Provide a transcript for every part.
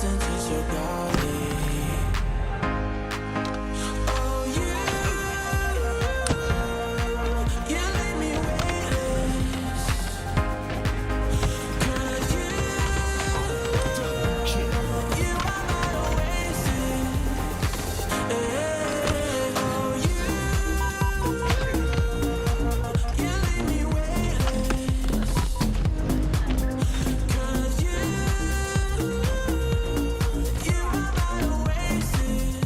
presence is so godly. Oh, you leave me weightless. 'Cause you are my oasis. Oh, you leave me weightless. 'Cause you are my oasis.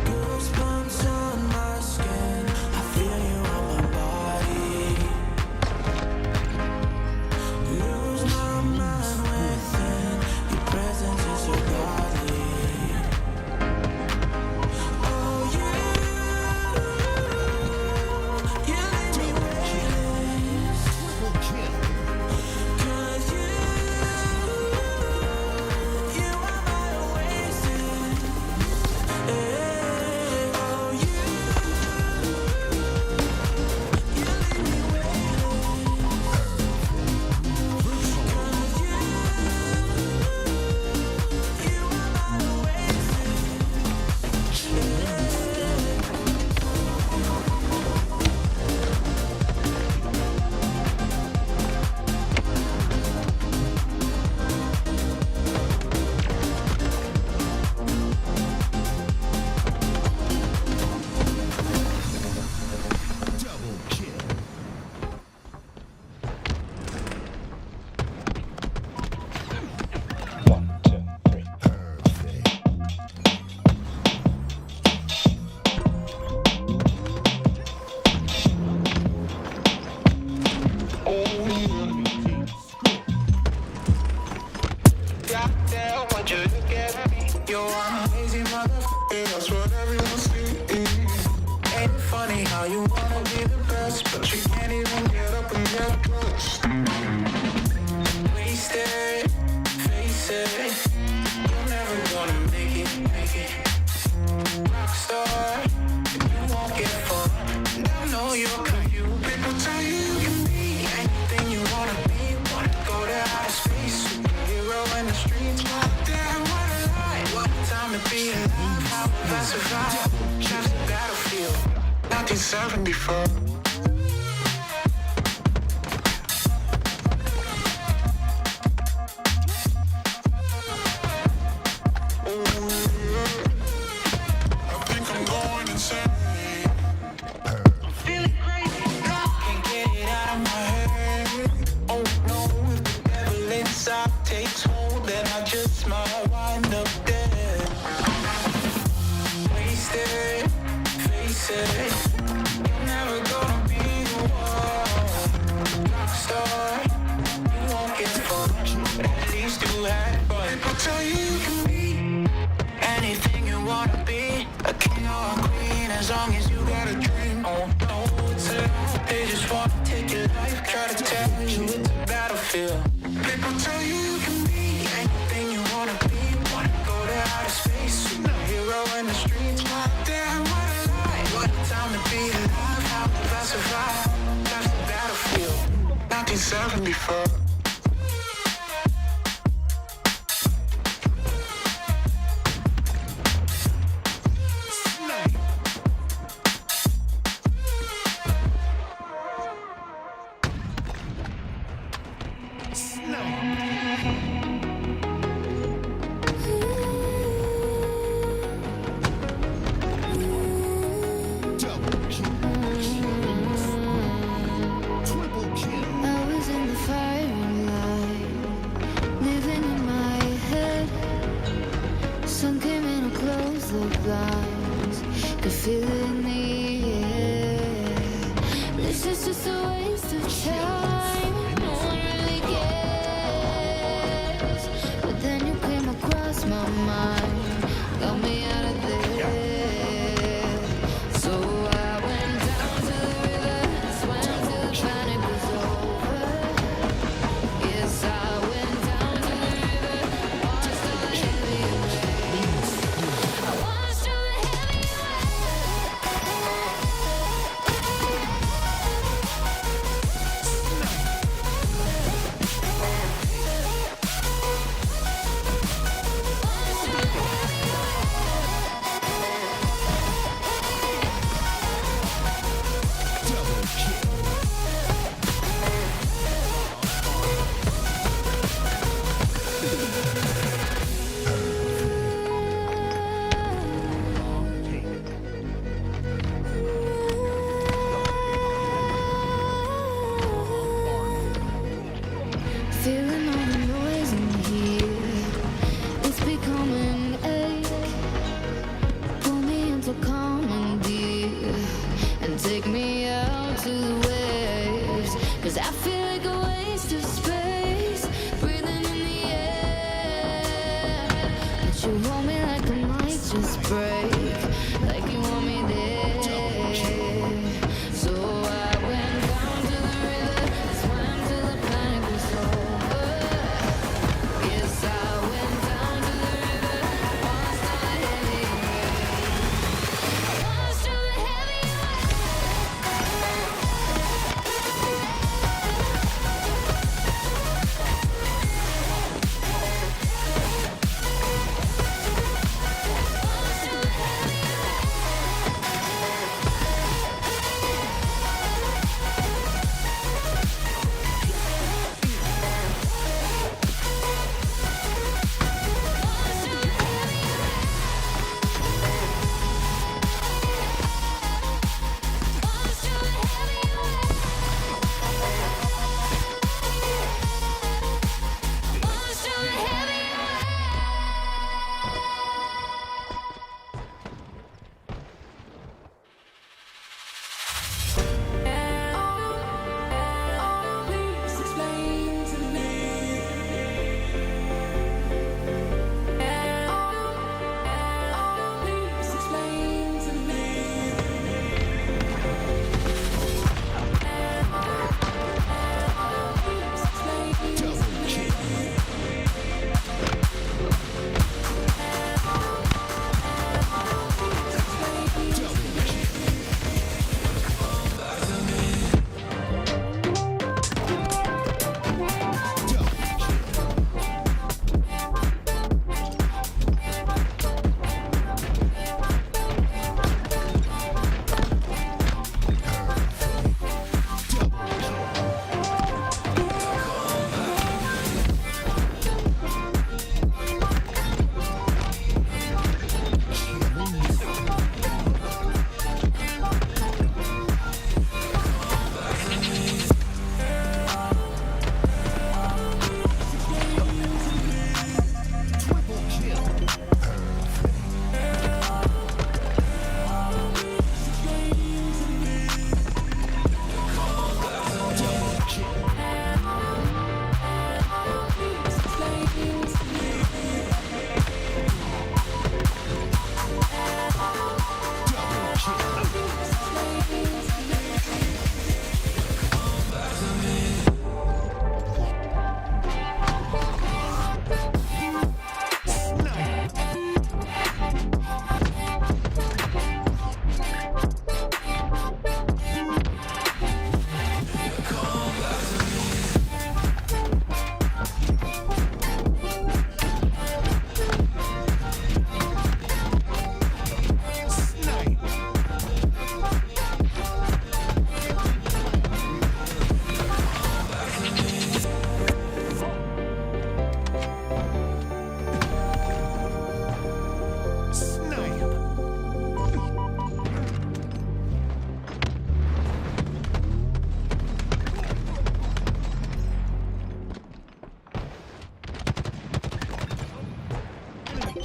Goosebumps on my skin. I feel you on my body. Lose my mind within. Your presence is so godly. Oh, you leave me weightless. 'Cause you are my oasis. Oh, you leave me Goddamn, what you look at me? Yo, I'm a lazy motherfucker, that's what everyone sees. Ain't it funny how you wanna be the best, but you can't even get up and get dressed. Wasted, face it, you're never gonna make it. Rockstar, you won't get far. I know you're confused. People tell you you can be anything you wanna be. Wanna go to outer space, superhero in the streets. What damn, what a lie. What time to be alive? How will I survive? Just a battlefield, 1974. I think I'm going insane. Feeling crazy, can't get it out of my head. Oh no, if the devil inside takes hold, then I just might wind up dead. Wasted, face it, you're never gonna be the one. Rockstar, you won't get far, but at least you had fun. People tell you you can be anything you wanna be, a king or a queen, as long as you got a dream. Oh no, it's a lie. They just wanna take your life, try to tell you it's a battlefield. People tell you you can be anything you wanna be. Wanna go to outer space, superhero in the streets. What damn, what a lie. What a time to be alive. How will I survive? That's the battlefield, 1974. Could feel it in the air. This is just a waste of time. No one really cares.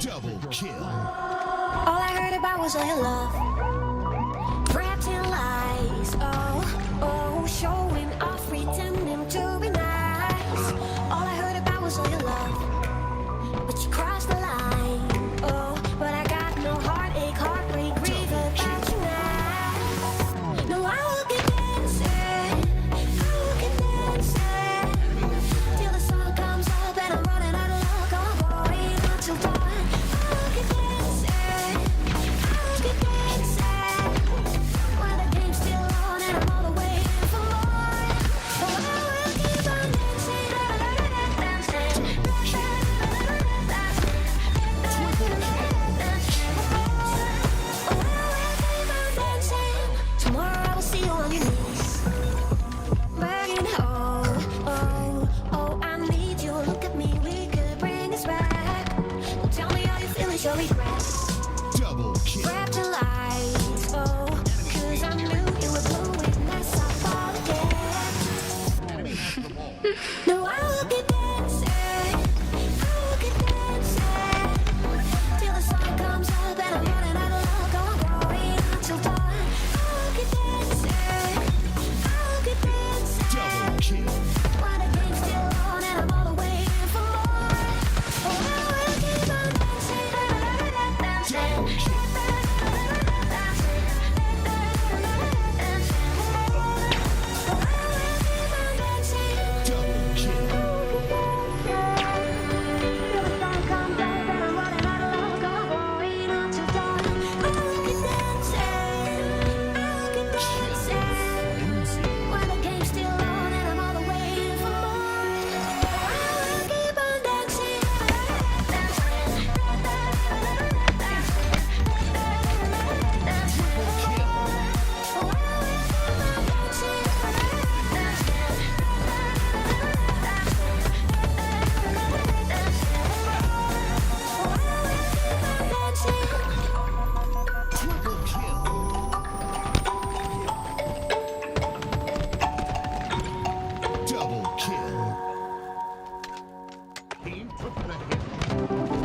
Double kill. All I heard about was all your love, wrapped in lies. Oh, showing off, pretending to be nice. All I heard about was all your love, but you crossed the line. Oh, but I got no heartache, heartbreak, grief about you now. No, I will keep dancing, I will keep dancing till the sun comes up and I'm running out of luck. I'm going until dawn. While the game's still on and I'm all the way in for more. Oh, I will keep on dancing, dancing, dancing. Tomorrow I will see you on your knees, begging, oh, I need you. Look at me, we could bring this back. Well, tell me how you feel, it's your regret. Double kill. Wrapped in lies, oh, 'cause I knew you were blowing, that's how far again. No, I will keep dancing, I will keep dancing till the sun comes up and I'm running out of luck. I'm going until dawn. I will keep dancing, I will keep dancing. Double kill. While the game's still on and I'm all the way in for more. Oh, I will keep on dancing, dancing. Double kill.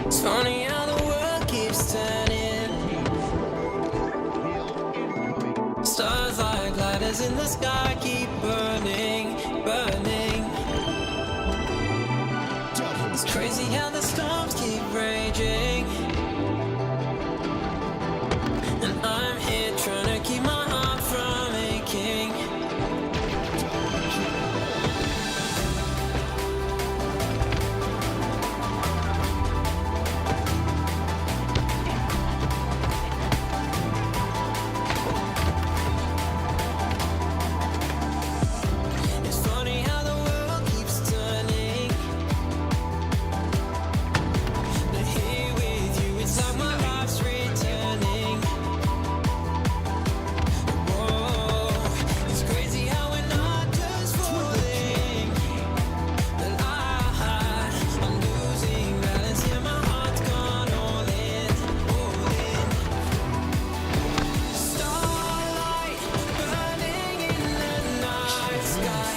It's funny how the world keeps turning. Stars like lighters in the sky keep burning, burning. Double It's crazy how the storms keep raging. And I'm here trying to keep my heart from aching. It's funny how the world keeps turning. But here with you, it's like my life's returning. Whoa, it's crazy how we're not just falling. But I'm losing balance, yeah, my heart's gone all in, all in. Starlight burning in the night sky.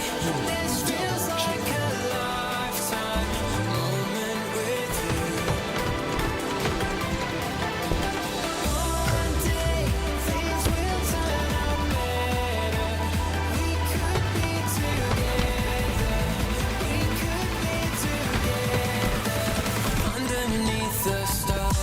This feels like a lifetime moment with you. One day things will turn out better. We could be together. We could be together underneath the stars.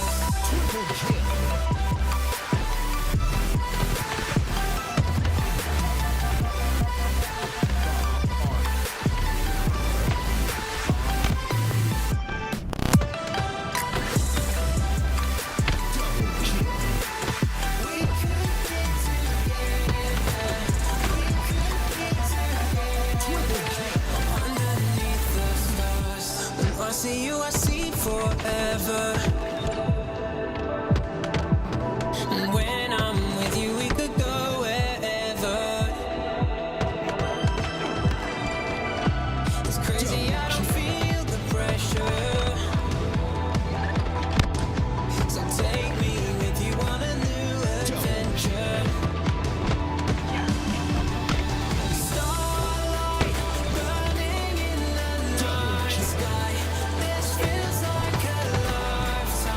Underneath the stars. When I see you, I see forever. And when I'm with you, we could go wherever. It's crazy, I don't feel the pressure. So take me with you on a new adventure. Starlight burning in the night sky. This feels like a lifetime.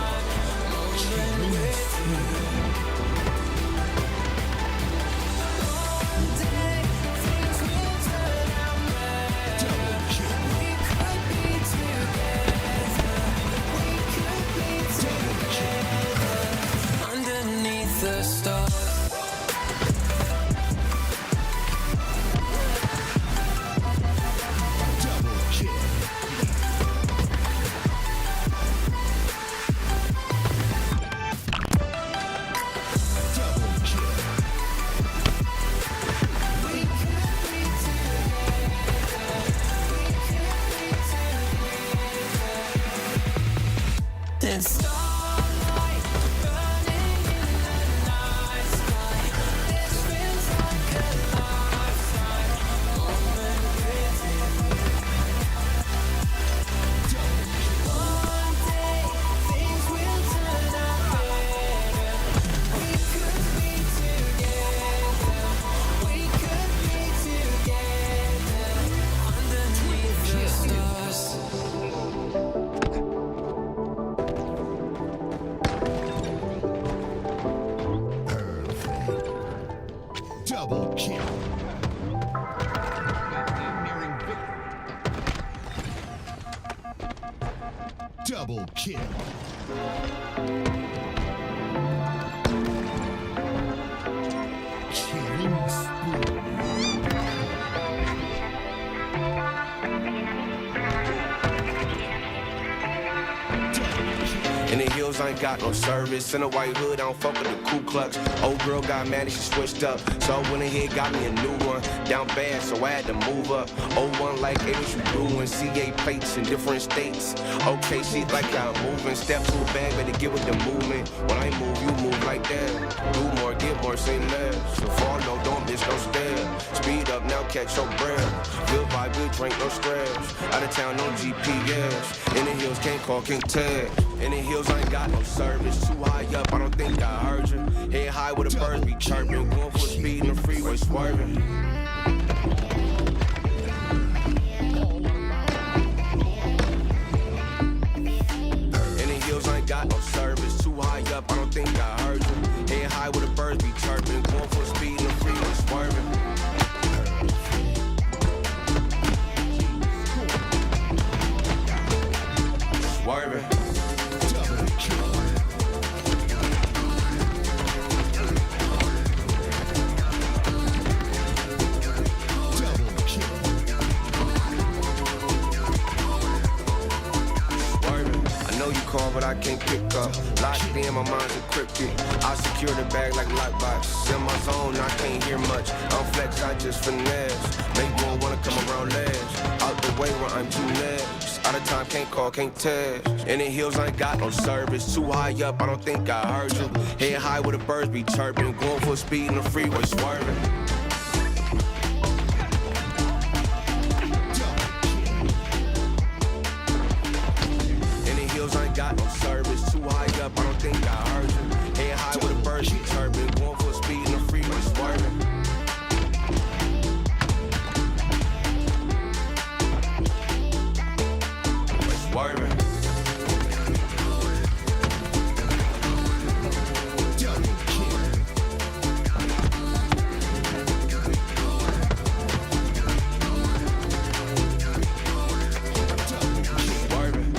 starlight burning in the night sky. This feels like a lifetime moment with you. One day things will turn out better. We could be together. We could be together underneath the stars. Double kill. Double kill. Killing spree. In the hills, I ain't got no service. In a white hood, I don't fuck with the Ku Klux. Old girl got mad and she switched up. So I went ahead, got me a new one. Down bad, so I had to move up. Old one like, hey, what you doing? CA plates in different states. Okay, she like how I'm moving. Step to a bag, better get with the movement. When I move, you move like that. Do more, get more, say less. So far, no, don't miss no stairs. Speed up, now catch your breath. Good vibe, good drink, no stress. Out of town, no GPS. In the hills, can't call, can't tag. In the hills, I ain't got no service. Too high up, I don't think I heard you. Head high with the birds be chirping. Going full speed in the freeway, swerving. In the hills, I ain't got no service. Too high up, I don't think I heard you. Head high with the birds be chirping. Going full speed in the freeway, swerving. Swerving. Double kill. Double kill. Swerving. I know you call, but I can't pick up. Locked in, my mind's encrypted. I secure the bag like lockbox. In my zone, I can't hear much. I'm flex, I just finesse. Make one wanna come around last. Out the way where I'm too next. Out of time, can't call, can't text. In the hills, I ain't got no service. Too high up, I don't think I heard you. Head high where the birds be chirping. Going full speed in the freeway, swerving. In the hills, I ain't got no service. Too high up, I don't think I heard you. Head high where the birds be chirping. Going full speed in the freeway, swerving. Swerving. Double kill. Swerving.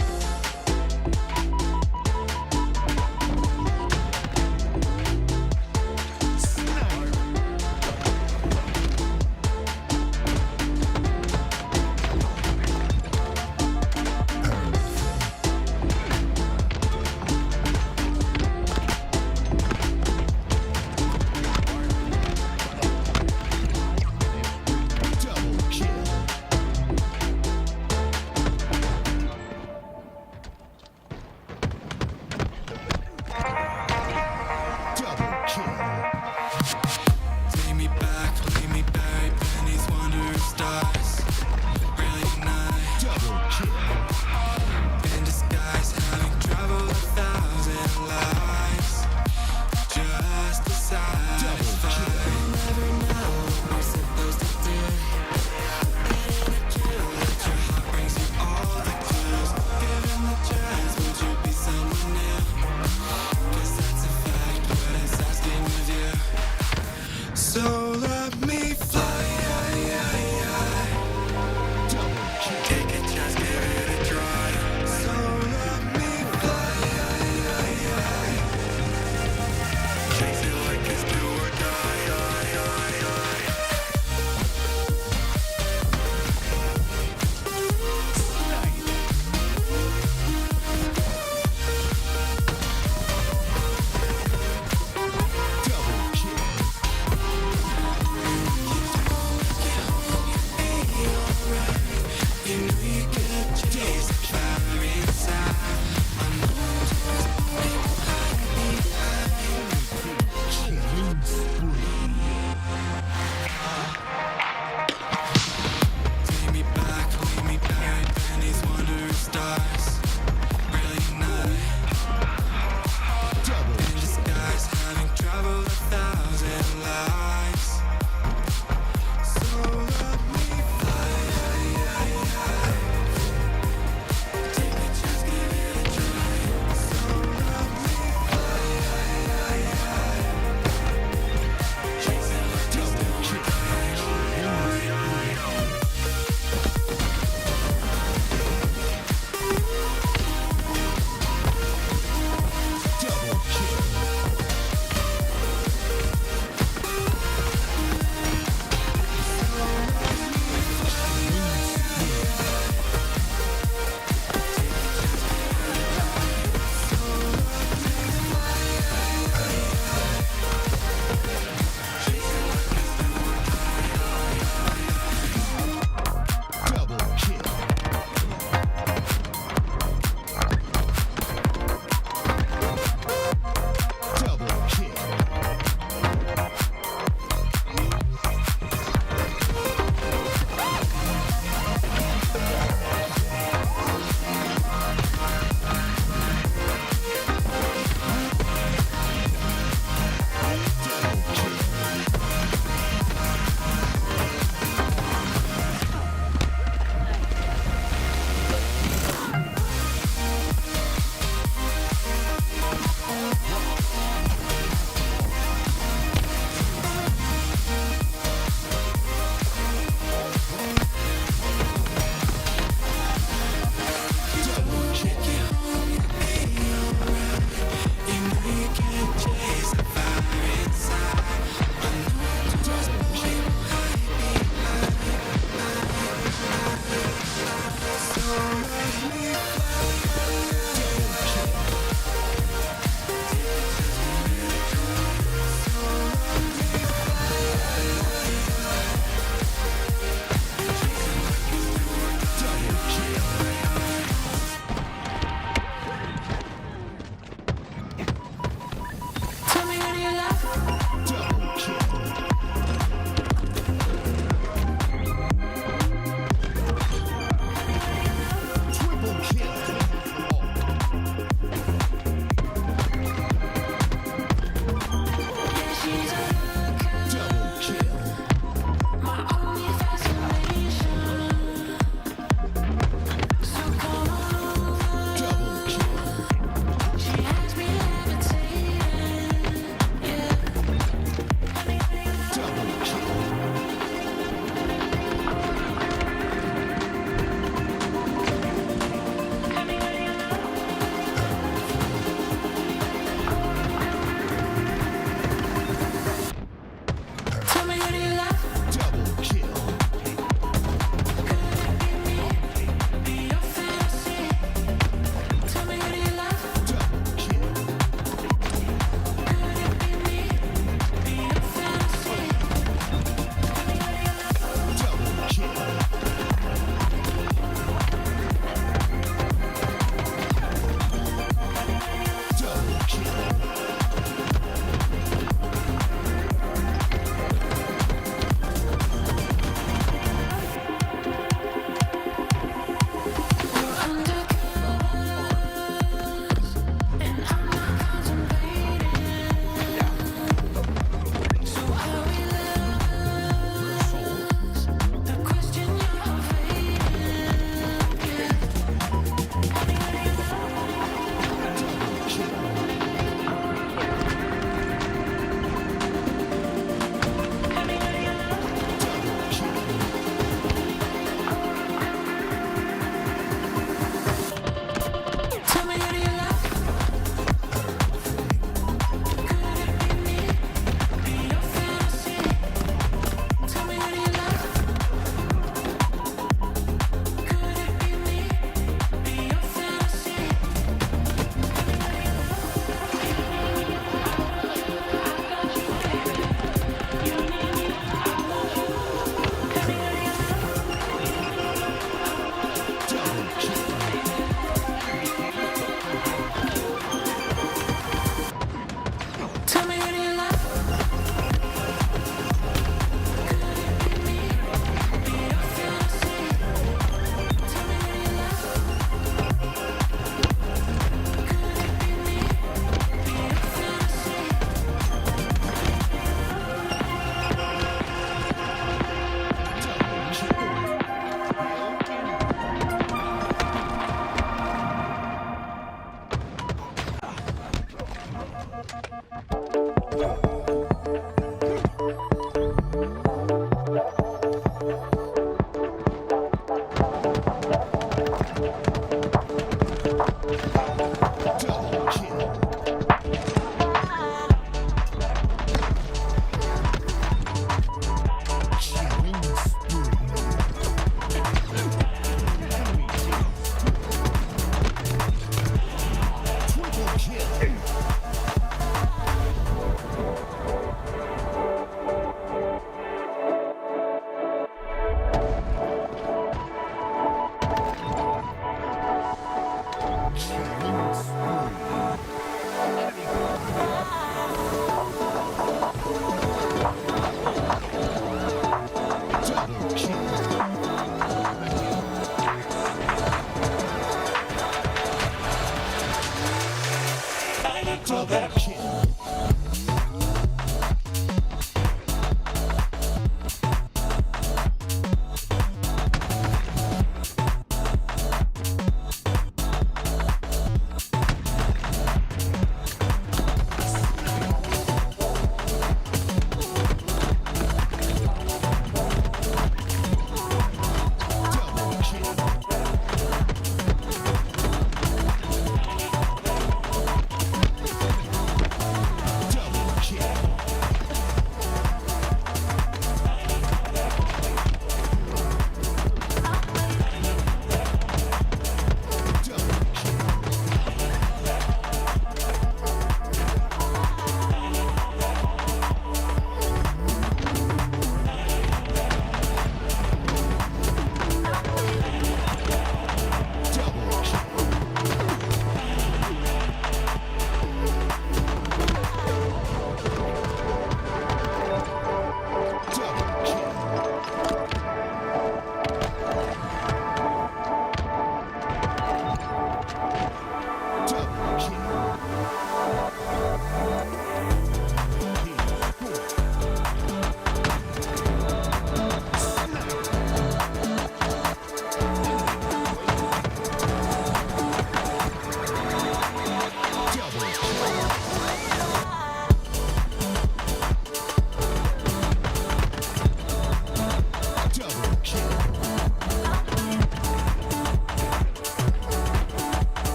Double kill.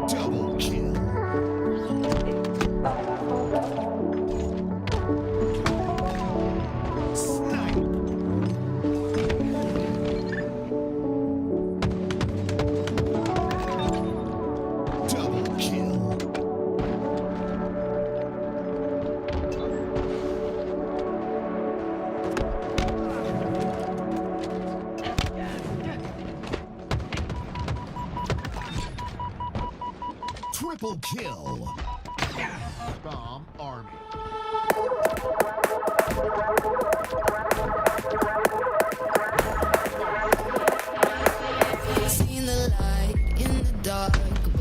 Double kill. Snipe. Double kill. Triple kill. Bomb Army. Seen the light in the dark,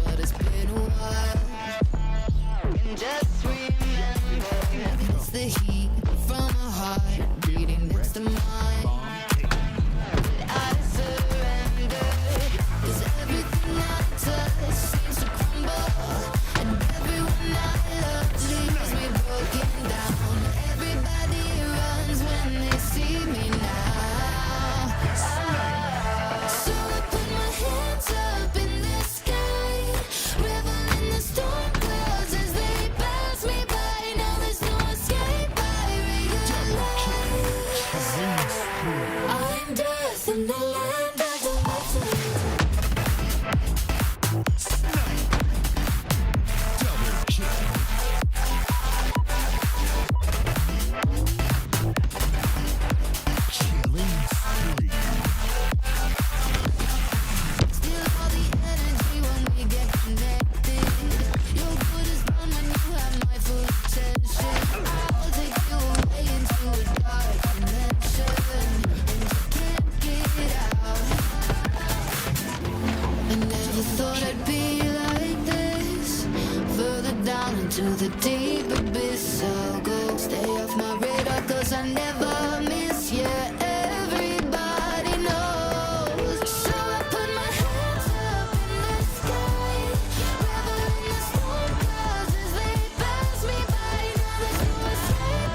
but it's been a while. And just remember, it's the heat from a heart beating next to mine. Bomb taken. I surrender, 'cause everything I touch seems to crumble, and everyone I love leaves me broken down. Everybody runs when they see me now. So I put my hands up in the sky, revel in the storm clouds as they pass me by. Now there's no escape, I realize I'm death in the land of the living. Double kill. Killing spree. Still all the energy when we get connected. Your good is gone when you have my full attention. I'll take you away into a dark dimension, and you can't get out. I never thought I'd be like this. Further down into the deep abyss I'll go. Stay off my radar 'cause I never miss you. Everybody knows. So I put my hands up in the sky, revel in the storm clouds as they pass me by. Now there's no escape,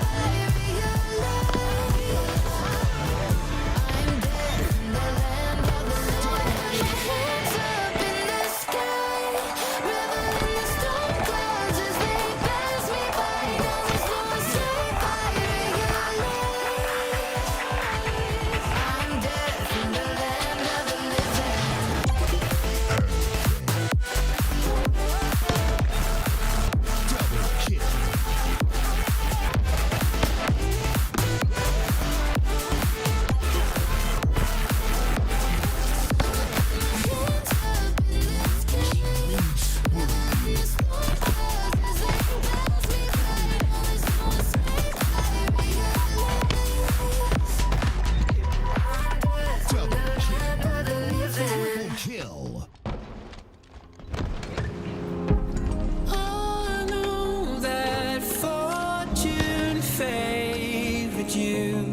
trusted you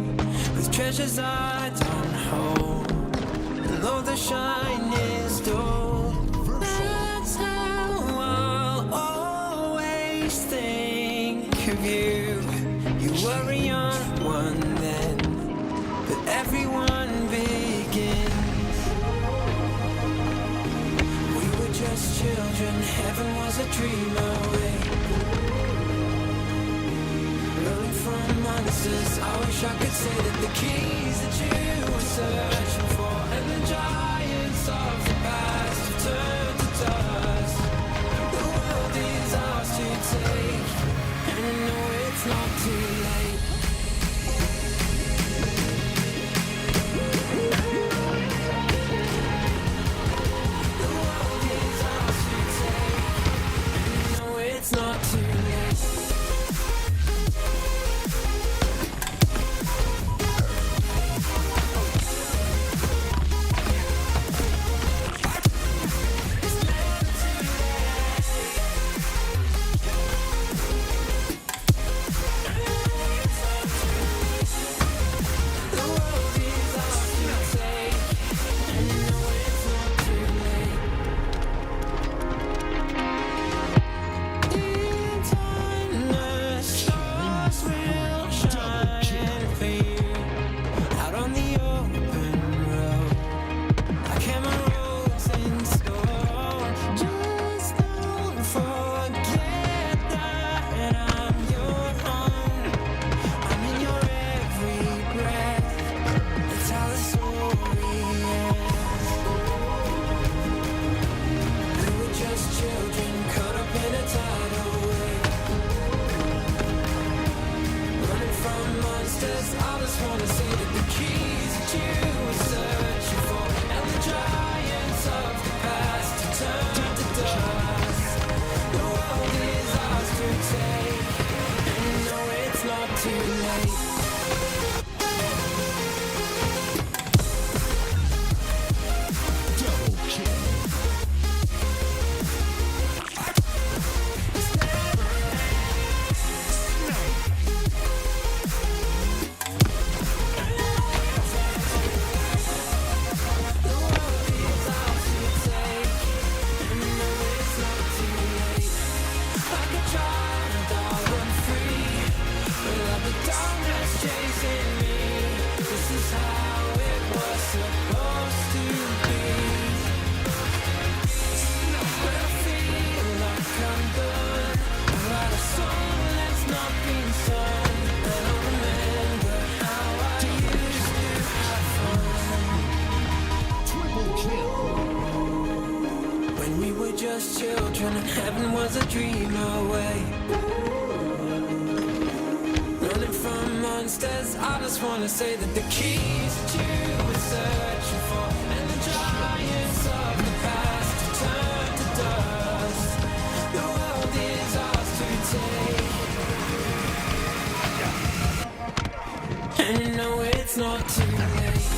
with treasures I don't hold. And though the shine is dull, that's how I'll always think of you. You were a young one then, but everyone begins. We were just children, heaven was a dream away. Running from monsters, I wish I could say that the keys that you were searching for and the giants of the past have turned to dust. The world is ours to take, and I know it's not too late. The world is ours to take, and I know it's not too late. Children, heaven was a dream away. Running from monsters, I just wanna say that the keys that you were searching for and the giants of the past have turned to dust. The world is ours to take, and you know it's not too late.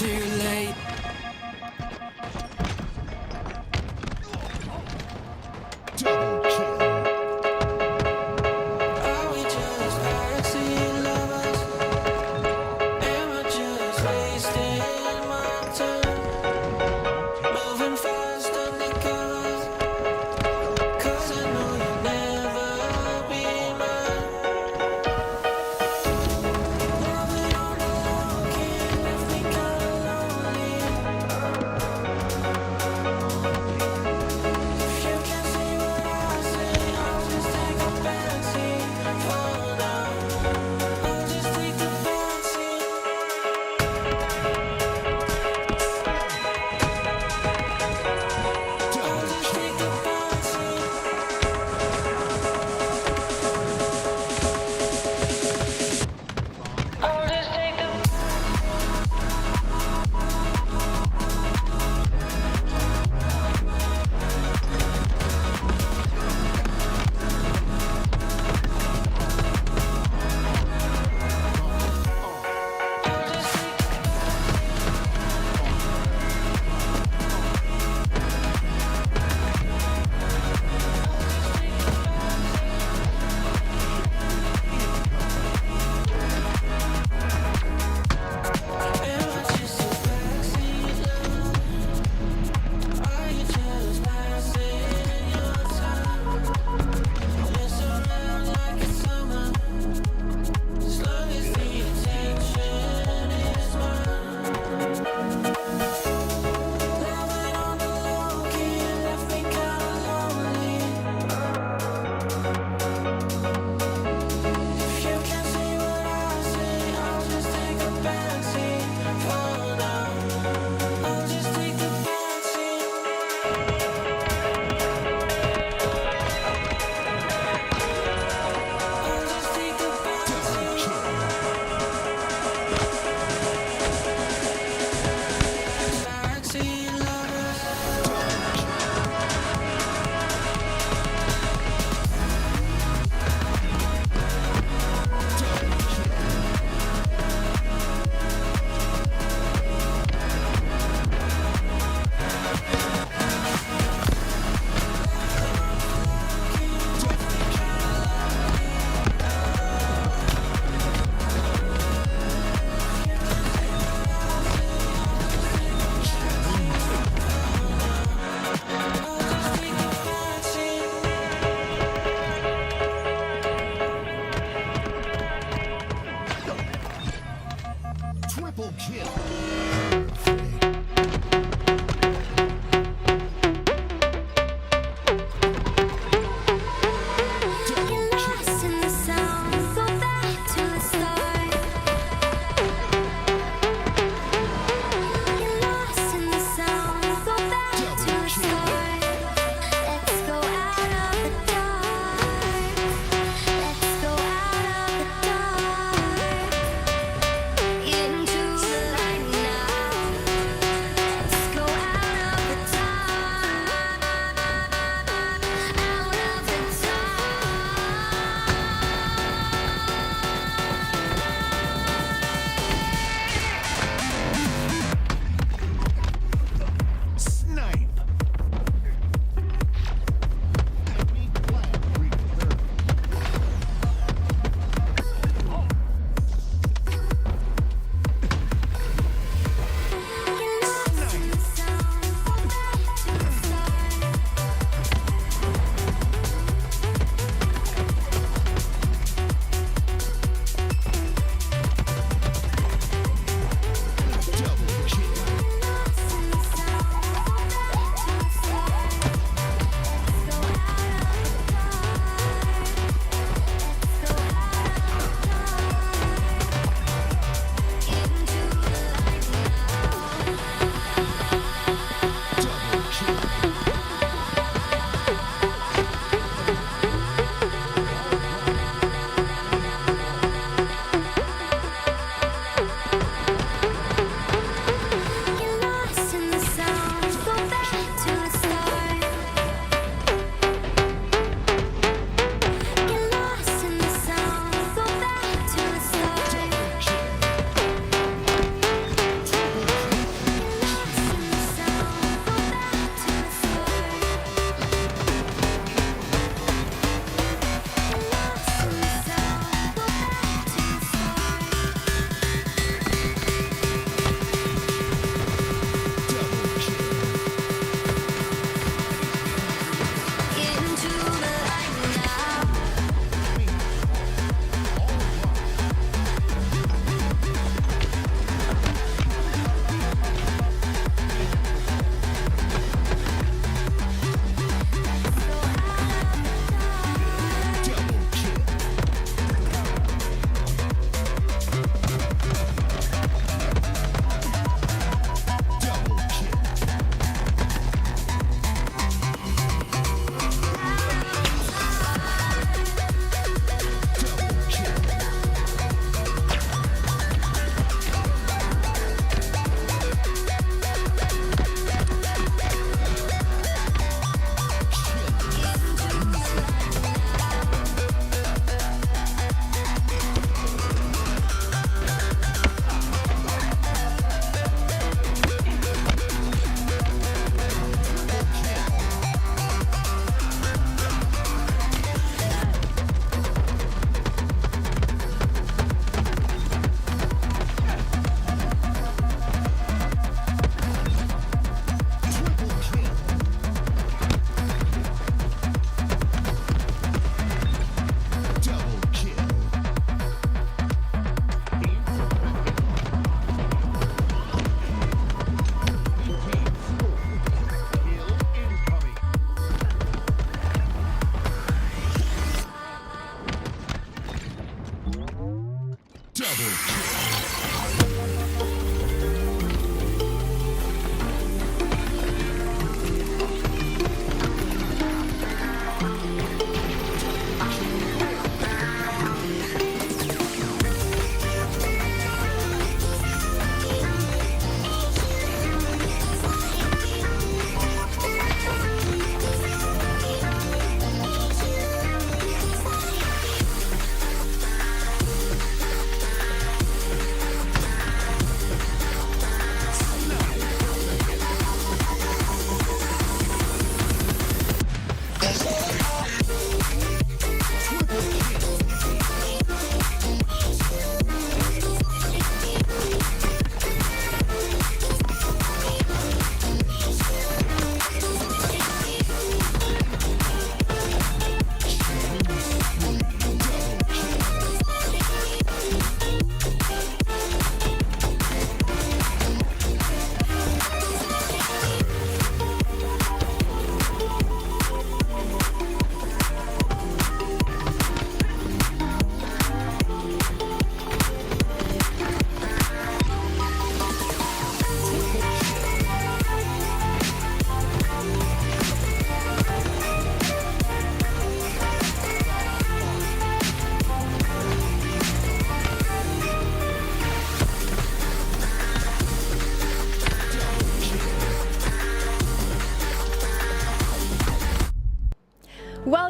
Too late. Double kill. Are we just backseat lovers? Am I just wasting my time? Moving fast undercover, 'cause I know you'll never be mine. Loving on the low, can't left me kinda lonely. Get lost in the sound, go back to the start. Get lost in the sound, go back to the start. Let's go out of the dark. Let's go out of the dark into the light now. Let's go out of the dark, out of the dark. Snipe. Get lost in the sound, go back to the start. Double kill. Lost in the sound, go back to the start. Let's go out of the dark. Let's go out of the dark into the light now. Double kill. Get lost in the sound, go back to the start. Get lost in the sound, go back to the start. Get lost in the sound, go back to the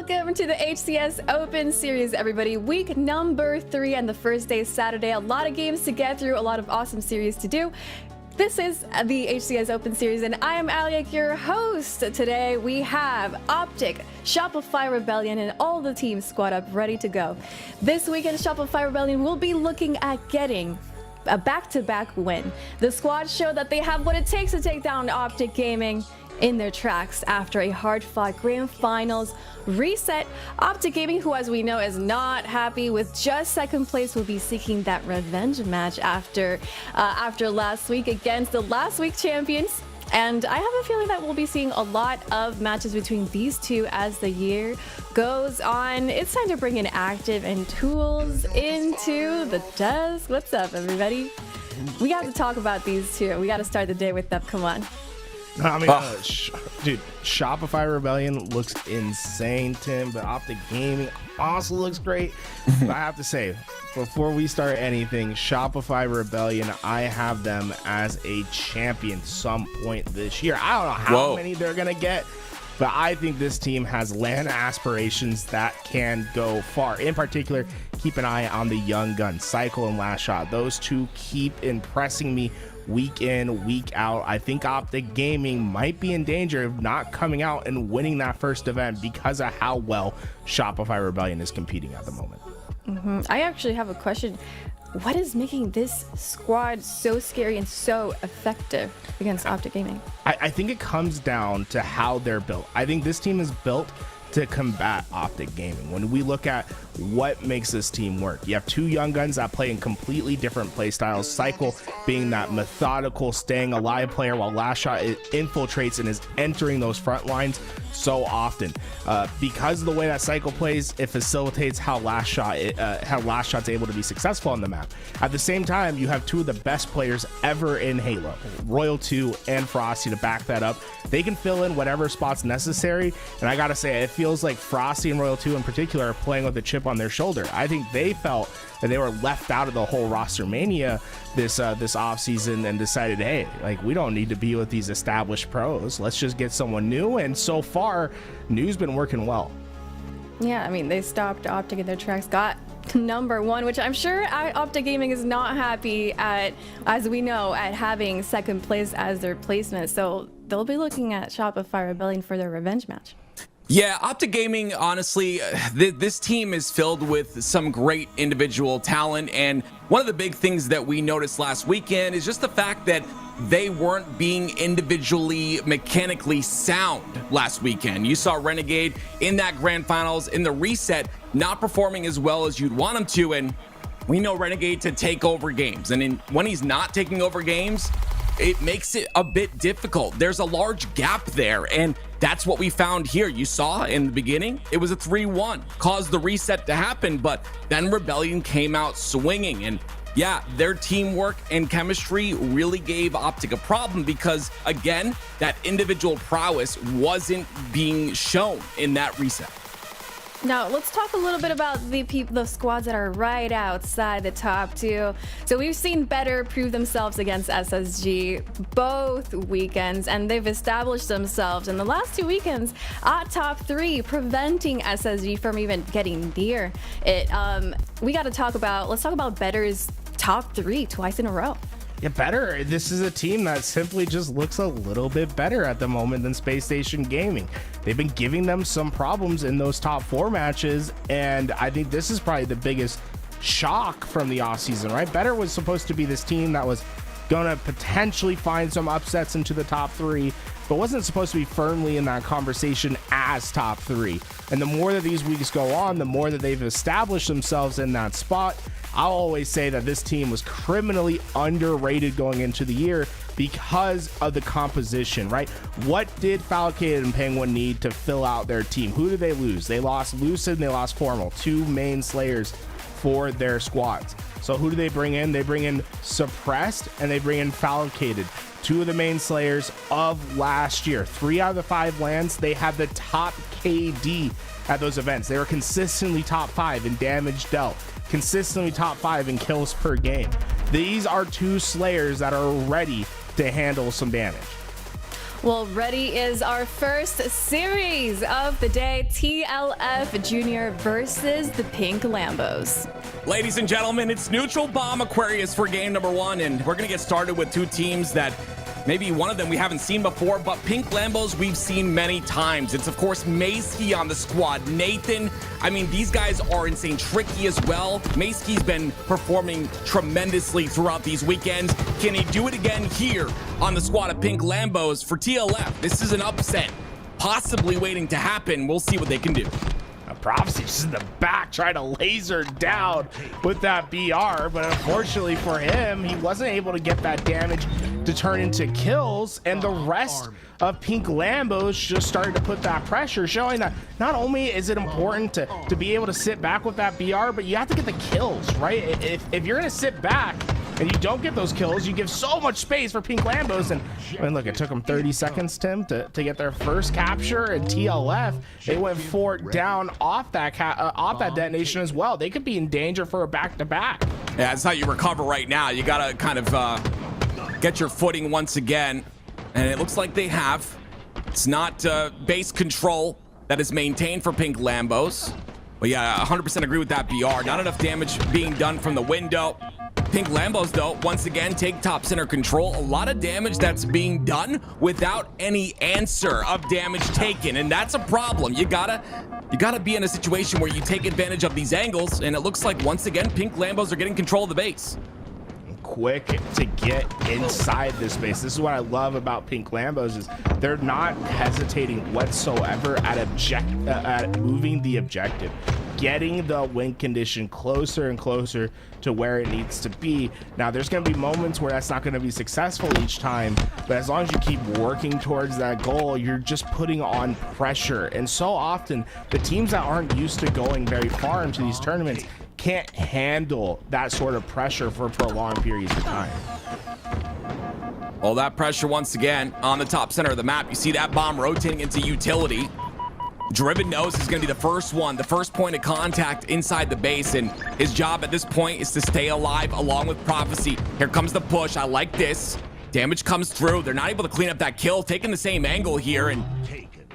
welcome to the HCS Open Series, everybody. Week number 3 and the first day is Saturday. A lot of games to get through, a lot of awesome series to do. This is the HCS Open Series, and I am Aliak, your host. Today we have OpTic, Shopify Rebellion, and all the teams squad up ready to go. This weekend, Shopify Rebellion will be looking at getting a back-to-back win. The squad showed that they have what it takes to take down OpTic Gaming in their tracks after a hard-fought grand finals reset. OpTic Gaming, who as we know is not happy with just second place, will be seeking that revenge match after last week against the last week champions. And I have a feeling that we'll be seeing a lot of matches between these two as the year goes on. It's time to bring in Active and Tools into the desk. What's up, everybody? We got to talk about these two. We got to start the day with them. Come on. I mean, dude, Shopify Rebellion looks insane, Tim, but OpTic Gaming also looks great. But I have to say, before we start anything, Shopify Rebellion, I have them as a champion some point this year. I don't know how many they're going to get, but I think this team has LAN aspirations that can go far. In particular, keep an eye on the young guns, Cycle and Last Shot. Those two keep impressing me week in, week out. I think OpTic Gaming might be in danger of not coming out and winning that first event because of how well Shopify Rebellion is competing at the moment. I actually have a question. What is making this squad so scary and so effective against OpTic Gaming? I think it comes down to how they're built. I think this team is built to combat OpTic Gaming. When we look at what makes this team work, you have two young guns that play in completely different play styles. Cycle being that methodical, staying alive player, while Last Shot infiltrates and is entering those front lines so often. Because of the way that Cycle plays, it facilitates how Last Shot's able to be successful on the map. At the same time, you have two of the best players ever in Halo, Royal2 and Frosty, to back that up. They can fill in whatever spots necessary, and I gotta say, it feels like Frosty and Royal2 in particular are playing with a chip on their shoulder. I think they felt that they were left out of the whole roster mania this off season and decided, hey, like, we don't need to be with these established pros. Let's just get someone new. And so far, New's been working well. Yeah, I mean, they stopped OpTic in their tracks, got number 1, which I'm sure OpTic Gaming is not happy at, as we know, at having second place as their placement. So they'll be looking at Shopify Rebellion for their revenge match. Yeah, OpTic Gaming, honestly, this team is filled with some great individual talent, and one of the big things that we noticed last weekend is just the fact that they weren't being individually mechanically sound last weekend. You saw Renegade in that grand finals, in the reset, not performing as well as you'd want him to, and we know Renegade to take over games, and when he's not taking over games, it makes it a bit difficult. There's a large gap there, and that's what we found here. You saw in the beginning, it was a 3-1, caused the reset to happen, but then Rebellion came out swinging, and yeah, their teamwork and chemistry really gave OpTic a problem because, again, that individual prowess wasn't being shown in that reset. Now, let's talk a little bit about the squads that are right outside the top 2. So we've seen Better prove themselves against SSG both weekends, and they've established themselves in the last 2 weekends at top 3, preventing SSG from even getting near it. Let's talk about Better's top 3 twice in a row. Yeah, Better. This is a team that simply just looks a little bit better at the moment than Space Station Gaming. They've been giving them some problems in those top 4 matches, and I think this is probably the biggest shock from the offseason, right? Better was supposed to be this team that was going to potentially find some upsets into the top 3, but wasn't supposed to be firmly in that conversation as top 3. And the more that these weeks go on, the more that they've established themselves in that spot. I'll always say that this team was criminally underrated going into the year because of the composition, right? What did Falcated and Penguin need to fill out their team? Who did they lose? They lost Lucid and they lost Formal, 2 main slayers for their squads. So who do they bring in? They bring in Suppressed and they bring in Falcated, 2 of the main slayers of last year. 3 out of the 5 lands, they have the top KD at those events. They were consistently top 5 in damage dealt, consistently top 5 in kills per game. These are 2 slayers that are ready to handle some damage. Well, ready is our first series of the day, TLF Jr. versus the Pink Lambos. Ladies and gentlemen, it's Neutral Bomb Aquarius for game number 1, and we're going to get started with two teams that maybe one of them we haven't seen before, but Pink Lambos we've seen many times. It's, of course, Maysky on the squad. Nathan, I mean, these guys are insane. Tricky as well. Maysky's been performing tremendously throughout these weekends. Can he do it again here on the squad of Pink Lambos for TLF? This is an upset possibly waiting to happen. We'll see what they can do. Prophecy just in the back trying to laser down with that BR, but unfortunately for him, he wasn't able to get that damage to turn into kills, and the rest of Pink Lambos just started to put that pressure, showing that not only is it important to be able to sit back with that BR, but you have to get the kills, right? If you're gonna sit back and you don't get those kills, you give so much space for Pink Lambos. And I mean, look, it took them 30 seconds, Tim, to get their first capture. And TLF, they went 4 down off that detonation as well. They could be in danger for a back-to-back. Yeah, that's how you recover right now. You gotta kind of get your footing once again, and it looks like they have. It's not base control that is maintained for Pink Lambos. But yeah, 100% agree with that BR. Not enough damage being done from the window. Pink Lambos, though, once again, take top center control. A lot of damage that's being done without any answer of damage taken, and that's a problem. You gotta be in a situation where you take advantage of these angles, and it looks like, once again, Pink Lambos are getting control of the base. Quick to get inside this space. This is what I love about Pink Lambos, is they're not hesitating whatsoever at moving the objective, getting the win condition closer and closer to where it needs to be. Now, there's going to be moments where that's not going to be successful each time, but as long as you keep working towards that goal, you're just putting on pressure. And so often, the teams that aren't used to going very far into these tournaments can't handle that sort of pressure for prolonged periods of time. All that pressure once again on the top center of the map. You see that bomb rotating into utility. Driven knows he's going to be the first point of contact inside the base, and his job at this point is to stay alive along with Prophecy. Here comes the push. I like this. Damage comes through. They're not able to clean up that kill, taking the same angle here, and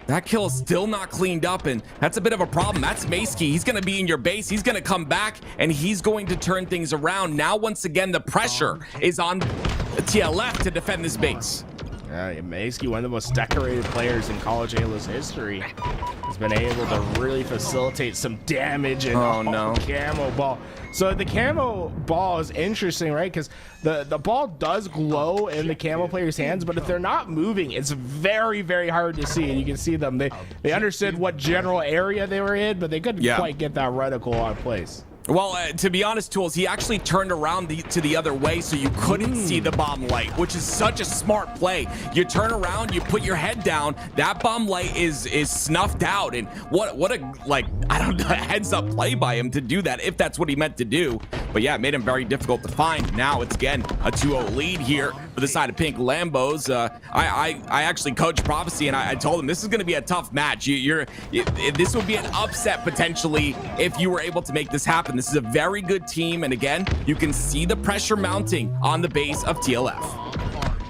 that kill is still not cleaned up, and that's a bit of a problem. That's Maysky. He's going to be in your base. He's going to come back, and he's going to turn things around. Now, once again, the pressure is on TLF to defend this base. Yeah, Maysky, one of the most decorated players in College Halo's history, has been able to really facilitate some damage and camo ball. So the camo ball is interesting, right? Because the ball does glow in the camo player's hands, but if they're not moving, it's very, very hard to see. And you can see them. They understood what general area they were in, but they couldn't quite get that reticle on place. Well, to be honest, Tools, he actually turned around to the other way so you couldn't see the bomb light, which is such a smart play. You turn around, you put your head down, that bomb light is snuffed out, and what a, like, I don't know, heads up play by him to do that, if that's what he meant to do. But yeah, it made him very difficult to find. Now it's again a 2-0 lead here for the side of Pink Lambos. I actually coached Prophecy, and I told him this is going to be a tough match. This would be an upset potentially if you were able to make this happen. This is a very good team, and again, you can see the pressure mounting on the base of TLF.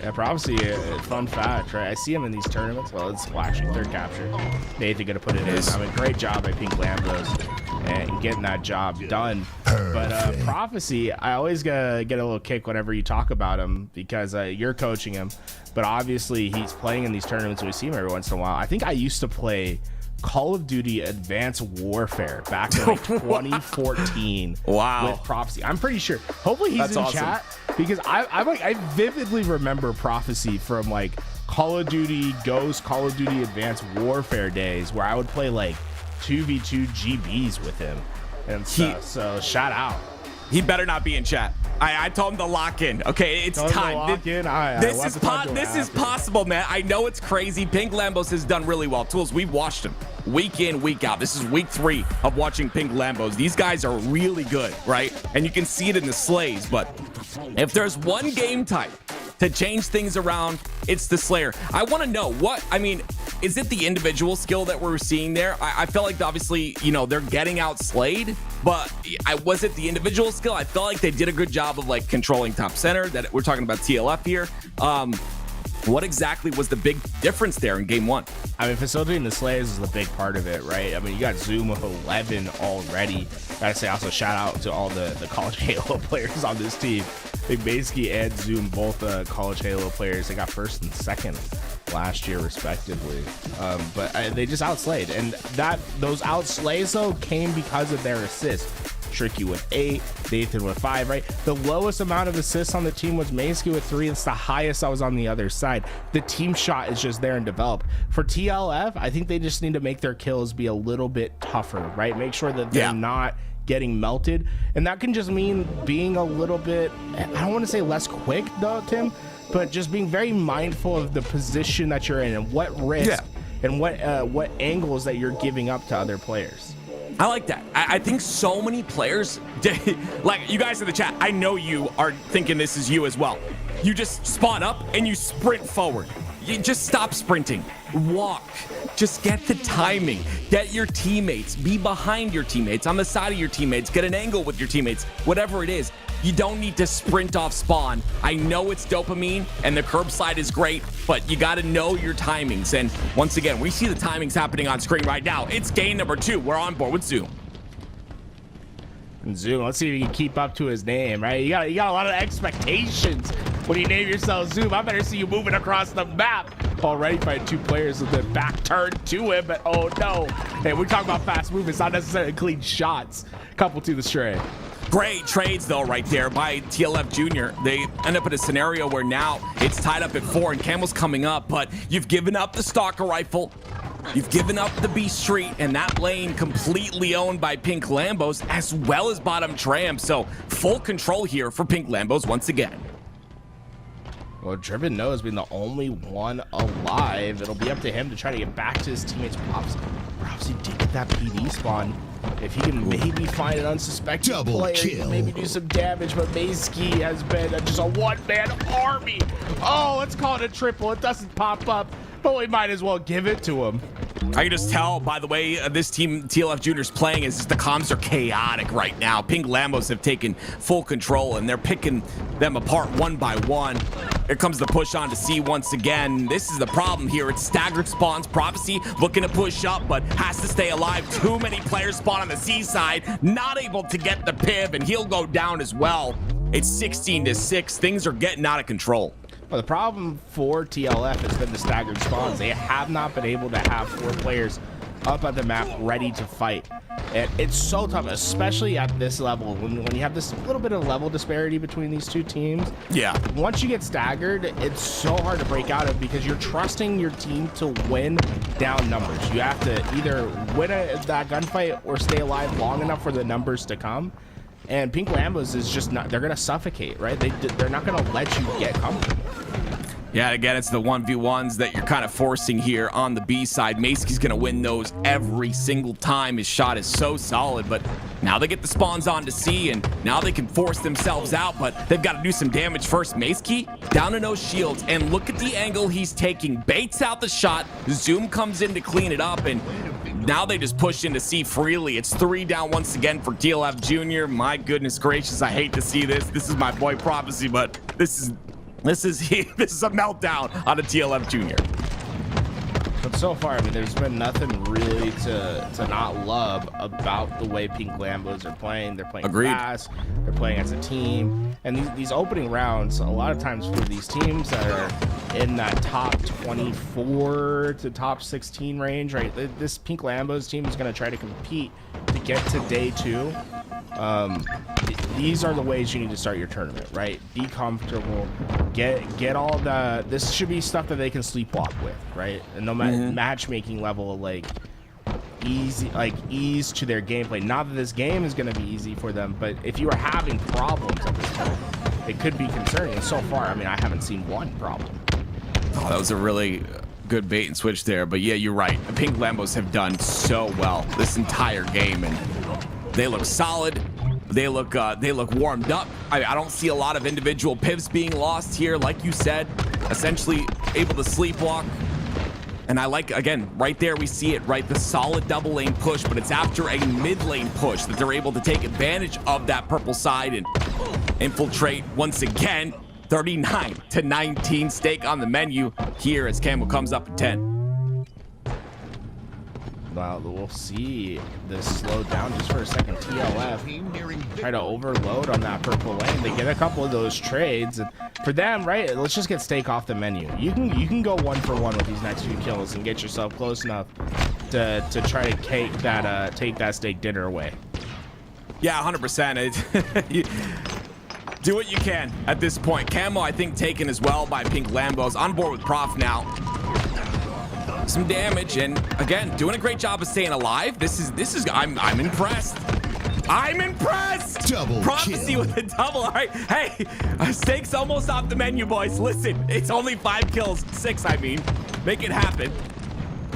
Yeah, Prophecy, fun fact, right? I see him in these tournaments. Well, it's flashing, third capture. Nathan gonna put it in. I mean, great job by Pink Lambos and getting that job done. But Prophecy, I always get a little kick whenever you talk about him, because you're coaching him, but obviously he's playing in these tournaments. We see him every once in a while. I think I used to play Call of Duty Advanced Warfare back in like 2014. Wow. With Prophecy. I'm pretty sure. Hopefully he's in awesome. chat, because I vividly remember Prophecy from like Call of Duty Ghost, Call of Duty Advanced Warfare days, where I would play like 2v2 GBs with him and stuff. So shout out. He better not be in chat. I told him to lock in. Okay, it's time. This is possible, man. I know it's crazy. Pink Lambos has done really well. Tools, we've watched him week in, week out. This is week 3 of watching Pink Lambos. These guys are really good, right? And you can see it in the slays. But if there's one game type to change things around, it's the Slayer. I want to know is it the individual skill that we're seeing there? I felt like obviously, they're getting out slayed, but was it the individual skill? I felt like they did a good job of like controlling top center, that we're talking about TLF here. What exactly was the big difference there in game 1? I mean, facilitating the slays is the big part of it, right? I mean, you got Zoom with 11 already. Gotta say, also shout out to all the college Halo players on this team. Big Basky and Zoom, both college Halo players. They got first and second last year, respectively. But they just outslayed, and those outslays though came because of their assists. Tricky with 8, Nathan with 5, right? The lowest amount of assists on the team was Mansky with 3. It's the highest I was on the other side. The team shot is just there and developed. For TLF, I think they just need to make their kills be a little bit tougher, right? Make sure that they're not getting melted. And that can just mean being a little bit, I don't want to say less quick though, Tim, but just being very mindful of the position that you're in and what risk and what angles that you're giving up to other players. I like that. I think so many players, like you guys in the chat, I know you are thinking this is you as well. You just spawn up and you sprint forward. You just stop sprinting. Walk. Just get the timing. Get your teammates. Be behind your teammates, on the side of your teammates. Get an angle with your teammates. Whatever it is. You don't need to sprint off spawn. I know it's dopamine and the curb slide is great, but you got to know your timings. And once again, we see the timings happening on screen right now. It's game number 2. We're on board with Zoom. And Zoom, let's see if he can keep up to his name, right? You got a lot of expectations when you name yourself Zoom. I better see you moving across the map. Already by 2 players with the back turned to him, but oh no. Hey, we talk about fast movements, not necessarily clean shots. Couple to the stray. Great trades though right there by TLF Jr. They end up in a scenario where now it's tied up at 4 and Camel's coming up, but you've given up the Stalker Rifle. You've given up the B Street, and that lane completely owned by Pink Lambos as well as bottom Tram. So full control here for Pink Lambos once again. Well, Driven knows being the only one alive. It'll be up to him to try to get back to his teammates. Props he did get that PD spawn. If he can maybe find an unsuspecting player, he can maybe do some damage, but Maysky has been just a one-man army. Oh, let's call it a triple. It doesn't pop up, but we might as well give it to him. I can just tell by the way this team TLF Jr. is playing is just the comms are chaotic right now. Pink Lambos have taken full control and they're picking them apart one by one. Here comes the push on to C once again. This is the problem here. It's staggered spawns. Prophecy looking to push up, but has to stay alive. Too many players spawn on the C side. Not able to get the piv, and he'll go down as well. It's 16-6. Things are getting out of control. Well, the problem for TLF has been the staggered spawns. They have not been able to have 4 players up at the map ready to fight. And it's so tough, especially at this level, when you have this little bit of level disparity between these 2 teams. Yeah. Once you get staggered, it's so hard to break out of because you're trusting your team to win down numbers. You have to either win that gunfight or stay alive long enough for the numbers to come. And Pink Lambos is just not, they're going to suffocate, right? They're not going to let you get comfortable. Yeah, again, it's the 1v1s that you're kind of forcing here on the B side. Maysky's going to win those every single time. His shot is so solid, but now they get the spawns on to C, and now they can force themselves out, but they've got to do some damage first. Maysky down to no shields, and look at the angle he's taking. Baits out the shot. Zoom comes in to clean it up, and now they just push into C freely. It's 3 down once again for TLF Jr. My goodness gracious, I hate to see this. This is my boy Prophecy, but this is a meltdown on a TLF Jr. But so far, I mean, there's been nothing really to not love about the way Pink Lambos are playing. They're playing fast. They're playing as a team. And these opening rounds, a lot of times for these teams that are in that top 24 to top 16 range, right? This Pink Lambos team is going to try to compete to get to day 2. These are the ways you need to start your tournament, right? Be comfortable, get all the, this should be stuff that they can sleepwalk with, right? And no matter matchmaking level, like ease to their gameplay. Not that this game is going to be easy for them, but if you are having problems at this point, it could be concerning. And so far, I mean, I haven't seen one problem. Oh, that was a really good bait and switch there. But yeah, you're right. The Pink Lambos have done so well this entire game, and they look solid. They look warmed up. I don't see a lot of individual pivs being lost here. Like you said, essentially able to sleepwalk. And I like, again, right there we see it, right? The solid double lane push, but it's after a mid lane push that they're able to take advantage of that purple side and infiltrate once again. 39-19 stake on the menu here as Camel comes up at 10. Well, we'll see this slow down just for a second. TLF try to overload on that purple lane. They get a couple of those trades, and for them, right? Let's just get stake off the menu. You can go 1-for-1 with these next few kills and get yourself close enough to try to take that stake dinner away. Yeah, 100%. Do what you can at this point. Camo, I think, taken as well by Pink Lambos. On board with Prof now. Some damage, and again, doing a great job of staying alive. This is I'm impressed. I'm impressed. Double Prophecy kill. with a double. All right, hey, stakes almost off the menu, boys. Listen, it's only 5 kills, 6, I mean. Make it happen.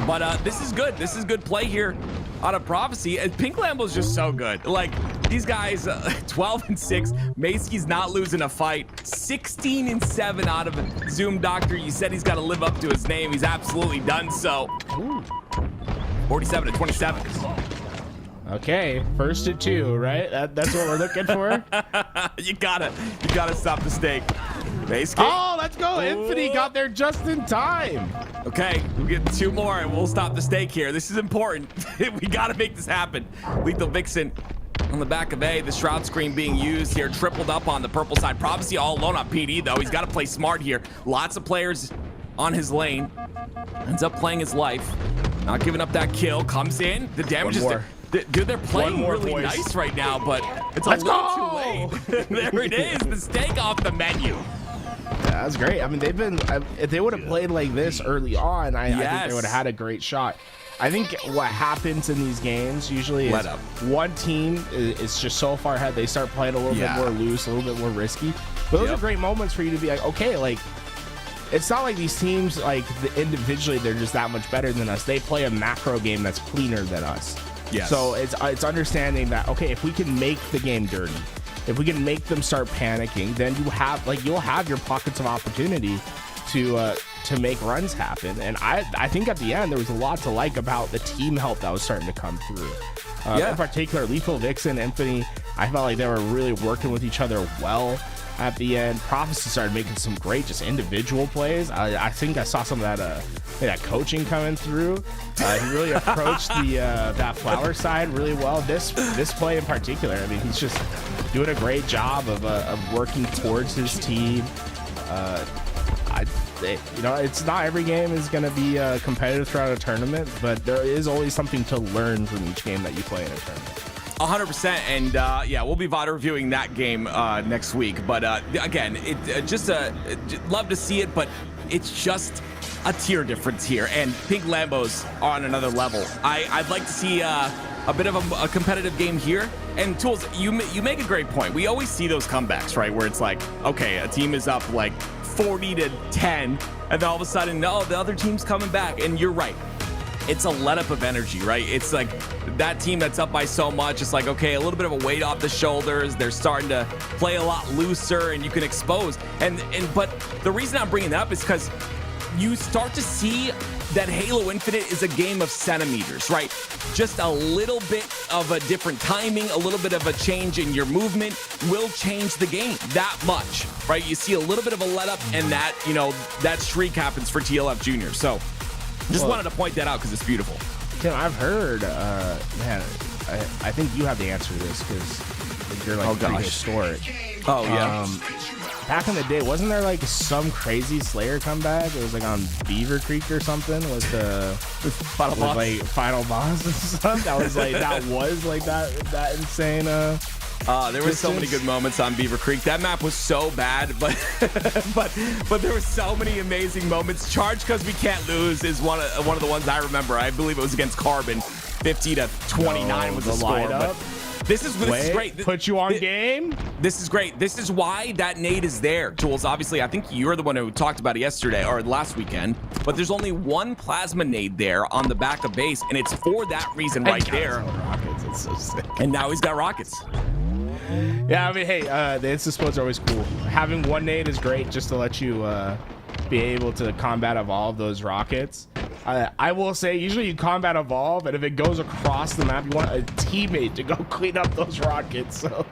But this is good. This is good play here out of Prophecy. And Pink Lambo's just so good. Like, these guys, 12-6. Macy's not losing a fight. 16-7 out of Zoom Doctor. You said he's got to live up to his name. He's absolutely done so. 47-27. Okay, 1st to 2, right? That's what we're looking for. You gotta stop the stake. Oh, let's go. Infinity got there just in time. Okay, we'll get 2 more and we'll stop the stake here. This is important. We gotta make this happen. Lethal Vixen on the back of A. The Shroud Screen being used here. Tripled up on the purple side. Prophecy all alone on PD, though. He's got to play smart here. Lots of players on his lane. Ends up playing his life. Not giving up that kill. Comes in. The damage is there. Dude, they're playing really nice right now, but it's a little too late. There it is. The stake off the menu. Yeah, that's great. I mean, they've been, if they would have played like this early on, I think they would have had a great shot. I think what happens in these games usually is one team is just so far ahead, they start playing a little bit more loose, a little bit more risky. But those are great moments for you to be like, okay, like, it's not like these teams, like, individually, they're just that much better than us. They play a macro game that's cleaner than us. Yes. So it's understanding that, okay, if we can make the game dirty, if we can make them start panicking, then you'll have your pockets of opportunity to make runs happen. And I think at the end there was a lot to like about the team help that was starting to come through. In particular, Lethal Vixen, Infinity, I felt like they were really working with each other well at the end. Prophecy started making some great just individual plays. I think I saw some of that coaching coming through. He really approached that flower side really well. This play in particular, I mean, he's just doing a great job of working towards his team. It's not every game is going to be competitive throughout a tournament, but there is always something to learn from each game that you play in a tournament. 100%, and we'll be VOD reviewing that game next week. But again, love to see it, but it's just a tier difference here, and Pink Lambos are on another level. I'd like to see a bit of a competitive game here. And Tools, you make a great point. We always see those comebacks, right, where it's like, okay, a team is up like 40-10, and then all of a sudden, no, the other team's coming back, and you're right. It's a let up of energy, right? It's like that team that's up by so much. It's like, okay, a little bit of a weight off the shoulders. They're starting to play a lot looser, and you can expose. But the reason I'm bringing that up is because you start to see that Halo Infinite is a game of centimeters, right? Just a little bit of a different timing, a little bit of a change in your movement will change the game that much, right? You see a little bit of a let up, and that streak happens for TLF Jr. So just wanted to point that out because it's beautiful. Tim, I've heard, man, I think you have the answer to this because you're like pretty historic. Oh, yeah. Back in the day, wasn't there like some crazy Slayer comeback? It was like on Beaver Creek or something with Final Boss and stuff. That was like that insane. There were so many good moments on Beaver Creek. That map was so bad, but there were so many amazing moments. Charge Because We Can't Lose is one of the ones I remember. I believe it was against Carbon. 50-29 was the score. But this is great. Put you on game. This is great. This is why that nade is there, Jules. Obviously, I think you're the one who talked about it yesterday or last weekend. But there's only one plasma nade there on the back of base, and it's for that reason right there. Rockets. It's so sick. And now he's got rockets. Yeah, I mean, hey, the instant splits are always cool. Having one nade is great just to let you be able to combat evolve those rockets. I will say, usually you combat evolve, and if it goes across the map, you want a teammate to go clean up those rockets. So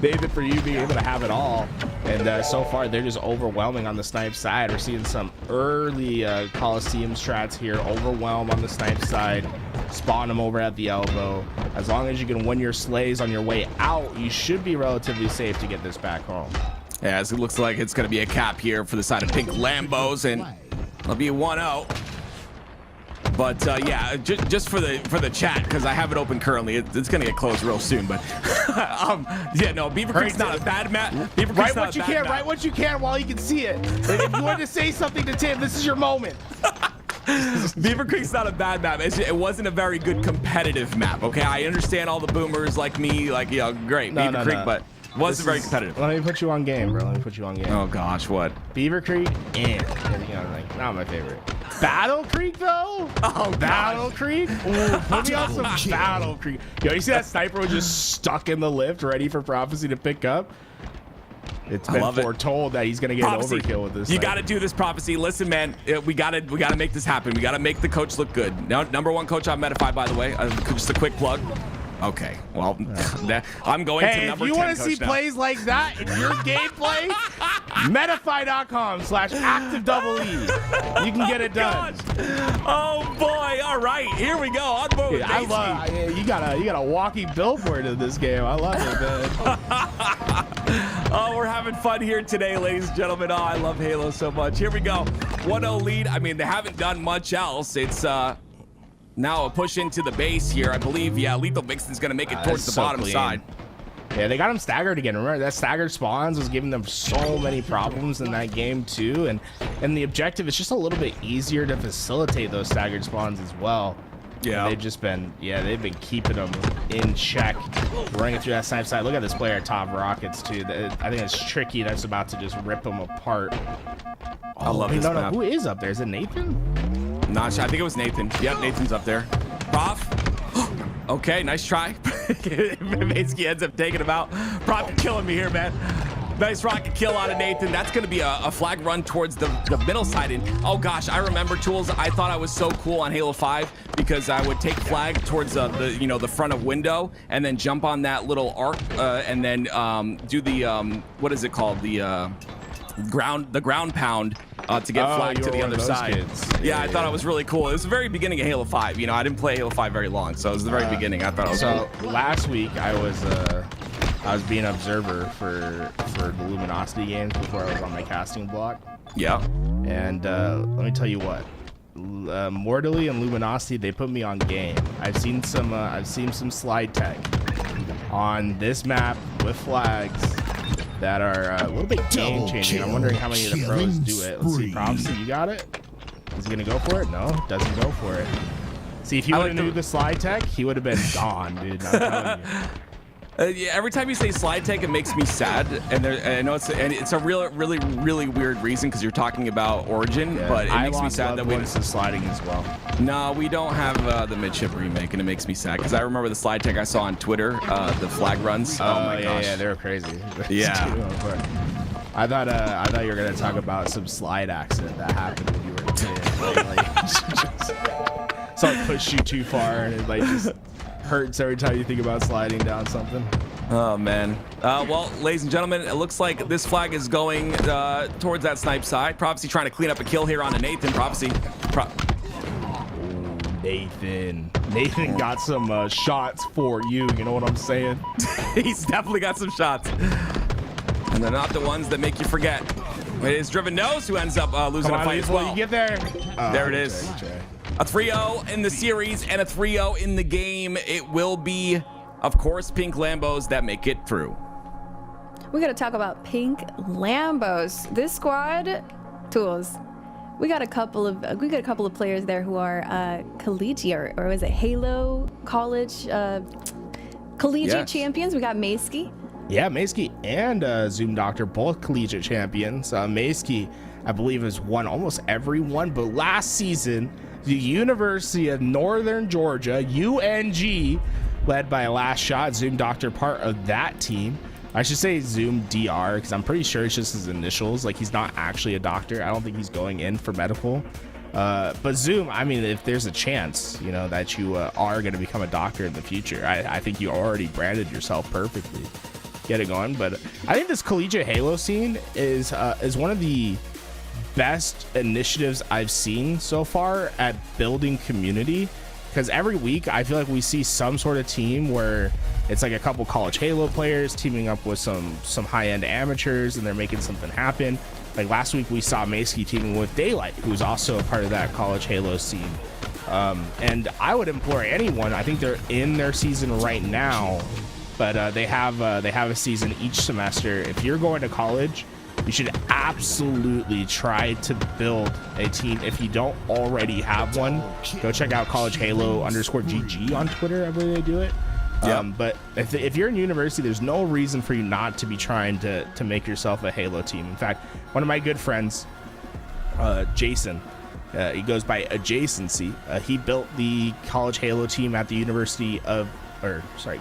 Nathan, for you being able to have it all. And so far, they're just overwhelming on the snipe side. We're seeing some early Coliseum strats here. Overwhelm on the snipe side. Spawn them over at the elbow. As long as you can win your slays on your way out, you should be relatively safe to get this back home. Yeah, as it looks like it's going to be a cap here for the side of Pink Lambos, and it'll be a 1-0. But yeah, just for the chat, because I have it open currently, it's gonna get closed real soon. But yeah, no, Beaver Creek's not a bad map. Beaver Creek's Write what you can. Write what you can while you can see it. But if you want to say something to Tim, this is your moment. Beaver Creek's not a bad map. It wasn't a very good competitive map. Okay, I understand all the boomers like me, like, you know, great Beaver Creek, but wasn't very competitive. Let me put you on game, bro. Let me put you on game. Oh gosh, what? Beaver Creek and you know, like, not my favorite. Battle Creek though? Oh, Battle Creek? Ooh, put me on some Battle Creek. Yo, you see that sniper was just stuck in the lift, ready for Prophecy to pick up? It's been foretold that he's gonna get an overkill with this. You got to do this, Prophecy. Listen, man, we gotta make this happen. We gotta make the coach look good. Now, #1 coach on Metafy, by the way. Just a quick plug. Okay, well, I'm going to number 10 coach now. If you want to see plays like that in your gameplay, metafy.com/active-E. You can get it done. Oh boy! All right, here we go. On board with you got a walking billboard in this game. I love it, man. Oh, we're having fun here today, ladies and gentlemen. Oh, I love Halo so much. Here we go. 1-0 lead. I mean, they haven't done much else. It's now a push into the base here. I believe, yeah, Lethal Vixen's going to make it towards the bottom side. Yeah, they got him staggered again. Remember, that staggered spawns was giving them so many problems in that game, too. And the objective is just a little bit easier to facilitate those staggered spawns as well. Yeah. They've just been, they've been keeping them in check. Running it through that snipe side. Look at this player at top rockets, too. I think it's tricky. That's about to just rip them apart. I love this map. Who is up there? Is it Nathan? Not sure. I think it was Nathan. Yep, Nathan's up there. Prof. Okay, nice try. Basically ends up taking him out. Prof killing me here, man. Nice rocket kill out of Nathan. That's going to be a flag run towards the middle side. And oh gosh, I remember, Tools. I thought I was so cool on Halo 5 because I would take flag towards the front of window and then jump on that little arc and then do the what is it called, the ground pound to get flagged to the other side. Yeah, I thought it was really cool. It was the very beginning of Halo 5. You know, I didn't play Halo 5 very long, so it was the very beginning. I thought it was cool. Last week I was being an observer for the Luminosity games before I was on my casting block. Yeah. And let me tell you what, Mortally and Luminosity, they put me on game. I've seen some slide tech on this map with flags that are a little bit game changing. I'm wondering how many of the pros do it. Let's see, Prophecy, you got it? Is he gonna go for it? No, doesn't go for it. See, if he would have knew the slide tech, he would have been gone, dude. I'm telling you. Yeah, every time you say slide tech, it makes me sad, and I know it's a really weird reason because you're talking about Origin, but it makes me sad that we the sliding as well. No, we don't have the midship remake, and it makes me sad because I remember the slide tech I saw on Twitter, the flag runs. Oh my gosh, yeah, they were crazy. Yeah. I thought you were gonna talk about some slide accident that happened when you were a kid. Like, something pushed you too far, and it like just hurts every time you think about sliding down something. Oh man. Well, ladies and gentlemen, it looks like this flag is going towards that snipe side. Prophecy trying to clean up a kill here on a Nathan. Prophecy. Nathan got some shots for you. You know what I'm saying? He's definitely got some shots. And they're not the ones that make you forget. It is Driven Nose who ends up losing a fight as well. You get there. There it is. A 3-0 in the series and a 3-0 in the game. It will be, of course, Pink Lambos that make it through. We got to talk about Pink Lambos. This squad, Tools. We got a couple of players there who are collegiate, or was it Halo College collegiate champions. We got Maysky. Yeah, Maysky and Zoom Doctor, both collegiate champions. Maysky, I believe, has won almost every one, but last season, the University of Northern Georgia, UNG, led by Last Shot, Zoom Doctor, part of that team. I should say Zoom DR because I'm pretty sure it's just his initials. Like, he's not actually a doctor. I don't think he's going in for medical. But Zoom, I mean, if there's a chance, you know, that you are going to become a doctor in the future, I think you already branded yourself perfectly. get it going. But I think this collegiate Halo scene is one of the best initiatives I've seen so far at building community, because every week I feel like we see some sort of team where it's like a couple college Halo players teaming up with some high-end amateurs, and they're making something happen. Like last week we saw Macy teaming with Daylight, who's also a part of that college Halo scene. And I would implore anyone, I think they're in their season right now, but they have a season each semester. If you're going to college, you should absolutely try to build a team. If you don't already have one, go check out College Halo _GG on Twitter. I believe they do it. But if you're in university, there's no reason for you not to be trying to make yourself a Halo team. In fact, one of my good friends, Jason, he goes by Adjacency. He built the College Halo team at the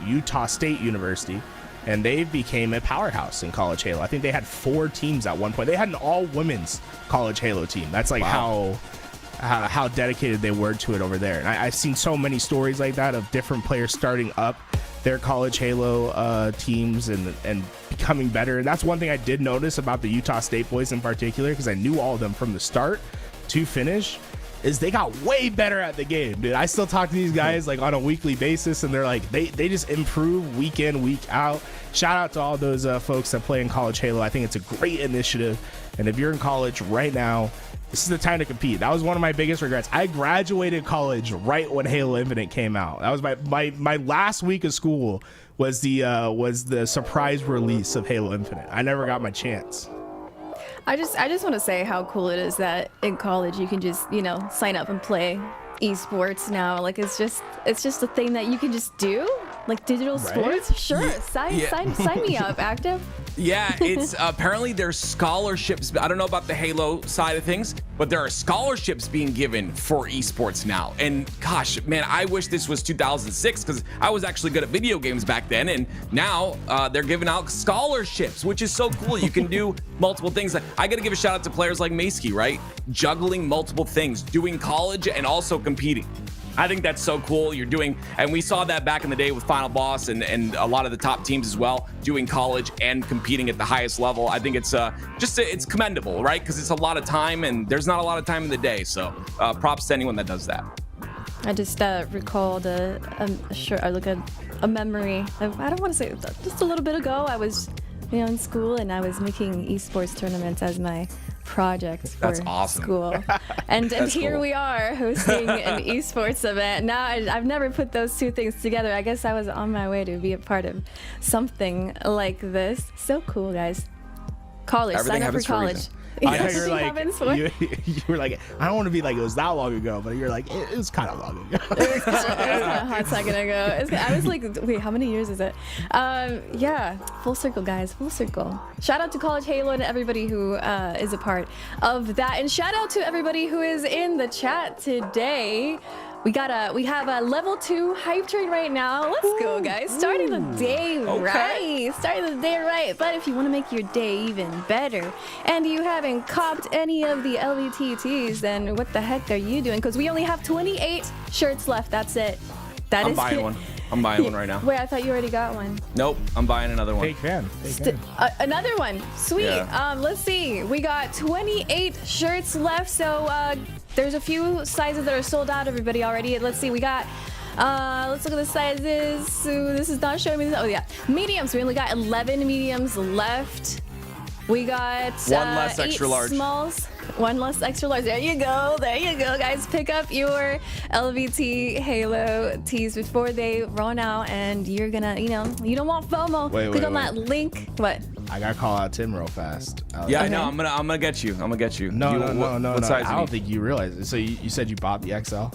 Utah State University, and they became a powerhouse in College Halo. I think they had 4 teams at one point. They had an all-women's College Halo team. That's like how dedicated they were to it over there. And I've seen so many stories like that of different players starting up their College Halo teams and becoming better. And that's one thing I did notice about the Utah State boys in particular, because I knew all of them from the start to finish, is they got way better at the game, dude. I still talk to these guys like on a weekly basis, and they're like, they just improve week in, week out. Shout out to all those folks that play in College Halo. I think it's a great initiative, and if you're in college right now, this is the time to compete. That was one of my biggest regrets. I graduated college right when Halo Infinite came out. That was my last week of school was the surprise release of Halo Infinite. I never got my chance. I just want to say how cool it is that in college you can just, sign up and play esports now. Like it's just a thing that you can just do. Like digital sports, sure. Sign me up, Active. Yeah, it's apparently there's scholarships. I don't know about the Halo side of things, but there are scholarships being given for esports now. And gosh, man, I wish this was 2006, because I was actually good at video games back then. And now they're giving out scholarships, which is so cool. You can do multiple things. I got to give a shout out to players like Macy, right? Juggling multiple things, doing college and also competing. I think that's so cool. You're doing, and we saw that back in the day with Final Boss and a lot of the top teams as well, doing college and competing at the highest level. I think it's it's commendable, right? Because it's a lot of time, and there's not a lot of time in the day. So props to anyone that does that. I just recalled a memory. I don't want to say, just a little bit ago, I was in school, and I was making esports tournaments as my project for awesome. School. And here we are hosting an esports event. Now I've never put those two things together. I guess I was on my way to be a part of something like this. So cool, guys. College, Everything sign up for college. I know you were like, I don't want to be like it was that long ago, but you're like, it was kind of long ago. It was a hot second ago. I was like, wait, how many years is it? Yeah, full circle, guys, full circle. Shout out to College Halo and everybody who is a part of that, and shout out to everybody who is in the chat today. We have a level 2 hype train right now. Let's go, guys. Starting the day right. Starting the day right. But if you want to make your day even better and you haven't copped any of the LVTTs, then what the heck are you doing? Because we only have 28 shirts left. That's it. I'm buying one. I'm buying one right now. Wait, I thought you already got one. Nope, I'm buying another one. Fake fan. Another one. Sweet. Yeah. Let's see. We got 28 shirts left. So there's a few sizes that are sold out, everybody, already. Let's see. We got, let's look at the sizes. So this is not showing me. Oh, yeah. Mediums. We only got 11 mediums left. We got one less extra 8 large. Smalls. One less extra large. There you go, guys. Pick up your LVT Halo tees before they run out, and you're gonna, you don't want FOMO. Click on that link. What? I gotta call out Tim real fast. Yeah, I know. I'm gonna get you. No. What size I don't think you realize it. So you said you bought the XL?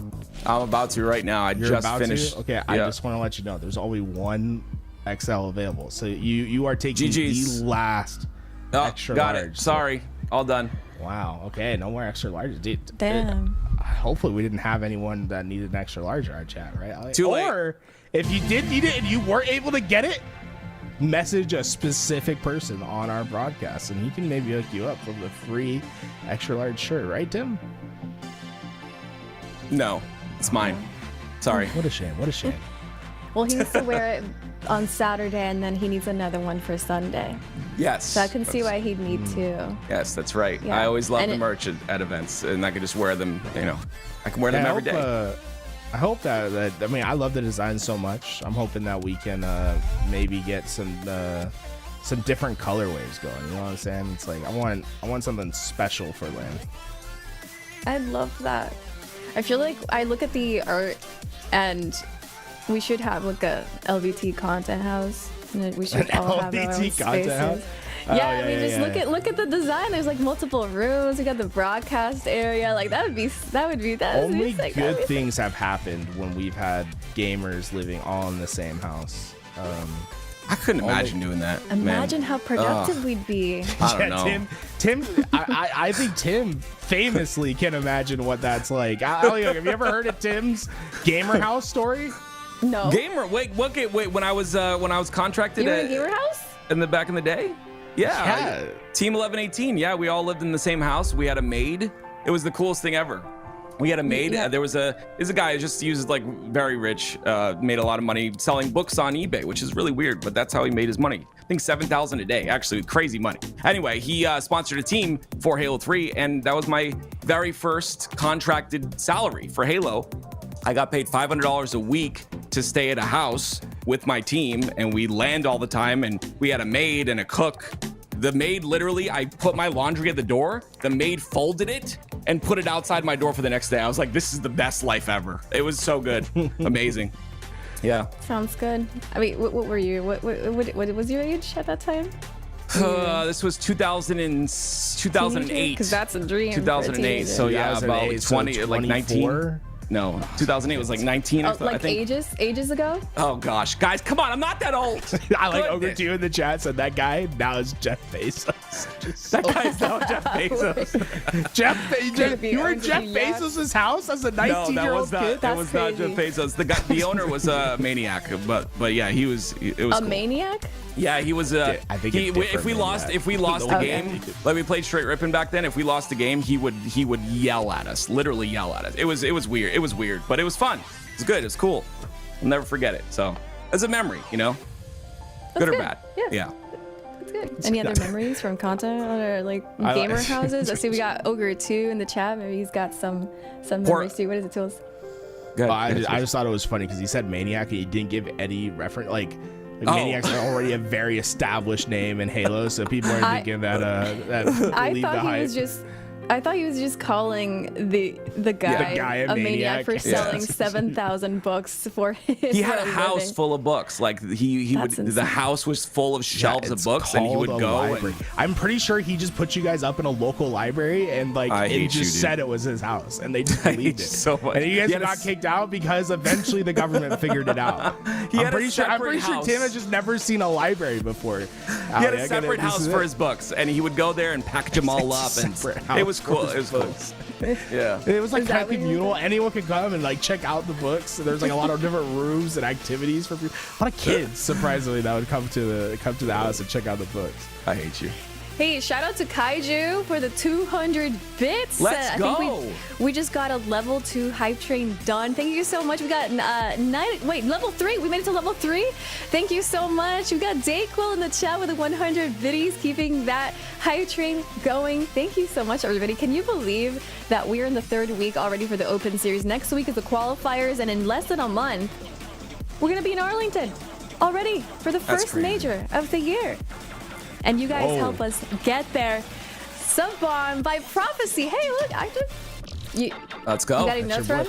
I'm about to right now. You're just about finished. to? Okay, I just want to let you know there's only one XL available. So you are taking GG's. the last extra got large. it. Sorry, all done. Wow. Okay, no more extra large. Damn. Hopefully we didn't have anyone that needed an extra large in our chat, right? Too late. Or if you did need it and you weren't able to get it, message a specific person on our broadcast, and he can maybe hook you up with a free extra large shirt, right, Tim? No, it's mine. Sorry. What a shame. Well, he needs to wear it on Saturday, and then he needs another one for Sunday. Yes. So I can see why he'd need two. Yes, that's right. Yeah. I always love And the merch at events, and I can just wear them. I can wear them every day. I hope that I mean, I love the design so much. I'm hoping that we can maybe get some different colorways going. You know what I'm saying? It's like I want something special for Land. I love that. I feel like I look at the art, and we should have like a LVT content house. And we should all have our own LVT content house? spaces. Oh, Yeah, I mean, just yeah. look at the design. There's like multiple rooms. We got the broadcast area. Like that would be Only sick. good things have happened when we've had gamers living all in the same house. I couldn't imagine doing that. Imagine man. how productive we'd be. I don't know. Tim, I think Tim famously can imagine what that's like. Elliot, have you ever heard of Tim's gamer house story? No. Gamer. Wait. When I was contracted You were in a gamer house? in the back in the day. Yeah. Team 1118. Yeah, we all lived in the same house. We had a maid. It was the coolest thing ever. We had a maid. Yeah. There's a guy who just uses like very rich, made a lot of money selling books on eBay, which is really weird, but that's how he made his money. I think $7,000 a day, actually crazy money. Anyway, he sponsored a team for Halo 3, and that was my very first contracted salary for Halo. I got paid $500 a week to stay at a house with my team, and we land all the time, and we had a maid and a cook. The maid, literally, I put my laundry at the door, the maid folded it and put it outside my door for the next day. I was like, this is the best life ever. It was so good. Amazing. Yeah. Sounds good. I mean, what were you? What was your age at that time? This was 2008. Because that's a dream. 2008. So yeah, about 2008, so 20, like 19. 24? No, 2008 was like 19 or something, I Like think. ages ago? Oh gosh, guys, come on! I'm not that old. I like Ogre Goodness. 2 in the chat said that guy now is Jeff Bezos. That guy's now Jeff Bezos. You were in Jeff Ogre 2, yeah. Bezos' house as a No, that 19-year-old was not. kid? That was not Jeff crazy. Bezos. The owner was a maniac, but yeah, he was. It was A cool. maniac? Yeah, he was. I think it's different if we than lost, that. if we lost the Okay. game, like we played straight ripping back then. If we lost the game, he would yell at us, literally yell at us. It was weird. It was weird, but it was fun. It was good. It was cool. I'll never forget it. So as a memory, good or good. bad. Yeah. That's good. Any other memories from content or like I like- gamer houses? I see we got Ogre 2 in the chat. Maybe he's got some memories too. What is it, Tools? Good. I just thought it was funny because he said Maniac and he didn't give any reference. Like Maniac's already a very established name in Halo, so people are thinking that I believe thought the he hype. was just. I thought he was just calling the guy, guy a a maniac for maniac. selling Yes. 7,000 books for his He had a living. house full of books. Like he would. That's The insane. house was full of shelves of It's books, and he would called a go. library. I'm pretty sure he just put you guys up in a local library and I hate just you, dude. said it was his house, and they just I hate believed you it. so much. And you guys He had a got s- kicked out because eventually the government figured it out. He I'm had a pretty sure separate house. Tim has just never seen a library before. He had a separate house for his books, and he would go there and package them all up, and Separate house it was cool. for It was cool. books. Yeah. It was like Is that kind of what you communal. did? Anyone could come and like check out the books. There's like a lot of different rooms and activities for people. A lot of kids, surprisingly, that would come to the house and check out the books. I hate you. Hey, shout out to Kaiju for the 200 bits. Let's I go. think we just got a level 2 hype train done. Thank you so much. We got level 3. We made it to level 3. Thank you so much. We got Dayquil in the chat with the 100 biddies, keeping that hype train going. Thank you so much, everybody. Can you believe that we're in the 3rd week already for the Open Series? Next week is the qualifiers, and in less than a month, we're going to be in Arlington already for the first crazy. major of the year. And you guys help us get there. Sub-bomb by prophecy. Hey, look, you Let's go. got any notes, Red?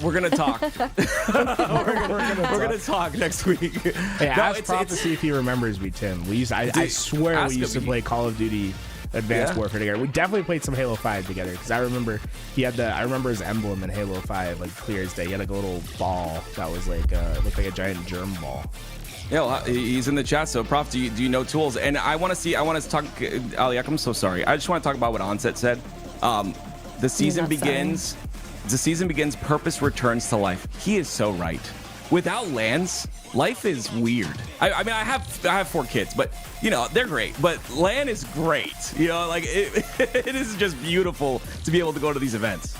We're gonna talk. we're gonna talk next week. Hey, ask Prophecy if he remembers me, Tim. I swear ask we used to him. play Call of Duty Advanced Yeah? Warfare together. We definitely played some Halo 5 together because I remember I remember his emblem in Halo 5 like clear as day. He had like a little ball that was like looked like a giant germ ball. Yeah, he's in the chat. So, Prof, do you know tools? And I want to talk. Aliak, I'm so sorry. I just want to talk about what Onset said. The season not begins. The season begins. Purpose returns to life. He is so right. Without LANs, life is weird. I mean, I have 4 kids, but they're great. But LAN is great. Like it is just beautiful to be able to go to these events.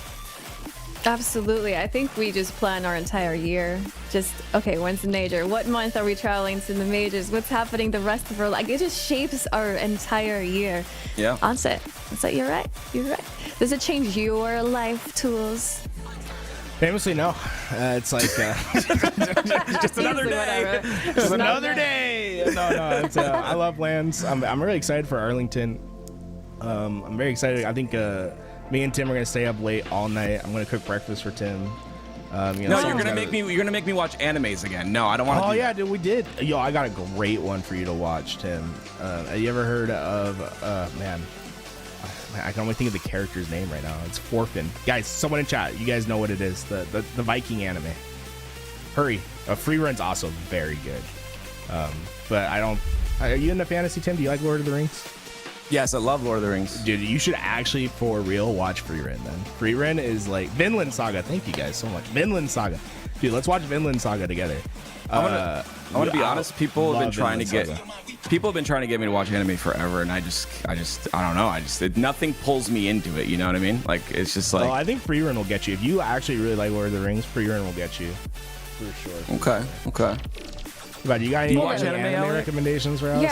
Absolutely. I think we just plan our entire year. Just, okay, when's the major? What month are we traveling to the majors? What's happening the rest of our life? It just shapes our entire year. Yeah. Onset. So you're right. You're right. Does it change your life, Tools? Famously, no. It's like Just another day. just another day. No. It's, I love lands. I'm really excited for Arlington. I'm very excited. I think me and Tim are gonna stay up late all night. I'm gonna cook breakfast for Tim. No, you're gonna make me watch animes again. No, I don't want to. Oh yeah, dude, we did. Yo, I got a great one for you to watch, Tim. Have you ever heard of man, I can only think of the character's name right now. It's Forfin. Guys, someone in chat, you guys know what it is. The Viking anime. Hurry. Free Run's also very good. But I don't. Are you into fantasy, Tim? Do you like Lord of the Rings? Yes, I love Lord of the Rings. Dude, you should actually, for real, watch Free Run then. Free Run is like Vinland Saga. Thank you guys so much. Vinland Saga. Dude, let's watch Vinland Saga together. I want to be honest. People have been trying to get me to watch anime forever, and I don't know. Nothing pulls me into it. You know what I mean? Like it's just like. Oh, I think Free Run will get you. If you actually really like Lord of the Rings, Free Run will get you. For sure. Okay. But you got any anime recommendations for us?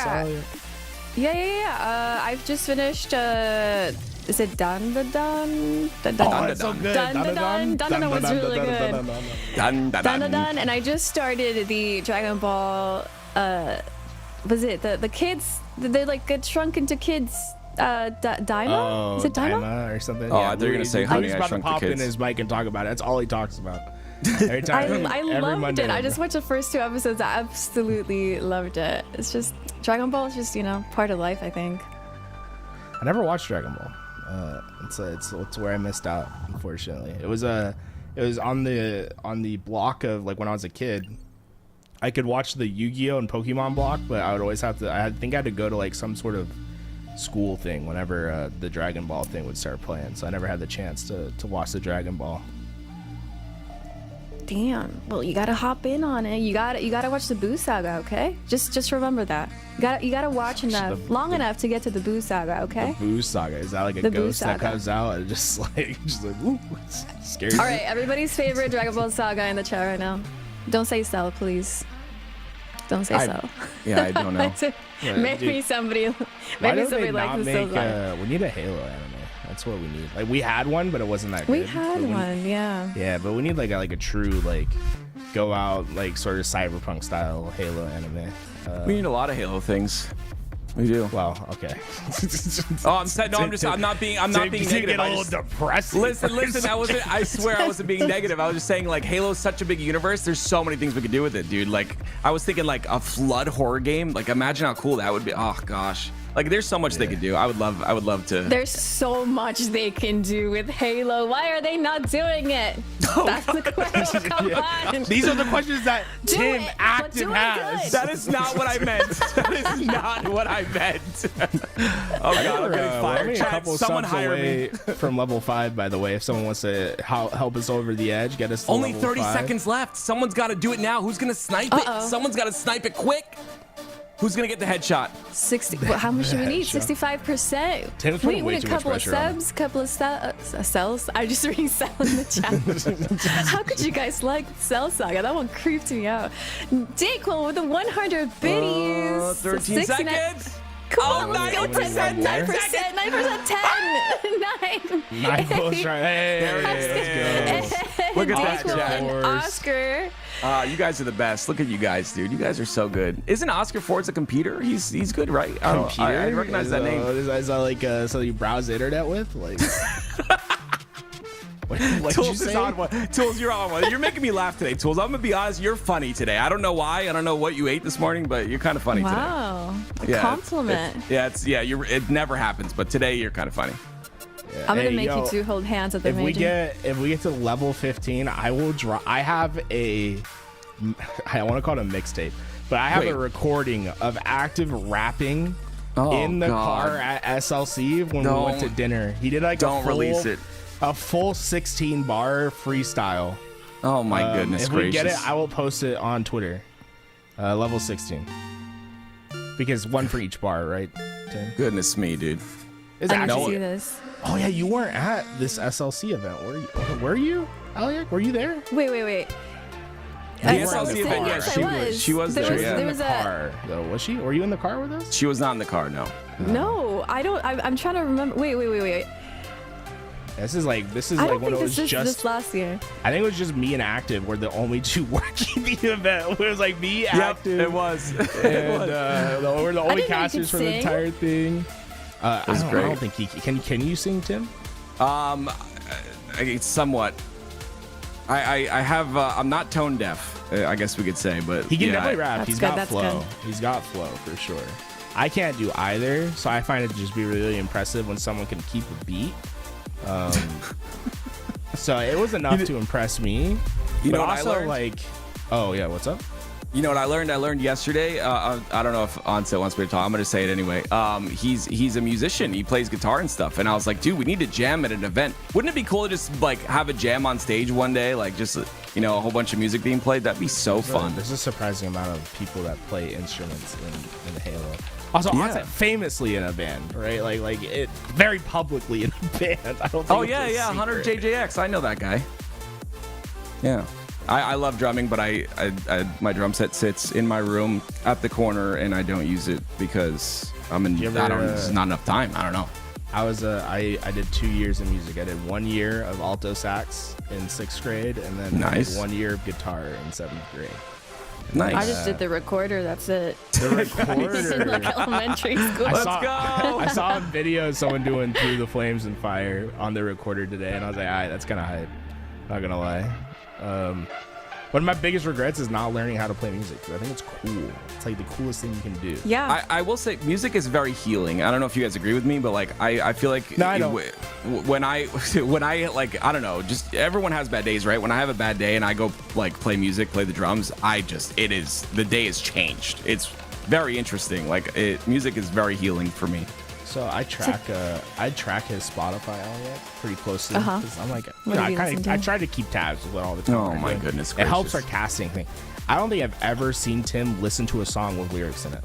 Yeah. I've just finished. Is it Dun? Oh, it's so good. Dun was really good. Dun. And I just started the Dragon Ball. Was it the kids? They like get shrunk into kids. Daima? Oh, is it Daima or something? Oh, they're gonna say Honey, I Shrunk the pop in Kids. his mic and talk about it. That's all he talks about. Every time, I every loved Monday. it. I just watched the first 2 episodes. I absolutely loved it. It's just Dragon Ball is just part of life. I think. I never watched Dragon Ball. It's where I missed out. Unfortunately, it was on the block of like when I was a kid. I could watch the Yu-Gi-Oh and Pokemon block, but I would always have to. I think I had to go to like some sort of school thing whenever the Dragon Ball thing would start playing. So I never had the chance to watch the Dragon Ball. Damn. Well, you gotta hop in on it. You gotta watch the Boo Saga, okay? Just remember that. You gotta watch enough, long enough to get to the Boo Saga, okay? The Boo Saga, is that like a The Boo ghost that Saga. comes out and just like woo, it's scary? All right, everybody's favorite Dragon Ball Saga in the chat right now. Don't say Cell, please. Don't say Cell. Yeah, I don't know. Maybe somebody likes the Cell Saga. We need a Halo anime. That's what we need. Like we had one, but it wasn't that good. We had one, yeah. Yeah, but we need like a true like go out like sort of cyberpunk style Halo anime. We need a lot of Halo things. We do. Well, okay. Oh, I'm not being negative. Get a I little just- depressing. Listen. I swear I wasn't being negative. I was just saying like Halo's such a big universe. There's so many things we could do with it, dude. Like I was thinking like a flood horror game. Like imagine how cool that would be. Oh gosh. Like there's so much they could do. I would love to. There's so much they can do with Halo. Why are they not doing it? That's the question. Come on. These are the questions that Do Tim it, but Active do it has. good. That is not what I meant. That is not what I meant. Oh god, I'm getting We're fired. only a Chat, couple someone subs hire away me. from level 5, by the way. If someone wants to help us over the edge, get us to Only level 30 5. seconds left. Someone's got to do it now. Who's gonna snipe it? Someone's got to snipe it quick. Who's gonna get the headshot? 60. Well, how much do we need? 65%. Tim's We putting way need a too much couple of pressure on subs, couple of cells. I just read cell in the chat. How could you guys like Cell Saga? That one creeped me out. Dayquil with the 100 biddies. 13 Six and a- seconds. Come Oh, on, let's go 9%, 10%, 9%, 9%, 10, 9. Nine votes, right? Hey, let's go. Look at that, Dayquil chat. and Oscar. You guys are the best. Look at you guys, dude. You guys are so good. Isn't Oscar Ford's a computer? He's good, right? I recognize that name. Is that like so you browse the internet with? Like, what did you Tools is say? on one. Tools, you're on one. You're making me laugh today, Tools. I'm gonna be honest. You're funny today. I don't know why. I don't know what you ate this morning, but you're kind of funny Wow. today. Yeah, Compliment. It never happens, but today you're kind of funny. I'm gonna Hey, make yo, you two hold hands at the If we major. get to level 15, I will draw. I have I want to call it a mixtape, but I have Wait. a recording of Active rapping in the car at SLC when we went to dinner. He did like Don't release it. a full 16 bar freestyle. Oh my goodness If gracious! we get it, I will post it on Twitter. Level 16, because one for each bar, right, Tim? Goodness me, dude. It's I need to actually. see this. Oh yeah, you weren't at this SLC event, were you? Were you, Alec? Were you there? Wait. The SLC event, yeah, Yes, she was there there. was, Yeah. there in was the a car, though. Was she? Were you in the car with us? She was not in the car, no. no. I don't. I'm trying to remember. Wait. This is I like don't when think it was this is just. this last year. I think it was just me and Active were the only two working the event. It was like me, Active. It was. And we're the only didn't know you casters could for the sing. entire thing. I was great. don't think he can you sing, Tim? It's somewhat. I have. I'm not tone deaf. I guess we could say, but He can yeah, definitely rap. That's He's good, got that's flow. good. He's got flow for sure. I can't do either, so I find it to just be really impressive when someone can keep a beat. So it was enough to impress me. You But know what I also learned? like, oh yeah, what's up? You know what I learned? I learned yesterday. I don't know if Onset wants me to talk. I'm going to say it anyway. He's a musician. He plays guitar and stuff. And I was like, dude, we need to jam at an event. Wouldn't it be cool to just like have a jam on stage one day? Like just, a whole bunch of music being played. That'd be so fun. There's a surprising amount of people that play instruments in the Halo. Also, Yeah. Onset famously in a band, right? Like it very publicly in a band. I don't think Oh it's a yeah, 100 secret. JJX. I know that guy. Yeah. I love drumming, but I my drum set sits in my room at the corner, and I don't use it because there's not enough time. I don't know. I did 2 years of music. I did 1 year of alto sax in 6th grade, and then I did Nice. 1 year of guitar in 7th grade. Nice. I just did the recorder. That's it. The In recorder. like elementary school. I Let's saw, go. I saw a video of someone doing Through the Flames and Fire on the recorder today, and I was like, all right, that's kind of hype. Not gonna lie. One of my biggest regrets is not learning how to play music. 'Cause I think it's cool. It's like the coolest thing you can do. Yeah. I will say music is very healing. I don't know if you guys agree with me, but like I feel like No, I don't. when I like I don't know, just everyone has bad days, right? When I have a bad day and I go like play music, play the drums, the day is changed. It's very interesting. Like music is very healing for me. So I track his Spotify Elliot pretty closely. 'Cause I'm like, What do you I listen to? I try to keep tabs with what all the time. Oh we're my doing. goodness It helps our gracious. casting thing. I don't think I've ever seen Tim listen to a song with lyrics in it.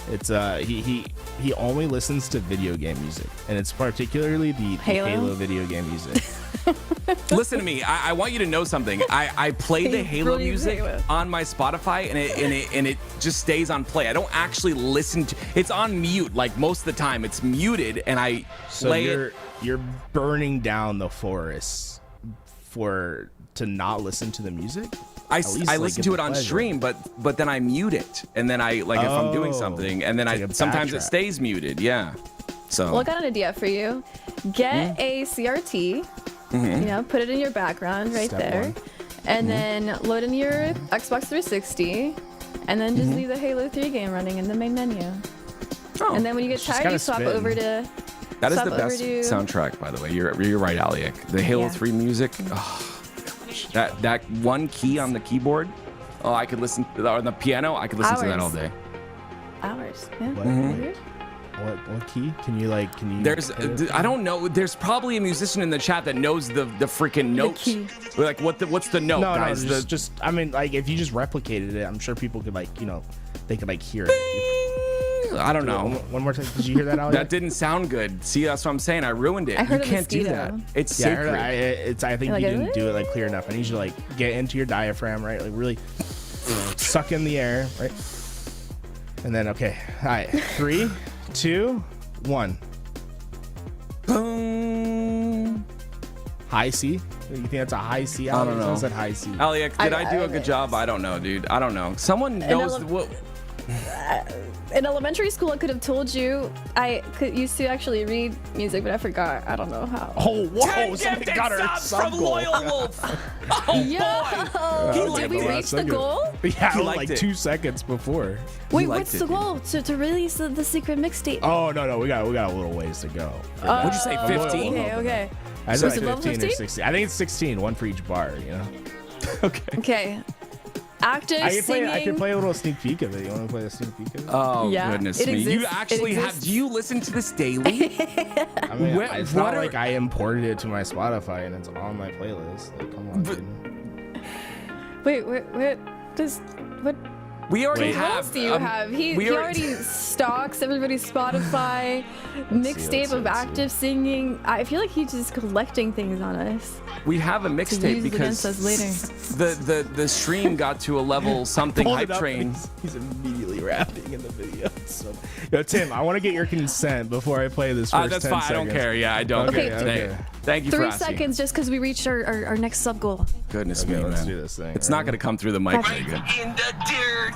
It's he only listens to video game music, and it's particularly the Halo video game music. Listen to me. I want you to know something. I play the He Halo really is music Halo. on my Spotify, and it just stays on play. I don't actually listen to. It's on mute. Like most of the time, it's muted, and I So play it. you're burning down the forests to not listen to the music. I At least, like, listen give to the it on pleasure. stream, but then I mute it, and then I like if I'm doing Oh, something, and then it's like a sometimes it backtrack. stays muted. Yeah. So Well, I got an idea for you. Get a CRT, put it in your background right Step there, one. and then load in your Xbox 360, and then just leave the Halo 3 game running in the main menu. Oh, And then when you get It's just tired, kinda you swap spitting. over to. that is swap the over best to- soundtrack, by the way. You're right, Aliak. The Halo Yeah. 3 music. Oh, gosh. That one key on the keyboard. Oh, I could listen on the piano. I could listen to that Hours. all day. Hours. Yeah. What? Weird. What key? Can you There's, hit it? I don't know. There's probably a musician in the chat that knows the freaking notes. key. Like what's the note, No, guys? just I mean, like if you just replicated it, I'm sure people could they could hear it. I don't know. One more time. Did you hear that, Alex? That didn't sound good. See, that's what I'm saying. I ruined it. I heard you a can't do mosquito. that. It's Yeah, I sacred. heard I think Like you a- didn't do it clear enough. I need you to get into your diaphragm, right? Like really suck in the air, right? And then okay, all right, 3, 2, 1. Boom. High C. You think that's a high C? I don't Alex? know. I said high C. Aliak, did I do a good okay. job? I don't know, dude. I don't know. Someone knows ele- what. In elementary school, I could have told you I used to actually read music, but I forgot. I don't know how. Oh, whoa! Somebody got her sub goal. Wolf. Oh, Yo, He liked did we it. reach the goal? Yeah, He like liked it. 2 seconds before. Wait, liked what's it, the dude. goal? To release the secret mixtape? Oh no, we got a little ways to go. for that. What'd you say, 15? Okay. I So said is it level 15 or 15? 16. I think it's 16, one for each bar. Okay. Okay. Active I can singing. play a little sneak peek of it. You want to play a sneak peek of it? Oh Yeah, goodness it me! You exists. It actually have? exists. Do you listen to this daily? I mean, What- it's what not are- like I imported it to my Spotify and it's on my playlist. Like, come on, dude. Wait, what? We already Wait, have. What else do you have? He we already stalks everybody's Spotify mixtape of active singing. I feel like he's just collecting things on us. We have a To mixtape use because against us later. the stream got to a level something Pulled hype it up train. and He's immediately rapping in the video. So, yo, Tim, I want to get your consent before I play this first That's 10 fine. seconds. I don't care. Yeah, I don't. Okay, care. Thank you for 3 asking. seconds just because we reached our next sub goal. Goodness Okay, me, let's man. do this thing. It's not going to come through the mic very good. In the dirt.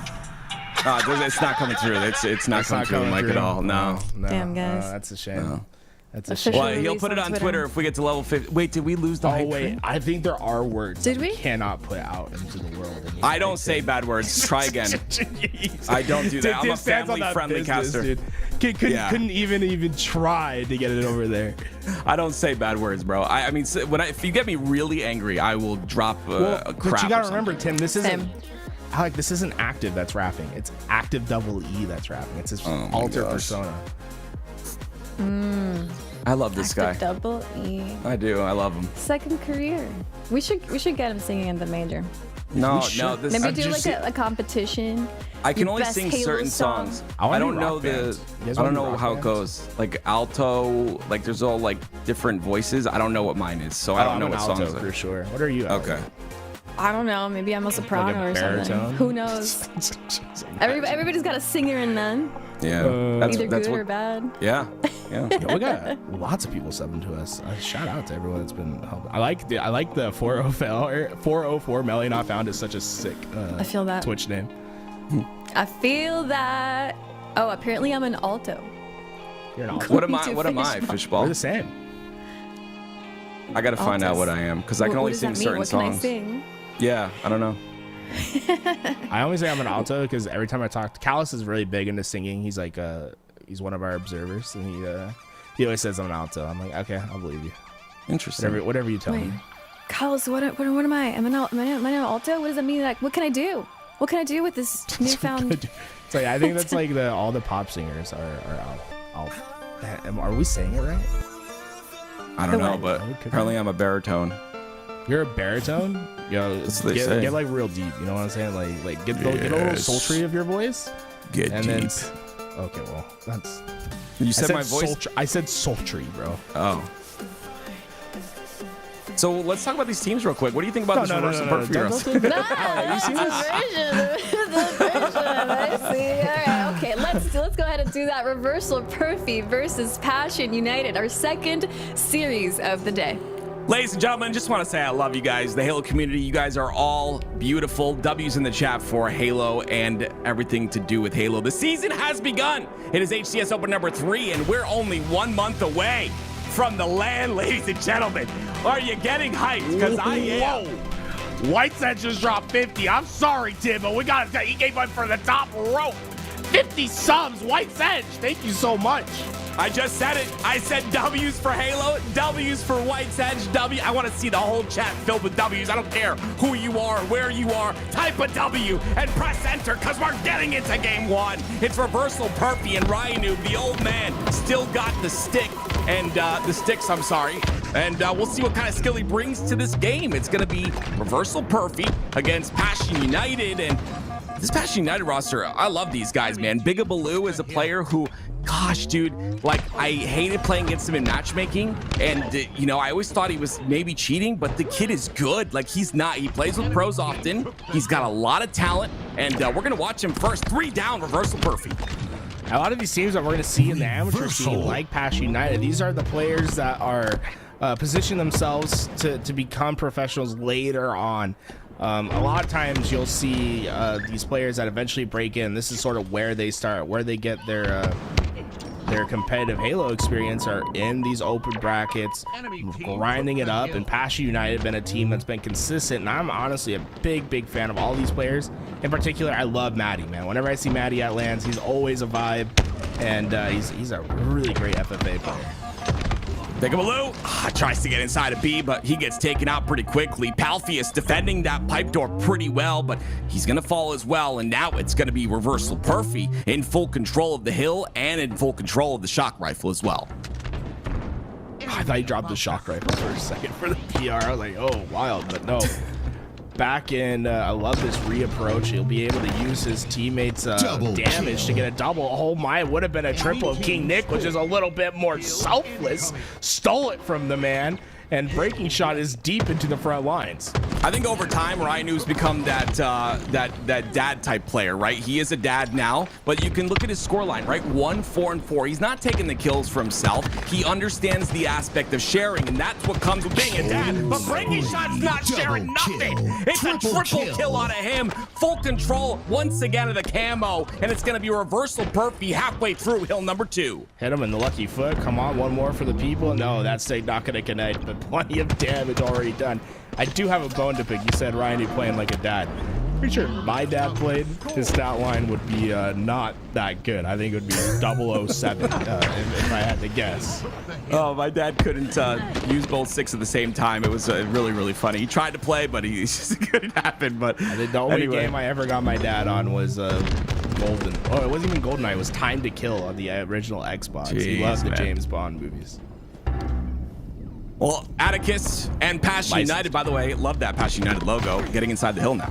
It's not coming through. It's not coming through the mic at all. No. Damn, guys. That's a shame. No. That's a Official shame. Well, he'll release put it on on Twitter. Twitter if we get to level 50. Wait, did we lose the Oh hype wait, train? I think there are words Did that we? cannot put out into the world. I don't say bad words. Try again. I don't do that. I'm a family-friendly caster. Couldn't even try to get it over there. I don't say bad words, bro. I mean, if you get me really angry, I will drop a crap. But you or gotta something. remember, Tim, this isn't. Same. Like, this isn't active that's rapping. It's active double E that's rapping. It's his Oh my alter gosh. persona. I love this guy. Double E. I do. I love him. Second career. We should get him singing in the major. No, should. no. This. Maybe I've do just like a competition. I can Your only best sing Halo certain song. songs. I wanna I do don't know rock the. bands. You guys I wanna don't do know rock how it bands? goes. Like alto, like there's all like different voices. I don't know what mine is, so I don't I'm know an what alto songs. for sure. What are you? Okay. I don't know. Maybe I'm a soprano or something. baritone? Who knows? Everybody's got a singer in them. Yeah. Either good or bad. Yeah. Yeah. Yeah, we got lots of people subbing to us. Shout out to everyone that's been helping. I like the 404 Melly Not Found is such a sick I feel that. Twitch name. I feel that. Oh, apparently I'm an alto. You're an alto. What am I? to What am I? Fishball. We're Fishball. the same. I gotta find out Altos. what I am because I can What only does sing that mean? certain What can I songs. sing? Yeah. I don't know. I always say I'm an alto because every time I talk to Callus is really big into singing. He's like he's one of our observers and he always says I'm an alto. I'm like, okay, I'll believe you. Interesting. Whatever you tell Wait, me. Carlos, what am I? Am I an alto? What does that mean? Like, what can I do? What can I do with this newfound? It's like I think that's like all the pop singers are alt. Are we saying it right? I don't The know, what? but Okay. apparently I'm a baritone. You're a baritone? Yo, That's what they say. get like real deep. You know what I'm saying? Like get a little Yes. sultry of your voice. Get And deep. then okay, well that's. You I said my voice. Sultry, I said sultry, bro. Oh. So let's talk about these teams real quick. What do you think about this Reversal Perfy roast? No, that's the version. The version. I see. All right. Okay. Let's go ahead and do that. Reversal Perfy versus Passion United, our second series of the day. Ladies and gentlemen, just want to say I love you guys. The Halo community, you guys are all beautiful. W's in the chat for Halo and everything to do with Halo. The season has begun. It is HCS Open number 3, and we're only 1 month away from the land, ladies and gentlemen. Are you getting hyped? Because I am. Whoa. White Sedge just dropped 50. I'm sorry, Tim, but he gave up for the top rope. 50 subs, White Sedge. Thank you so much. I just said it. I said W's for Halo, W's for White Sedge, W. I want to see the whole chat filled with W's. I don't care who you are, where you are. Type a W and press enter because we're getting into game 1. It's Reversal Perfy and Ryanu, the old man, still got the stick and the sticks, I'm sorry. And we'll see what kind of skill he brings to this game. It's going to be Reversal Perfy against Passion United. And this Passion United roster, I love these guys, man. Bigabaloo is a player who, gosh, dude, like I hated playing against him in matchmaking. And, I always thought he was maybe cheating, but the kid is good. Like he's not, he plays with pros often. He's got a lot of talent. And we're going to watch him first. 3 down, Reversal Perfy. A lot of these teams that we're going to see in the amateur scene, like Passion United, these are the players that are positioning themselves to become professionals later on. A lot of times you'll see these players that eventually break in. This is sort of where they start, where they get their competitive Halo experience are in these open brackets, grinding it up. And Passion United been a team that's been consistent, and I'm honestly a big fan of all these players. In particular, I love Maddie, man. Whenever I see Maddie at lands, he's always a vibe, and he's a really great FFA player. Bigabaloo tries to get inside of B, but he gets taken out pretty quickly. Palpheus defending that pipe door pretty well, but he's going to fall as well. And now it's going to be Reversal Perfy in full control of the hill and in full control of the shock rifle as well. I thought he dropped the shock rifle for a second for the PR. I was like, oh, wild, but no. back in. I love this reapproach. He'll be able to use his teammates' damage to get a double. Oh my, it would have been a triple. King Nick, which is a little bit more selfless, stole it from the man. And breaking shot is deep into the front lines. I think over time, Ryanu's become that dad type player, right? He is a dad now, but you can look at his scoreline, right? 1, 4, and 4. He's not taking the kills for himself. He understands the aspect of sharing, and that's what comes with being a dad. But breaking shot's not sharing nothing. It's a triple kill out of him. Full control once again of the camo, and it's going to be Reversal Perfy halfway through hill number 2. Hit him in the lucky foot. Come on, one more for the people. No, that's not going to connect, but plenty of damage already done. I do have a bone to pick. You said Ryan playing like a dad. Pretty sure my dad played. His stat line would be not that good. I think it would be 007 if I had to guess. Oh, my dad couldn't use both 6 at the same time. It was really, really funny. He tried to play, but he just couldn't happen. But I think the only game I ever got my dad on was Golden. Oh, it wasn't even GoldenEye. It was Time to Kill on the original Xbox. Jeez, he loved the man. James Bond movies. Well, Atticus and Passion United, by the way, love that Passion United logo. Getting inside the hill now.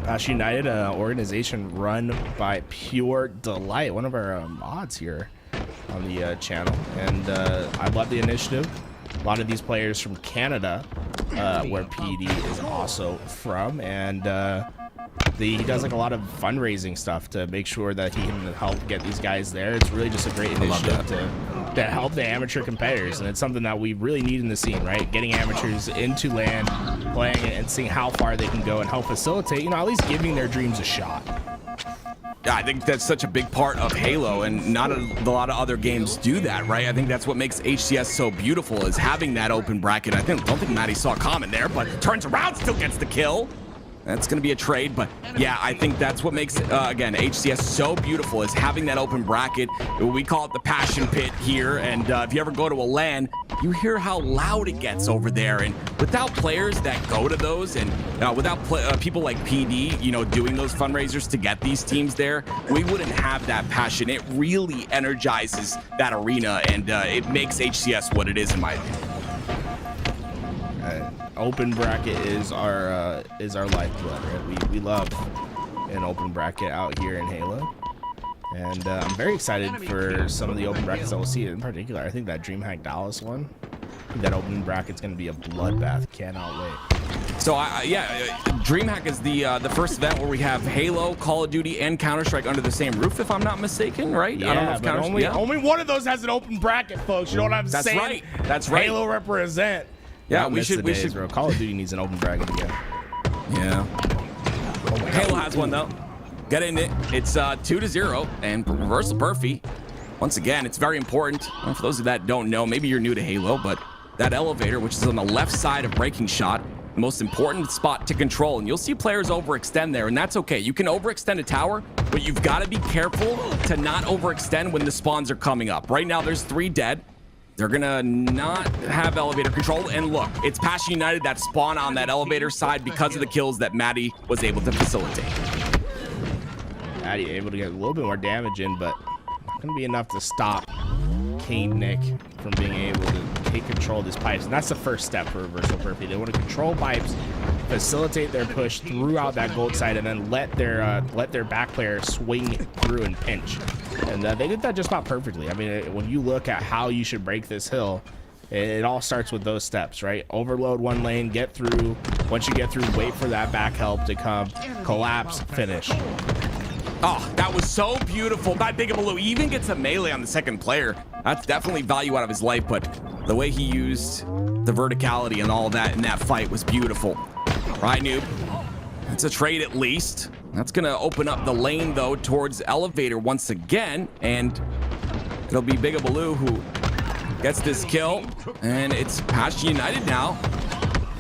Passion United, an organization run by Pure Delight, one of our mods here on the channel. And I love the initiative. A lot of these players from Canada, where PD is also from. And he does like a lot of fundraising stuff to make sure that he can help get these guys there. It's really just a great initiative to help the amateur competitors, and it's something that we really need in the scene, right? Getting amateurs into LAN, playing it, and seeing how far they can go and help facilitate, you know, at least giving their dreams a shot. Yeah, I think that's such a big part of Halo, and not a lot of other games do that, right? I think that's what makes HCS so beautiful, is having that open bracket. I don't think Maddie saw a comment there, but turns around, still gets the kill. That's going to be a trade, but yeah, I think that's what makes, again, HCS so beautiful, is having that open bracket. We call it the passion pit here, and if you ever go to a LAN, you hear how loud it gets over there, and without players that go to those, and without people like PD, you know, doing those fundraisers to get these teams there, we wouldn't have that passion. It really energizes that arena, and it makes HCS what it is, in my opinion. Open bracket is our lifeblood, right? We love an open bracket out here in Halo, and I'm very excited for some of the open brackets that we'll see. In particular, I think that DreamHack Dallas one, I think that open bracket's going to be a bloodbath. Cannot wait. So DreamHack is the first event where we have Halo, Call of Duty, and Counter-Strike under the same roof, if I'm not mistaken, right? Yeah, I don't know if but only one of those has an open bracket, folks. You know what I'm saying? That's right. That's right. Halo represent. Yeah, we should. Bro. Call of Duty needs an open bracket again. Yeah. Halo has one though. Get in it. It's 2-0, and Reversal Perfy. Once again, it's very important. And for those of that don't know, maybe you're new to Halo, but that elevator, which is on the left side of breaking shot, the most important spot to control, and you'll see players overextend there, and that's okay. You can overextend a tower, but you've got to be careful to not overextend when the spawns are coming up. Right now, there's 3 dead. They're gonna not have elevator control, and look, it's Passion United that spawn on that elevator side because of the kills that Maddie was able to facilitate. Maddie able to get a little bit more damage in, but not gonna be enough to stop King Nick from being able to take control of these pipes, and that's the first step for Reversal Perfy. They want to control pipes, facilitate their push throughout that gold side, and then let their back player swing through and pinch. And they did that just about perfectly. I mean, when you look at how you should break this hill, it all starts with those steps, right? Overload one lane, get through. Once you get through, wait for that back help to come, collapse, finish. Oh, that was so beautiful by Big Baloo. He even gets a melee on the second player. That's definitely value out of his life, but the way he used the verticality and all that in that fight was beautiful. Right, noob? It's a trade at least. That's gonna open up the lane though towards elevator once again, and it'll be Big Baloo who gets this kill, and it's Passion United now.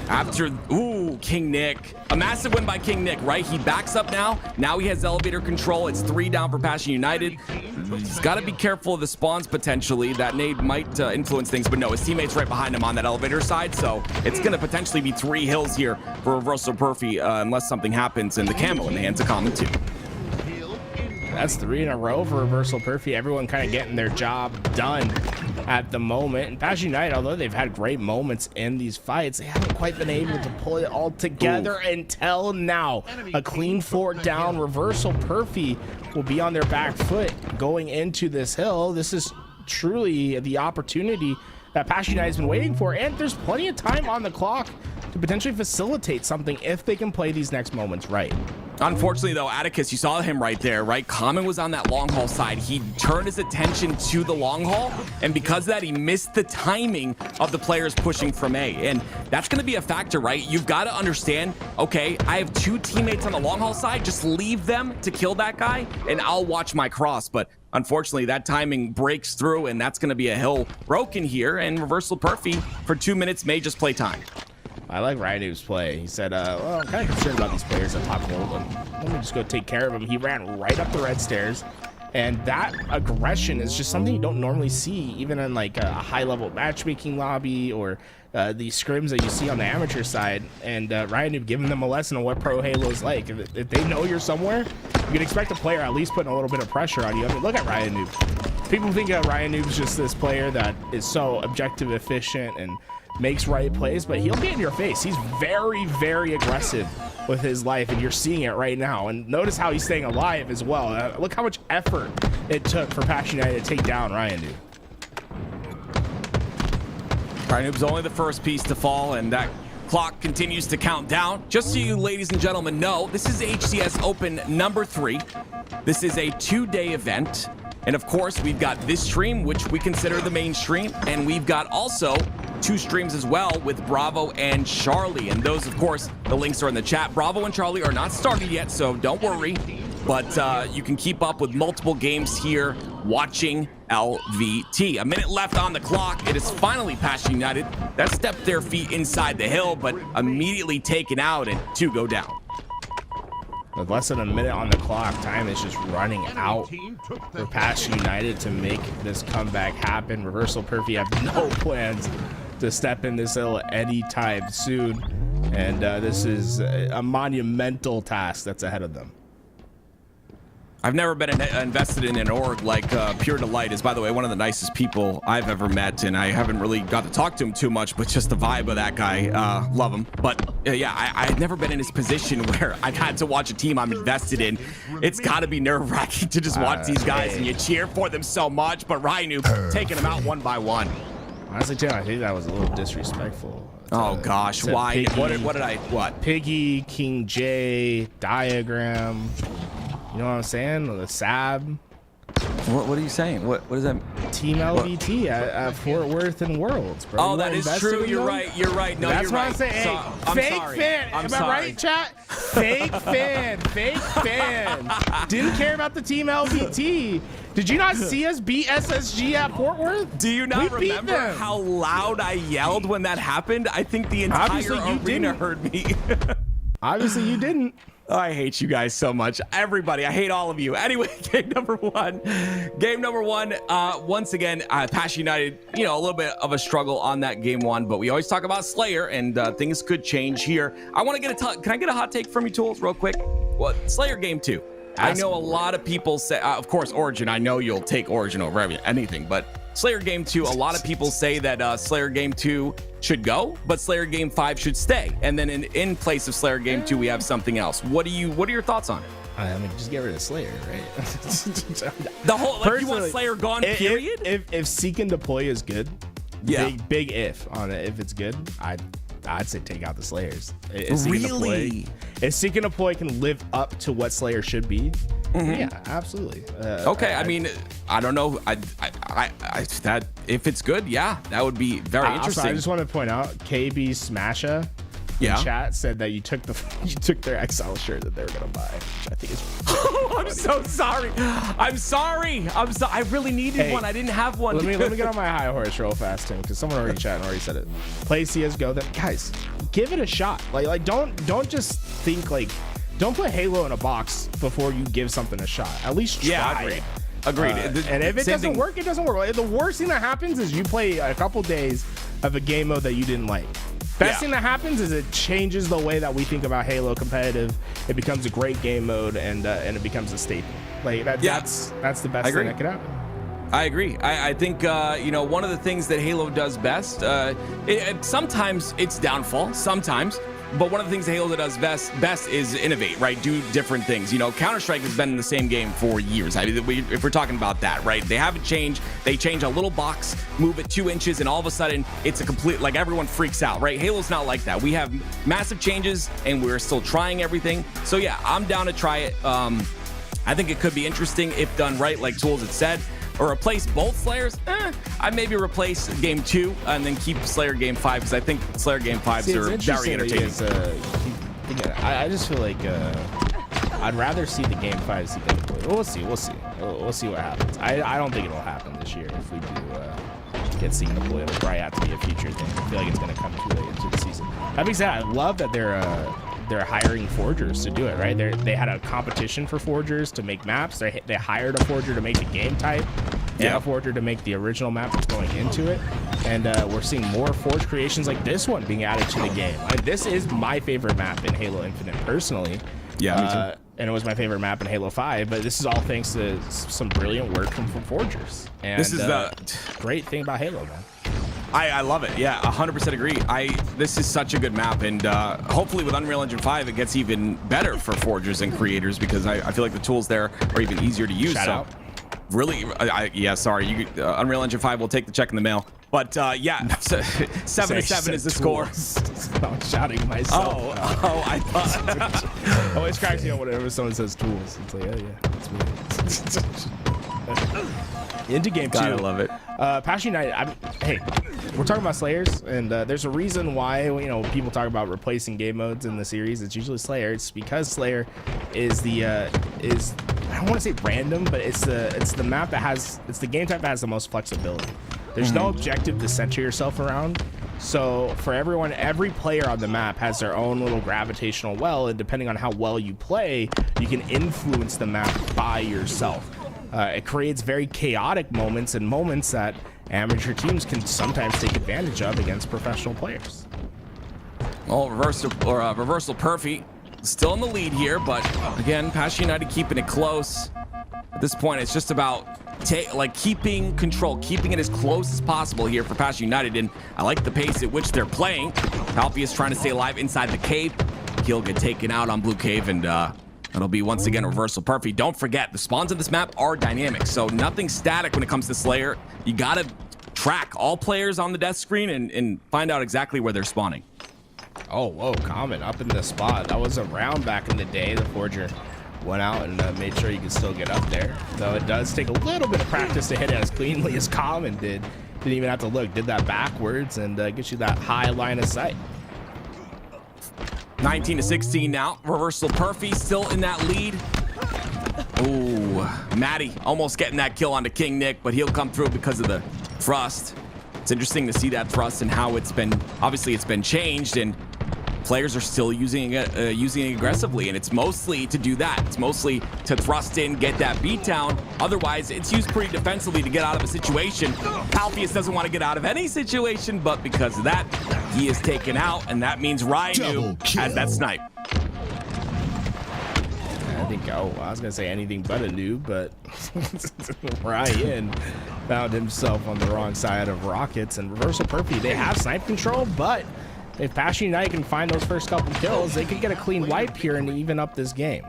After, ooh, King Nick. A massive win by King Nick, right? He backs up now. Now he has elevator control. It's 3 down for Passion United. He's got to be careful of the spawns potentially. That nade might influence things, but no, his teammate's right behind him on that elevator side, so it's going to potentially be 3 hills here for Reversal Perfy unless something happens in the camo in the hands of Common 2. That's 3 in a row for Reversal Perfy. Everyone kind of getting their job done. at the moment. And Passion United, although they've had great moments in these fights, they haven't quite been able to pull it all together until now. A clean 4 down. Reversal Perfy will be on their back foot going into this hill. This is truly the opportunity that Passion United has been waiting for, and there's plenty of time on the clock to potentially facilitate something if they can play these next moments right. Unfortunately, though, Atticus, you saw him right there, right? Common was on that long haul side. He turned his attention to the long haul, and because of that, he missed the timing of the players pushing from A. And that's going to be a factor, right? You've got to understand, okay, I have 2 teammates on the long haul side. Just leave them to kill that guy, and I'll watch my cross. But unfortunately, that timing breaks through, and that's going to be a hill broken here. And Reversal Perfy for 2 minutes may just play time. I like Ryanu's play. He said, well, I'm kind of concerned about these players at top gold, and let me just go take care of them. He ran right up the red stairs, and that aggression is just something you don't normally see, even in like a high-level matchmaking lobby or these scrims that you see on the amateur side. And Ryanu giving them a lesson on what pro Halo is like. If they know you're somewhere, you can expect a player at least putting a little bit of pressure on you. I mean, look at Ryanu. People think Ryanu is just this player that is so objective, efficient, and makes right plays, but he'll get in your face. He's very, very aggressive with his life, and you're seeing it right now. And notice how he's staying alive as well. Look how much effort it took for Passion United to take down Ryanu. Ryanoob's only the first piece to fall, and that clock continues to count down. Just so you ladies and gentlemen know, this is HCS Open number 3. This is a 2-day event. And of course, we've got this stream, which we consider the main stream, and we've got also 2 streams as well with Bravo and Charlie. And those, of course, the links are in the chat. Bravo and Charlie are not started yet, so don't worry. But you can keep up with multiple games here watching LVT. A minute left on the clock. It is finally Passion United that stepped their feet inside the hill, but immediately taken out, and 2 go down. With less than a minute on the clock, time is just running out for Passion United to make this comeback happen. Reversal Perfy have no plans to step in this hill anytime soon, and this is a monumental task that's ahead of them. I've never been invested in an org like Pure Delight is, by the way, one of the nicest people I've ever met, and I haven't really got to talk to him too much, but just the vibe of that guy, love him. But yeah, I've never been in his position where I've had to watch a team I'm invested in. It's got to be nerve-wracking to just watch these guys, and you cheer for them so much, but Ryanu taking them out one by one. Honestly, Tim, I think that was a little disrespectful. Oh gosh, why? Piggy, what did I? Piggy, King J, Diagram. You know what I'm saying? The Sab. What are you saying? What is that? Team LVT at Fort Worth and Worlds, bro. Oh, that is true. You're right. You're right. No, that's you're what right. I'm saying. Hey, I'm fake sorry. fan. I'm Am sorry. I right, chat? Fake fan. Fake fan. Didn't care about the Team LVT. Did you not see us beat SSG at Fort Worth? Do you not remember how loud I yelled when that happened? I think the entire arena heard me. Obviously, you didn't. Oh, I hate you guys so much. Everybody, I hate all of you. Anyway, game number one. Game number one, once again, Passion United, you know, a little bit of a struggle on that game 1, but we always talk about Slayer, and things could change here. I want to can I get a hot take from you, Tools, real quick? Well, Slayer game 2. I know a lot of people say, of course, Origin, I know you'll take Origin over anything, but Slayer game 2, a lot of people say that Slayer game 2 should go, but Slayer game 5 should stay. And then in place of Slayer game 2, we have something else. What are your thoughts on it? I mean, just get rid of Slayer, right? The whole, like, you want Slayer gone, period? If Seek and Deploy is good, yeah. Big if on it. If it's good, I'd say take out the Slayers. Really? If Seek and Deploy can live up to what Slayer should be, yeah, absolutely. Okay, I mean, I don't know. That if it's good, yeah, that would be very interesting. I just want to point out, KB Smasha in chat said that you took their XL shirt that they were gonna buy, which I think is. I'm so sorry. I'm sorry. I really needed one. I didn't have one. Let me get on my high horse real fast, Tim, because someone already chatted and already said it. Play CS:GO. Then guys, give it a shot. Like don't just think like. Don't put Halo in a box before you give something a shot. At least try it. Agreed. And if it doesn't work, it doesn't work. Like, the worst thing that happens is you play a couple days of a game mode that you didn't like. Best thing that happens is it changes the way that we think about Halo competitive. It becomes a great game mode, and it becomes a staple. Like that's the best thing that could happen. I agree. I think, you know, one of the things that Halo does best, sometimes it's downfall, sometimes, but one of the things that Halo does best is innovate, right? Do different things. You know, Counter-Strike has been in the same game for years. I mean, if we're talking about that, right? They haven't changed. They change a little box, move it 2 inches, and all of a sudden it's a complete, like everyone freaks out, right? Halo's not like that. We have massive changes and we're still trying everything. So yeah, I'm down to try it. I think it could be interesting if done right, like Tools had said. Or replace both Slayers. I'd maybe replace Game 2 and then keep Slayer Game 5 because I think Slayer Game 5s are very entertaining. I just feel like I'd rather see the Game 5 see gameplay. We'll see. We'll see what happens. I don't think it'll happen this year if we do get seen deploy. It'll probably have to be a future thing. I feel like it's going to come too late into the season. That being said, I love that they're hiring forgers to do it, right? They had a competition for forgers to make maps. They hired a forger to make the game type and a forger to make the original map that's going into it. And we're seeing more forge creations like this one being added to the game. This is my favorite map in Halo Infinite personally. Yeah, me too. And it was my favorite map in Halo 5, but this is all thanks to some brilliant work from forgers. And this is the great thing about Halo, man. I love it. Yeah, 100% agree. This is such a good map, and hopefully with Unreal Engine 5, it gets even better for forgers and creators because I feel like the tools there are even easier to use. Shout out. Really, yeah, sorry. Unreal Engine 5 will take the check in the mail. But yeah, 7-7 is the score. I'm shouting myself. Oh, I thought. It always cracks me up whenever someone says tools. It's like, yeah, it's me. Into game 2. I love it. Passion United. Hey, we're talking about Slayers, and there's a reason why people talk about replacing game modes in the series. It's usually Slayer. It's because Slayer is I don't want to say random, but it's the map that has the game type that has the most flexibility. There's no objective to center yourself around. So for everyone, every player on the map has their own little gravitational well, and depending on how well you play, you can influence the map by yourself. It creates very chaotic moments and moments that amateur teams can sometimes take advantage of against professional players. Well, Reversal Perfy still in the lead here, but again, Passion United keeping it close. At this point, it's just about keeping control, keeping it as close as possible here for Passion United, and I like the pace at which they're playing. Palpy is trying to stay alive inside the cave. He'll get taken out on Blue Cave, and it'll be once again Reversal Perfy. Don't forget, the spawns of this map are dynamic, so nothing static when it comes to Slayer. You gotta track all players on the death screen and find out exactly where they're spawning. Oh, whoa, Common up in the spot. That was a round back in the day. The Forger went out and made sure you could still get up there. Though it does take a little bit of practice to hit it as cleanly as Common did. Didn't even have to look. Did that backwards and get you that high line of sight. 19-16 now. Reversal Perfy still in that lead. Ooh, Matty almost getting that kill onto King Nick, but he'll come through because of the thrust. It's interesting to see that thrust and how it's been, obviously it's been changed, and players are still using it aggressively, and it's mostly to do that. It's mostly to thrust in, get that beat down. Otherwise, it's used pretty defensively to get out of a situation. Palpheus doesn't want to get out of any situation, but because of that, he is taken out, and that means Ryu has that snipe. I think, I was gonna say anything but a noob, but Ryan found himself on the wrong side of rockets. And Reversal Perfy, they have snipe control, but if Passion United can find those first couple kills, they could get a clean wipe here and even up this game.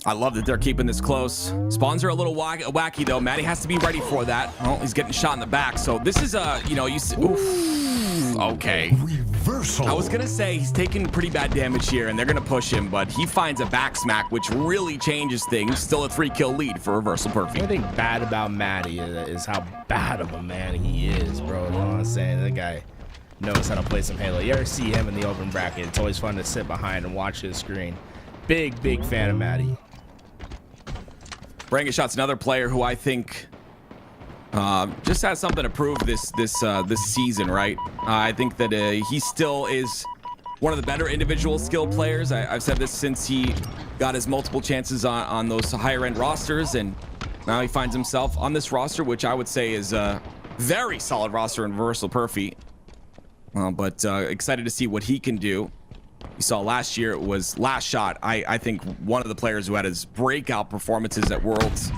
I love that they're keeping this close. Spawns are a little wacky though. Matty has to be ready for that. Well, he's getting shot in the back, so this is you see, oof. Okay. Reversal. I was gonna say he's taking pretty bad damage here, and they're gonna push him, but he finds a back smack, which really changes things. Still a 3-kill lead for Reversal Perfy. The only thing bad about Matty is how bad of a man he is, bro. You know what I'm saying? That guy knows how to play some Halo. You ever see him in the open bracket? It's always fun to sit behind and watch his screen. Big fan of Matty. Bringing shots, another player who I think just has something to prove this season, right? I think that he still is one of the better individual skill players. I've said this since he got his multiple chances on those higher end rosters, and now he finds himself on this roster, which I would say is a very solid roster in Reversal Perfy. But excited to see what he can do. You saw last year, it was Last Shot. I think one of the players who had his breakout performances at Worlds.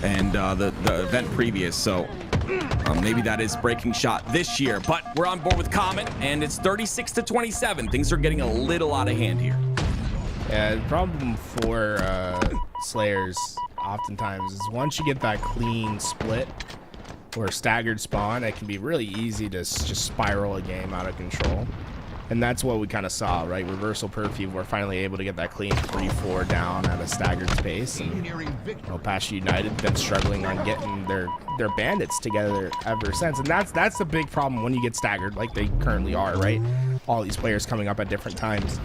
and the event previous. So maybe that is breaking shot this year. But we're on board with Comet, and it's 36-27. Things are getting a little out of hand here. Yeah, the problem for Slayers oftentimes is once you get that clean split or staggered spawn, it can be really easy to just spiral a game out of control. And that's what we kind of saw, right? Reversal Perfy, we're finally able to get that clean 3-4 down at a staggered space. And Pasha United been struggling on getting their bandits together ever since. And that's the big problem when you get staggered like they currently are, right? All these players coming up at different times.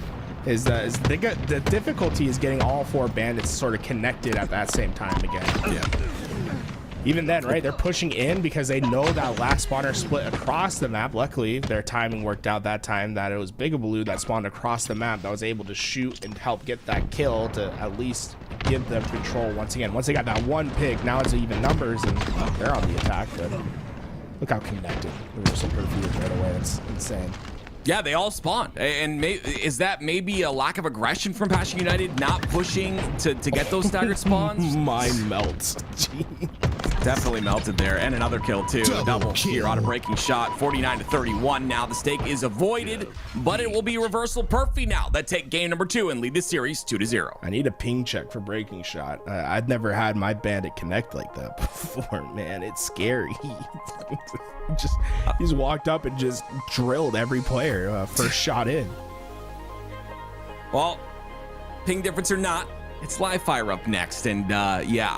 The difficulty is getting all 4 bandits sort of connected at that same time again. Yeah. Even then, right, they're pushing in because they know that last spawner split across the map. Luckily, their timing worked out that time that it was Bigabaloo that spawned across the map that was able to shoot and help get that kill to at least give them control once again. Once they got that one pick, now it's even numbers and they're on the attack. But look how connected Reversal Perfy is right away. It's insane. Yeah, they all spawned. And is that maybe a lack of aggression from Pasha United, not pushing to get those staggered spawns? Mine melts. Definitely melted there. And another kill, too. Double here on a breaking shot. 49-31 now. The stake is avoided, but it will be Reversal Perfy now that take game number 2 and lead the series 2-0. I need a ping check for breaking shot. I'd never had my bandit connect like that before, man. It's scary. He's walked up and just drilled every player first shot in. Well, ping difference or not, it's live fire up next. And yeah,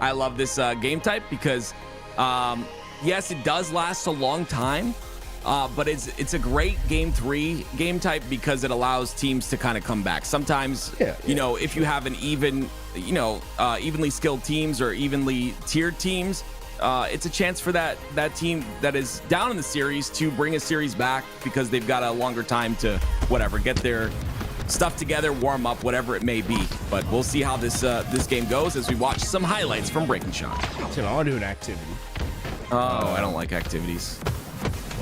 I love this game type because yes, it does last a long time, but it's a great game 3 game type because it allows teams to kind of come back. Sometimes, you know, if you have an even, evenly skilled teams or evenly tiered teams, it's a chance for that team that is down in the series to bring a series back because they've got a longer time to get their stuff together, warm up, whatever it may be. But we'll see how this game goes as we watch some highlights from Breaking Shot. Tim, I want to do an activity. Oh, I don't like activities.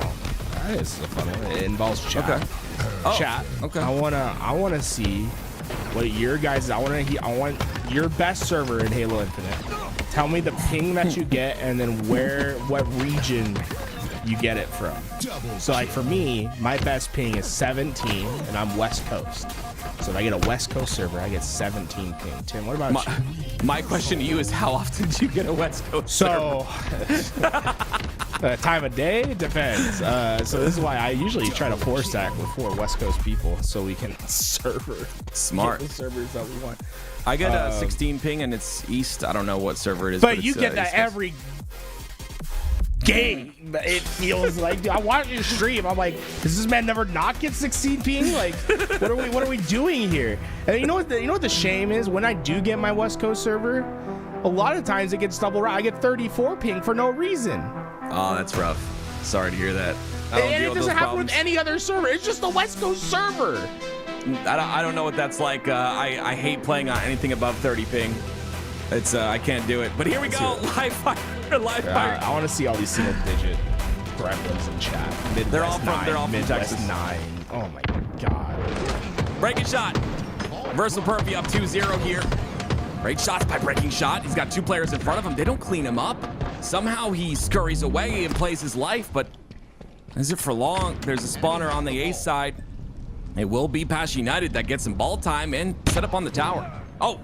Well, that is a fun one. It involves chat. Okay. Chat. Okay. I wanna see what your guys. I want your best server in Halo Infinite. Tell me the ping that you get and then what region you get it from. So like for me, my best ping is 17 and I'm West Coast. So if I get a West Coast server, I get 17 ping. Tim, what about you? My question to you is how often do you get a West Coast server? Time of day depends. So this is why I usually try to 4-stack with 4 West Coast people so we can server smart get the servers that we want. I get a 16 ping and it's East. I don't know what server it is. But you get that every game. It feels like, dude, I watch your stream. I'm like, does this man never not get 16 ping? Like, what are we doing here? And you know what the shame is? When I do get my West Coast server, a lot of times it gets double. I get 34 ping for no reason. Oh, that's rough. Sorry to hear that. And it doesn't happen with any other server. It's just the West Coast server. I don't know what that's like. I hate playing on anything above 30 ping. It's I can't do it. But here we go. Live fire. I want to see all these single digit gremlins in chat. Midwest they're all from Midwest Texas. 9. Oh my god. Breaking shot. Reversal Perfy up 2-0 here. Great shots by Breaking Shot. He's got 2 players in front of him. They don't clean him up. Somehow he scurries away and plays his life, but is it for long? There's a spawner on the A side. It will be Pasha United that gets some ball time and set up on the tower. Oh,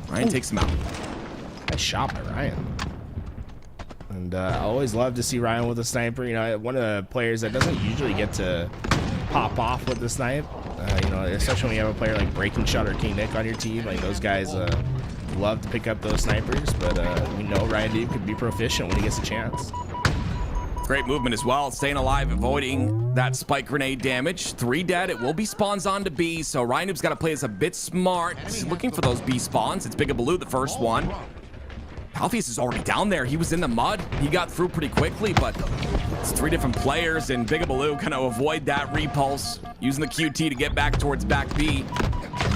Ryan takes him out. Nice shot by Ryan. And I always love to see Ryan with a sniper. You know, one of the players that doesn't usually get to pop off with the snipe. You know, especially when you have a player like Breaking Shot or King Nick on your team. Like those guys love to pick up those snipers, but we know Ryan D could be proficient when he gets a chance. Great movement as well, staying alive, avoiding that spike grenade damage. 3 dead, it will be spawns on to B, so Ryan Noob's got to play as a bit smart. He's looking for those B spawns. It's Bigabaloo, the first one. Palfius is already down there. He was in the mud. He got through pretty quickly, but it's 3 different players, and Bigabaloo going to avoid that repulse, using the QT to get back towards back B.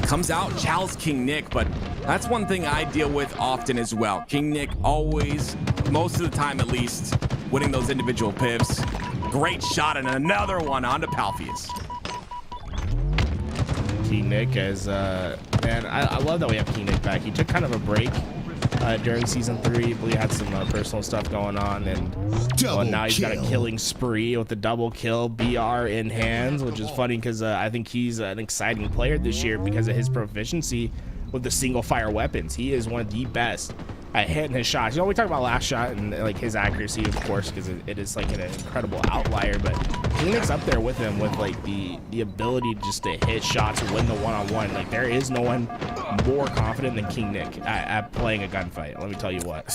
Comes out, chows King Nick, but that's one thing I deal with often as well. King Nick always, most of the time at least, winning those individual pips. Great shot and another one onto Palfius. King Nick as man, I love that we have King Nick back. He took kind of a break during season 3. I believe he had some personal stuff going on, and well, now he's got a killing spree with the double kill, BR in hands, which is funny because I think he's an exciting player this year because of his proficiency with the single fire weapons. He is one of the best at hitting his shots. You know, we talk about last shot and like his accuracy, of course, because it is like an incredible outlier, but Phoenix up there with him with like the ability just to hit shots and win the one-on-one. Like, there is no one more confident than King Nick at playing a gunfight. Let me tell you what.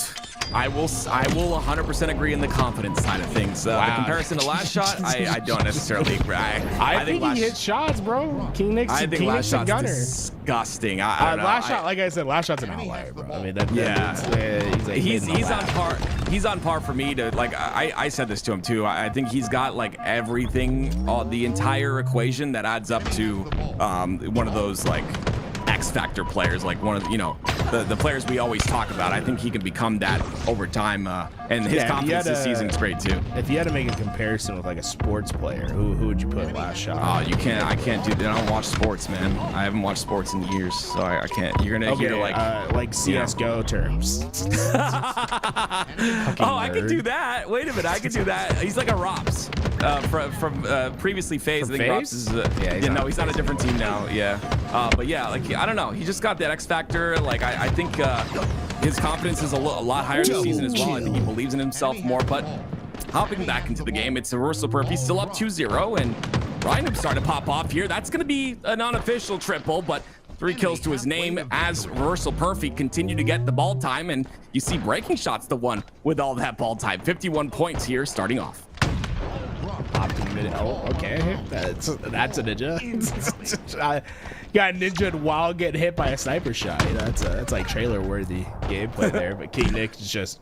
I will 100% agree in the confidence side of things. The comparison to last shot, I don't necessarily agree. I think he hits shots, bro. King Nick's I think last shot's gunner. Disgusting. I don't know. Last shot, like I said, last shot's an outlier, bro. I mean, he's on par. He's on par for me to, like, I said this to him too. I think he's got like everything, the entire equation that adds up to one of those like X factor players, like one of the players we always talk about. I think he can become that over time, and his confidence this season is great too. If you had to make a comparison with like a sports player, who would you put last shot? Oh, you can't. I can't do that. I don't watch sports, man. I haven't watched sports in years, so I can't. You're gonna hear like CS:GO terms. Oh, I can do that. Wait a minute, I can do that. He's like a Rops from previously FaZe. I think Rops is he's on a different team now. Yeah, but yeah, like I don't know. He just got that X factor. Like I think his confidence is a lot higher this season as well. I think he believes in himself more. But hopping back into the game, it's Reversal Perfy still up 2-0, and Ryan starting to pop off here. That's going to be an unofficial triple, but 3 kills to his name as Reversal Perfy continue to get the ball time, and you see breaking shots the one with all that ball time. 51 points here starting off. Oh, okay. That's a ninja. Got ninja'd while getting hit by a sniper shot. You know, that's like trailer worthy gameplay there. But King Nick is just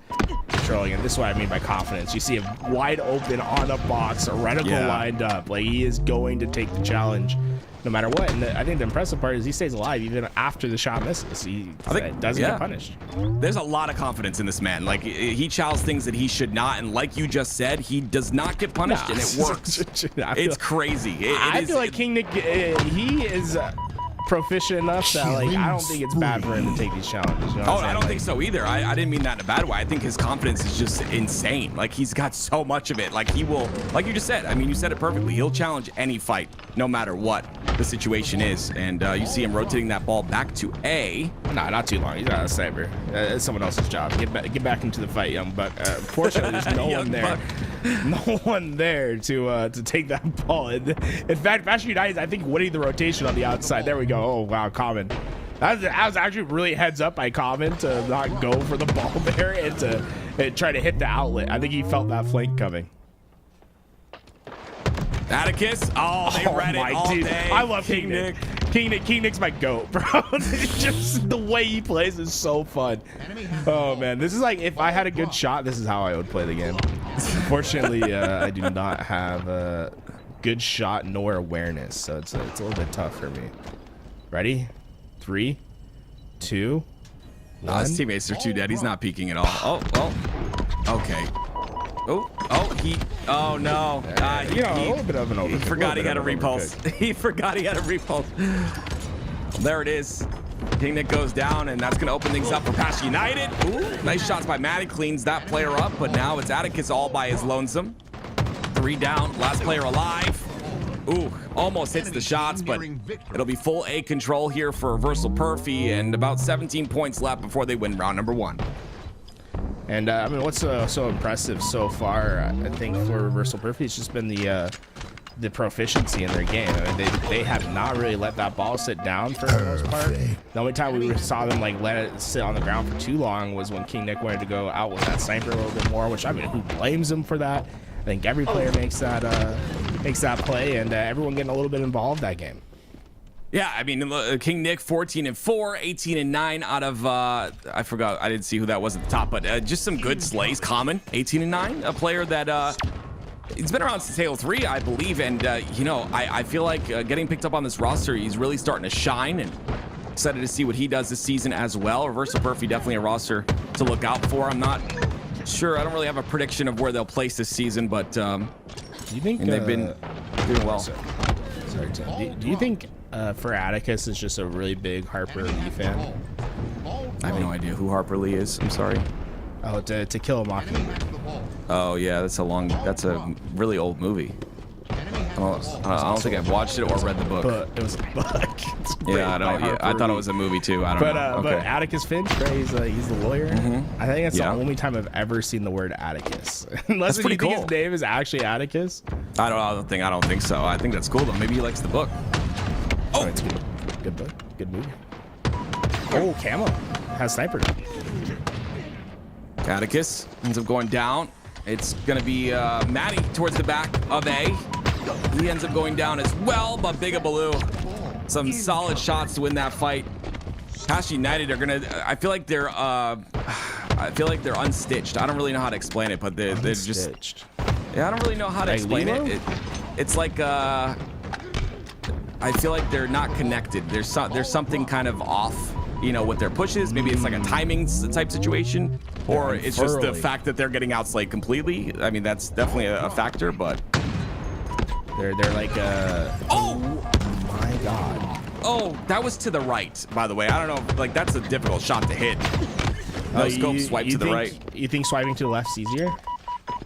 controlling it. This is what I mean by confidence. You see him wide open on a box, a reticle lined up. Like, he is going to take the challenge no matter what. And I think the impressive part is he stays alive even after the shot misses. He doesn't get punished. There's a lot of confidence in this man. Like, he chows things that he should not, and like you just said, he does not get punished, and it works. It's crazy. I feel like King Nick, he is proficient enough that like I don't think it's bad for him to take these challenges. You know I don't think so either. I didn't mean that in a bad way. I think his confidence is just insane. Like, he's got so much of it. Like, he will, like you just said, I mean, you said it perfectly. He'll challenge any fight, no matter what the situation is. And you see him rotating that ball back to A. Nah, not too long. He's not a sniper. It's someone else's job. Get back into the fight, young buck. Fortunately, there's no one there. No one there to take that ball. In fact, Fashion United, I think, winning the rotation on the outside. There we go. Oh, wow, Common. That was actually really heads up by Common to not go for the ball there and to try to hit the outlet. I think he felt that flank coming. Atticus. Oh, they read it all day. I love King Nick. King Nick's my goat, bro. Just the way he plays is so fun. Oh, man. This is like, if I had a good shot, this is how I would play the game. Unfortunately, I do not have a good shot nor awareness, so it's a little bit tough for me. Ready? 3, 2, 1. His teammates are too dead. He's not peeking at all. Oh, well. Okay. Oh no. A little bit of an overkill. He forgot he had a repulse. He forgot he had a repulse. There it is. King Nick goes down, and that's going to open things up for Pass United. Ooh, nice shots by Matty. Cleans that player up, but now it's Atticus all by his lonesome. 3 down. Last player alive. Ooh, almost hits the shots, but it'll be full A control here for Reversal Perfy, and about 17 points left before they win round number 1. And I mean, what's so impressive so far, I think, for Reversal Perfy, it's just been the proficiency in their game. I mean, they have not really let that ball sit down for the most part. The only time we saw them like let it sit on the ground for too long was when King Nick wanted to go out with that sniper a little bit more, which, I mean, who blames him for that? I think every player makes that play, and everyone getting a little bit involved that game. Yeah, I mean, King Nick 14-4, 18-9 out of I forgot, I didn't see who that was at the top, but just some good slays. Common 18-9, a player that he's been around since Halo 3, I believe, and I feel like getting picked up on this roster, he's really starting to shine, and excited to see what he does this season as well. Reversal Perfy definitely a roster to look out for. I'm not sure, I don't really have a prediction of where they'll place this season, but do you think they've been doing well. Sorry, Tim. Do you think for Atticus is just a really big Harper E fan? I have no idea who Harper Lee is. I'm sorry. Oh, to kill a Mockingbird. Oh yeah, that's a really old movie. I don't think I've watched it or read the book. But it was a book. Yeah, I thought it was a movie too. I don't know. But Atticus Finch, right? He's the lawyer. I think that's the Yeah. only time I've ever seen the word Atticus. Unless That's pretty you think cool. his name is actually Atticus. I don't think so. I think that's cool though. Maybe he likes the book. Oh, it's good. Good book. Good movie. Oh, Camo has sniper. Atticus ends up going down. It's gonna be Matty towards the back of A. He ends up going down as well, but Bigabaloo, some solid shots to win that fight. Pash United are gonna. I feel like they're unstitched. I don't really know how to explain it, but they're just. Yeah, I don't really know how to Like explain Lilo? it. It's like I feel like they're not connected. There's something kind of off, you know, with their pushes. Maybe it's like a timing type situation, or it's just the unfurling. fact that they're getting outslayed completely. I mean, that's definitely a factor, but. They're like Oh! My God. Oh, that was to the right, by the way. I don't know, like that's a difficult shot to hit. No scope swipe to the right. You think swiping to the left's easier?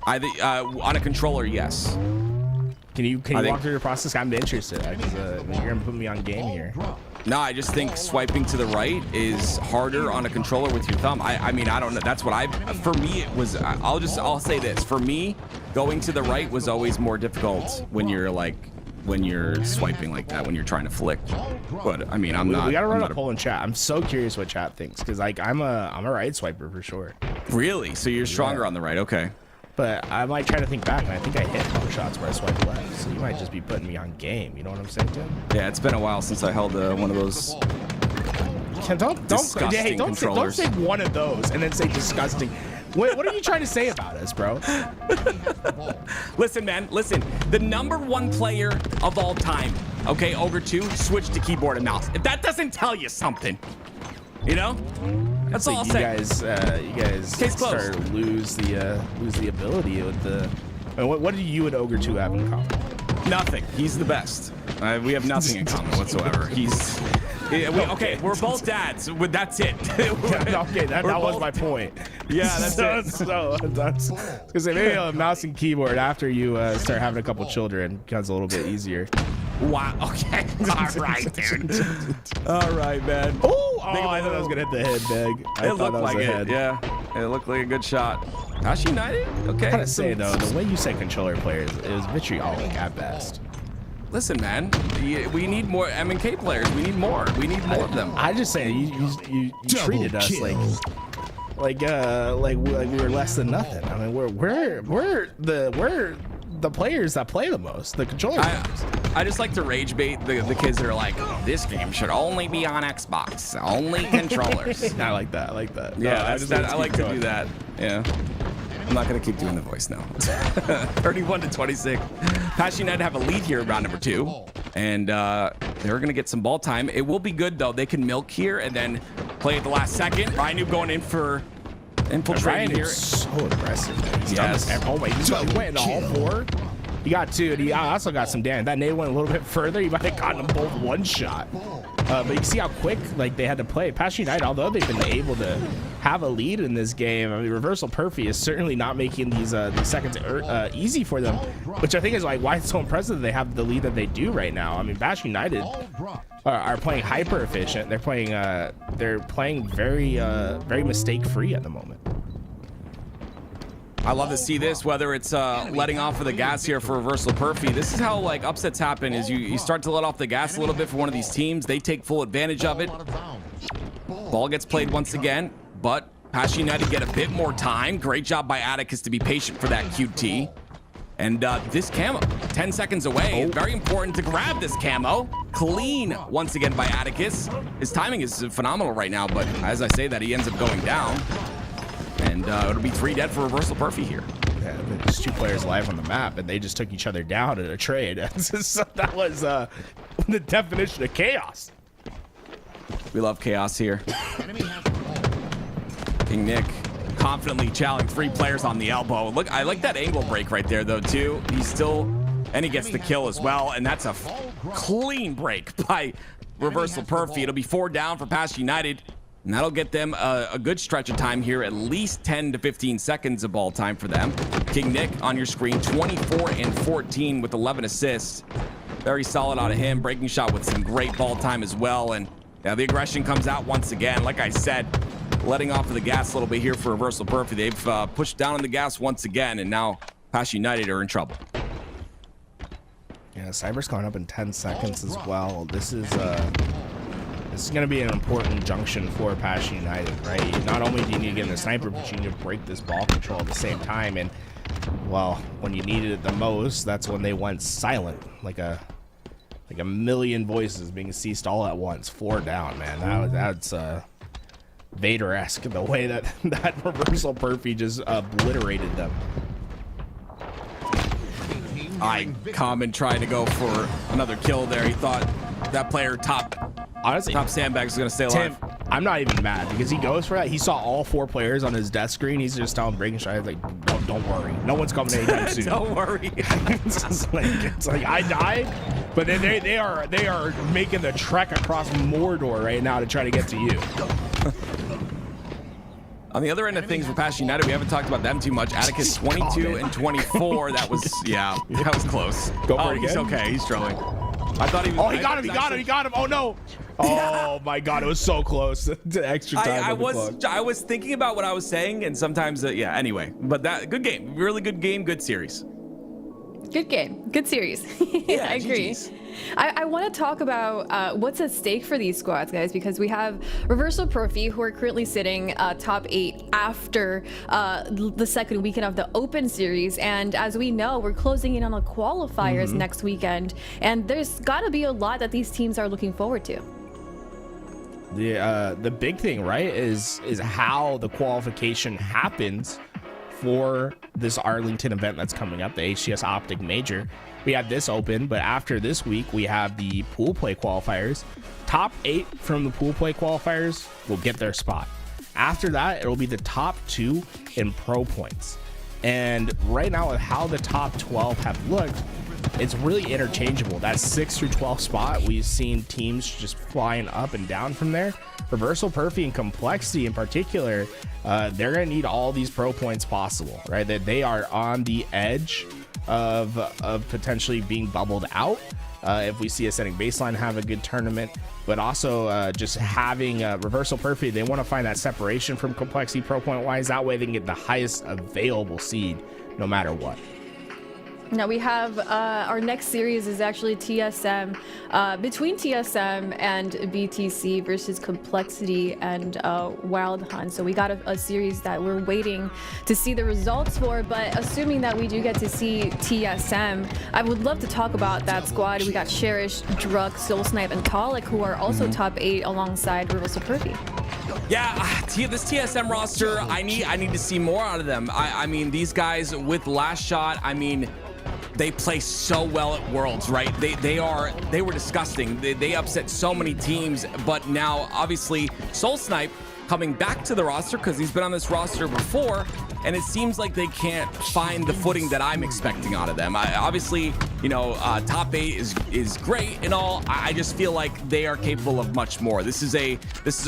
I think on a controller, yes. Can you I think- walk through the process? I'm interested because you're gonna put me on game here. No, I just think swiping to the right is harder on a controller with your thumb. I mean, I don't know. That's what for me, it was, I'll say this. For me, going to the right was always more difficult when you're swiping like that, when you're trying to flick. But I mean, I'm not. We gotta I'm run not a poll in chat. I'm so curious what chat thinks because like I'm a right swiper for sure. Really? So you're stronger on the right? Okay. But I might try to think back, and I think I hit more shots where I swipe left. So you might just be putting me on game. You know what I'm saying, Tim? Yeah, it's been a while since I held one of those. Don't Disgusting don't controllers. say one of those and then say disgusting. What are you trying to say about us, bro? Listen, man, listen. The #1 player of all time, okay, Ogre2, switched to keyboard and mouse. If that doesn't tell you something, you know? That's all I'll You say. guys Case closed. start to lose the ability with the. I mean, what do you and Ogre2 have in common? Nothing. He's the best. We have nothing in common whatsoever. Okay, we're both dads. That's it. Okay, that was my point. Yeah, that's it. So that's because maybe a mouse and keyboard after you start having a couple children becomes a little bit easier. Wow. Okay. All right, dude. All right, man. Oh, I thought I was gonna hit the head, Big. It looked like it. Yeah. It looked like a good shot. Ash United? Okay. I gotta say though, the way you say controller players, it was vitriolic at best. Listen, man. We need more M&K players. We need more. We need more of them. I just say you treated us like we were less than nothing. I mean, we're the players that play the most, the controller players. I just like to rage bait the kids that are like, this game should only be on Xbox, only controllers. I like that. I like that. Yeah, No, I like to do that. Yeah. I'm not gonna keep doing the voice now. 31-26. Pash United have a lead here in round #2, and they're gonna get some ball time. It will be good though. They can milk here and then play at the last second. Ryan going in for infiltrating here. Ryan is so aggressive. He's done Yes. this. Oh wait, he went into all four. He got two, and he also got some damage. That nade went a little bit further. He might have gotten them both one shot. But you see how quick like they had to play. Pash United, although they've been able to have a lead in this game, I mean, Reversal Perfy is certainly not making these seconds easy for them, which I think is like why it's so impressive that they have the lead that they do right now. I mean, Pash United are playing hyper efficient. They're playing very very mistake free at the moment. I love to see this, whether it's letting off of the gas here for Reversal Perfy. This is how like upsets happen, is you start to let off the gas a little bit for one of these teams. They take full advantage of it. Ball gets played once again, but Pash United get a bit more time. Great job by Atticus to be patient for that QT. And this camo, 10 seconds away. Very important to grab this camo. Clean once again by Atticus. His timing is phenomenal right now, but as I say that, he ends up going down. And it'll be 3 dead for Reversal Perfy here. Yeah, there's 2 players live on the map, and they just took each other down in a trade. So that was the definition of chaos. We love chaos here. King Nick confidently challenging 3 players on the elbow. Look, I like that angle break right there, though, too. He's still, and he gets the kill as well, and that's a clean break by Reversal Perfy. It'll be 4 down for Pash United. And that'll get them a good stretch of time here, at least 10 to 15 seconds of ball time for them. King Nick on your screen, 24 and 14 with 11 assists. Very solid out of him. Breaking shot with some great ball time as well. And now the aggression comes out once again. Like I said, letting off of the gas a little bit here for Reversal Perfy. They've pushed down on the gas once again, and now Pass United are in trouble. Yeah, Cyber's going up in 10 seconds as well. This is going to be an important junction for Pass United, right? Not only do you need to get in the sniper, but you need to break this ball control at the same time. And, well, when you needed it the most, that's when they went silent, like a million voices being ceased all at once. 4 down, man. That's Vader-esque, the way that Reversal Perfy just obliterated them. Common trying to go for another kill there. He thought that player top sandbags was going to stay alive. Tim, I'm not even mad because he goes for that. He saw all 4 players on his death screen. He's just telling Breaking Shot, like, don't worry. No one's coming anytime soon. Don't worry. it's like I died, but then they are making the trek across Mordor right now to try to get to you. On the other end of things with Pass United, we haven't talked about them too much. Atticus 22 and 24. That was close. Go for it He's again. okay. He's throwing. I thought he was. Oh, he got him. Oh no. Oh my God, it was so close to extra time. I was thinking about what I was saying, and sometimes anyway, but that good game, really good game, good series. Good game, good series. Yeah, I agree. GGs. I want to talk about what's at stake for these squads, guys, because we have Reversal Perfy, who are currently sitting top 8 after the second weekend of the Open Series. And as we know, we're closing in on the qualifiers next weekend. And there's got to be a lot that these teams are looking forward to. The big thing, right, is how the qualification happens for this Arlington event that's coming up, the HCS OpTic Major. We have this open, but after this week, we have the pool play qualifiers. Top 8 from the pool play qualifiers will get their spot. After that, it'll be the top 2 in pro points. And right now, with how the top 12 have looked, it's really interchangeable. That 6 through 12 spot, we've seen teams just flying up and down from there. Reversal Perfy and Complexity in particular, they're going to need all these pro points possible, right? That they are on the edge of potentially being bubbled out if we see a setting baseline have a good tournament, but also just having Reversal Perfy, they want to find that separation from Complexity pro point wise. That way they can get the highest available seed no matter what. Now we have our next series is actually TSM, between TSM and BTC versus Complexity and Wild Hunt. So we got a series that we're waiting to see the results for, but assuming that we do get to see TSM, I would love to talk about that squad. We got Cherish, Druk, Soul Snipe, and Talik, who are also top 8 alongside Reversal Perfy. Yeah, this TSM roster, I need to see more out of them. I mean, these guys with Last Shot, I mean, they play so well at Worlds, right? They were disgusting. They upset so many teams, but now obviously Soul Snipe coming back to the roster because he's been on this roster before, and it seems like they can't find the footing that I'm expecting out of them. Obviously, top 8 is great and all. I just feel like they are capable of much more. This is a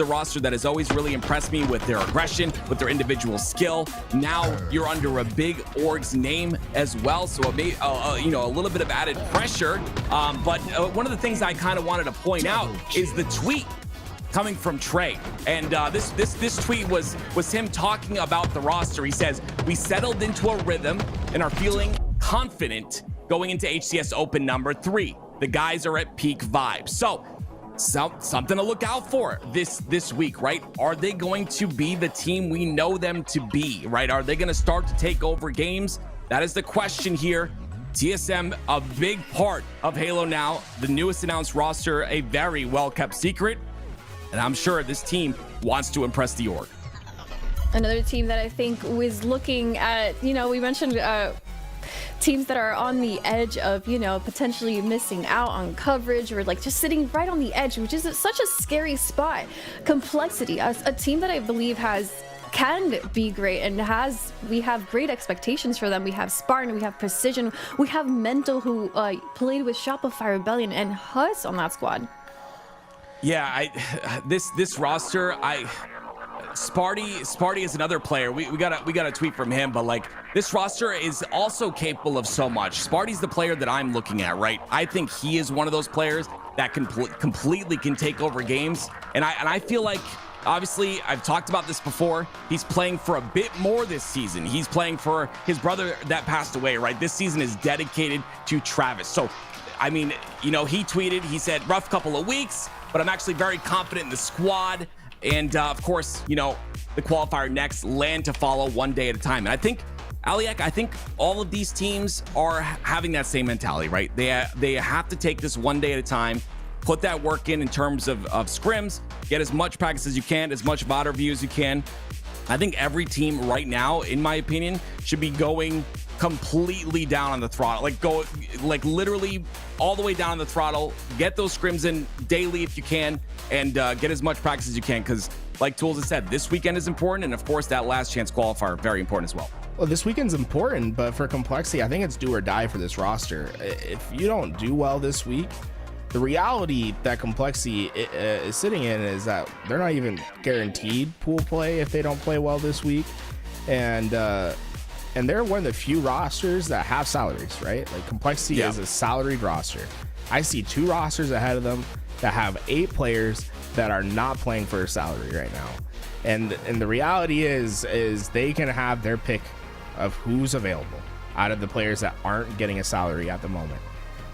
roster that has always really impressed me with their aggression, with their individual skill. Now you're under a big org's name as well, so it may, a little bit of added pressure. But one of the things I kind of wanted to point out is the tweet coming from Trey, and this tweet was him talking about the roster. He says, "We settled into a rhythm and are feeling confident going into HCS Open number 3. The guys are at peak vibes." So something to look out for this week, right? Are they going to be the team we know them to be, right? Are they going to start to take over games? That is the question here. TSM, a big part of Halo now, the newest announced roster, a very well-kept secret. And I'm sure this team wants to impress the org. Another team that I think was looking at, we mentioned teams that are on the edge of, potentially missing out on coverage or like just sitting right on the edge, which is such a scary spot. Complexity, a team that I believe can be great and we have great expectations for them. We have Spartan, we have Precision, we have Mental, who played with Shopify Rebellion, and Huss on that squad. Yeah, this roster, Sparty is another player. We got a tweet from him, but like this roster is also capable of so much. Sparty's the player that I'm looking at, right? I think he is one of those players that completely can take over games, and I feel like, obviously, I've talked about this before. He's playing for a bit more this season. He's playing for his brother that passed away, right? This season is dedicated to Travis. So, I mean, you know, he tweeted, he said, rough couple of weeks, but I'm actually very confident in the squad. And of course, you know, the qualifier next, land to follow one day at a time. And I think, Aliak, I think all of these teams are having that same mentality, right? They have to take this one day at a time, put that work in terms of scrims, get as much practice as you can, as much VOD review as you can. I think every team right now, in my opinion, should be going completely down on the throttle, like literally all the way down on the throttle, get those scrims in daily if you can, and get as much practice as you can, because like Tools has said, this weekend is important, and of course that last chance qualifier, very important as well. Well, this weekend's important, but for Complexity, I think it's do or die for this roster. If you don't do well this week, the reality that Complexity is sitting in is that they're not even guaranteed pool play if they don't play well this week, and they're one of the few rosters that have salaries, right? Like Complexity is a salaried roster. I see 2 rosters ahead of them that have 8 players that are not playing for a salary right now, and the reality is they can have their pick of who's available out of the players that aren't getting a salary at the moment.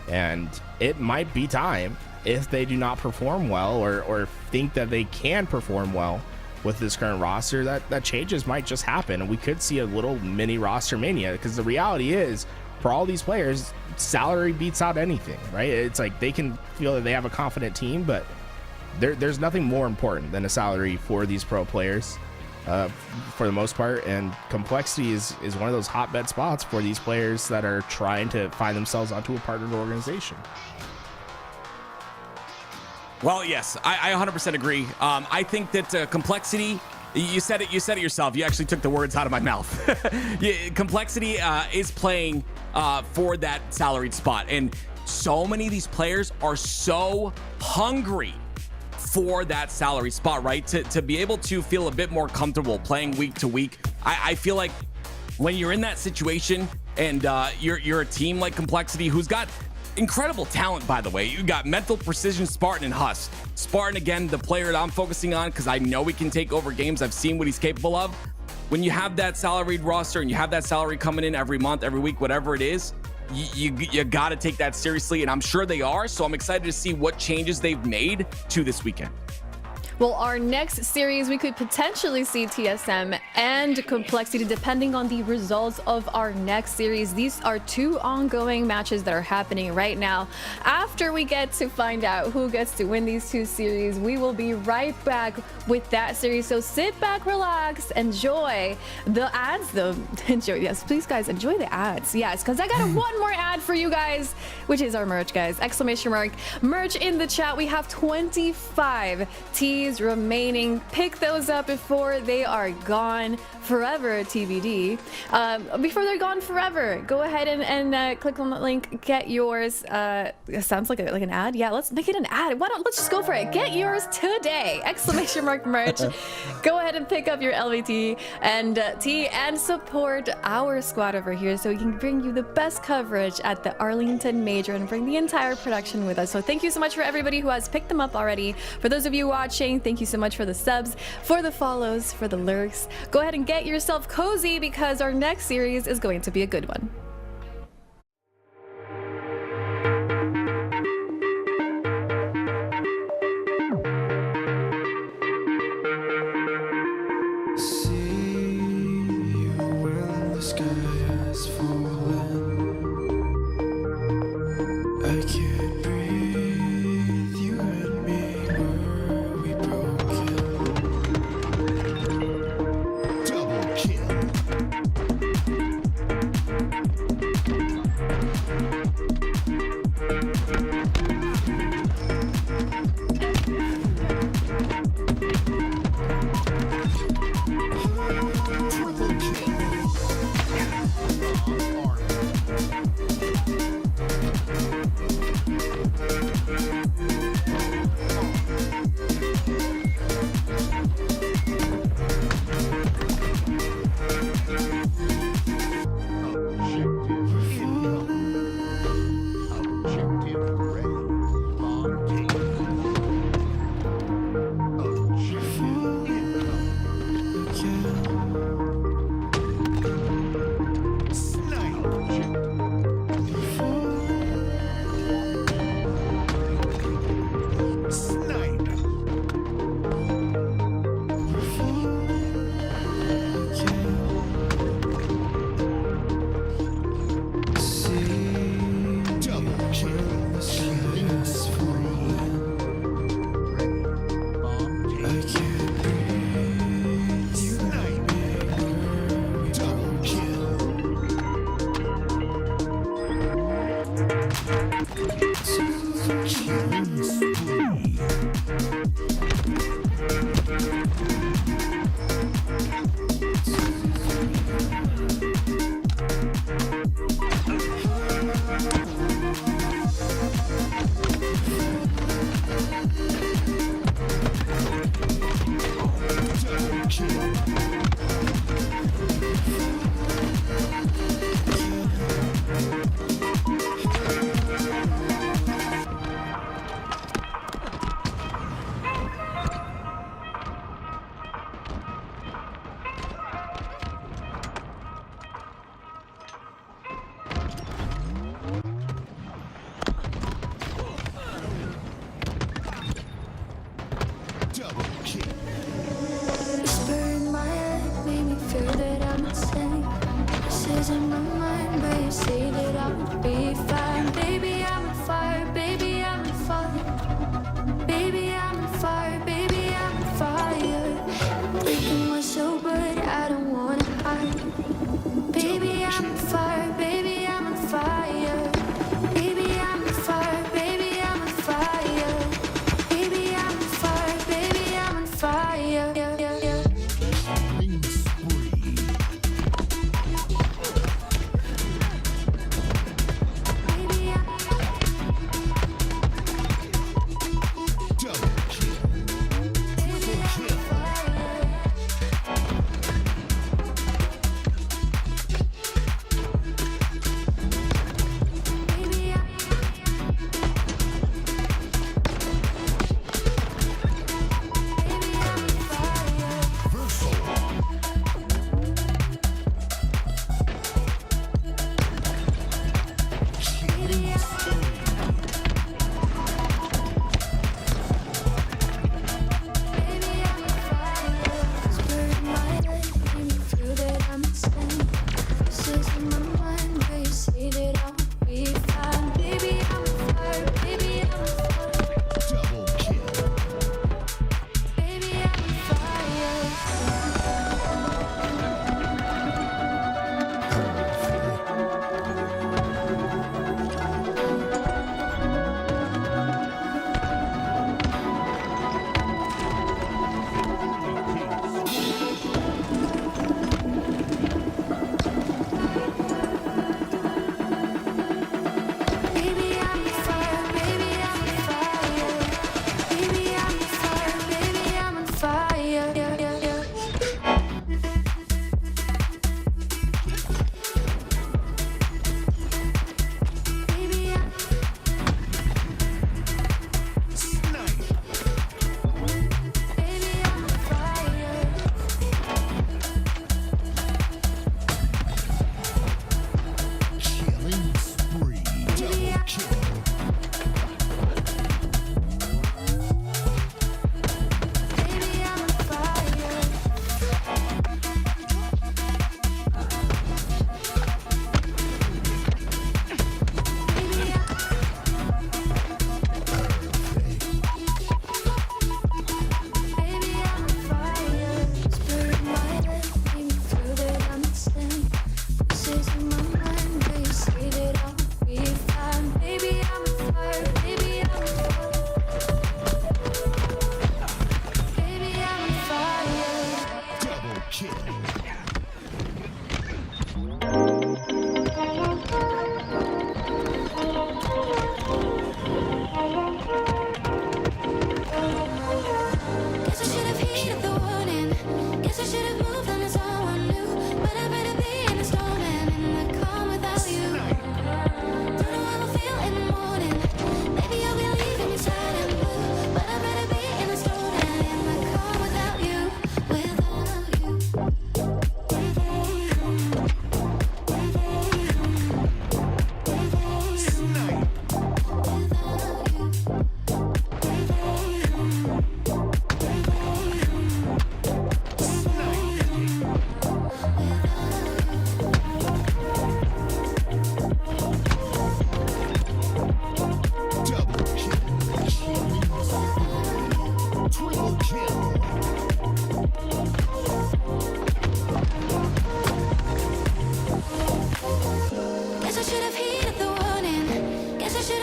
And it might be time, if they do not perform well or think that they can perform well with this current roster, that changes might just happen, and we could see a little mini roster mania, because the reality is, for all these players, salary beats out anything, right? It's like they can feel that they have a confident team, but there's nothing more important than a salary for these pro players, for the most part. And Complexity is one of those hotbed spots for these players that are trying to find themselves onto a partnered organization. Well, yes, I 100% agree. I think that Complexity, you said it yourself. You actually took the words out of my mouth. Complexity is playing for that salaried spot, and so many of these players are so hungry for that salary spot, right? To be able to feel a bit more comfortable playing week to week. I feel like when you're in that situation and you're a team like Complexity, who's got incredible talent, by the way. You got Mental, Precision, Spartan, and Huss. Spartan, again, the player that I'm focusing on, because I know he can take over games. I've seen what he's capable of. When you have that salaried roster and you have that salary coming in every month, every week, whatever it is, you got to take that seriously, and I'm sure they are. So I'm excited to see what changes they've made to this weekend. Well, our next series, we could potentially see TSM and Complexity, depending on the results of our next series. These are 2 ongoing matches that are happening right now. After we get to find out who gets to win these 2 series, we will be right back with that series. So sit back, relax, enjoy the ads, though. Yes, please, guys, enjoy the ads. Yes, because I got one more ad for you guys, which is our merch, guys. Exclamation mark merch in the chat. We have 25 tees remaining. Pick those up before they are gone forever, TBD. Before they're gone forever, go ahead and click on the link, get yours. It sounds like an ad. Yeah, let's make it an ad. Let's just go for it. Get yours today. Exclamation mark merch. Go ahead and pick up your LVT and tee and support our squad over here, so we can bring you the best coverage at the Arlington Major and bring the entire production with us. So thank you so much for everybody who has picked them up already. For those of you watching, thank you so much for the subs, for the follows, for the lurks. Go ahead and get yourself cozy, because our next series is going to be a good one. Double kill. Double kill. Killing spree. Double kill.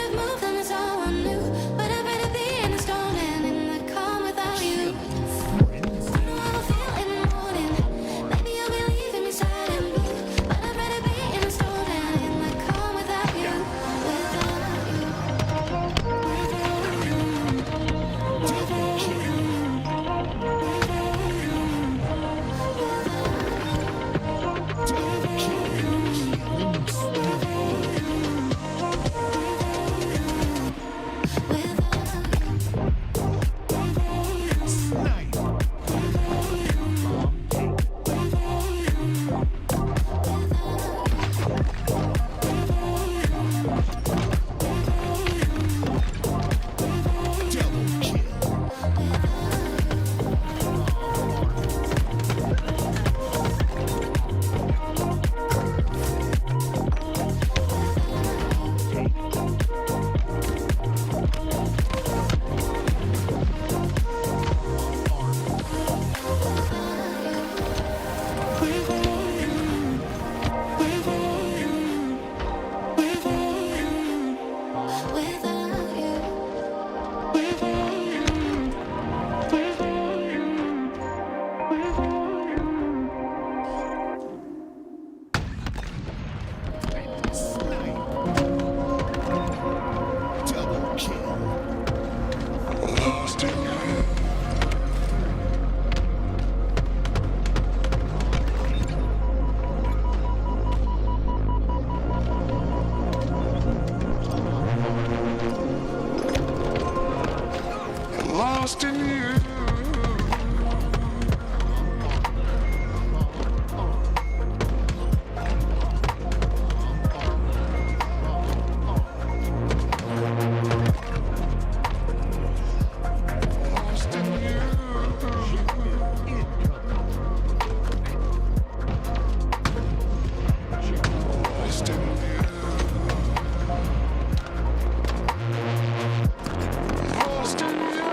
have moved on it's all on new. But I'd rather be in the storm than in the calm without you. I know I will feel in the morning. Maybe you'll be leaving me sad and blue. But I'd rather be in the storm than in the calm without you. Double kill. Lost in you. Lost in you. Lost in you. Lost in you. Lost in you.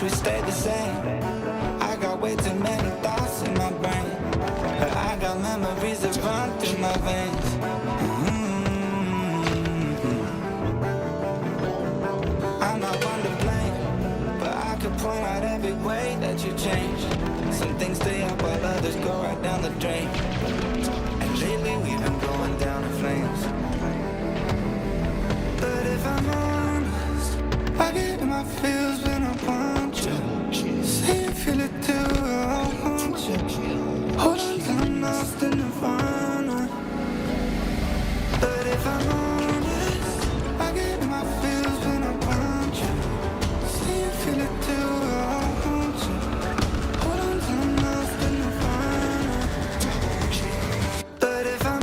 wish we stayed the same. I got way too many thoughts in my brain, but I got memories that run through my veins. I'm not one to blame, but I could point out every way that you change. Some things stay up while others go right down the drain. And lately we've been going down in flames. But if I'm honest, I get in my feels when I want you. Say you feel it too, I want you. Hold on till I'm lost in nirvana. But if I'm honest, I get in my feels when I want you. Say you feel it too, I want you. Hold on till I'm lost in nirvana. But if I'm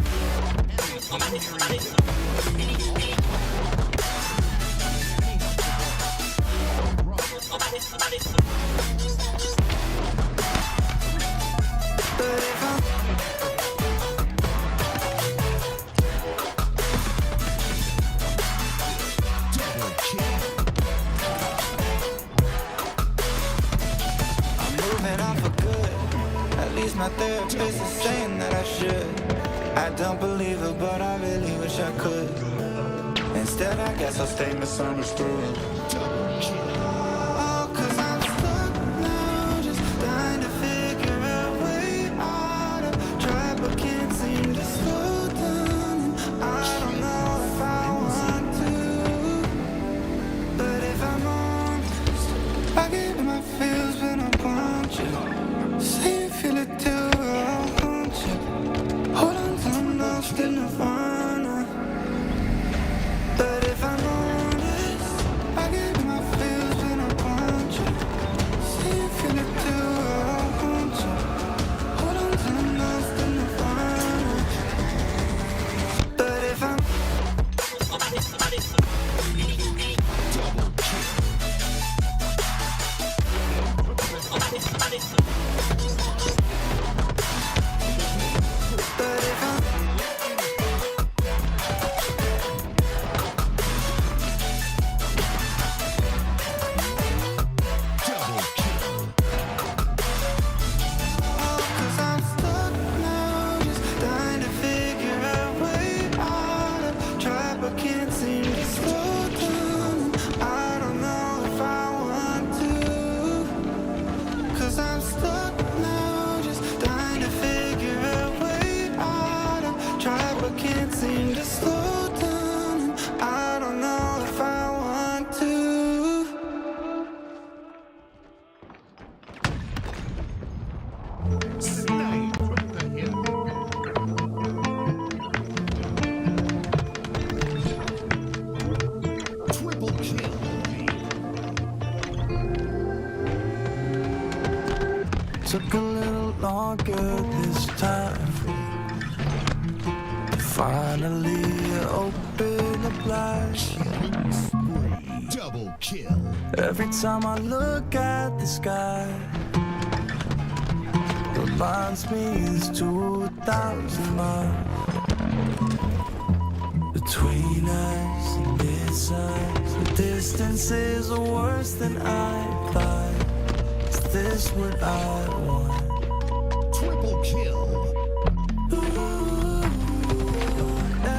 my therapist is saying that I should. I don't believe it, but I really wish I could. Instead, I guess I'll stay misunderstood. Oh, 'cause I'm stuck now, just trying to figure out a way out of. Try but can't seem to slow down. And I don't know if I want to. But if I'm honest, I get in my feels when I want you. Say you feel it too, I want you. Hold on till I'm lost in nirvana. But if I'm honest, I get in my feels when I want you. Say you feel it too, I want you. Hold on till I'm lost in nirvana. But if I'm took a little longer this time. Finally, open the blind. Double kill. Every time I look at the sky, reminds me it's 2,000 miles between us and this us. The distances are worse than I thought. Is this what I want? Triple kill.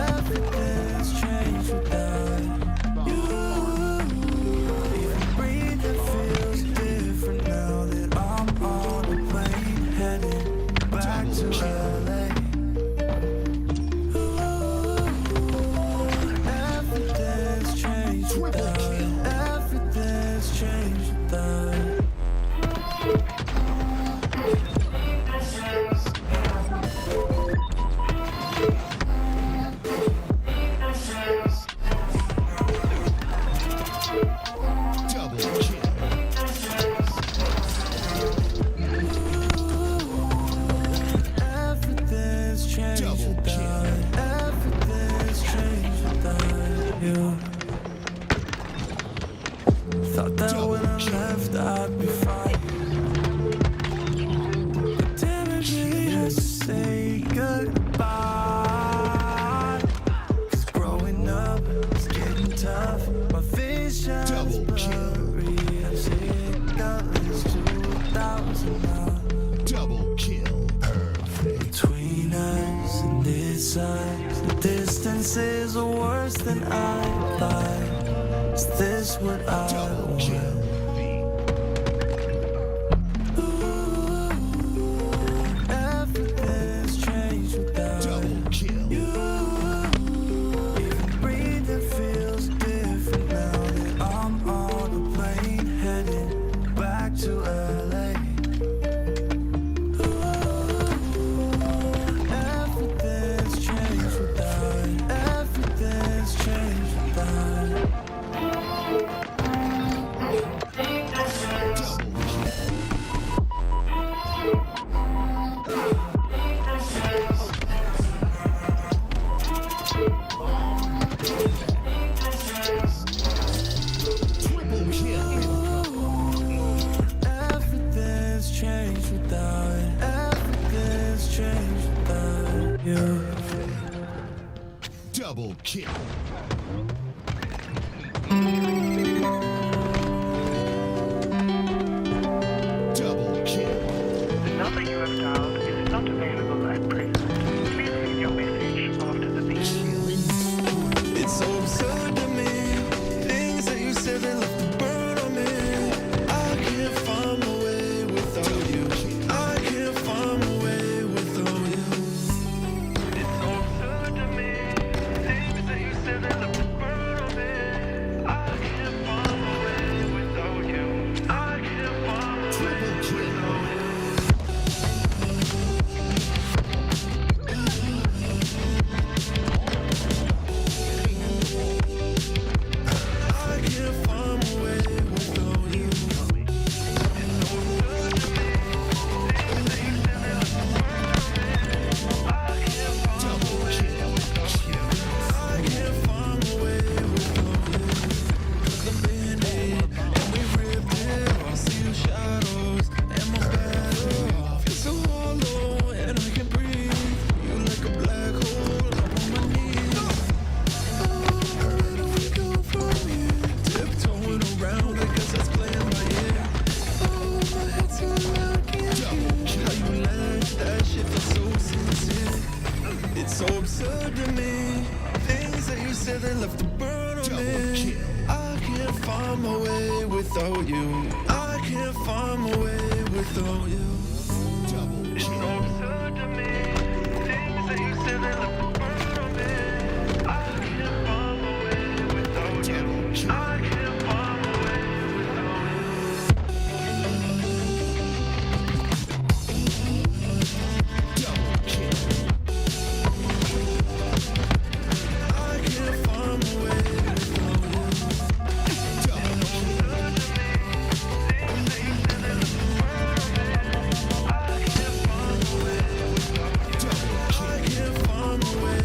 Everything's changed without you. Even breathing feels different now that I'm on the plane heading back to LA. Everything's changed without you. Everything's changed without you. Distances are worse than I like. Is this what I Double kill. want? Everything's changed without Double kill. you. Even breathing feels different now that I'm on a plane heading back to LA. Everything's changed without it. Everything's changed without it. Triple kill. Everything's changed without it. Everything's changed without you. Double kill. Double kill. The number you have dialed is not available at present. Please leave your message after the beep. Killing spree. It's so absurd to me. Things that you said that left a burn on me. I can't find my way without you. I can't find my way without you. It's so absurd to me. Things that you said that left a burn on me. I can't find my way without you. I can't find my way Triple kill. without you. I can't find my way without you. Double kill. I can't find my way without you. Took the Band-Aid and we ripped it off. See the shadows and my battle. Feel so hollow and I can't breathe. You like a black hole. I'm on my knees. Where do we go from here? Tiptoeing around, I guess that's playing by ear. Oh, my head's so loud, I can't hear. How you laugh, that shit feels so sincere. It's so absurd to me. Things that you said that left a burn on Double me. kill. I can't find my way without you. I can't find my way without you. Double It's so kill. absurd to me. Things that you said that left a burn on me. I can't find my way without you. I can't find my way without you. Double kill. I can't find my way without you. Double kill. I can't find my way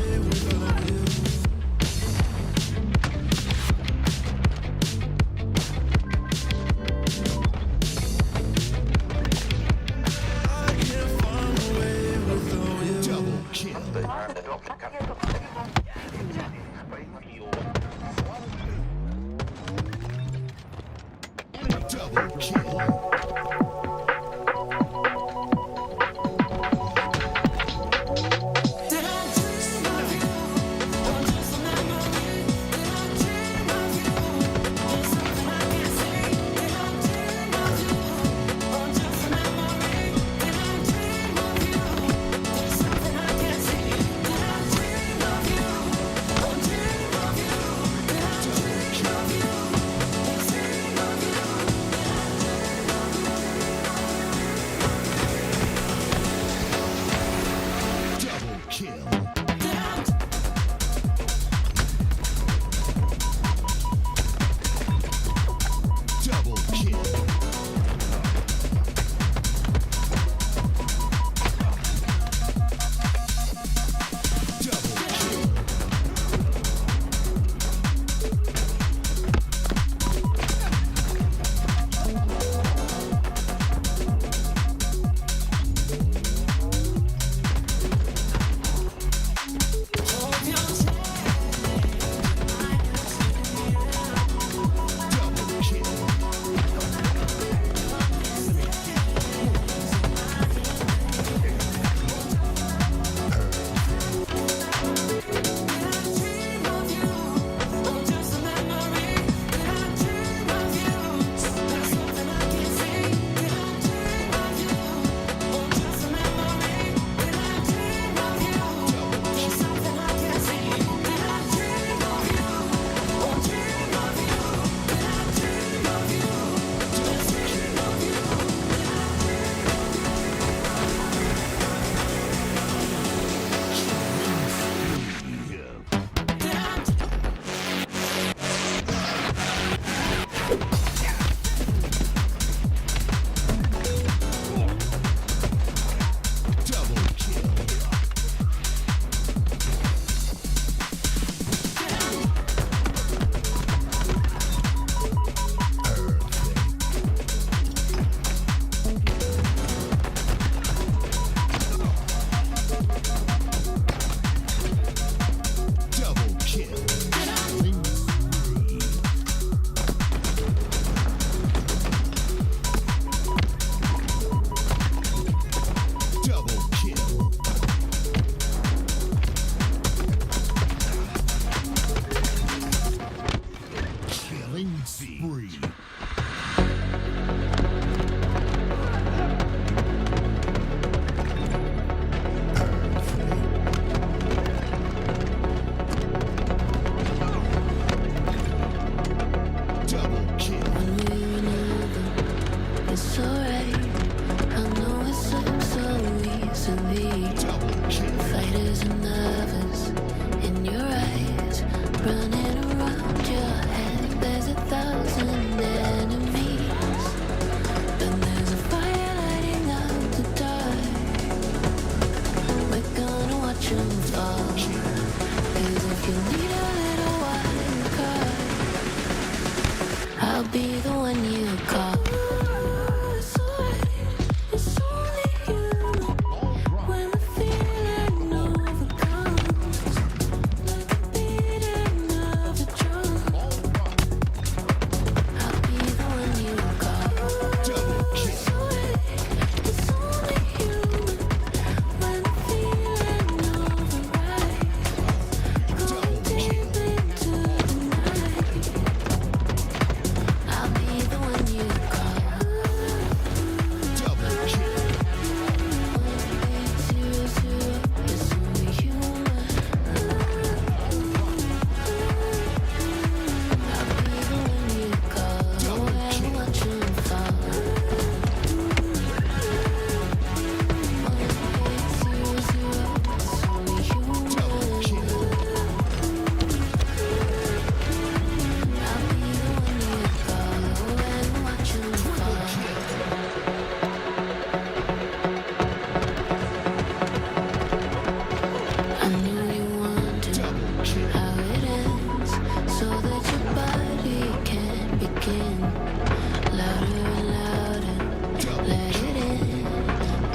you need a little wild card, I'll be the one you call. It's only you when the feeling overcomes, like the beating of a drum. I'll be the one you call. It's only you when the feeling overrides, going deep into the night. I'll be the one you call. Double kill. 1800, it's only human. I'll be the one you call and watch him fall. 1800, it's only human. Double kill. I'll be the one you call and watch him fall. I knew you wanted Double kill. how it ends, so that your body can begin. Louder and louder, let it in.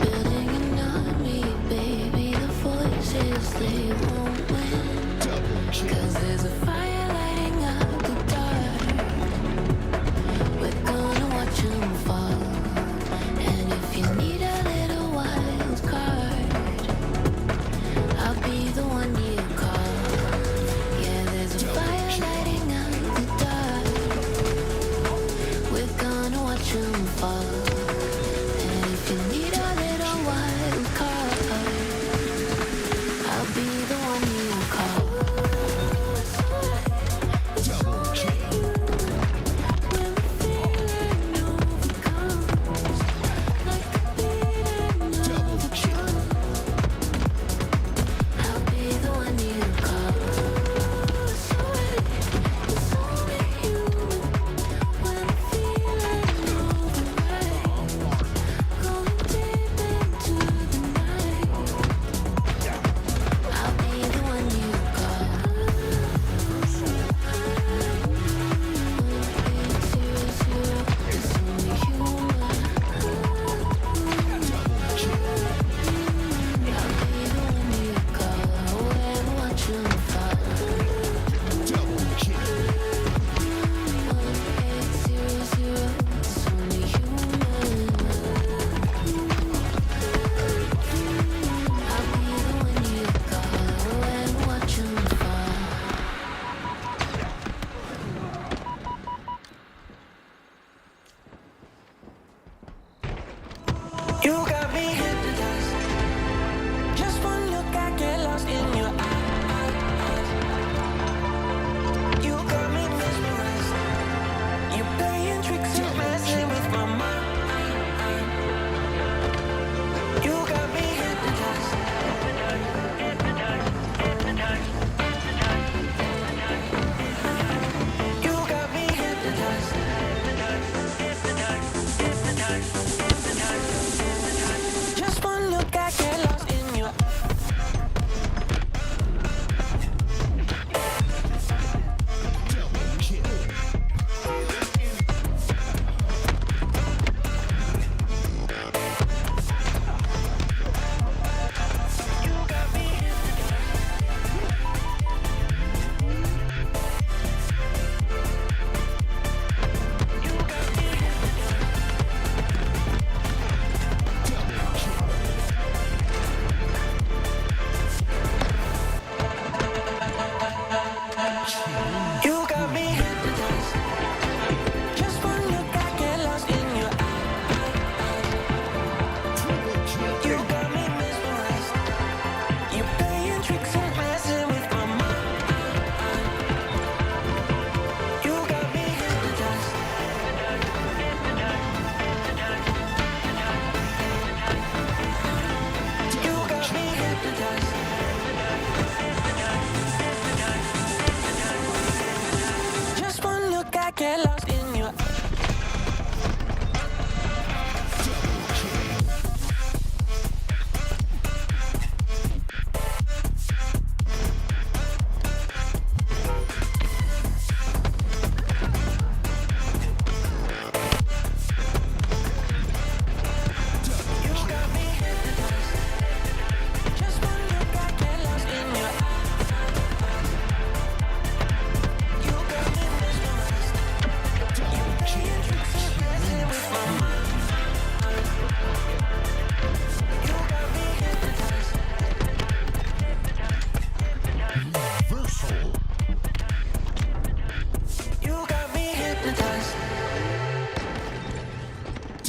Building an army, baby, the voices, they won't win. Double kill. 'Cause there's a fire lighting up the dark. We're gonna watch 'em fall. And if you need a little wild card, I'll be the one you call. Yeah, there's a fire lighting up the dark. We're gonna watch 'em fall. And if you need a little wild card, I'll be the one you call. Double kill. When the feeling overcomes, like the beating of Double a kill. drum. I'll be the one you call. It's only you when the feeling overrides, going deep into the night. I'll be the one you call. 1800, it's only human. Double kill. I'll be the one you call and watch 'em fall. Double kill. 1800, it's only human. I'll be the one you call and watch 'em fall. You got me hypnotized. Just one look, I get lost in your eyes. You got me mesmerized. You playing tricks and messing with my mind. You got me hypnotized. You got me hypnotized. Just one look, I get lost in your Double kill. You got me hypnotized. Just one look, I get lost in your eyes. Triple kill. You got me mesmerized. You playing tricks and messing with my mind. You got me hypnotized. You got me hypnotized. Just one look, I get lost in your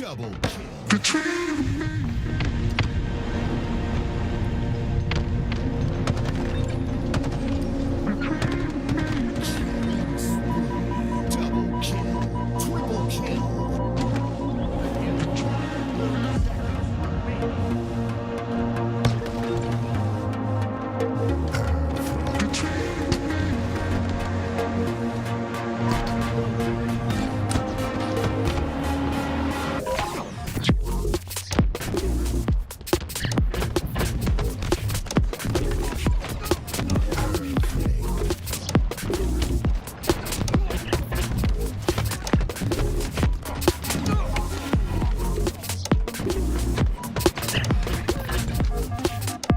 Double kill. Double kill. Triple kill.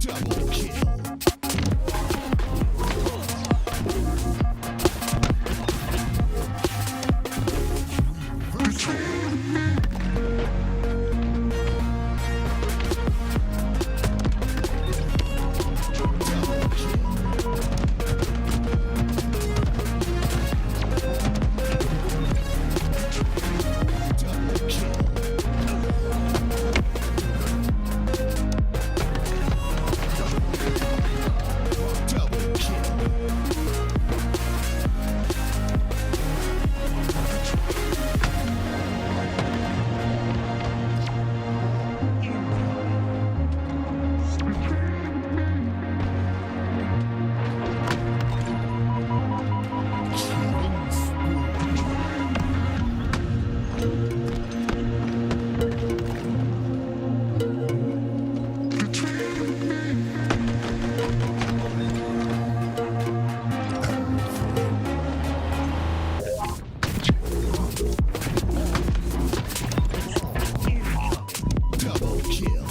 Double kill. Double kill. Killing spree. Double kill.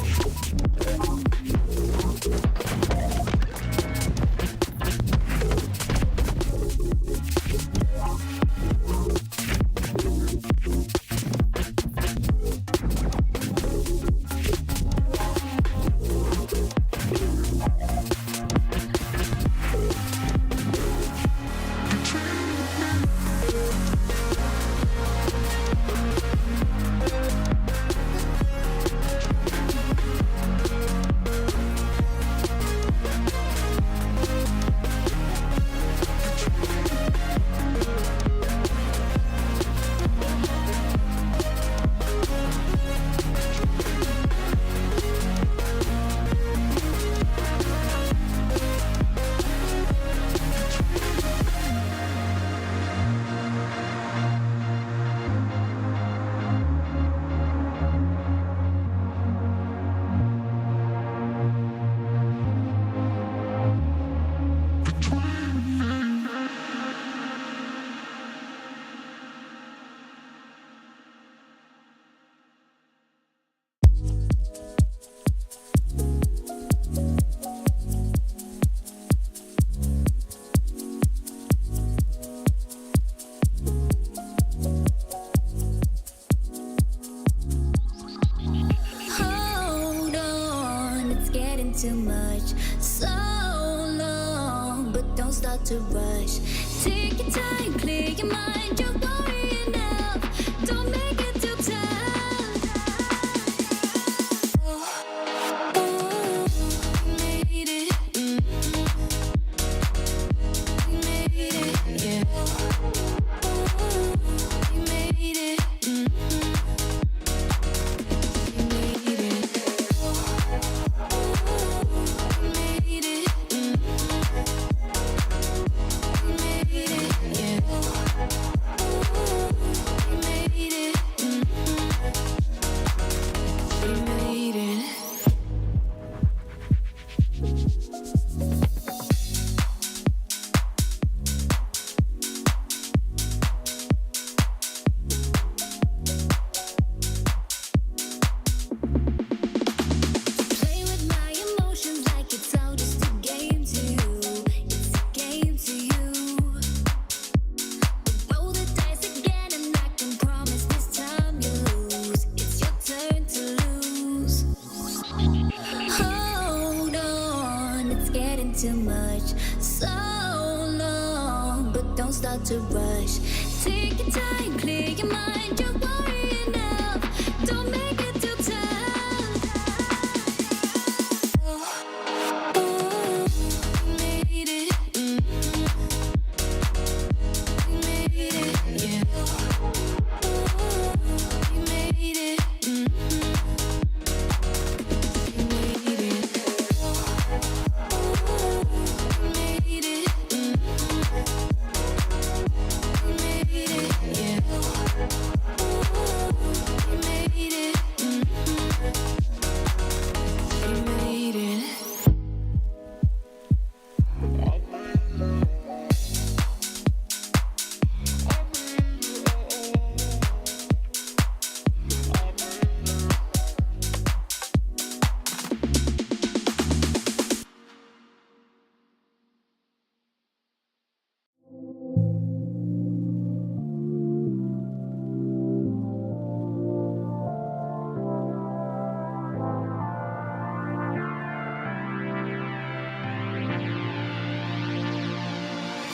Hold on, it's getting too much. So long, but don't start to rush. Take your time, clear your mind. You're worrying enough. Don't make it too tough. We made it. We made it. Yeah. We made it. Play with my emotions like it's all just a game to you. It's a game to you. Roll the dice again, and I can promise this time you lose. It's your turn to lose. Hold on, it's getting too much. So long, but don't start to rush. Take your time, clear your mind. You're worrying enough. Don't make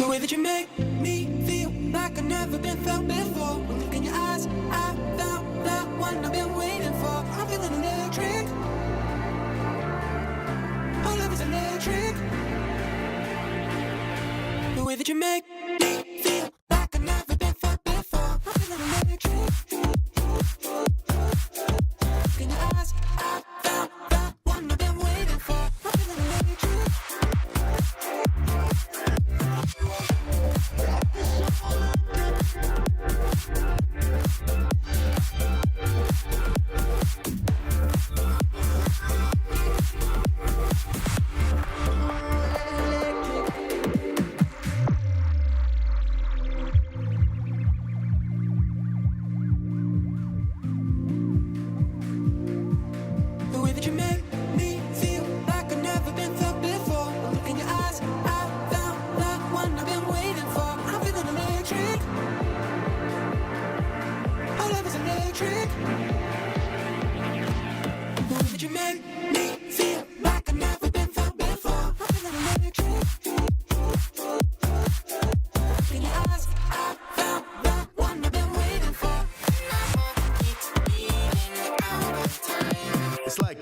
The way that you make me feel like I've never been felt before. When look in your eyes, I found the one I've been waiting for. I'm feeling electric. Our love is electric. The way that you make me feel like I've never been felt before. I'm feeling electric. Look in your eyes, I found the one I've been waiting for. I'm feeling electric. The way that you make me feel like I've never been felt before. Look in your eyes, I found the one I've been waiting for. I'm feeling electric. Our love is electric. The way that you make me feel like I've never been felt before. I'm feeling electric. Look in your eyes, I found the one I've been waiting for. It's like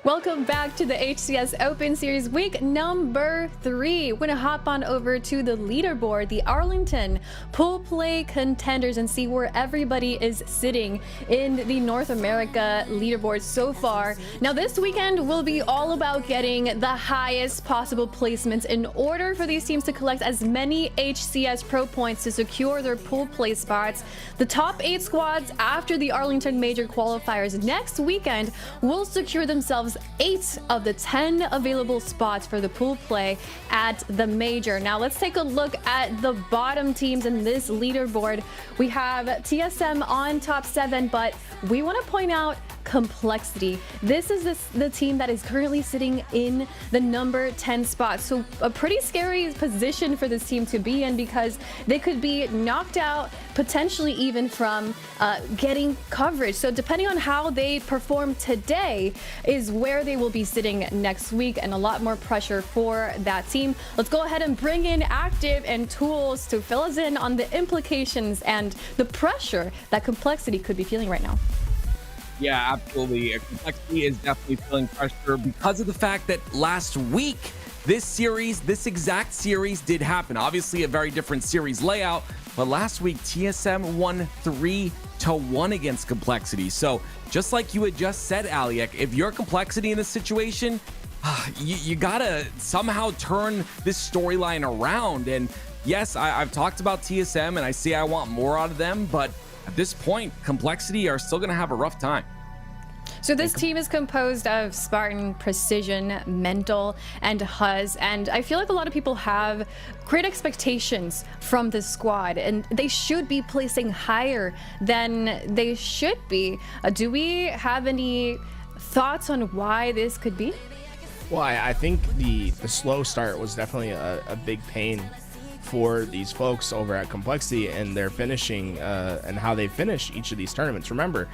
Welcome back to the HCS Open Series week number 3. We're going to hop on over to the leaderboard, the Arlington pool play contenders, and see where everybody is sitting in the North America leaderboard so far. Now, this weekend will be all about getting the highest possible placements in order for these teams to collect as many HCS Pro points to secure their pool play spots. The top 8 squads after the Arlington Major qualifiers next weekend will secure themselves 8 of the 10 available spots for the pool play at the Major. Now let's take a look at the bottom teams in this leaderboard. We have TSM on top 7, but we want to point out Complexity. This is the team that is currently sitting in the number 10 spot. So a pretty scary position for this team to be in, because they could be knocked out, potentially even from getting coverage. So depending on how they perform today is where they will be sitting next week, and a lot more pressure for that team. Let's go ahead and bring in Active and Tools to fill us in on the implications and the pressure that Complexity could be feeling right now. Yeah, absolutely. Complexity is definitely feeling pressure because of the fact that last week, this exact series did happen. Obviously a very different series layout, but last week TSM won 3-1 against Complexity. So just like you had just said, Aliek, if you're Complexity in this situation, you gotta somehow turn this storyline around. And yes, I've talked about TSM and I say I want more out of them, but at this point, Complexity are still gonna have a rough time. So this team is composed of Spartan, Precision, Mental, and Huz, and I feel like a lot of people have great expectations from this squad, and they should be placing higher than they should be. Do we have any thoughts on why this could be? Well, I think the slow start was definitely a big pain for these folks over at Complexity and their finishing and how they finish each of these tournaments. Remember,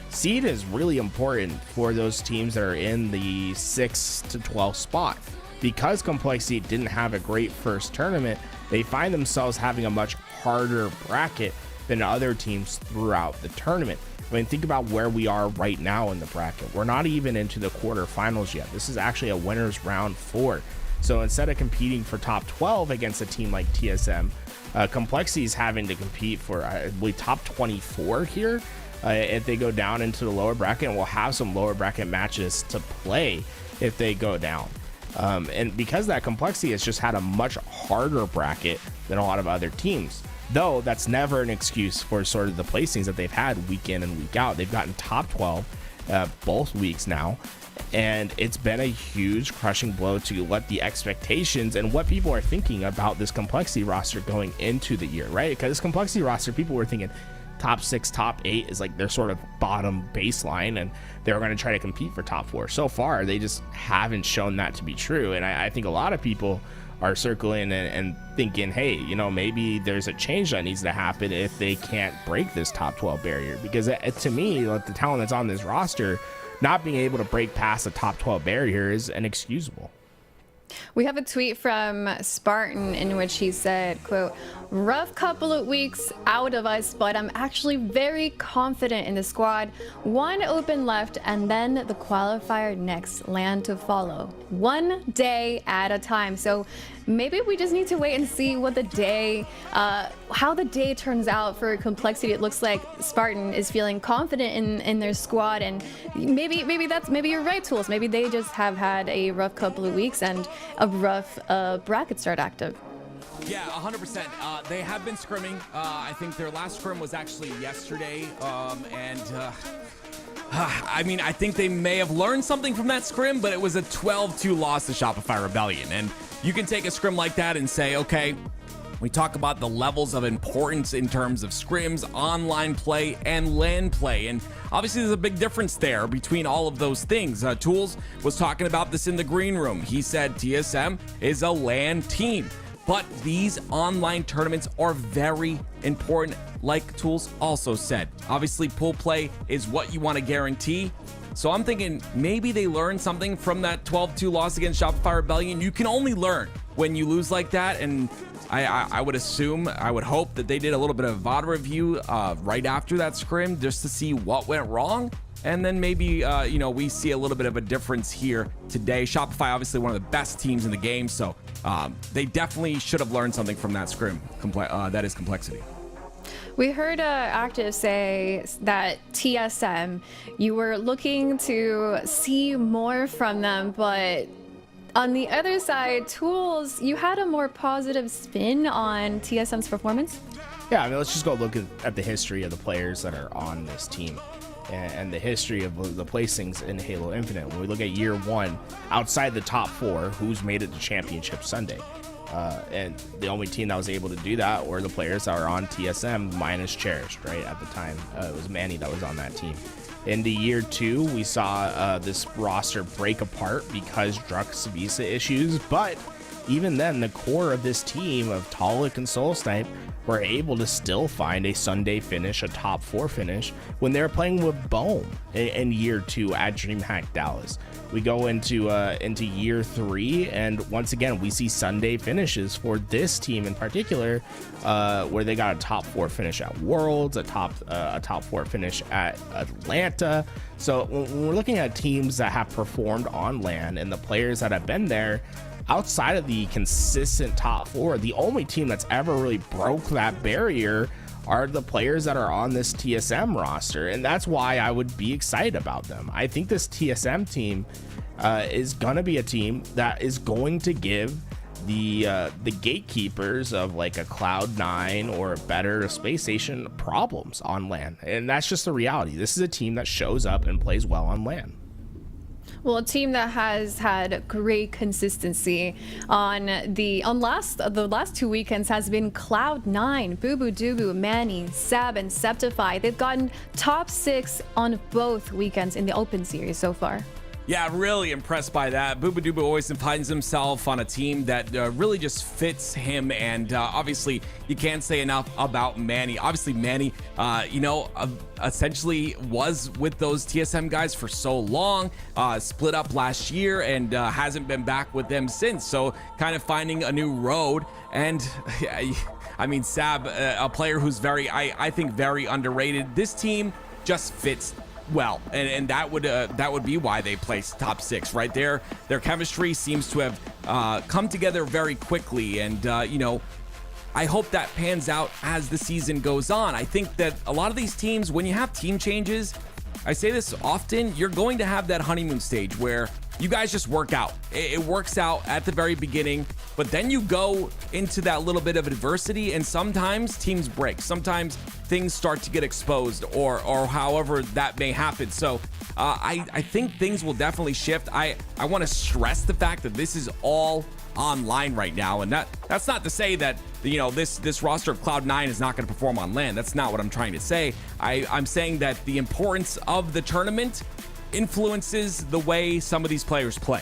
seed is really important for those teams that are in the 6 to 12 spot. Because Complexity didn't have a great first tournament, they find themselves having a much harder bracket than other teams throughout the tournament. I mean, think about where we are right now in the bracket. We're not even into the quarterfinals yet. This is actually a winner's round 4. So instead of competing for top 12 against a team like TSM, Complexity is having to compete for, I believe, top 24 here. If they go down into the lower bracket, and we'll have some lower bracket matches to play if they go down. And because that Complexity has just had a much harder bracket than a lot of other teams. Though that's never an excuse for sort of the placings that they've had week in and week out. They've gotten top 12 both weeks now. And it's been a huge crushing blow to let the expectations and what people are thinking about this Complexity roster going into the year, right? Because this Complexity roster, people were thinking top 6, top 8 is like their sort of bottom baseline, and they're going to try to compete for top 4. So far, they just haven't shown that to be true. And I think a lot of people are circling and thinking, hey, you know, maybe there's a change that needs to happen if they can't break this top 12 barrier. Because to me, like, the talent that's on this roster, not being able to break past the top 12 barrier is inexcusable. We have a tweet from Spartan in which he said, quote, "Rough couple of weeks out of us, but I'm actually very confident in the squad. One open left and then the qualifier next, land to follow. One day at a time." So maybe we just need to wait and see what the day, how the day turns out for Complexity. It looks like Spartan is feeling confident in their squad, and maybe you're right, Tools. Maybe they just have had a rough couple of weeks and a rough bracket start active. Yeah, 100%. They have been scrimming. I think their last scrim was actually yesterday, I mean, I think they may have learned something from that scrim, but it was a 12-2 loss to Shopify Rebellion. And you can take a scrim like that and say, okay, we talk about the levels of importance in terms of scrims, online play, and LAN play. And obviously there's a big difference there between all of those things. Tools was talking about this in the green room. He said TSM is a LAN team. But these online tournaments are very important, like Tools also said. Obviously, pool play is what you want to guarantee. So I'm thinking maybe they learned something from that 12-2 loss against Shopify Rebellion. You can only learn when you lose like that. And I would assume, I would hope that they did a little bit of VOD review right after that scrim just to see what went wrong. And then maybe, we see a little bit of a difference here today. Shopify, obviously one of the best teams in the game. So they definitely should have learned something from that scrim. That is Complexity. We heard Active say that TSM, you were looking to see more from them, but on the other side, Tools, you had a more positive spin on TSM's performance? Yeah, I mean, let's just go look at the history of the players that are on this team and the history of the placings in Halo Infinite. When we look at year 1, outside the top 4, who's made it to Championship Sunday? And the only team that was able to do that were the players that are on TSM minus Cherished, right? At the time, it was Manny that was on that team. Into year 2, we saw this roster break apart because Drux visa issues, but even then, the core of this team of Talik and Soulsnipe were able to still find a Sunday finish, a top 4 finish, when they were playing with Bohm in year 2 at DreamHack Dallas. We go into year 3, and once again, we see Sunday finishes for this team in particular, where they got a top 4 finish at Worlds, a top 4 finish at Atlanta. So when we're looking at teams that have performed on LAN and the players that have been there, outside of the consistent top 4, the only team that's ever really broke that barrier are the players that are on this TSM roster, and that's why I would be excited about them. I think this TSM team is gonna be a team that is going to give the gatekeepers of like a Cloud9 or a better Space Station problems on LAN, and that's just the reality. This is a team that shows up and plays well on LAN. Well, a team that has had great consistency on the last 2 weekends has been Cloud9, Bubu Dubu, Manny, Sab, and Septify. They've gotten top 6 on both weekends in the Open Series so far. Yeah, really impressed by that. Bubu always finds himself on a team that really just fits him, and obviously you can't say enough about Manny. Obviously Manny, essentially was with those TSM guys for so long, split up last year, and hasn't been back with them since. So kind of finding a new road, and I mean Sab, a player who's I think very underrated. This team just fits well, and that would be why they placed top 6 right there. Their chemistry seems to have come together very quickly, and I hope that pans out as the season goes on. I think that a lot of these teams, when you have team changes, I say this often, you're going to have that honeymoon stage where you guys just work out. It works out at the very beginning, but then you go into that little bit of adversity, and sometimes teams break. Sometimes things start to get exposed, or however that may happen. So I think things will definitely shift. I want to stress the fact that this is all online right now, and that's not to say that this roster of Cloud9 is not going to perform on LAN. That's not what I'm trying to say. I'm saying that the importance of the tournament influences the way some of these players play.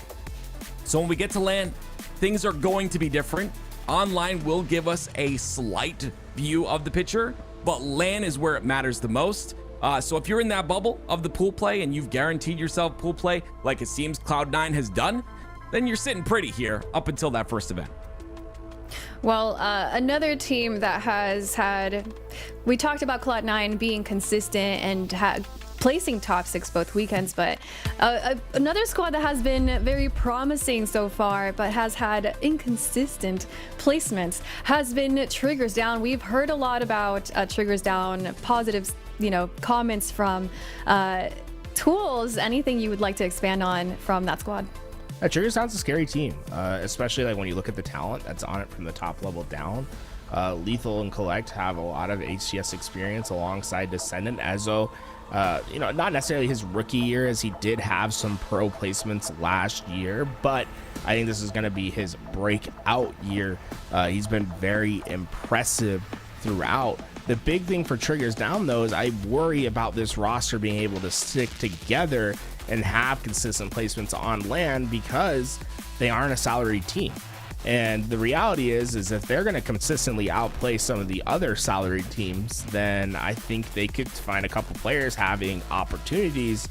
So when we get to LAN, things are going to be different. Online will give us a slight view of the picture, but LAN is where it matters the most. So if you're in that bubble of the pool play and you've guaranteed yourself pool play like it seems Cloud9 has done, then you're sitting pretty here up until that first event. Well, another team that has had, we talked about Cloud9 being consistent and placing top 6 both weekends, but another squad that has been very promising so far but has had inconsistent placements has been Triggers Down. We've heard a lot about Triggers Down, positive comments from Tools. Anything you would like to expand on from that squad? Triggers Down's a scary team, especially like when you look at the talent that's on it from the top level down. Lethal and Collect have a lot of HCS experience alongside Descendant. Ezo, not necessarily his rookie year, as he did have some pro placements last year, but I think this is going to be his breakout year. He's been very impressive throughout. The big thing for Triggers Down, though, is I worry about this roster being able to stick together and have consistent placements on LAN because they aren't a salaried team. And the reality is if they're going to consistently outplay some of the other salaried teams, then I think they could find a couple players having opportunities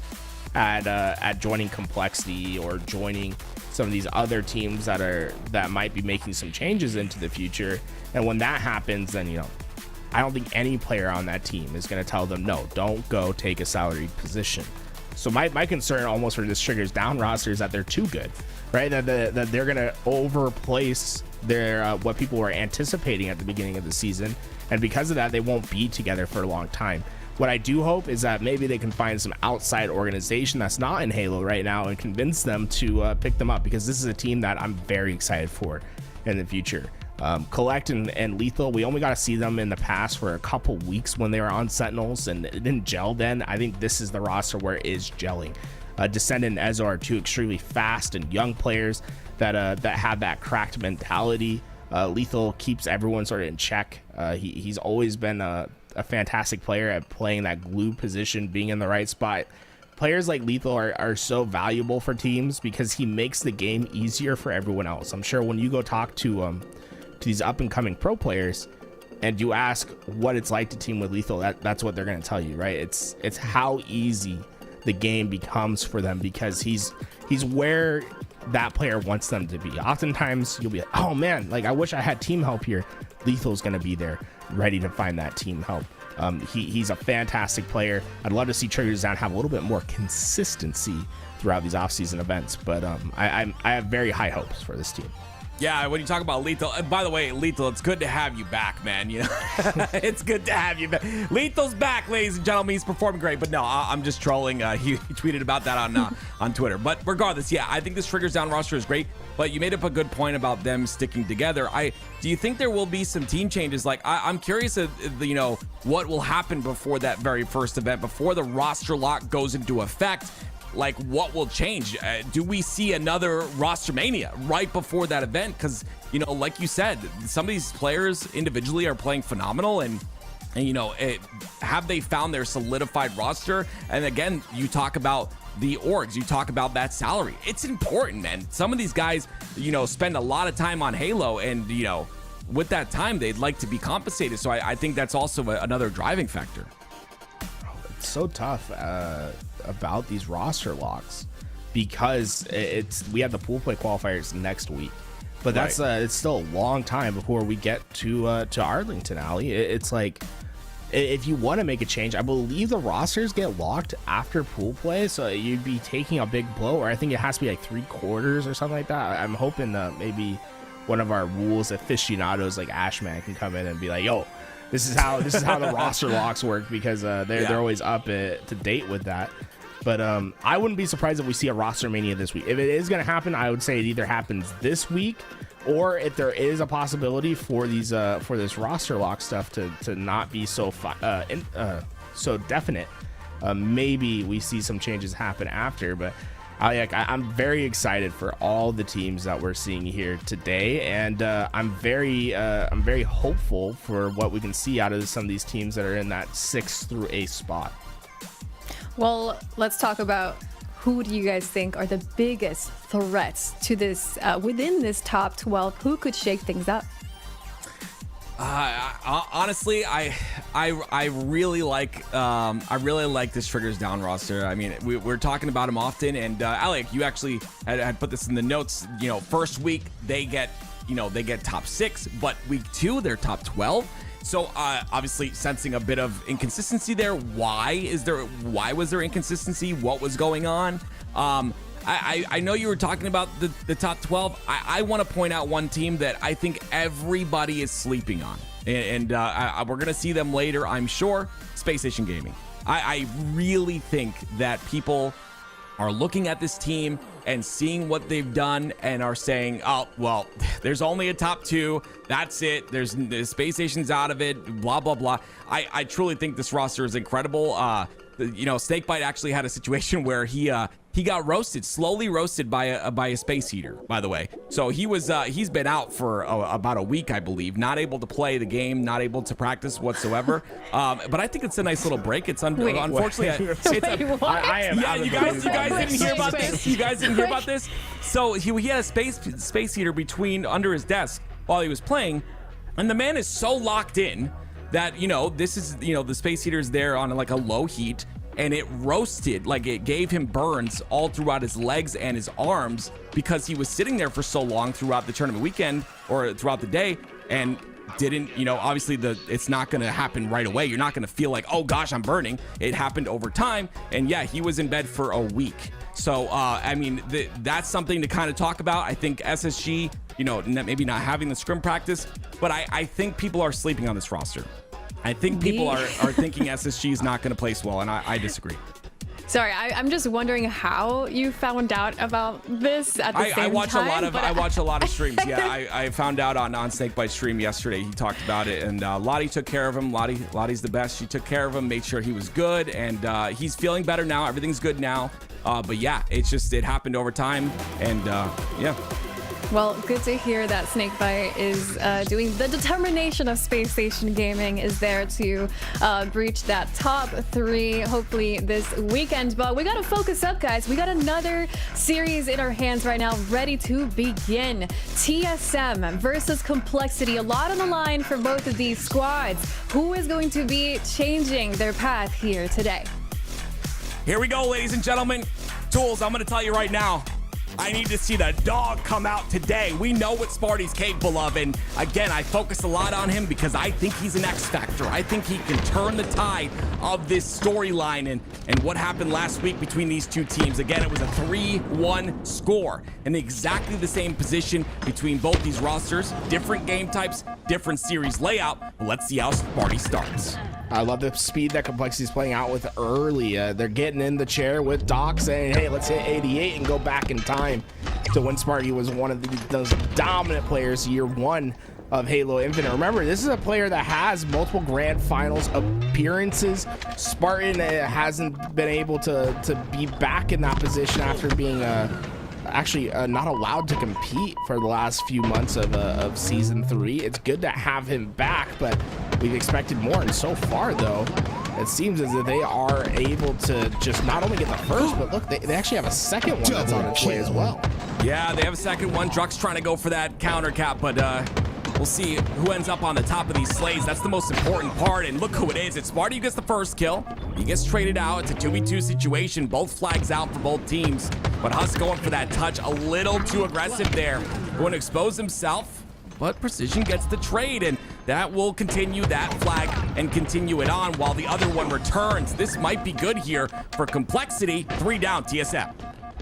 at joining Complexity or joining some of these other teams that might be making some changes into the future. And when that happens, then I don't think any player on that team is going to tell them, no, don't go take a salaried position. So my concern almost for this Triggers Down roster is that they're too good, right? That they're going to overplace their what people were anticipating at the beginning of the season. And because of that, they won't be together for a long time. What I do hope is that maybe they can find some outside organization that's not in Halo right now and convince them to pick them up, because this is a team that I'm very excited for in the future. Collect and Lethal, we only got to see them in the past for a couple weeks when they were on Sentinels, and it didn't gel then. I think this is the roster where it is gelling. Descendant and Ezo are two extremely fast and young players that have that cracked mentality. Lethal keeps everyone sort of in check. He's always been a a fantastic player at playing that glue position, being in the right spot. Players like Lethal are so valuable for teams because he makes the game easier for everyone else. I'm sure when you go talk to these up and coming pro players and you ask what it's like to team with Lethal, that's what they're going to tell you, right? It's how easy the game becomes for them because he's where that player wants them to be. Oftentimes you'll be like, oh man, like I wish I had team help here. Lethal's going to be there ready to find that team help. He's a fantastic player. I'd love to see Triggers Down have a little bit more consistency throughout these off-season events, but I have very high hopes for this team. Yeah, when you talk about Lethal, by the way, Lethal, it's good to have you back, man. You know, it's good to have you back. Lethal's back, ladies and gentlemen. He's performing great, but no, I'm just trolling. He tweeted about that on Twitter. But regardless, yeah, I think this Triggers Down roster is great. But you made up a good point about them sticking together. Do you think there will be some team changes? Like, I'm curious, what will happen before that very first event, before the roster lock goes into effect? Like, what will change? Do we see another roster mania right before that event? Because, like you said, some of these players individually are playing phenomenal, and have they found their solidified roster? And again, you talk about the orgs, you talk about that salary. It's important, man. Some of these guys, spend a lot of time on Halo, and, with that time, they'd like to be compensated. So I think that's also another driving factor. It's so tough about these roster locks because we have the pool play qualifiers next week, but that's it's still a long time before we get to Arlington, Ali. It's like, if you want to make a change, I believe the rosters get locked after pool play, so you'd be taking a big blow, or I think it has to be like 3/4 or something like that. I'm hoping maybe one of our rules aficionados like Ashman can come in and be like, yo, this is how the roster locks work, because they're always up to date with that. But I wouldn't be surprised if we see a roster mania this week. If it is going to happen, I would say it either happens this week, or if there is a possibility for these for this roster lock stuff to not be so definite, maybe we see some changes happen after. But I'm very excited for all the teams that we're seeing here today, and I'm very hopeful for what we can see out of some of these teams that are in that 6th through 8th spot. Well, let's talk about who do you guys think are the biggest threats to this within this top 12? Who could shake things up? Honestly, I really like this Triggers Down roster. I mean, we're talking about him often, and Alec, you actually had put this in the notes. First week they get top 6, but week 2 they're top 12. So obviously sensing a bit of inconsistency there. Why was there inconsistency? What was going on? I know you were talking about the top 12. I want to point out one team that I think everybody is sleeping on, and we're going to see them later, I'm sure. Space Station Gaming. I really think that people are looking at this team and seeing what they've done and are saying, oh, well, there's only a top 2. That's it. The Space Station's out of it, blah, blah, blah. I truly think this roster is incredible. Snakebite actually had a situation where he got slowly roasted by a space heater, by the way. So he's been out for about a week, I believe, not able to play the game, not able to practice whatsoever. But I think it's a nice little break. It's unfortunately, you guys didn't hear about this. You guys didn't hear about this. So he had a space heater under his desk while he was playing, and the man is so locked in that this is the space heater's there on like a low heat. And it roasted, like it gave him burns all throughout his legs and his arms because he was sitting there for so long throughout the tournament weekend or throughout the day and didn't, obviously it's not going to happen right away. You're not going to feel like, oh gosh, I'm burning. It happened over time. And yeah, he was in bed for a week. So, I mean, that's something to kind of talk about. I think SSG, maybe not having the scrim practice, but I think people are sleeping on this roster. I think people are thinking SSG is not going to place well, and I disagree. Sorry, I'm just wondering how you found out about this at the same time. I watch a lot of streams. Yeah, I found out on Snakebite stream yesterday. He talked about it, and Lottie took care of him. Lottie's the best. She took care of him, made sure he was good, and he's feeling better now. Everything's good now. But yeah, it happened over time, and yeah. Well, good to hear that Snakebite is doing the determination of Space Station Gaming is there to breach that top 3 hopefully this weekend. But we gotta focus up, guys. We got another series in our hands right now, ready to begin. TSM versus Complexity. A lot on the line for both of these squads. Who is going to be changing their path here today? Here we go, ladies and gentlemen. Tools, I'm going to tell you right now, I need to see the dog come out today. We know what Sparty's capable of, and again, I focus a lot on him because I think he's an X factor. I think he can turn the tide of this storyline and what happened last week between these two teams. Again, it was a 3-1 score in exactly the same position between both these rosters. Different game types, different series layout. But let's see how Sparty starts. I love the speed that Complexity's playing out with early. They're getting in the chair with Doc saying, hey, let's hit 88 and go back in time to when Sparty was one of those dominant players year 1 of Halo Infinite. Remember, this is a player that has multiple grand finals appearances. Spartan hasn't been able to be back in that position after being actually not allowed to compete for the last few months of season 3. It's good to have him back, but we've expected more, and so far though it seems as if they are able to just not only get the first, but look, they actually have a second one that's on its way as well. Yeah, they have a second one. Druck's trying to go for that counter cap, but we'll see who ends up on the top of these slays. That's the most important part, and look who it is. It's Sparty who gets the first kill. He gets traded out. It's a 2v2 situation. Both flags out for both teams, but Huss going for that touch a little too aggressive there. Going to expose himself, but Precision gets the trade, and that will continue that flag and continue it on while the other one returns. This might be good here for Complexity. 3 down, TSM.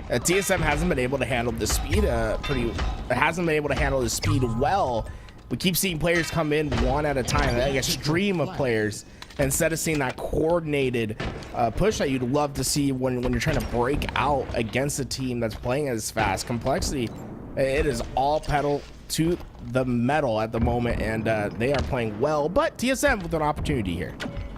TSM hasn't been able to handle the speed hasn't been able to handle the speed well. We keep seeing players come in one at a time, like a stream of players, instead of seeing that coordinated push that you'd love to see when you're trying to break out against a team that's playing as fast. Complexity, it is all pedal to the metal at the moment, and they are playing well, but TSM with an opportunity here.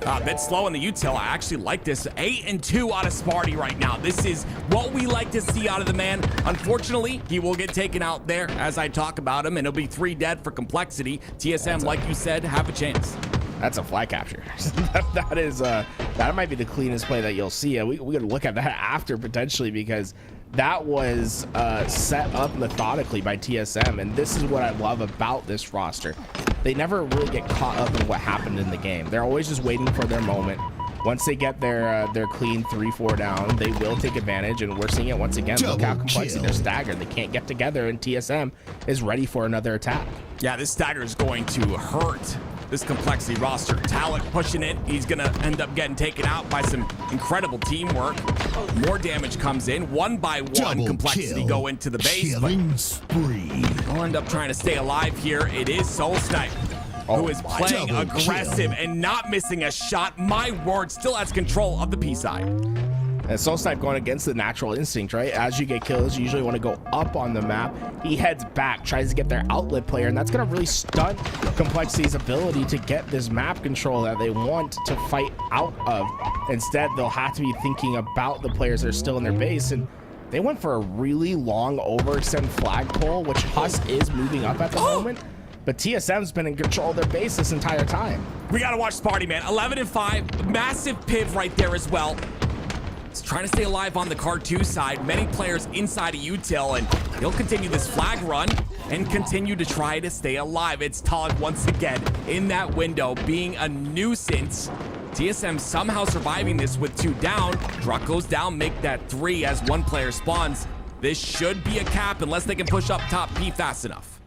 A bit slow in the util. I actually like this. 8-2 out of Sparty right now. This is what we like to see out of the man. Unfortunately, he will get taken out there as I talk about him, and it'll be 3 dead for Complexity. TSM, like you said, have a chance. That's a flag capture. that might be the cleanest play that you'll see. We gotta look at that after potentially, because that was set up methodically by TSM, and this is what I love about this roster. They never really get caught up in what happened in the game. They're always just waiting for their moment. Once they get their clean 3-4 down, they will take advantage, and we're seeing it once again. Look how Complexity, they're staggered. They can't get together, and TSM is ready for another attack. Yeah, this stagger is going to hurt this Complexity roster. Talent pushing it. He's going to end up getting taken out by some incredible teamwork. More damage comes in. 1 by 1, Complexity go into the base. Killing spree. They'll end up trying to stay alive here. It is Soul Snipe, who is playing aggressive and not missing a shot. My word, still has control of the P side. And Soul Snipe going against the natural instinct, right? As you get kills, you usually want to go up on the map. He heads back, tries to get their outlet player, and that's going to really stunt Complexity's ability to get this map control that they want to fight out of. Instead, they'll have to be thinking about the players that are still in their base, and they went for a really long overextend flagpole, which Huss is moving up at the moment. But TSM's been in control of their base this entire time. We got to watch Sparty, man. 11-5, massive piv right there as well. He's trying to stay alive on the Card 2 side. Many players inside of util, and he'll continue this flag run and continue to try to stay alive. It's Tog once again in that window, being a nuisance. TSM somehow surviving this with 2 down. Druck goes down, make that 3 as 1 player spawns. This should be a cap unless they can push up top P fast enough.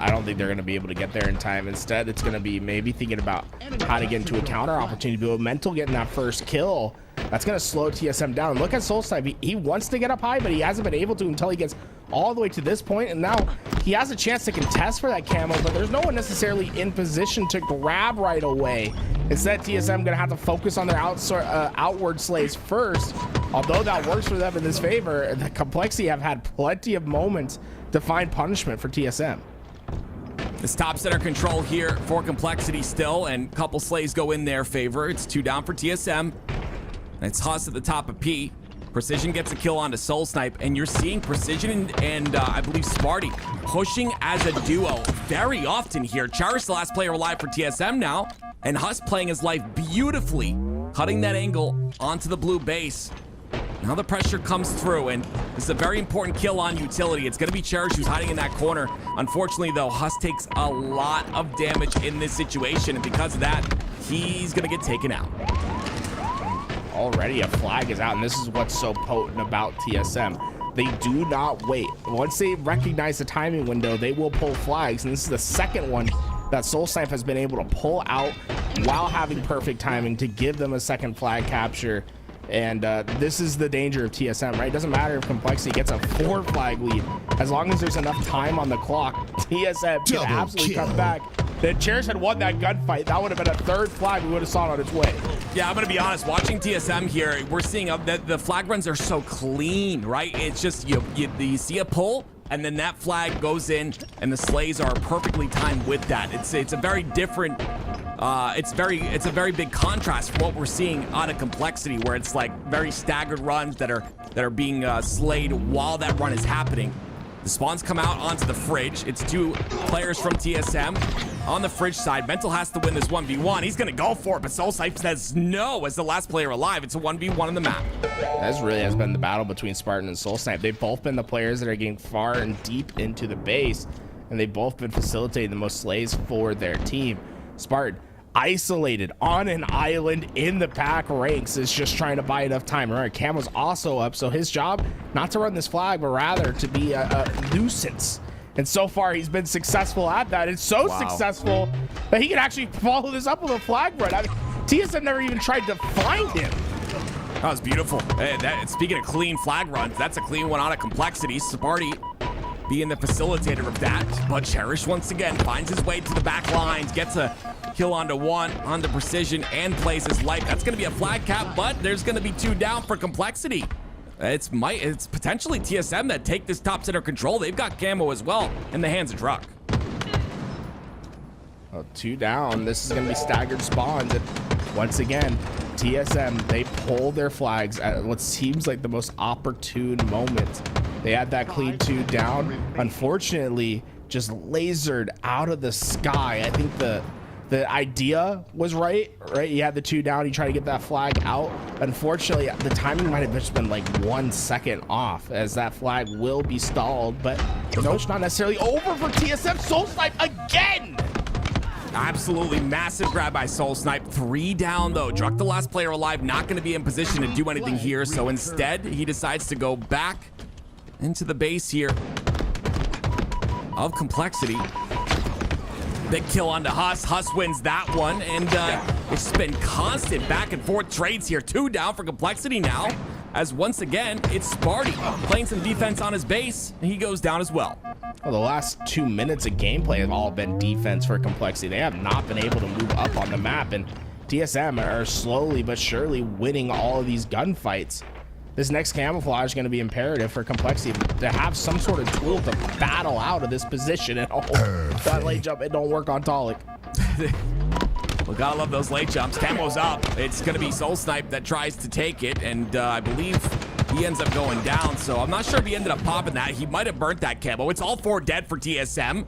I don't think they're going to be able to get there in time. Instead, it's going to be maybe thinking about how to get into a counter opportunity. But Mental getting that first kill, that's going to slow TSM down. Look at Soul Snipe. He wants to get up high, but he hasn't been able to until he gets all the way to this point. And now he has a chance to contest for that camo, but there's no one necessarily in position to grab right away. Instead, TSM going to have to focus on their outward slays first. Although that works for them in this favor, the Complexity have had plenty of moments to find punishment for TSM. This top center control here for Complexity still, and a couple slays go in their favor. It's 2 down for TSM. And it's Huss at the top of P. Precision gets a kill onto Soul Snipe, and you're seeing Precision and I believe Sparty pushing as a duo very often here. Cherish, the last player alive for TSM now, and Huss playing his life beautifully, cutting that angle onto the blue base. Now the pressure comes through, and this is a very important kill on utility. It's going to be Cherish who's hiding in that corner. Unfortunately, though, Huss takes a lot of damage in this situation, and because of that, he's going to get taken out. Already a flag is out, and this is what's so potent about TSM. They do not wait. Once they recognize the timing window, they will pull flags, and this is the second one that Soul Snipe has been able to pull out while having perfect timing to give them a second flag capture. And this is the danger of TSM, right? It doesn't matter if Complexity gets a 4 flag lead. As long as there's enough time on the clock, TSM can absolutely come back. If Cherish had won that gunfight, that would have been a 3rd flag we would have saw it on its way. Yeah, I'm going to be honest. Watching TSM here, we're seeing that the flag runs are so clean, right? It's just you see a pull, and then that flag goes in, and the slays are perfectly timed with that. It's a very different. It's a very big contrast from what we're seeing out of Complexity, where it's like very staggered runs that are being slayed while that run is happening. The spawns come out onto the fridge. It's 2 players from TSM on the fridge side. Mental has to win this 1v1. He's gonna go for it, but Soul Snipe says no as the last player alive. It's a 1v1 on the map. That really has been the battle between Spartan and Soul Snipe. They've both been the players that are getting far and deep into the base, and they've both been facilitating the most slays for their team. Spartan, isolated on an island in the pack ranks, is just trying to buy enough time. Remember, Camo's also up, so his job not to run this flag, but rather to be a nuisance. And so far, he's been successful at that. It's so successful that he can actually follow this up with a flag run. I mean, TSM never even tried to find him. That was beautiful. Speaking of clean flag runs, that's a clean one out of Complexity. Sparty being the facilitator of that, but Cherish once again finds his way to the back lines, gets a kill onto 1, onto Precision, and plays his life. That's going to be a flag cap, but there's going to be 2 down for Complexity. It's potentially TSM that take this top center control. They've got Camo as well in the hands of Druck. Well, 2 down. This is going to be staggered spawns. And once again, TSM, they pull their flags at what seems like the most opportune moment. They had that clean 2 down. Unfortunately, just lasered out of the sky. I think the idea was right? You had the 2 down, you try to get that flag out. Unfortunately, the timing might have just been like 1 second off, as that flag will be stalled. But no, it's not necessarily over for TSM. Soul Snipe again! Absolutely massive grab by Soul Snipe. 3 down though. Druck, the last player alive, not going to be in position to do anything here. So instead, he decides to go back into the base here of Complexity. Big kill onto Huss. Huss wins that one, and it's been constant back and forth trades here. 2 down for Complexity now, as once again, it's Sparty playing some defense on his base, and he goes down as well. Well, the last 2 minutes of gameplay have all been defense for Complexity. They have not been able to move up on the map, and TSM are slowly but surely winning all of these gunfights. This next camouflage is going to be imperative for Complexity to have some sort of tool to battle out of this position. And that late jump, it don't work on Talik. Well, gotta love those late jumps. Camo's up. It's going to be Soul Snipe that tries to take it, and I believe he ends up going down. So I'm not sure if he ended up popping that. He might have burnt that camo. It's all 4 dead for TSM.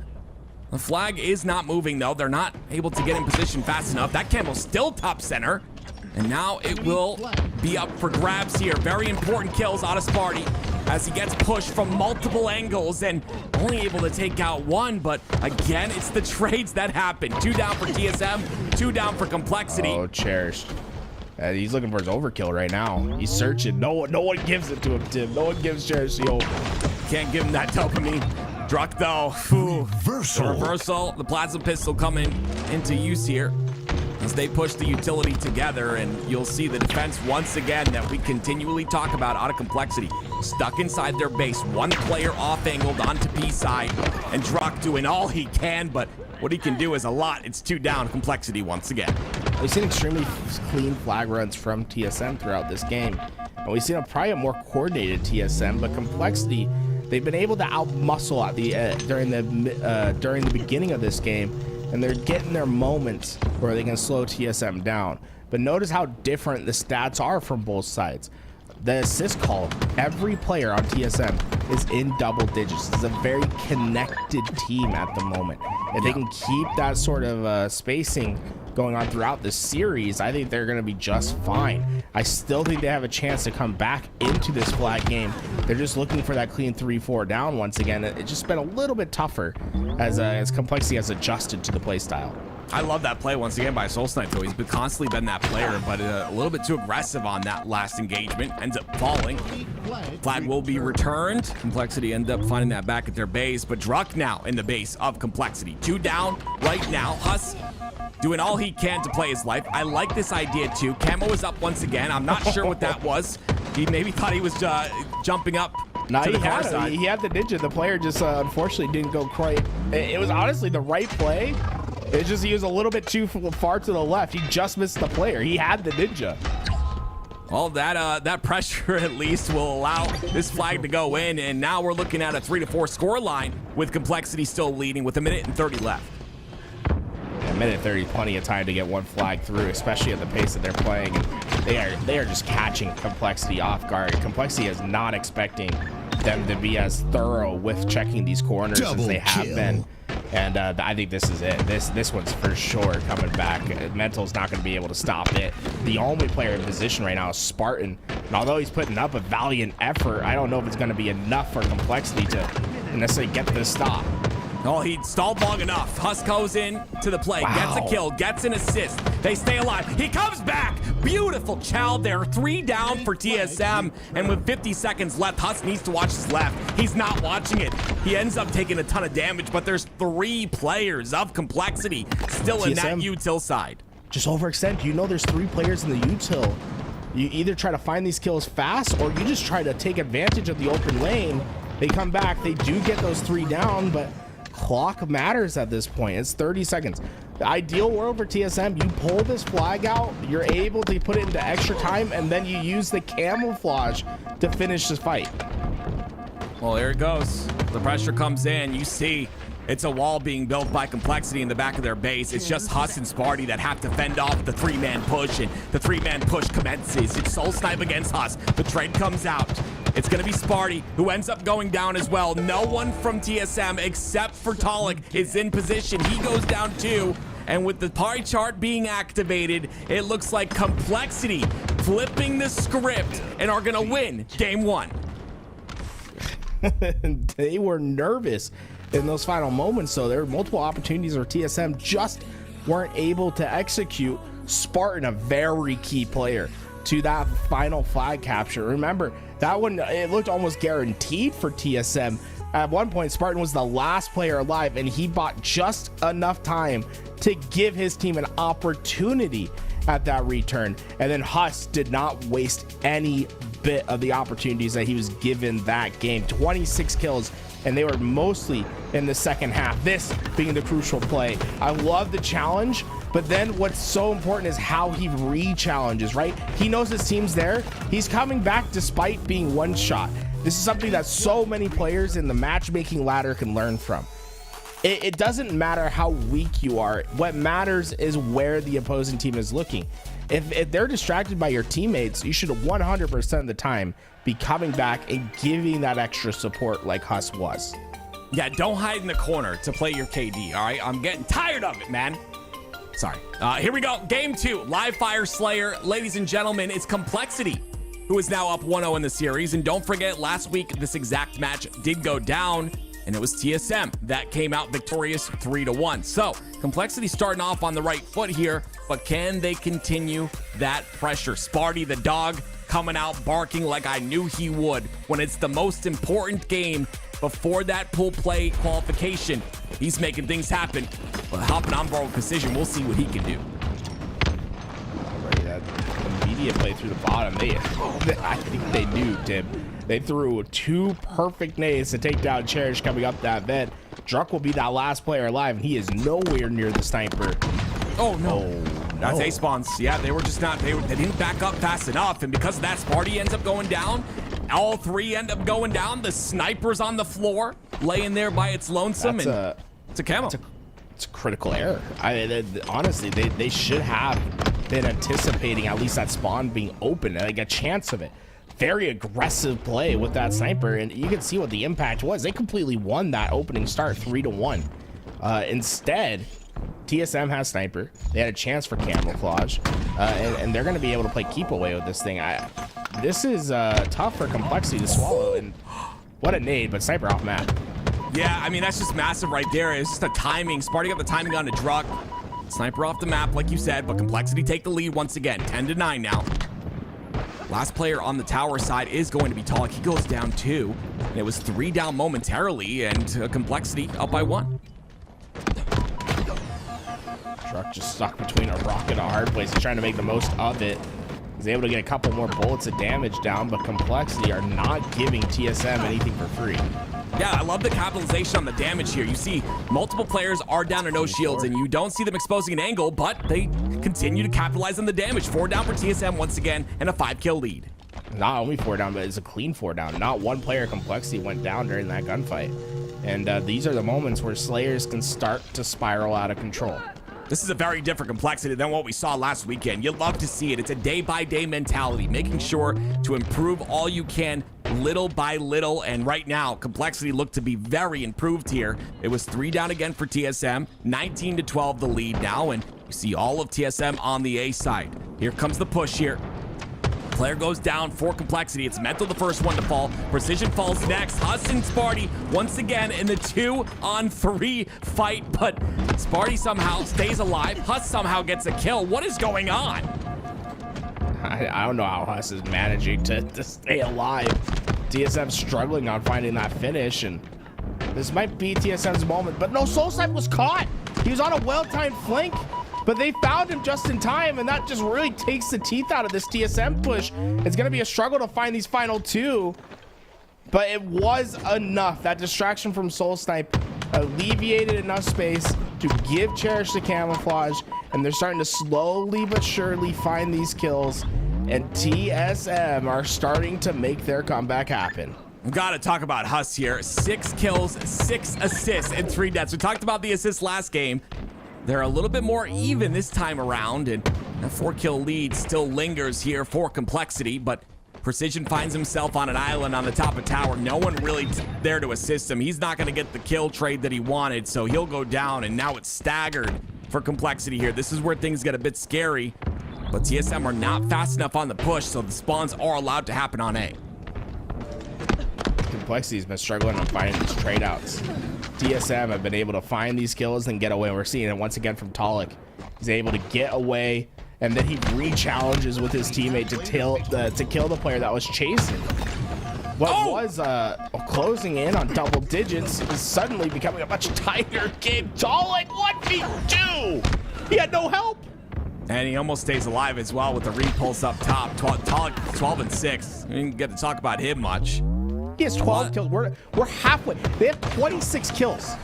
The flag is not moving, though. They're not able to get in position fast enough. That camo's still top center. And now it will be up for grabs here. Very important kills out of Sparty as he gets pushed from multiple angles and only able to take out 1. But again, it's the trades that happen. 2 down for TSM, 2 down for Complexity. Oh, Cherish. He's looking for his overkill right now. He's searching. No one gives it to him, Tim. No one gives Cherish the over. Can't give him that dopamine. Druck, though. Reversal. The plasma pistol coming into use here as they push the utility together, and you'll see the defense once again that we continually talk about out of Complexity. Stuck inside their base, 1 player off-angled onto P side, and Druck doing all he can, but what he can do is a lot. It's 2 down, Complexity once again. We've seen extremely clean flag runs from TSM throughout this game, and we've seen probably a more coordinated TSM, but Complexity, they've been able to out-muscle at the during the beginning of this game, and they're getting their moments where they can slow TSM down. But notice how different the stats are from both sides. the assist column, every player on TSM is in double digits. It's a very connected team at the moment. If they can keep that sort of spacing going on throughout the series, I think they're going to be just fine. I still think they have a chance to come back into this flag game. They're just looking for that clean 3-4 down once again. It's just been a little bit tougher as Complexity has adjusted to the play style. I love that play once again by Soul Snipe, though. He's constantly been that player, but a little bit too aggressive on that last engagement. Ends up falling. Flag will be returned. Complexity end up finding that back at their base, but Druck now in the base of Complexity. 2 down right now. Huss doing all he can to play his life. I like this idea too. Camo is up once again. I'm not sure what that was. He maybe thought he was jumping up. No, he had the ninja. The player just unfortunately didn't go quite. It was honestly the right play. It's just he was a little bit too far to the left. He just missed the player. He had the ninja. All that pressure at least will allow this flag to go in, and now we're looking at a 3-4 score line with Complexity still leading with 1:30 left. A minute 30, plenty of time to get one flag through, especially at the pace that they're playing. And they are just catching Complexity off guard. Complexity is not expecting them to be as thorough with checking these corners as they have been. And I think this is it. This one's for sure coming back. Mental's not going to be able to stop it. The only player in position right now is Spartan. And although he's putting up a valiant effort, I don't know if it's going to be enough for Complexity to necessarily get the stop. Oh, he stalled long enough. Huss goes in to the play, gets a kill, gets an assist. They stay alive. He comes back. Beautiful chow there. 3 down for TSM. And with 50 seconds left, Huss needs to watch his left. He's not watching it. He ends up taking a ton of damage, but there's 3 players of Complexity still in that util side. Just overextend. You know there's 3 players in the util. You either try to find these kills fast or you just try to take advantage of the open lane. They come back. They do get those 3 down, but clock matters at this point. It's 30 seconds. The ideal world for TSM, you pull this flag out, you're able to put it into extra time, and then you use the camouflage to finish this fight. Well, here it goes. The pressure comes in. You see it's a wall being built by Complexity in the back of their base. It's just Huss and Sparty that have to fend off the 3-man push, and the 3-man push commences. It's Soul Snipe against Huss. The trade comes out. It's going to be Sparty who ends up going down as well. No one from TSM except for Talik is in position. He goes down too. And with the pie chart being activated, it looks like Complexity flipping the script and are going to win game 1. They were nervous in those final moments, so there were multiple opportunities where TSM just weren't able to execute. Spartan, a very key player to that final flag capture. Remember, that one, it looked almost guaranteed for TSM. At one point, Spartan was the last player alive, and he bought just enough time to give his team an opportunity at that return. And then Huss did not waste any bit of the opportunities that he was given that game. 26 kills, and they were mostly in the second half, this being the crucial play. I love the challenge, but then what's so important is how he re-challenges, right? He knows his team's there. He's coming back despite being one shot. This is something that so many players in the matchmaking ladder can learn from. It doesn't matter how weak you are. What matters is where the opposing team is looking. If they're distracted by your teammates, you should 100% of the time be coming back and giving that extra support like Huss was. Yeah, don't hide in the corner to play your KD, all right? I'm getting tired of it, man. Sorry. Here we go. Game 2, Live Fire Slayer. Ladies and gentlemen, it's Complexity who is now up 1-0 in the series. And don't forget, last week, this exact match did go down, and it was TSM that came out victorious 3-1. So Complexity starting off on the right foot here, but can they continue that pressure? Sparty the dog coming out barking like I knew he would when it's the most important game before that pool play qualification. He's making things happen. Well, hopping on board with precision, we'll see what he can do. Alright, that immediate play through the bottom. I think they knew, Tim. They threw 2 perfect nades to take down Cherish coming up that vent. Druck will be that last player alive, and he is nowhere near the sniper. Oh no. That's A-spawns. Yeah, they were just not, they didn't back up fast enough, and because of that, Sparty ends up going down. All 3 end up going down. The sniper's on the floor, laying there by its lonesome. It's a camo. It's a critical error. Honestly, they should have been anticipating at least that spawn being open, like a chance of it. very aggressive play with that sniper, and you can see what the impact was. They completely won that opening start 3-1. Instead, TSM has sniper. They had a chance for camouflage, and they're going to be able to play keep away with this thing. This is tough for Complexity to swallow, and what a nade, but sniper off map. Yeah, I mean, that's just massive right there. It's just the timing. Sparty got the timing on the Druck. Sniper off the map, like you said, but Complexity take the lead once again. 10-9 now. Last player on the tower side is going to be TLF. He goes down 2, and it was 3 down momentarily, and Complexity up by 1. Druck just stuck between a rock and a hard place. He's trying to make the most of it. He's able to get a couple more bullets of damage down, but Complexity are not giving TSM anything for free. Yeah, I love the capitalization on the damage here. You see multiple players are down to no shields, and you don't see them exposing an angle, but they continue to capitalize on the damage. 4 down for TSM once again, and a 5-kill lead. Not only 4 down, but it's a clean 4 down. Not one player Complexity went down during that gunfight. And these are the moments where Slayers can start to spiral out of control. This is a very different Complexity than what we saw last weekend. You love to see it. It's a day-by-day mentality, making sure to improve all you can little by little. And right now, Complexity looked to be very improved here. It was 3 down again for TSM, 19-12 the lead now. And you see all of TSM on the A side. Here comes the push here. Player goes down for Complexity. It's Mental the first one to fall. Precision falls next. Huss and Sparty once again in the 2-on-3 fight, but Sparty somehow stays alive. Huss somehow gets a kill. What is going on? I don't know how Huss is managing to stay alive. TSM struggling on finding that finish, and this might be TSM's moment, but no, Soulsnipe was caught. He was on a well-timed flank, but they found him just in time, and that just really takes the teeth out of this TSM push. It's going to be a struggle to find these final 2, but it was enough. That distraction from Soulsnipe alleviated enough space to give Cherish the camouflage, and they're starting to slowly but surely find these kills, and TSM are starting to make their comeback happen. We've got to talk about Huss here. 6 kills, 6 assists, and 3 deaths. We talked about the assists last game. They're a little bit more even this time around, and a 4-kill lead still lingers here for Complexity, but Precision finds himself on an island on the top of tower. No one really there to assist him. He's not going to get the kill trade that he wanted, so he'll go down, and now it's staggered for Complexity here. This is where things get a bit scary, but TSM are not fast enough on the push, so the spawns are allowed to happen on A. Complexity's been struggling on finding these trade outs. TSM have been able to find these kills and get away. We're seeing it once again from TLF. He's able to get away, and then he re-challenges with his teammate to kill the player that was chasing. What was closing in on double digits is suddenly becoming a much tighter game. TLF, what did he do? He had no help. And he almost stays alive as well with the repulse up top. TLF 12-6. We didn't get to talk about him much. He has 12 kills. We're halfway. They have 26 kills.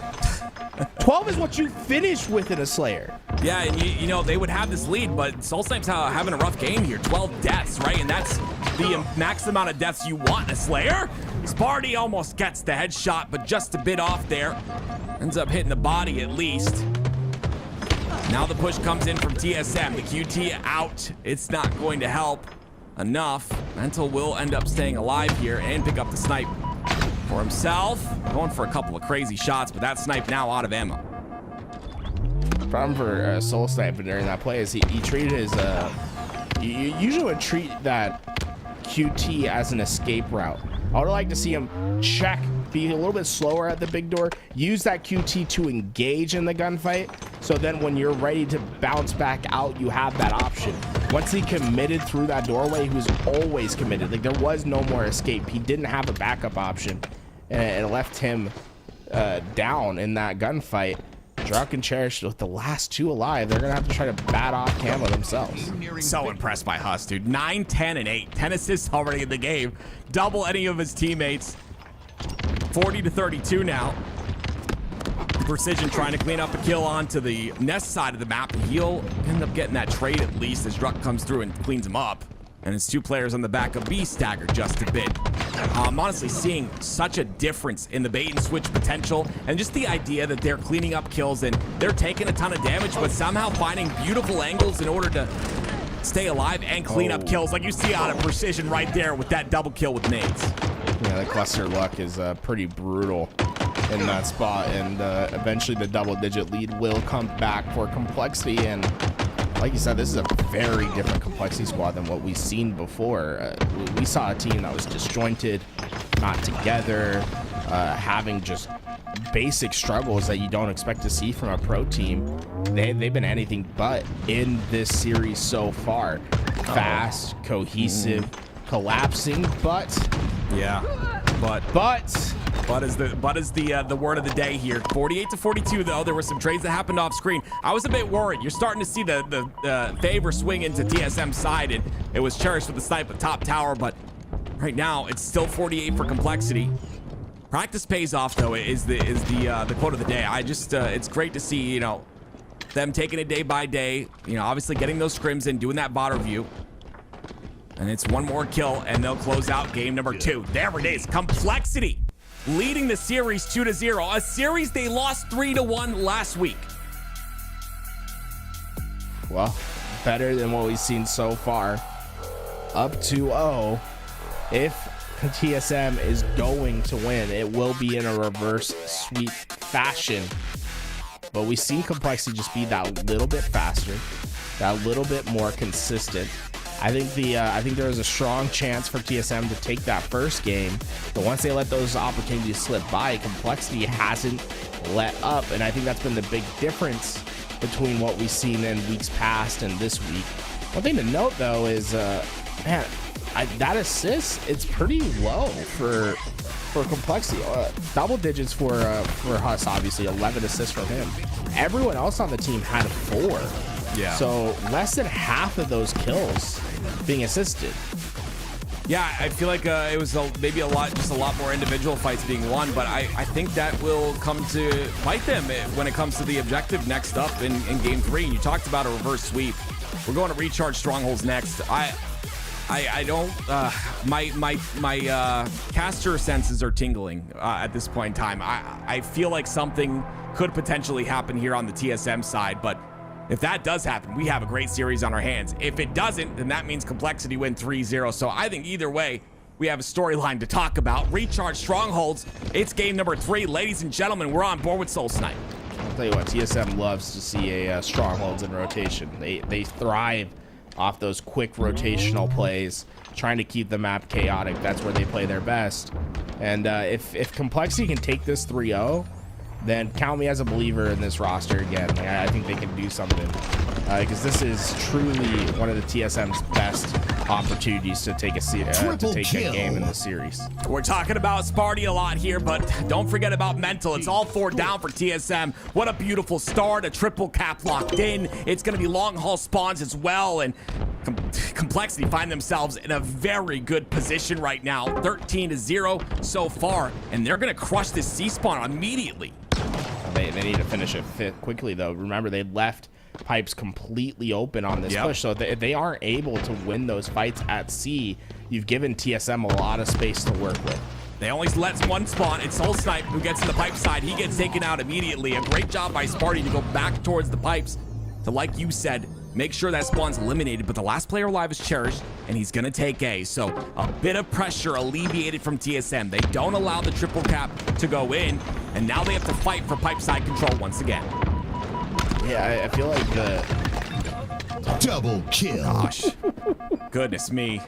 12 is what you finish with in a Slayer. Yeah, and you know, they would have this lead, but Soulsnipe's having a rough game here. 12 deaths, right? And that's the max amount of deaths you want in a Slayer. Sparty almost gets the headshot, but just a bit off there. Ends up hitting the body at least. Now the push comes in from TSM. The QT out. It's not going to help enough. Mental will end up staying alive here and pick up the snipe for himself. Going for a couple of crazy shots, but that snipe now out of ammo. Problem for Soulsnipe during that play is he treated his you usually would treat that QT as an escape route. I would like to see him check, be a little bit slower at the big door, use that QT to engage in the gunfight, so then when you're ready to bounce back out, you have that option. Once he committed through that doorway, he was always committed. Like, there was no more escape. He didn't have a backup option, and it left him down in that gunfight. Druck and Cherish with the last 2 alive. They're gonna have to try to bat off camo themselves. So impressed by Huss, dude. 9, 10, and 8. 10 assists already in the game. Double any of his teammates. 40-32 now. Precision trying to clean up a kill onto the Nest side of the map, and he'll end up getting that trade at least as Druck comes through and cleans him up. And his 2 players on the back of B staggered just a bit. I'm honestly seeing such a difference in the bait and switch potential, and just the idea that they're cleaning up kills and they're taking a ton of damage, but somehow finding beautiful angles in order to stay alive and clean up kills. Like you see out of precision right there with that double kill with nades. Yeah, the cluster luck is pretty brutal in that spot, and eventually the double-digit lead will come back for Complexity. And like you said, this is a very different Complexity squad than what we've seen before. We saw a team that was disjointed, not together, having just basic struggles that you don't expect to see from a pro team. They've been anything but in this series so far. Fast, cohesive, collapsing, but yeah, but is the word of the day here. 48-42 though. There were some trades that happened off screen. I was a bit worried. You're starting to see the favor swing into TSM's side, and it was cherished with the snipe at top tower, but right now it's still 48 for Complexity. Practice pays off though, is the quote of the day. I just it's great to see, you know, them taking it day by day, you know, obviously getting those scrims in, doing that bot review. And it's one more kill and they'll close out game number 2. There it is. Complexity leading the series 2-0, a series they lost 3-1 last week. Well, better than what we've seen so far. Up 2-0. If TSM is going to win, it will be in a reverse sweep fashion. But we've seen Complexity just be that little bit faster, that little bit more consistent. I think there is a strong chance for TSM to take that first game, but once they let those opportunities slip by, Complexity hasn't let up, and I think that's been the big difference between what we've seen in weeks past and this week. One thing to note though is, man, that assist, it's pretty low for Complexity. Double digits for Huss, obviously 11 assists from him. Everyone else on the team had 4. Yeah. So less than half of those kills being assisted. Yeah, I feel like it was maybe a lot more individual fights being won, but I think that will come to bite them when it comes to the objective next up in game 3. And you talked about a reverse sweep. We're going to recharge strongholds next. I don't, my caster senses are tingling at this point in time. I feel like something could potentially happen here on the TSM side, but if that does happen, we have a great series on our hands. If it doesn't, then that means Complexity win 3-0. So I think either way, we have a storyline to talk about. Recharge strongholds. It's game number 3. Ladies and gentlemen, we're on board with Soul Snipe. I'll tell you what, TSM loves to see a strongholds in rotation. They thrive off those quick rotational plays, trying to keep the map chaotic. That's where they play their best. And if Complexity can take this 3-0, then count me as a believer in this roster again. Like, I think they can do something, because this is truly one of the TSM's best opportunities to take a game in the series. We're talking about Sparty a lot here, but don't forget about mental. It's all 4 down for TSM. What a beautiful start, a triple cap locked in. It's going to be long haul spawns as well, and Complexity find themselves in a very good position right now. 13-0 so far, and they're going to crush this C spawn immediately. They need to finish it quickly, though. Remember, they left pipes completely open on this push, so if they aren't able to win those fights at C, you've given TSM a lot of space to work with. They only let one spawn. It's Soul Snipe who gets in the pipe side. He gets taken out immediately. A great job by Sparty to go back towards the pipes to, like you said, make sure that spawn's eliminated, but the last player alive is cherished, and he's gonna take A. So a bit of pressure alleviated from TSM. They don't allow the triple cap to go in, and now they have to fight for pipe side control once again. Yeah, I feel like the double kill. Gosh, goodness me.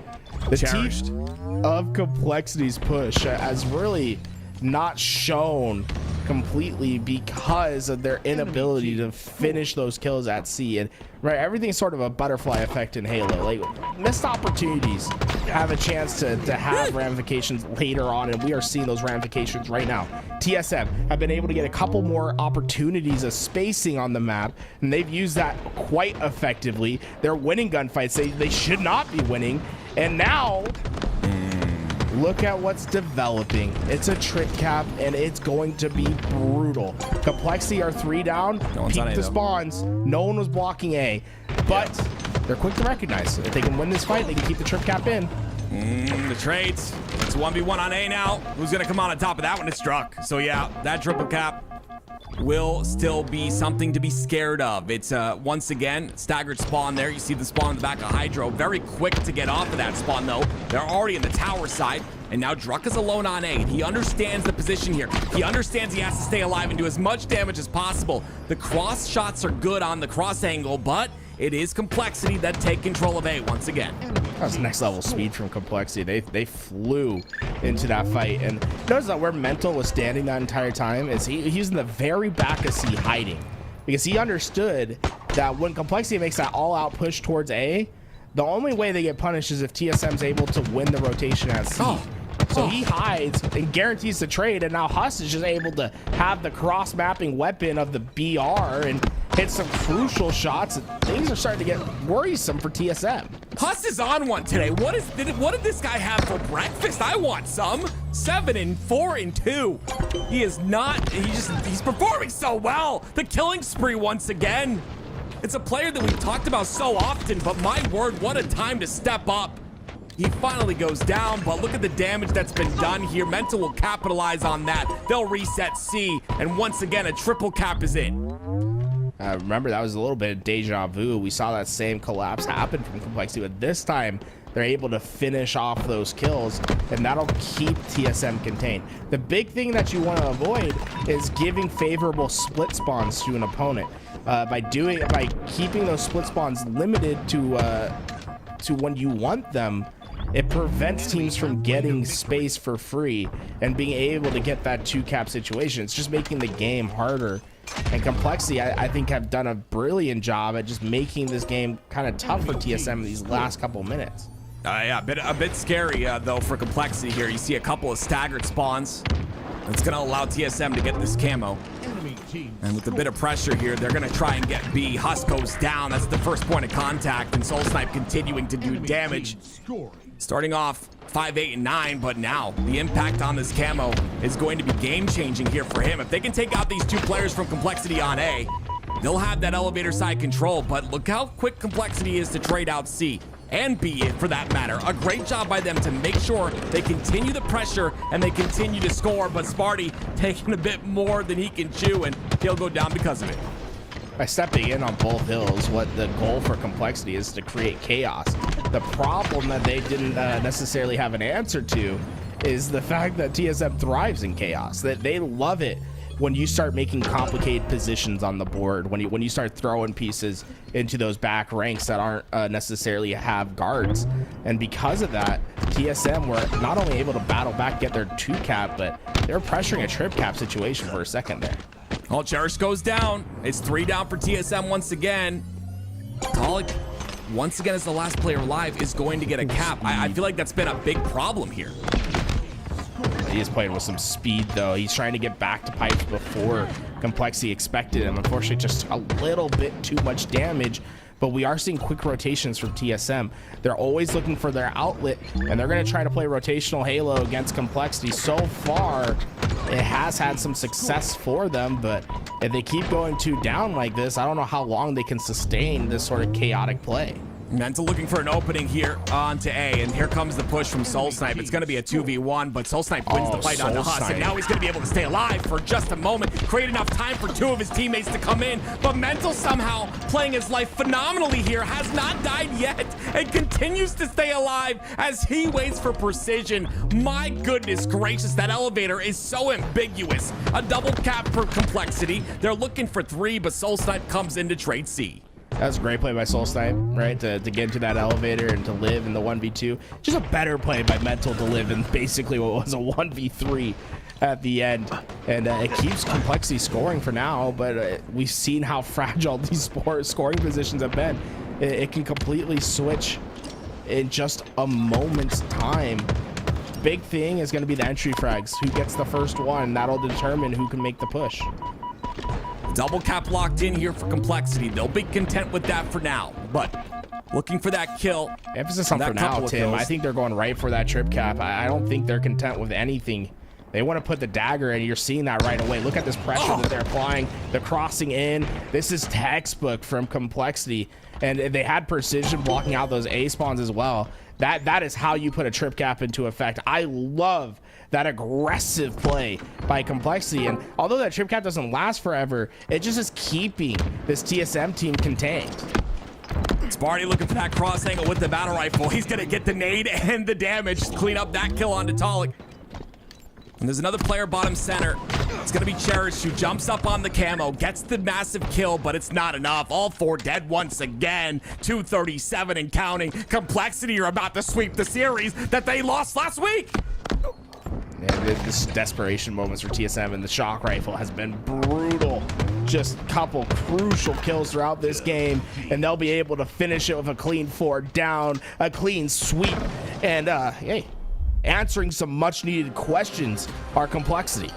The Cherished. team of Complexity's push has really not shown completely because of their inability to finish those kills at C. And right, everything's sort of a butterfly effect in Halo. Like, missed opportunities have a chance to have ramifications later on, and we are seeing those ramifications right now. TSM have been able to get a couple more opportunities of spacing on the map, and they've used that quite effectively. They're winning gunfights they should not be winning, and now look at what's developing. It's a trick cap, and it's going to be brutal. Complexity are 3 down, peek the spawns. No one was blocking A, but they're quick to recognize. If they can win this fight, they can keep the trip cap in. The trades. It's 1v1 on A now. Who's going to come on top of that one? It's Struck. So yeah, that triple cap will still be something to be scared of. It's once again staggered spawn there. You see the spawn in the back of Hydro. Very quick to get off of that spawn though. They're already in the tower side, and now Druck is alone on A. He understands the position here. He understands he has to stay alive and do as much damage as possible. The cross shots are good on the cross angle, but it is Complexity that take control of A once again. That was next level speed from Complexity. They flew into that fight. And notice that where Mental was standing that entire time is he's in the very back of C hiding, because he understood that when Complexity makes that all-out push towards A, the only way they get punished is if TSM's able to win the rotation at C. So he hides and guarantees the trade, and now Huss is just able to have the cross-mapping weapon of the BR and hit some crucial shots. Things are starting to get worrisome for TSM. Huss is on one today. What did this guy have for breakfast? I want some. 7 and 4 and 2. He is not. He's performing so well. The killing spree once again. It's a player that we've talked about so often, but my word, what a time to step up. He finally goes down, but look at the damage that's been done here. Mental will capitalize on that. They'll reset C, and once again, a triple cap is in. Remember, that was a little bit of deja vu. We saw that same collapse happen from Complexity, but this time they're able to finish off those kills, and that'll keep TSM contained. The big thing that you want to avoid is giving favorable split spawns to an opponent. By keeping those split spawns limited to when you want them, it prevents teams from getting space for free and being able to get that 2-cap situation. It's just making the game harder. And Complexity, I think, have done a brilliant job at just making this game kind of tough for TSM in these last couple minutes. Yeah, a bit scary, though, for Complexity here. You see a couple of staggered spawns. It's going to allow TSM to get this camo. And with a bit of pressure here, they're going to try and get B. Huss goes down. That's the first point of contact, and Soul Snipe continuing to do damage. Starting off 5, 8, and 9, but now the impact on this camo is going to be game-changing here for him. If they can take out these 2 players from Complexity on A, they'll have that elevator side control, but look how quick Complexity is to trade out C. And B, for that matter. A great job by them to make sure they continue the pressure and they continue to score, but Sparty taking a bit more than he can chew, and he'll go down because of it. By stepping in on both hills, what the goal for Complexity is to create chaos. The problem that they didn't necessarily have an answer to is the fact that TSM thrives in chaos, that they love it when you start making complicated positions on the board, when you start throwing pieces into those back ranks that aren't necessarily have guards. And because of that, TSM were not only able to battle back, get their 2-cap, but they were pressuring a trip cap situation for a second there. Well, Cherish goes down. It's 3 down for TSM once again. Talik, once again, as the last player alive, is going to get a cap. I feel like that's been a big problem here. He is playing with some speed, though. He's trying to get back to pipes before Complexity expected him. Unfortunately, just a little bit too much damage, but we are seeing quick rotations from TSM. They're always looking for their outlet, and they're going to try to play rotational Halo against Complexity. So far, it has had some success for them, but if they keep going 2 down like this, I don't know how long they can sustain this sort of chaotic play. Mental looking for an opening here onto A, and here comes the push from Soul Snipe. It's going to be a 2v1, but Soul Snipe wins the fight onto Huss, and now he's going to be able to stay alive for just a moment, create enough time for 2 of his teammates to come in, but Mental somehow playing his life phenomenally here, has not died yet, and continues to stay alive as he waits for precision. My goodness gracious, that elevator is so ambiguous. A double cap for Complexity. They're looking for 3, but Soul Snipe comes in to trade C. That's a great play by Soul Snipe, right? To get into that elevator and to live in the 1v2. Just a better play by Mental to live in basically what was a 1v3 at the end. And it keeps Complexity scoring for now, but we've seen how fragile these scoring positions have been. It can completely switch in just a moment's time. Big thing is going to be the entry frags. Who gets the first one? That'll determine who can make the push. Double cap locked in here for Complexity. They'll be content with that for now, but looking for that kill. Emphasis on for now, Tim. I think they're going right for that trip cap. I don't think they're content with anything They want to put the dagger in. You're seeing that right away. Look at this pressure that they're applying. The crossing in. This is textbook from Complexity. And they had precision blocking out those A spawns as well. That is how you put a trip cap into effect. I love that aggressive play by Complexity. And although that trip cap doesn't last forever, it just is keeping this TSM team contained. Sparty looking for that cross angle with the battle rifle. He's going to get the nade and the damage to clean up that kill onto Talik. And there's another player bottom center. It's going to be Cherish who jumps up on the camo, gets the massive kill, but it's not enough. All four dead once again. 237 and counting. Complexity are about to sweep the series that they lost last week. And this desperation moments for TSM, and the shock rifle has been brutal. Just a couple crucial kills throughout this game, and they'll be able to finish it with a clean 4 down, a clean sweep, and hey, answering some much needed questions are Complexity.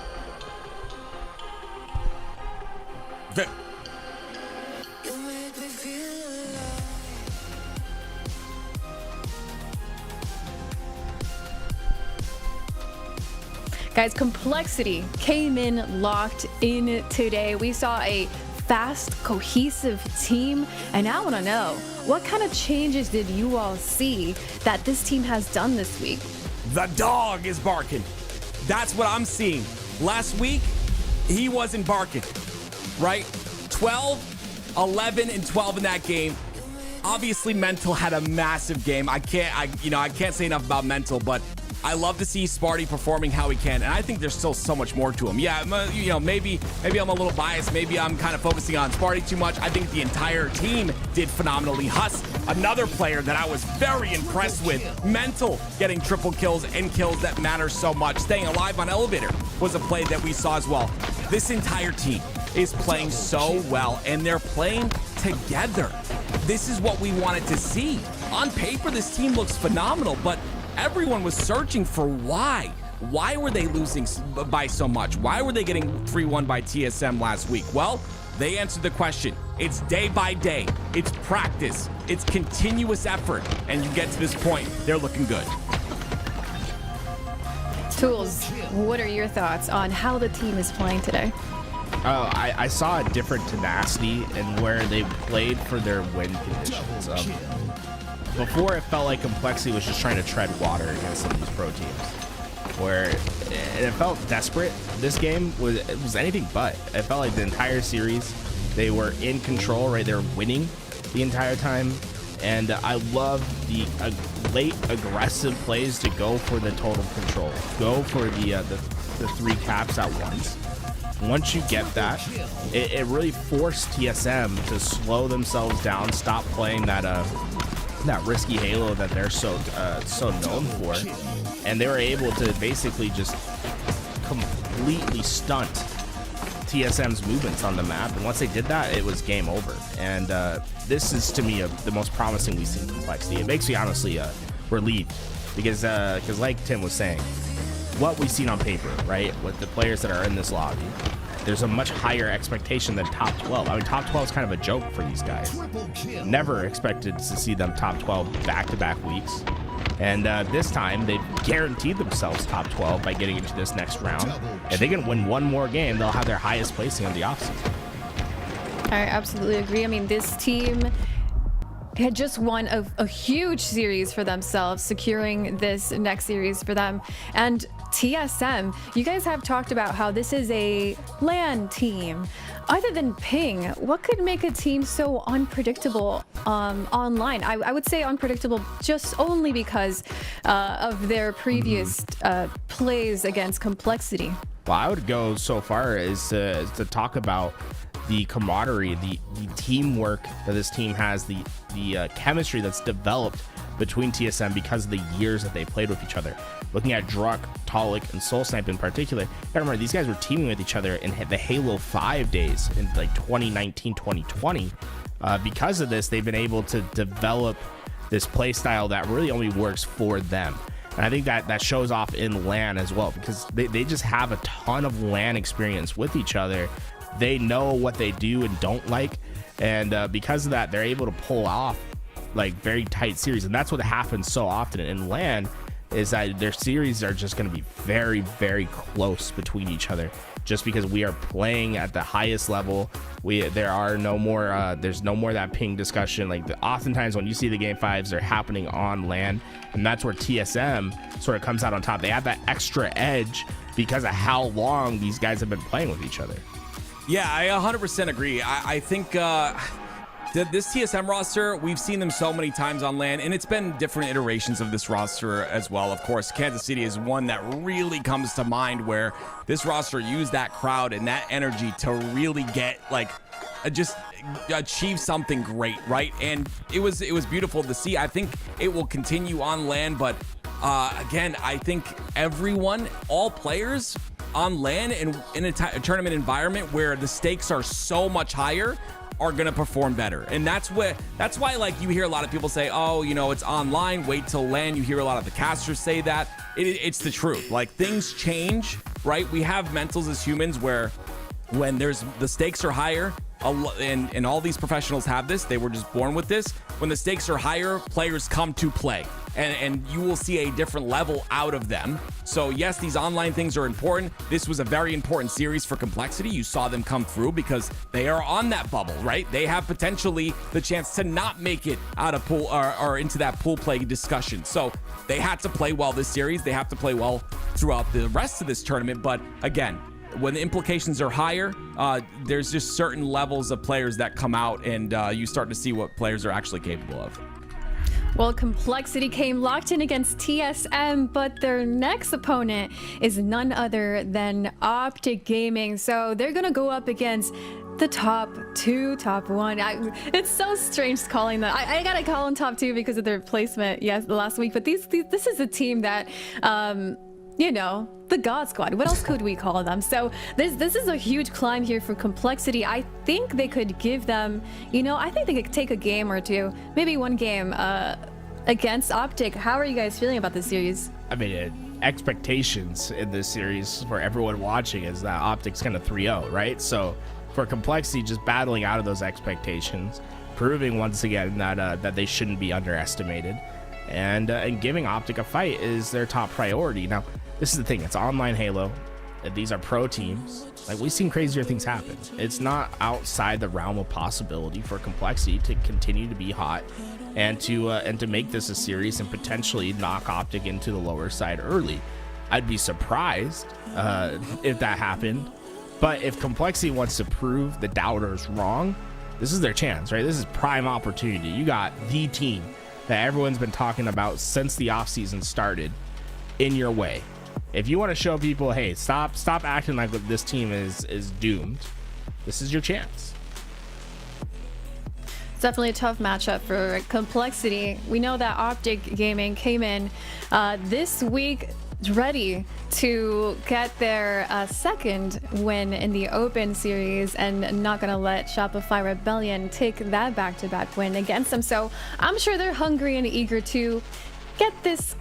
Guys, Complexity came in locked in today. We saw a fast, cohesive team, and I want to know, what kind of changes did you all see that this team has done this week? The dog is barking. That's what I'm seeing. Last week, he wasn't barking, right? 12, 11, and 12 in that game. Obviously, Mental had a massive game. I can't say enough about Mental, but I love to see Sparty performing how he can, and I think there's still so much more to him. Yeah, maybe I'm a little biased. Maybe I'm kind of focusing on Sparty too much. I think the entire team did phenomenally. Huss, another player that I was very impressed with. Mental getting triple kills and kills that matter so much. Staying alive on elevator was a play that we saw as well. This entire team is playing so well, and they're playing together. This is what we wanted to see. On paper, this team looks phenomenal, but everyone was searching for why. Why were they losing by so much? Why were they getting 3-1 by TSM last week? Well, they answered the question. It's day by day. It's practice. It's continuous effort. And you get to this point, they're looking good. Tools, what are your thoughts on how the team is playing today? I saw a different tenacity in where they played for their win conditions. Before, it felt like Complexity was just trying to tread water against some of these pro teams, where it felt desperate. This game was anything but. It felt like the entire series, they were in control, right? They were winning the entire time, and I love the late aggressive plays to go for the total control, go for the 3 caps at once. Once you get that, it really forced TSM to slow themselves down, stop playing that risky halo that they're so known for, and they were able to basically just completely stunt TSM's movements on the map. And once they did that, it was game over. And this is, to me, the most promising we've seen Complexity. It makes me honestly relieved, because like Tim was saying, what we've seen on paper, right, with the players that are in this lobby, there's a much higher expectation than top 12. I mean, top 12 is kind of a joke for these guys. Never expected to see them top 12 back-to-back weeks. And this time, they've guaranteed themselves top 12 by getting into this next round. If they can win one more game, they'll have their highest placing of the offseason. I absolutely agree. I mean, this team had just won a huge series for themselves, securing this next series for them. And TSM, you guys have talked about how this is a LAN team. Other than ping, what could make a team so unpredictable online? I would say unpredictable just only because of their previous plays against Complexity. Well, I would go so far as to talk about the camaraderie, the teamwork that this team has, the chemistry that's developed between TSM because of the years that they played with each other. Looking at Druck, Talik, and Soul Snipe in particular, you gotta remember, these guys were teaming with each other in the Halo 5 days in like 2019, 2020. Because of this, they've been able to develop this play style that really only works for them. And I think that shows off in LAN as well, because they just have a ton of LAN experience with each other. They know what they do and don't like, and because of that, they're able to pull off like very tight series. And that's what happens so often in LAN. is that their series are just going to be very, very close between each other, just because we are playing at the highest level. There's no more that ping discussion. Like oftentimes when you see the game 5s, they're happening on LAN, and that's where TSM sort of comes out on top. They have that extra edge because of how long these guys have been playing with each other. Yeah, I 100% agree. I think this TSM roster, we've seen them so many times on LAN, and it's been different iterations of this roster as well. Of course, Kansas City is one that really comes to mind, where this roster used that crowd and that energy to really get just achieve something great, right? And it was beautiful to see. I think it will continue on LAN, but again, I think all players on LAN and in a tournament environment where the stakes are so much higher are gonna perform better. And that's why like you hear a lot of people say, oh, it's online, wait till LAN. You hear a lot of the casters say that. It's the truth. Like, things change, right? We have mentals as humans where when the stakes are higher, and all these professionals have this, they were just born with this. When the stakes are higher, players come to play, and you will see a different level out of them. So yes, these online things are important. This was a very important series for Complexity. You saw them come through because they are on that bubble, right? They have potentially the chance to not make it out of pool or into that pool play discussion. So they had to play well this series. They have to play well throughout the rest of this tournament. But again, when the implications are higher, there's just certain levels of players that come out, and you start to see what players are actually capable of. Well, Complexity came locked in against TSM, but their next opponent is none other than OpTic Gaming. So they're going to go up against the top 2, top 1. It's so strange calling them. I got to call them top 2 because of their placement last week. But this is a team that, the God Squad. What else could we call them? So this is a huge climb here for Complexity. I think they could give them, I think they could take a game or two, maybe one game against OpTic. How are you guys feeling about this series? I mean, expectations in this series for everyone watching is that OpTic's kind of 3-0, right? So for Complexity, just battling out of those expectations, proving once again that they shouldn't be underestimated, and giving OpTic a fight is their top priority. Now, this is the thing, it's online Halo. These are pro teams. Like, we've seen crazier things happen. It's not outside the realm of possibility for Complexity to continue to be hot and to make this a series and potentially knock OpTic into the lower side early. I'd be surprised if that happened. But if Complexity wants to prove the doubters wrong, this is their chance, right? This is prime opportunity. You got the team that everyone's been talking about since the offseason started in your way. If you want to show people, hey, stop acting like this team is doomed, this is your chance. It's definitely a tough matchup for Complexity. We know that OpTic Gaming came in this week ready to get their second win in the Open series, and not going to let Shopify Rebellion take that back-to-back win against them. So I'm sure they're hungry and eager to get this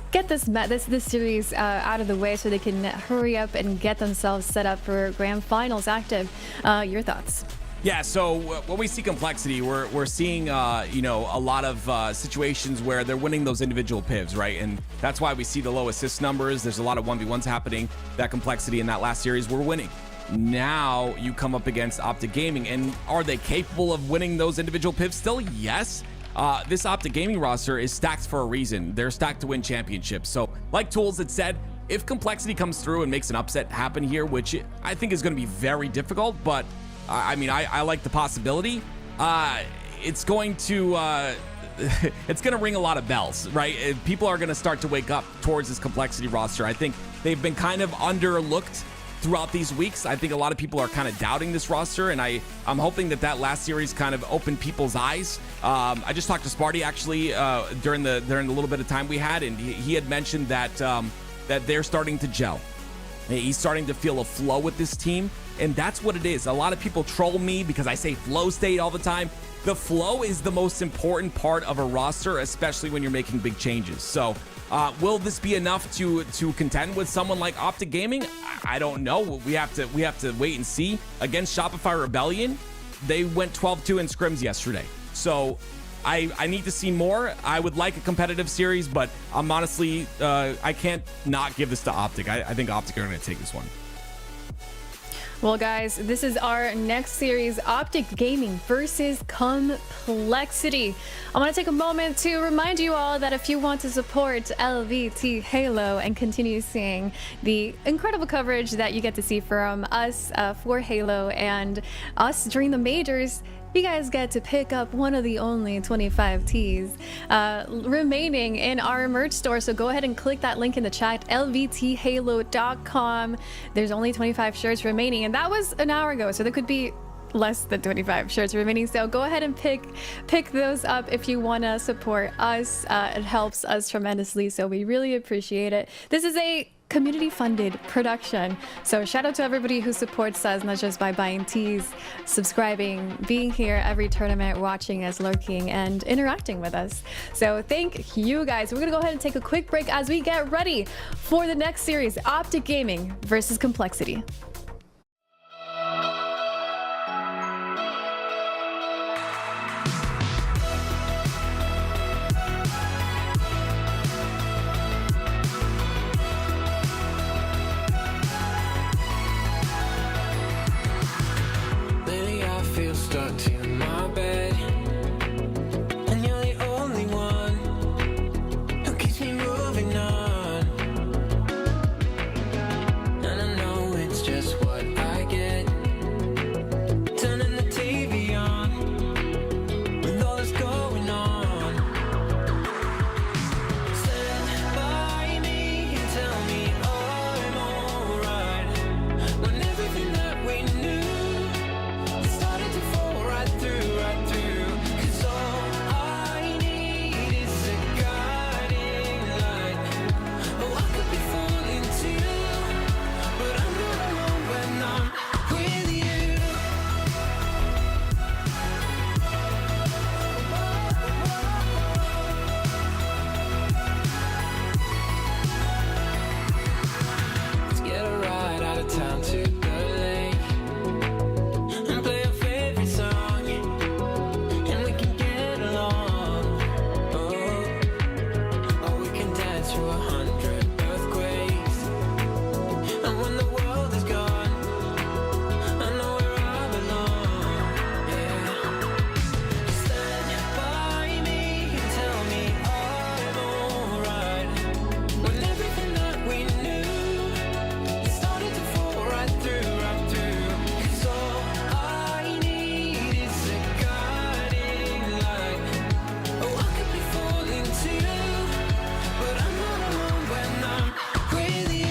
series out of the way so they can hurry up and get themselves set up for grand finals active. Your thoughts? Yeah, so when we see Complexity, we're seeing a lot of situations where they're winning those individual pivs, right? And that's why we see the low assist numbers. There's a lot of 1v1s happening. That Complexity in that last series were winning. Now you come up against OpTic Gaming, and are they capable of winning those individual pivs still? Yes. This OpTic Gaming roster is stacked for a reason. They're stacked to win championships. So like Tools had said, if Complexity comes through and makes an upset happen here, which I think is going to be very difficult, but I mean, I like the possibility. It's going to ring a lot of bells, right? People are going to start to wake up towards this Complexity roster. I think they've been kind of underlooked throughout these weeks. I think a lot of people are kind of doubting this roster, and I'm hoping that last series kind of opened people's eyes. I just talked to Sparty actually during the little bit of time we had, and he had mentioned that they're starting to gel. He's starting to feel a flow with this team, and that's what it is. A lot of people troll me because I say flow state all the time. The flow is the most important part of a roster, especially when you're making big changes. So will this be enough to contend with someone like OpTic Gaming? I don't know. We have to wait and see. Against Shopify Rebellion, they went 12-2 in scrims yesterday. So I need to see more. I would like a competitive series, but I'm honestly, I can't not give this to OpTic. I think OpTic are going to take this one. Well, guys, this is our next series, OpTic Gaming versus Complexity. I want to take a moment to remind you all that if you want to support LVT Halo and continue seeing the incredible coverage that you get to see from us for Halo and us during the majors, you guys get to pick up one of the only 25 tees remaining in our merch store. So go ahead and click that link in the chat, lvthalo.com. There's only 25 shirts remaining, and that was an hour ago, so there could be less than 25 shirts remaining. So go ahead and pick those up if you want to support us. It helps us tremendously, so we really appreciate it. This is a community-funded production, so shout out to everybody who supports us, not just by buying teas, subscribing, being here every tournament, watching us, lurking, and interacting with us. So thank you guys. We're gonna go ahead and take a quick break as we get ready for the next series, OpTic Gaming versus Complexity. Stuck to my bed, and you're the only one who keeps me moving on. And I know it's just what I get, turning the TV on with all that's going on. Stand by me and tell me I'm alright, when everything that we knew started to fall right through, cause all I need is a guiding light. Oh, I could be falling too, but I'm not alone when I'm with you. Let's get a ride out of town to the lake and play our favorite song, and we can get along. Oh, we can dance through 100 earthquakes, and when the world is gone, I know where I belong. Yeah, stand by me and tell me I'm alright, when everything that we knew started to fall right through, cause all I need is a guiding light. Oh, I could be falling too, but I'm not alone when I'm with you.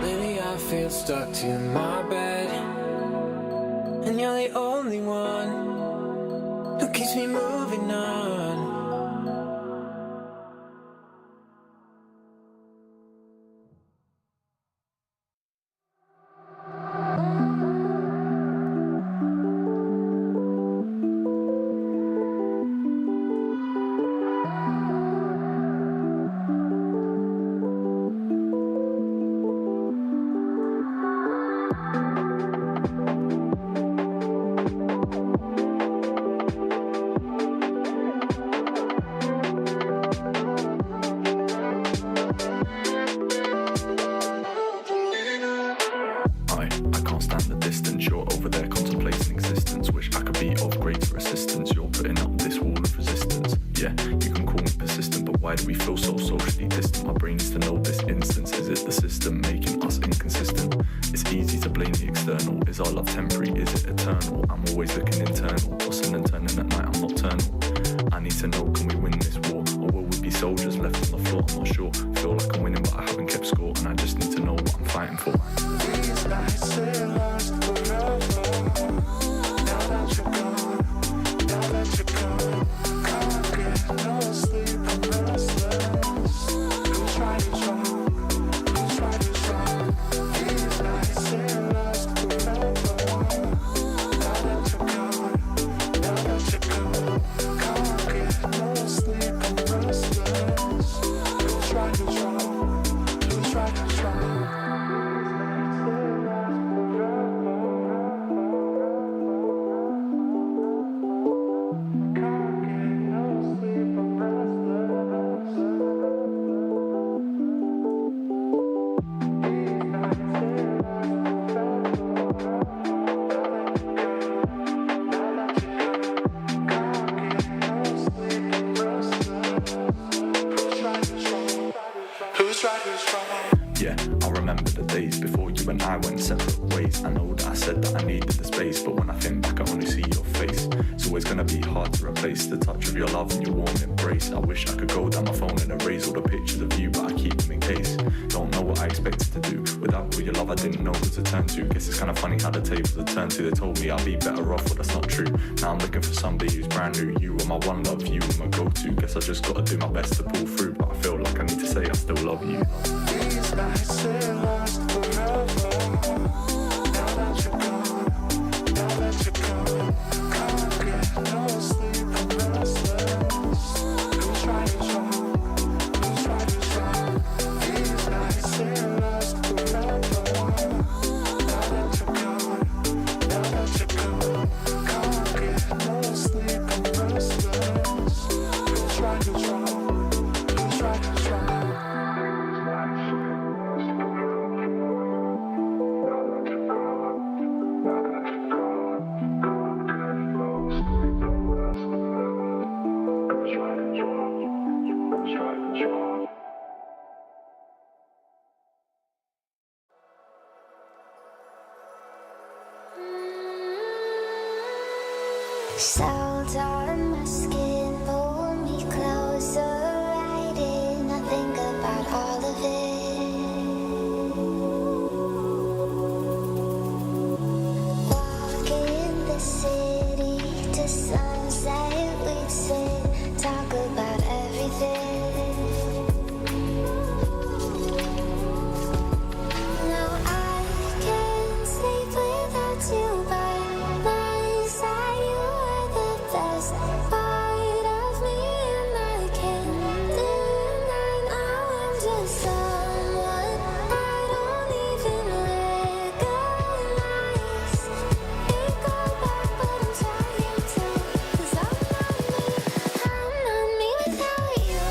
Lately I feel stuck to my bed, and you're the only one who keeps me moving on. I can't stand the distance. You're over there contemplating existence. Wish I could be of greater assistance. You're putting up this wall of resistance. Yeah, you can call me persistent, but why do we feel so socially distant? My brain needs to know this instance. Is it the system making us inconsistent? It's easy to blame the external. Is our love temporary? Is it eternal? I'm always looking internal, tossing and turning at night. I'm nocturnal. I need to know, can we win this war? Or will we be soldiers left on the floor? I'm not sure. Feel like I'm winning, but I haven't kept score, and I just need to know what I'm fighting for. These nights they last forever. Now that you're gone, now that you're gone, can't get no sleep, I'm restless. Lose right is wrong, lose right is wrong. These nights they last forever. Now that you're gone, now that you're gone, can't get no sleep, I'm restless. Lose right is wrong, lose right is wrong. Who's right, who's wrong? Yeah, I remember the days before you and I went separate ways. I know that I said that I needed the space, but when I think back I only see your face. It's always gonna be hard to replace the touch of your love and your warm embrace. I wish I could go down my phone and erase all the pictures of you, but I keep them in case. Don't know what I expected to do. Without all your love I didn't know who to turn to. Guess it's kinda funny how the tables are turned to. They told me I'd be better off, but that's not true. Now I'm looking for somebody who's brand new. You are my one love, you are my go-to. Guess I just gotta do my best to pull through, but I feel like I need to say I still love you. These nights they last forever. Now that you're gone, now that you're gone, can't get no sleep, I'm restless. Who's right is wrong, who's right is wrong. These nights they last forever. Now that you're gone, now that you're gone, can't get no sleep, I'm restless. Who's right is wrong, who's right is wrong. Salt on my skin, pull me closer, right in. I think about all of it. Walk in the city to sunset, we'd sit, talk about everything. Now I can't sleep without you by my side. You are the best part of me, and I can't deny now I'm just someone I don't even recognize. Can't go back, but I'm trying to, 'cause I'm not me without you. I'm not me without you.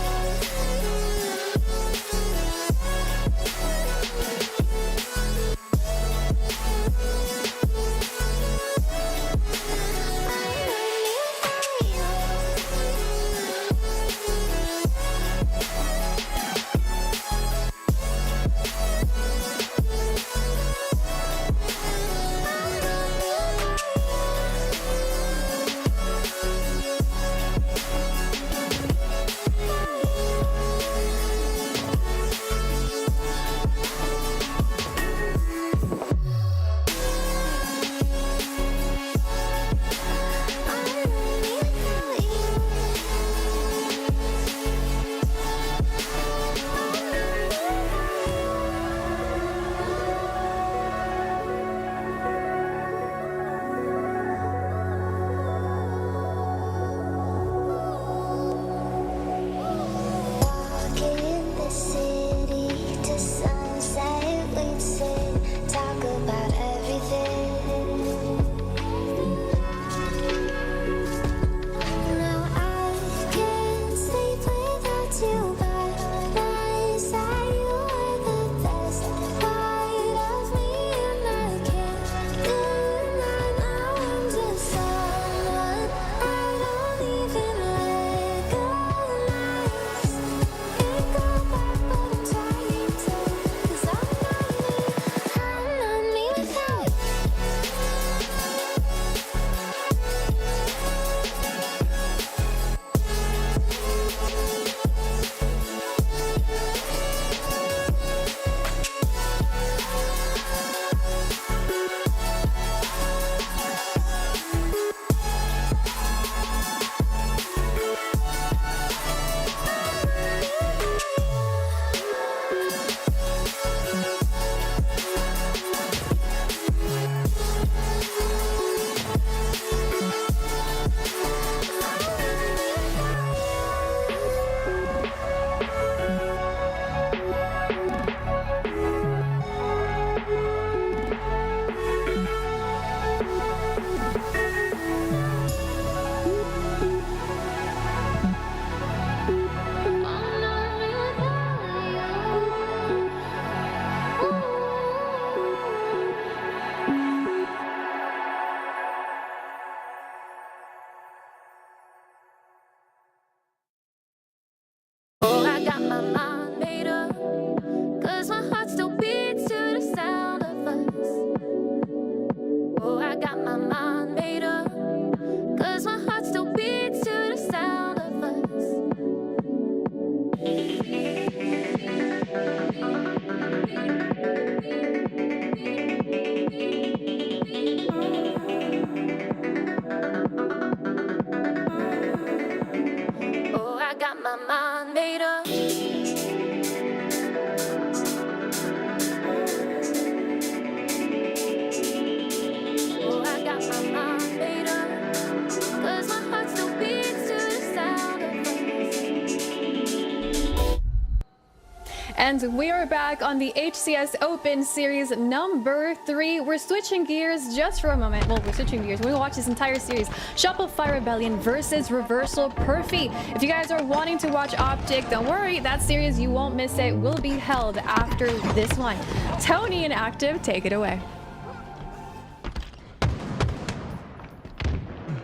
And we are back on the HCS Open Series number 3. We're switching gears just for a moment. Well, we're switching gears. We're going to watch this entire series. Shopify Rebellion versus Reversal Perfy. If you guys are wanting to watch OpTic, don't worry. That series, you won't miss it, will be held after this one. Tony and Active, take it away.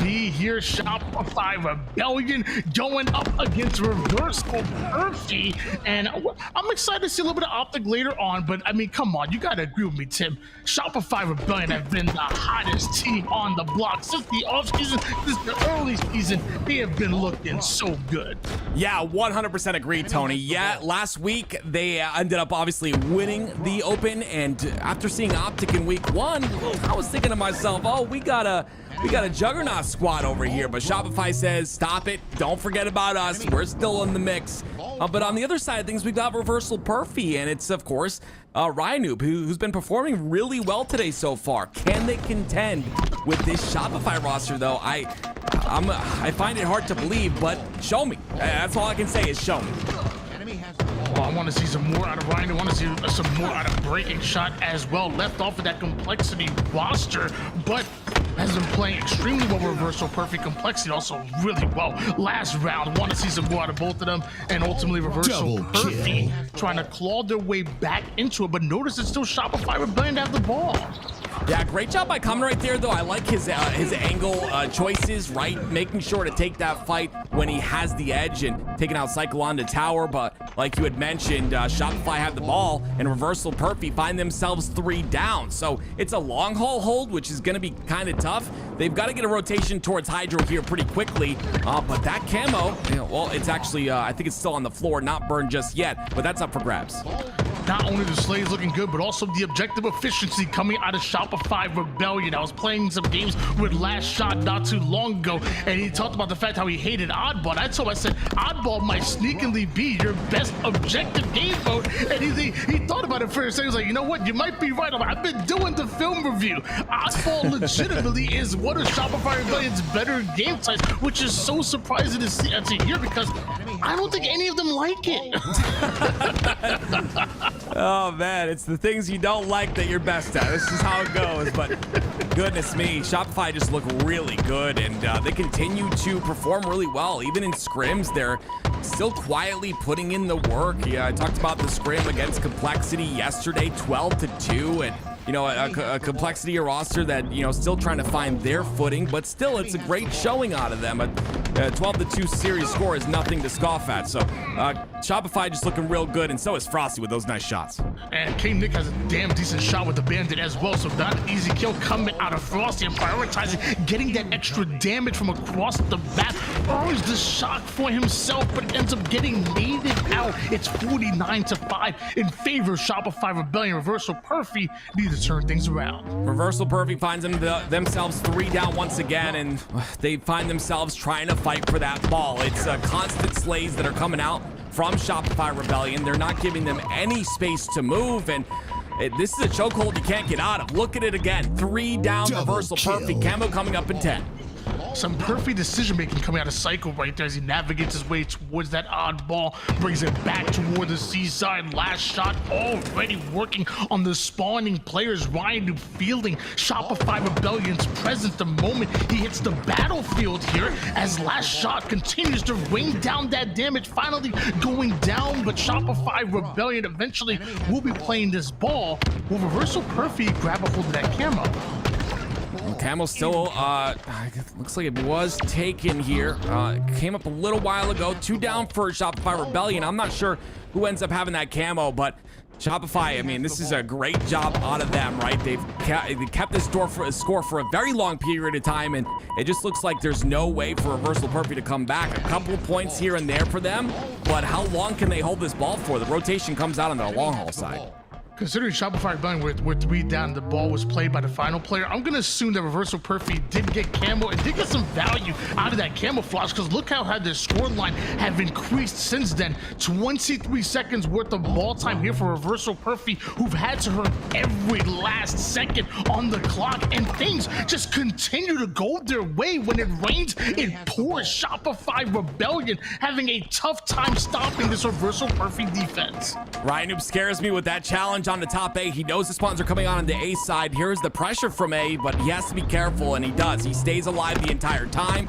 Here, Shopify Rebellion going up against Reversal Perfy, and I'm excited to see a little bit of OpTic later on. But I mean, come on, you gotta agree with me, Tim. Shopify Rebellion have been the hottest team on the block since the offseason, since the early season. They have been looking so good. Yeah, 100% agree, Tony. Yeah, last week they ended up obviously winning the Open, and after seeing OpTic in week 1, I was thinking to myself, oh, we got a juggernaut squad over here, but Shopify says, stop it, don't forget about us, we're still in the mix. But on the other side of things, we've got Reversal Perfy, and it's, of course, Ryanoob, who's been performing really well today so far. Can they contend with this Shopify roster, though? I find it hard to believe, but show me. That's all I can say is show me. Well, I want to see some more out of Ryan. I want to see some more out of Breaking Shot as well. Left off of that Complexity roster, but has been playing extremely well. Reversal Perfy, Complexity also really well last round. Want to see some more out of both of them, and ultimately Reversal Perfy trying to claw their way back into it. But notice it's still Shopify Rebellion to have the ball. Yeah, great job by Kamen right there, though. I like his angle choices, right? Making sure to take that fight when he has the edge and taking out Cycle onto tower. But like you had mentioned, Shopify had the ball, and Reversal Perfy find themselves 3 down. So it's a long haul hold, which is going to be kind of tough. They've got to get a rotation towards Hydro here pretty quickly. But that camo, well, it's actually, I think it's still on the floor, not burned just yet, but that's up for grabs. Not only the slays looking good, but also the objective efficiency coming out of Shopify Rebellion. I was playing some games with Last Shot not too long ago, and he talked about the fact how he hated Oddball. I told him, I said, Oddball might sneakily be your best objective game mode. And he thought about it for a second. He was like, you know what? You might be right. I've been doing the film review. Oddball legitimately is one of Shopify Rebellion's better game types, which is so surprising to see to hear, because I don't think any of them like it. Oh man, it's the things you don't like that you're best at. This is how it goes. But goodness me, Shopify just look really good, and they continue to perform really well. Even in scrims, they're still quietly putting in the work. Yeah, I talked about the scrim against Complexity yesterday, 12-2, and a Complexity roster that, still trying to find their footing, but still it's a great showing out of them. A 12-2 series score is nothing to scoff at. So Shopify just looking real good, and so is Frosty with those nice shots. And K-Nick has a damn decent shot with the Bandit as well, so not an easy kill coming out of Frosty, and prioritizing getting that extra damage from across the bat. Always the shock for himself, but ends up getting mated out. It's 49-5 in favor of Shopify Rebellion. Reversal Perfy need to turn things around. Reversal Perfy finds themselves 3 down once again, and they find themselves trying to fight for that ball. It's constant slays that are coming out from Shopify Rebellion. They're not giving them any space to move, and this is a chokehold you can't get out of. Look at it again. 3 down. Reversal Perfy. Camo coming up in 10. Some perfect decision-making coming out of Cycle right there as he navigates his way towards that odd ball, brings it back toward the seaside. Last Shot already working on the spawning players. Ryanoob fielding Shopify Rebellion's presence the moment he hits the battlefield here, as Last Shot continues to rain down that damage, finally going down. But Shopify Rebellion eventually will be playing this ball. Will Reversal Perfy grab a hold of that camo? Camo still, looks like it was taken here. Came up a little while ago. 2 down for Shopify Rebellion. I'm not sure who ends up having that camo, but Shopify, I mean, this is a great job out of them, right? They've kept this score for a very long period of time, and it just looks like there's no way for Reversal Perfy to come back. A couple of points here and there for them, but how long can they hold this ball for? The rotation comes out on the long haul side. Considering Shopify Rebellion were 3 down, the ball was played by the final player, I'm going to assume that Reversal Perfy did get camo and did get some value out of that camouflage, because look how their scoreline have increased since then. 23 seconds worth of ball time here for Reversal Perfy, who've had to earn every last second on the clock, and things just continue to go their way. When it rains, it pours. Shopify Rebellion having a tough time stopping this Reversal Perfy defense. Ryan Noob scares me with that challenge on the top A. He knows the spawns are coming on the A side. Here's the pressure from A, but he has to be careful, and he does. He stays alive the entire time.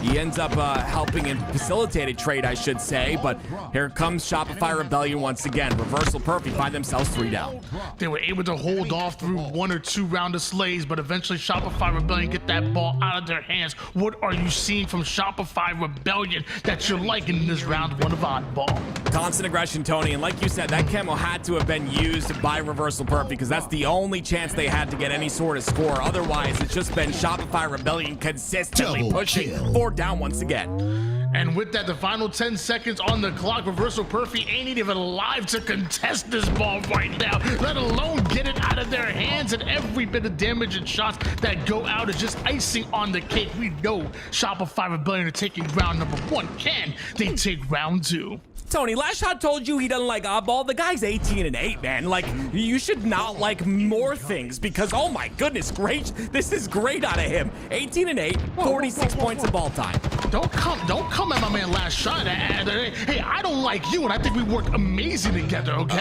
He ends up helping and facilitated trade, I should say, but here comes Shopify Rebellion once again. Reversal Perfy find themselves 3 down. They were able to hold off through 1 or 2 rounds of slays, but eventually Shopify Rebellion get that ball out of their hands. What are you seeing from Shopify Rebellion that you're liking in this round 1 of Oddball? Constant aggression, Tony, and like you said, that camo had to have been used by Reversal Perfy because that's the only chance they had to get any sort of score. Otherwise, it's just been Shopify Rebellion consistently Double pushing kill. 4 down once again. And with that, the final 10 seconds on the clock, Reversal Perfy ain't even alive to contest this ball right now, let alone get it out of their hands, and every bit of damage and shots that go out is just icing on the cake. We know Shopify Rebellion are taking round number 1. Can they take round 2? Tony, Last Shot told you he doesn't like oddball. The guy's 18-8, man. Like, you should not like more things because, oh my goodness gracious, this is great out of him. 18-8, 46 points of ball time. Don't come at my man Last Shot. Hey, I don't like you, and I think we work amazing together, okay?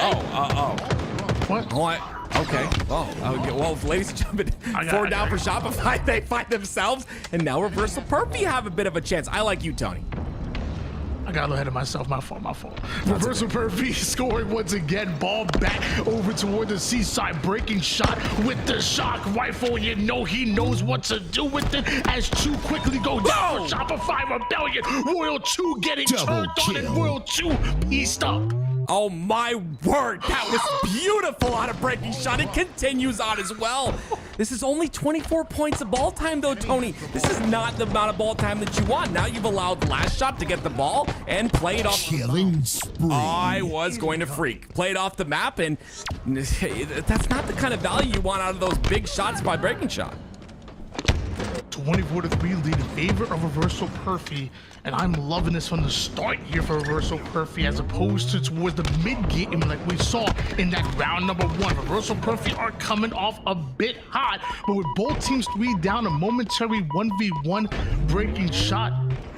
What? What? Okay. Well, ladies and gentlemen, 4 down for Shopify. They find themselves, and now Reversal Perfy have a bit of a chance. I like you, Tony. I got a little ahead of myself. My fault. Reversal Perfy scoring once again. Ball back over toward the seaside. Breaking shot with the shock rifle. You know he knows what to do with it as 2 quickly go down. Shopify Rebellion. Royal 2 getting Double turned on, and kill. Royal 2 pieced up. Oh my word, that was beautiful on a breaking shot. It continues on as well. This is only 24 points of ball time though, Tony. This is not the amount of ball time that you want. Now you've allowed Last Shot to get the ball and play it off. Killing spree. I was going to freak. Play it off the map, and that's not the kind of value you want out of those big shots by breaking shot. 24-3 lead in favor of Reversal Perfy, and I'm loving this from the start here for Reversal Perfy as opposed to towards the mid-game like we saw in that round number 1. Reversal Perfy are coming off a bit hot, but with both teams 3 down, a momentary 1v1 breaking shot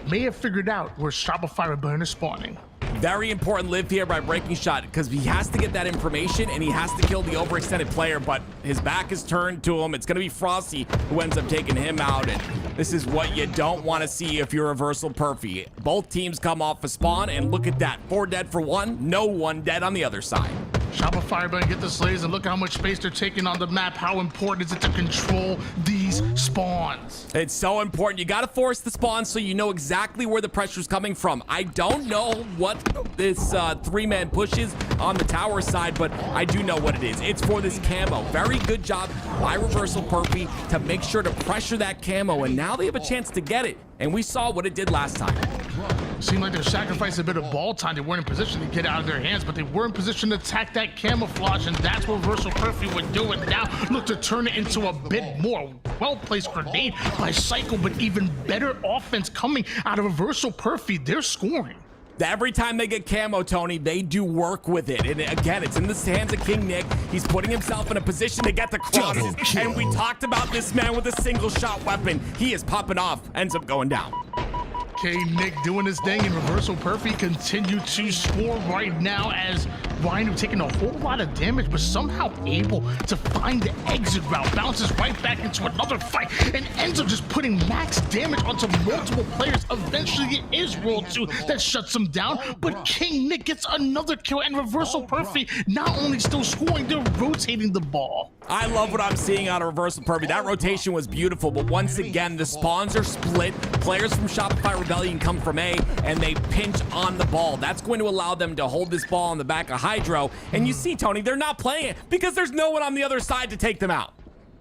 may have figured out where Shopify Rebellion is spawning. Very important live here by breaking shot because he has to get that information and he has to kill the overextended player, but his back is turned to him. It's going to be Frosty who ends up taking him out, and this is what you don't want to see if you're Reversal Perfy. Both teams come off a spawn, and look at that. 4 dead for 1, no 1 dead on the other side. Shopify Rebellion get the slays, and look how much space they're taking on the map. How important is it to control these spawns? It's so important. You got to force the spawn so you know exactly where the pressure's coming from. I don't know what this 3-man push is on the tower side, but I do know what it is. It's for this camo. Very good job by Reversal Perfy to make sure to pressure that camo, and now they have a chance to get it. And we saw what it did last time. Seemed like they sacrificed a bit of ball time. They weren't in position to get out of their hands, but they were in position to attack that camouflage, and that's what Reversal Perfy would do. And now look to turn it into a bit more well-placed grenade by Psycho, but even better offense coming out of Reversal Perfy. They're scoring. Every time they get camo, Tony, they do work with it. And again, it's in the hands of King Nick. He's putting himself in a position to get the crosses. And we talked about this man with a single shot weapon. He is popping off, ends up going down. Okay, Nick doing his thing, and Reversal Perfy continue to score right now as Ryan taking a whole lot of damage, but somehow able to find the exit route. Bounces right back into another fight and ends up just putting max damage onto multiple players. Eventually, it is Roll 2 that shuts him down, but King Nick gets another kill, and Reversal Perfy not only still scoring, they're rotating the ball. I love what I'm seeing out of Reversal Perfy. That rotation was beautiful, but once again, the spawns are split. Players from Shopify Rebellion come from A, and they pinch on the ball. That's going to allow them to hold this ball on the back of Hydro. And you see, Tony, they're not playing it because there's no one on the other side to take them out.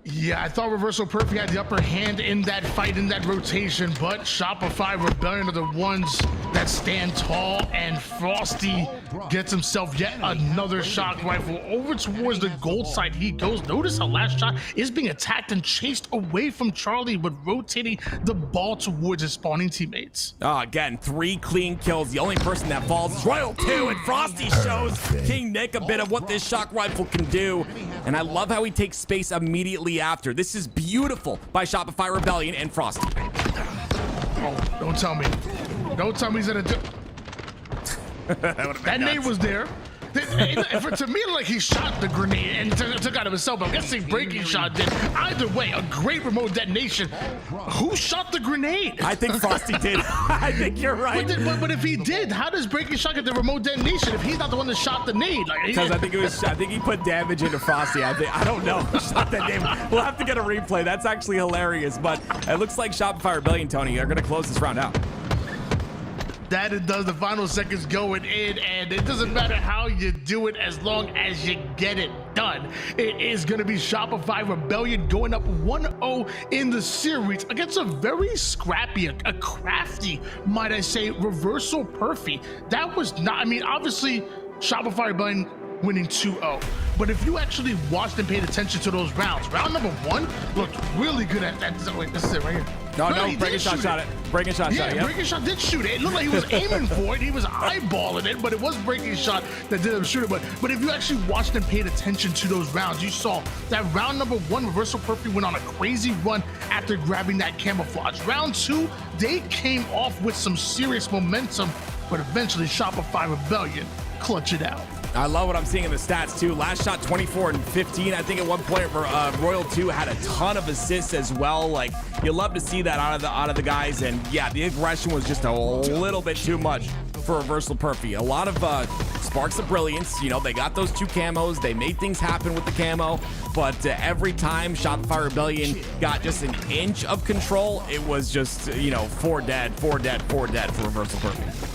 Yeah, I thought Reversal Perfy had the upper hand in that fight, in that rotation, but Shopify Rebellion are the ones that stand tall, and Frosty gets himself yet another shock rifle. Over towards the gold side he goes. Notice how last shot is being attacked and chased away from Charlie, but rotating the ball towards his spawning teammates. Again, 3 clean kills. The only person that falls is Royal2, and Frosty shows King Nick a bit of what this shock rifle can do. And I love how he takes space immediately after. This is beautiful by Shopify Rebellion and Frosty. Oh, don't tell me. Don't tell me he's gonna do. That nade was there. To me, like he shot the grenade and took out of himself. I'm guessing breaking shot did. Either way, a great remote detonation. Who shot the grenade? I think Frosty did. I think you're right. But if he did, how does breaking shot get the remote detonation if he's not the one that shot the nade? Because I think he put damage into Frosty. I don't know who shot that nade. We'll have to get a replay. That's actually hilarious. But it looks like Shopify Rebellion, Tony, are gonna close this round out. That it does. The final seconds going in, and it doesn't matter how you do it as long as you get it done. It is going to be Shopify Rebellion going up 1-0 in the series against a very scrappy, a crafty, might I say, Reversal Perfy. That was not, I mean, obviously Shopify Rebellion winning 2-0. But if you actually watched and paid attention to those rounds, round number 1 looked really good at that. Wait, this is it right here. No, Breaking Shot shot it. Breaking Shot shot it. Yeah, Breaking Shot did shoot it. It looked like he was aiming for it. He was eyeballing it, but it was Breaking Shot that did him shoot it. But if you actually watched and paid attention to those rounds, you saw that round number 1, Reversal Perfy went on a crazy run after grabbing that camouflage. Round 2, they came off with some serious momentum, but eventually Shopify Rebellion clutch it out. I love what I'm seeing in the stats too. Last shot 24 and 15. I think at one point Royal2 had a ton of assists as well. Like, you love to see that out of the guys. And yeah, the aggression was just a little bit too much for Reversal Perfy. A lot of sparks of brilliance. You know, they got those 2 camos. They made things happen with the camo. But every time Shopify Rebellion got just an inch of control, it was just, you know, 4 dead for Reversal Perfy.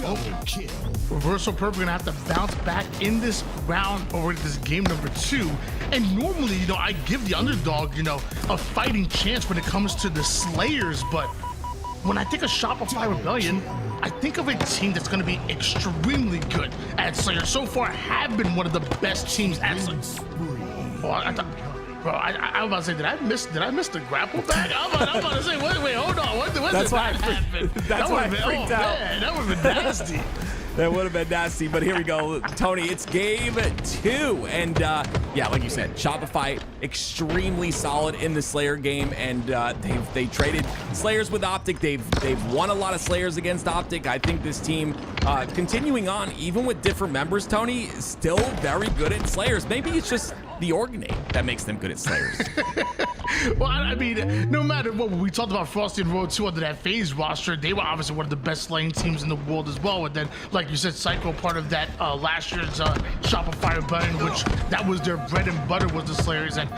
Double kill. Reversal Perfy gonna have to bounce back in this round or this game number 2. And normally, you know, I give the underdog, you know, a fighting chance when it comes to the Slayers, but when I think of Shopify Rebellion, I think of a team that's gonna be extremely good at Slayer. So far, have been one of the best teams at Slayer. Oh, I thought, bro, I was about to say, did I miss the grapple back? I'm about to say, wait, hold on. When did that happen? That's why I freaked out. Man, that would have been nasty. That would have been nasty, but here we go. Tony, it's game 2. And yeah, like you said, Shopify extremely solid in the Slayer game, and they traded Slayers with OpTic. They've won a lot of Slayers against OpTic. I think this team, continuing on, even with different members, Tony, is still very good at Slayers. Maybe it's just the Orgnate that makes them good at Slayers. Well, I mean, no matter what, we talked about Frosty and Royal2 under that phase roster. They were obviously one of the best slaying teams in the world as well. And then, like you said, Psycho, part of that last year's Shopify Rebellion, which that was their bread and butter, was the Slayers. And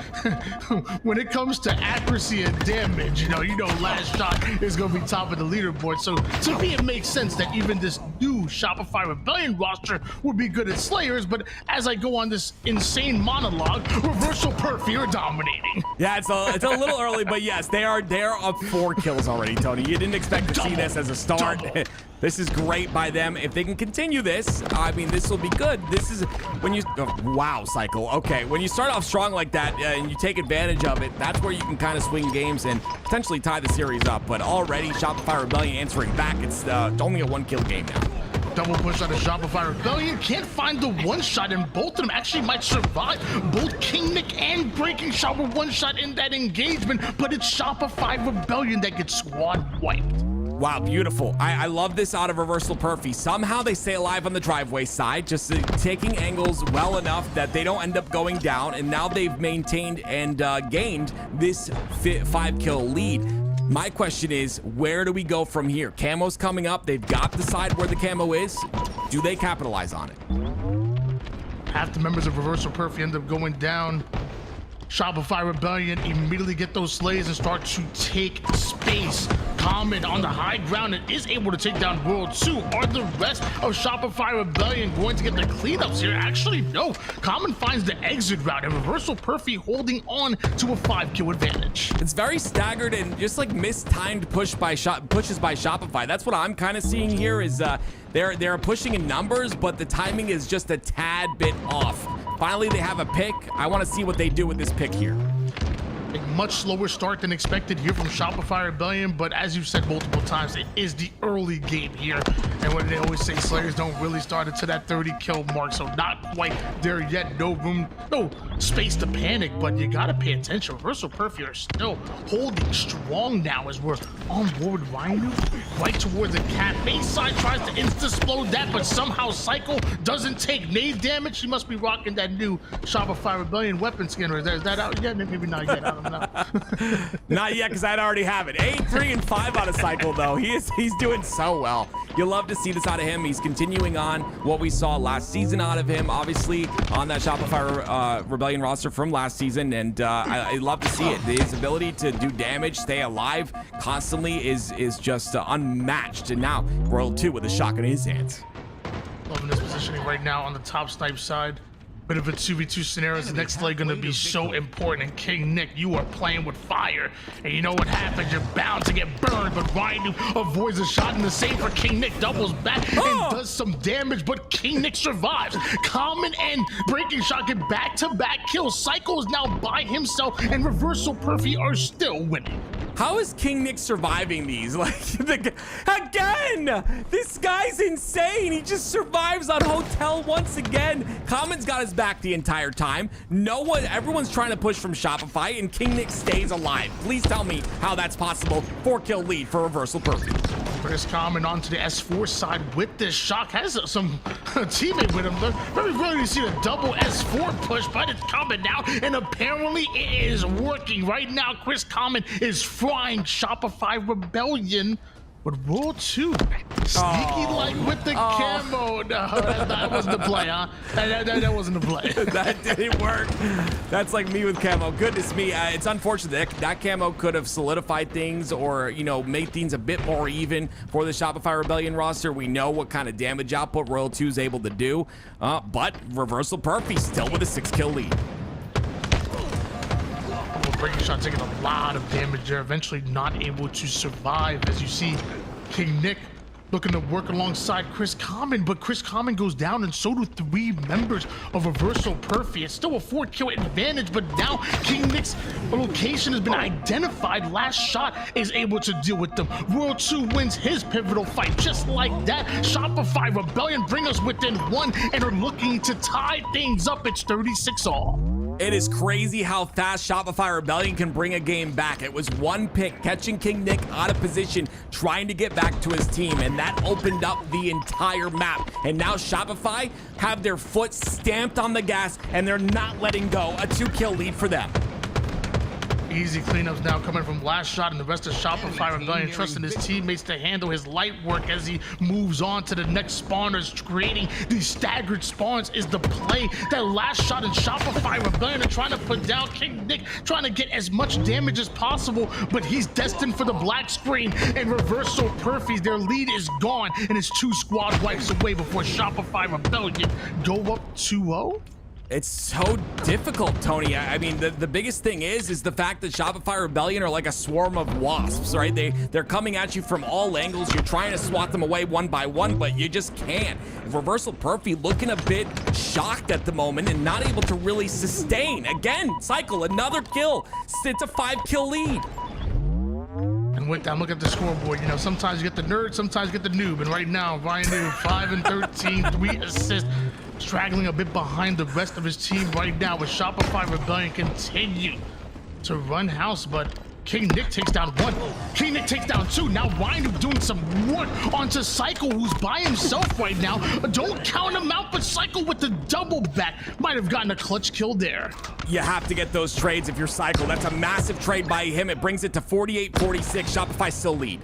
when it comes to accuracy and damage, you know, last shot is going to be top of the leaderboard. So to me, it makes sense that even this new Shopify Rebellion roster would be good at Slayers. But as I go on this insane monologue, Reversal Perfy are dominating. Yeah, it's a little early, but yes, they are up 4 kills already, Tony. You didn't expect to see this as a start. This is great by them. If they can continue this, I mean, this will be good. This is when you, wow, Cycle. Okay, when you start off strong like that and you take advantage of it, that's where you can kind of swing games and potentially tie the series up. But already, Shopify Rebellion answering back. It's only a 1-kill game now. Double push on a Shopify Rebellion. Can't find the 1-shot, and both of them actually might survive. Both King Nick and Breaking Shot were 1-shot in that engagement, but it's Shopify Rebellion that gets squad wiped. Wow, beautiful. I love this out of Reversal Perfy. Somehow they stay alive on the driveway side, just taking angles well enough that they don't end up going down, and now they've maintained and gained this 5-kill lead. My question is, where do we go from here? Camo's coming up. They've got the side where the camo is. Do they capitalize on it? Half the members of Reversal Perfy end up going down. Shopify Rebellion immediately get those slays and start to take space Common on the high ground and is able to take down World 2. Are the rest of Shopify Rebellion going to get the cleanups here? Actually, no. Common finds the exit route and Reversal Perfy holding on to a 5-kill advantage. It's very staggered and just like mistimed pushes by Shopify. That's what I'm kind of seeing here is they're pushing in numbers, but the timing is just a tad bit off. Finally, they have a pick. I want to see what they do with this pick here. A much slower start than expected here from Shopify Rebellion, but as you've said multiple times, it is the early game here. And what they always say, Slayers don't really start into that 30-kill mark, so not quite there yet. No room, no space to panic, but you gotta pay attention. Reversal Perfy are still holding strong now as we're on board Rhino right towards the cafe side. Tries to insta-explode that, but somehow Cycle doesn't take nade damage. She must be rocking that new Shopify Rebellion weapon skin. Or is that out yet? Maybe not yet. I don't know. Not yet, because I'd already have it. 8, 3, and 5 out of Cycle, though. He's doing so well. You love to see this out of him. He's continuing on what we saw last season out of him, obviously on that Shopify Rebellion roster from last season, and I love to see it. His ability to do damage, stay alive constantly is just unmatched. And now Royal 2 with a shotgun in his hands. Loving this positioning right now on the top snipe side. Bit of a 2v2 scenario. The next leg going to be so important. And King Nick, you are playing with fire. And you know what happens. You're bound to get burned. But Ryan avoids a shot. And the same for King Nick. Doubles back and does some damage. But King Nick survives. Common and Breaking Shot get back-to-back kills. Cycle is now by himself. And Reversal Perfy are still winning. How is King Nick surviving these? Like, again, this guy's insane. He just survives on Hotel once again. Common's got his back the entire time. Everyone's trying to push from Shopify, and King Nick stays alive. Please tell me how that's possible. 4-kill lead for Reversal Perfy. Chris Common onto the S4 side with this shock. Has some teammate with him. Very rarely see a double S4 push, but it's coming now, and apparently it is working right now. Chris Common is frying Shopify Rebellion. But World 2, sneaky like with the camo. No, that wasn't the play, huh? That wasn't the play. That didn't work. That's like me with camo. Goodness me. It's unfortunate that camo could have solidified things or, made things a bit more even for the Shopify Rebellion roster. We know what kind of damage output Royal 2 is able to do. But Reversal Perfy still with a 6-kill lead. Breaking Shot taking a lot of damage there, eventually not able to survive. As you see, King Nick looking to work alongside Chris Common, but Chris Common goes down, and so do 3 members of Reversal Perfy. It's still a 4-kill advantage, but now King Nick's location has been identified. Last shot is able to deal with them. World 2 wins his pivotal fight just like that. Shopify Rebellion bring us within 1 and are looking to tie things up. It's 36-all. It is crazy how fast Shopify Rebellion can bring a game back. It was one pick, catching King Nick out of position, trying to get back to his team, and that opened up the entire map. And now Shopify have their foot stamped on the gas, and they're not letting go. A 2-kill lead for them. Easy cleanups now coming from Last Shot, and the rest of Shopify Rebellion trusting his teammates to handle his light work as he moves on to the next spawners. Creating these staggered spawns is the play that Last Shot and Shopify Rebellion are trying to put down. King Nick trying to get as much damage as possible, but he's destined for the black screen. And Reversal Perfy, their lead is gone, and it's 2 squad wipes away before Shopify Rebellion go up 2-0. It's so difficult, Tony. I mean, the biggest thing is the fact that Shopify Rebellion are like a swarm of wasps, right? They're coming at you from all angles. You're trying to swat them away one by one, but you just can't. Reversal Perfy looking a bit shocked at the moment and not able to really sustain. Again, Cycle, another kill. It's a 5-kill lead. And with that, look at the scoreboard. Sometimes you get the nerd, sometimes you get the noob. And right now, Ryan Noob, 5 and 13, 3 assists. Straggling a bit behind the rest of his team right now, with Shopify Rebellion continue to run house, but King Nick takes down 1. King Nick takes down 2. Now Ryan doing some work onto Cycle, who's by himself right now. Don't count him out, but Cycle with the double back might have gotten a clutch kill there. You have to get those trades if you're Cycle. That's a massive trade by him. It brings it to 48-46. Shopify still lead.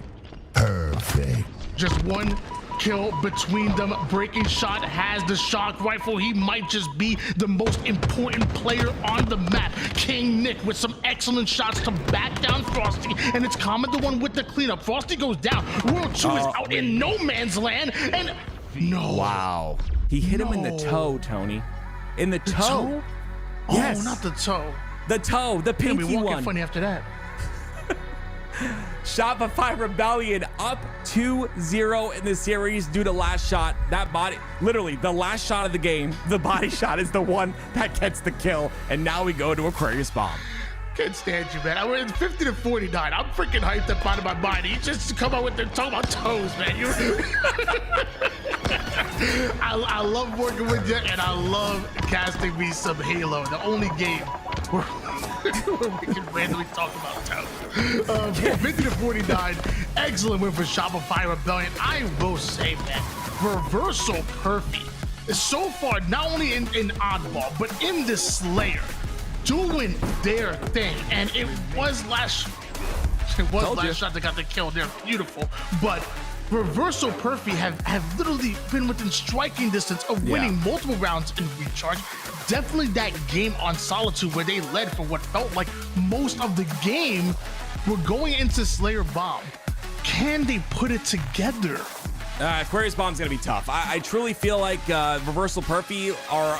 Perfect. Just one kill between them. Breaking Shot has the shock rifle. He might just be the most important player on the map. King Nick with some excellent shots to back down Frosty, and it's Comet the one with the cleanup. Frosty goes down. World 2 is out in no man's land, and no. Wow. He hit him in the toe, Tony. In the toe? Yes. Oh, not the toe. The toe, the pinky we won't one. get funny after that. Shopify Rebellion up 2-0 in the series due to last shot. That body, literally the last shot of the game, the body shot is the one that gets the kill. And now we go to Aquarius Bomb. Can't stand you, man. I went 50-49. I'm freaking hyped up out of my mind. You just come out with the talk about toes, man. I love working with you, and I love casting me some Halo. The only game where we can randomly talk about toes. 50-49. Excellent win for Shopify Rebellion. I will say, man, Reversal Perfy is so far not only in Oddball, but in this Slayer, doing their thing. And it was last shot that got the kill. They're beautiful, but Reversal Perfy have literally been within striking distance of winning multiple rounds in recharge. Definitely that game on Solitude where they led for what felt like most of the game. We're going into Slayer Bomb. Can they put it together? Aquarius Bomb's gonna be tough. I truly feel like Reversal Perfy are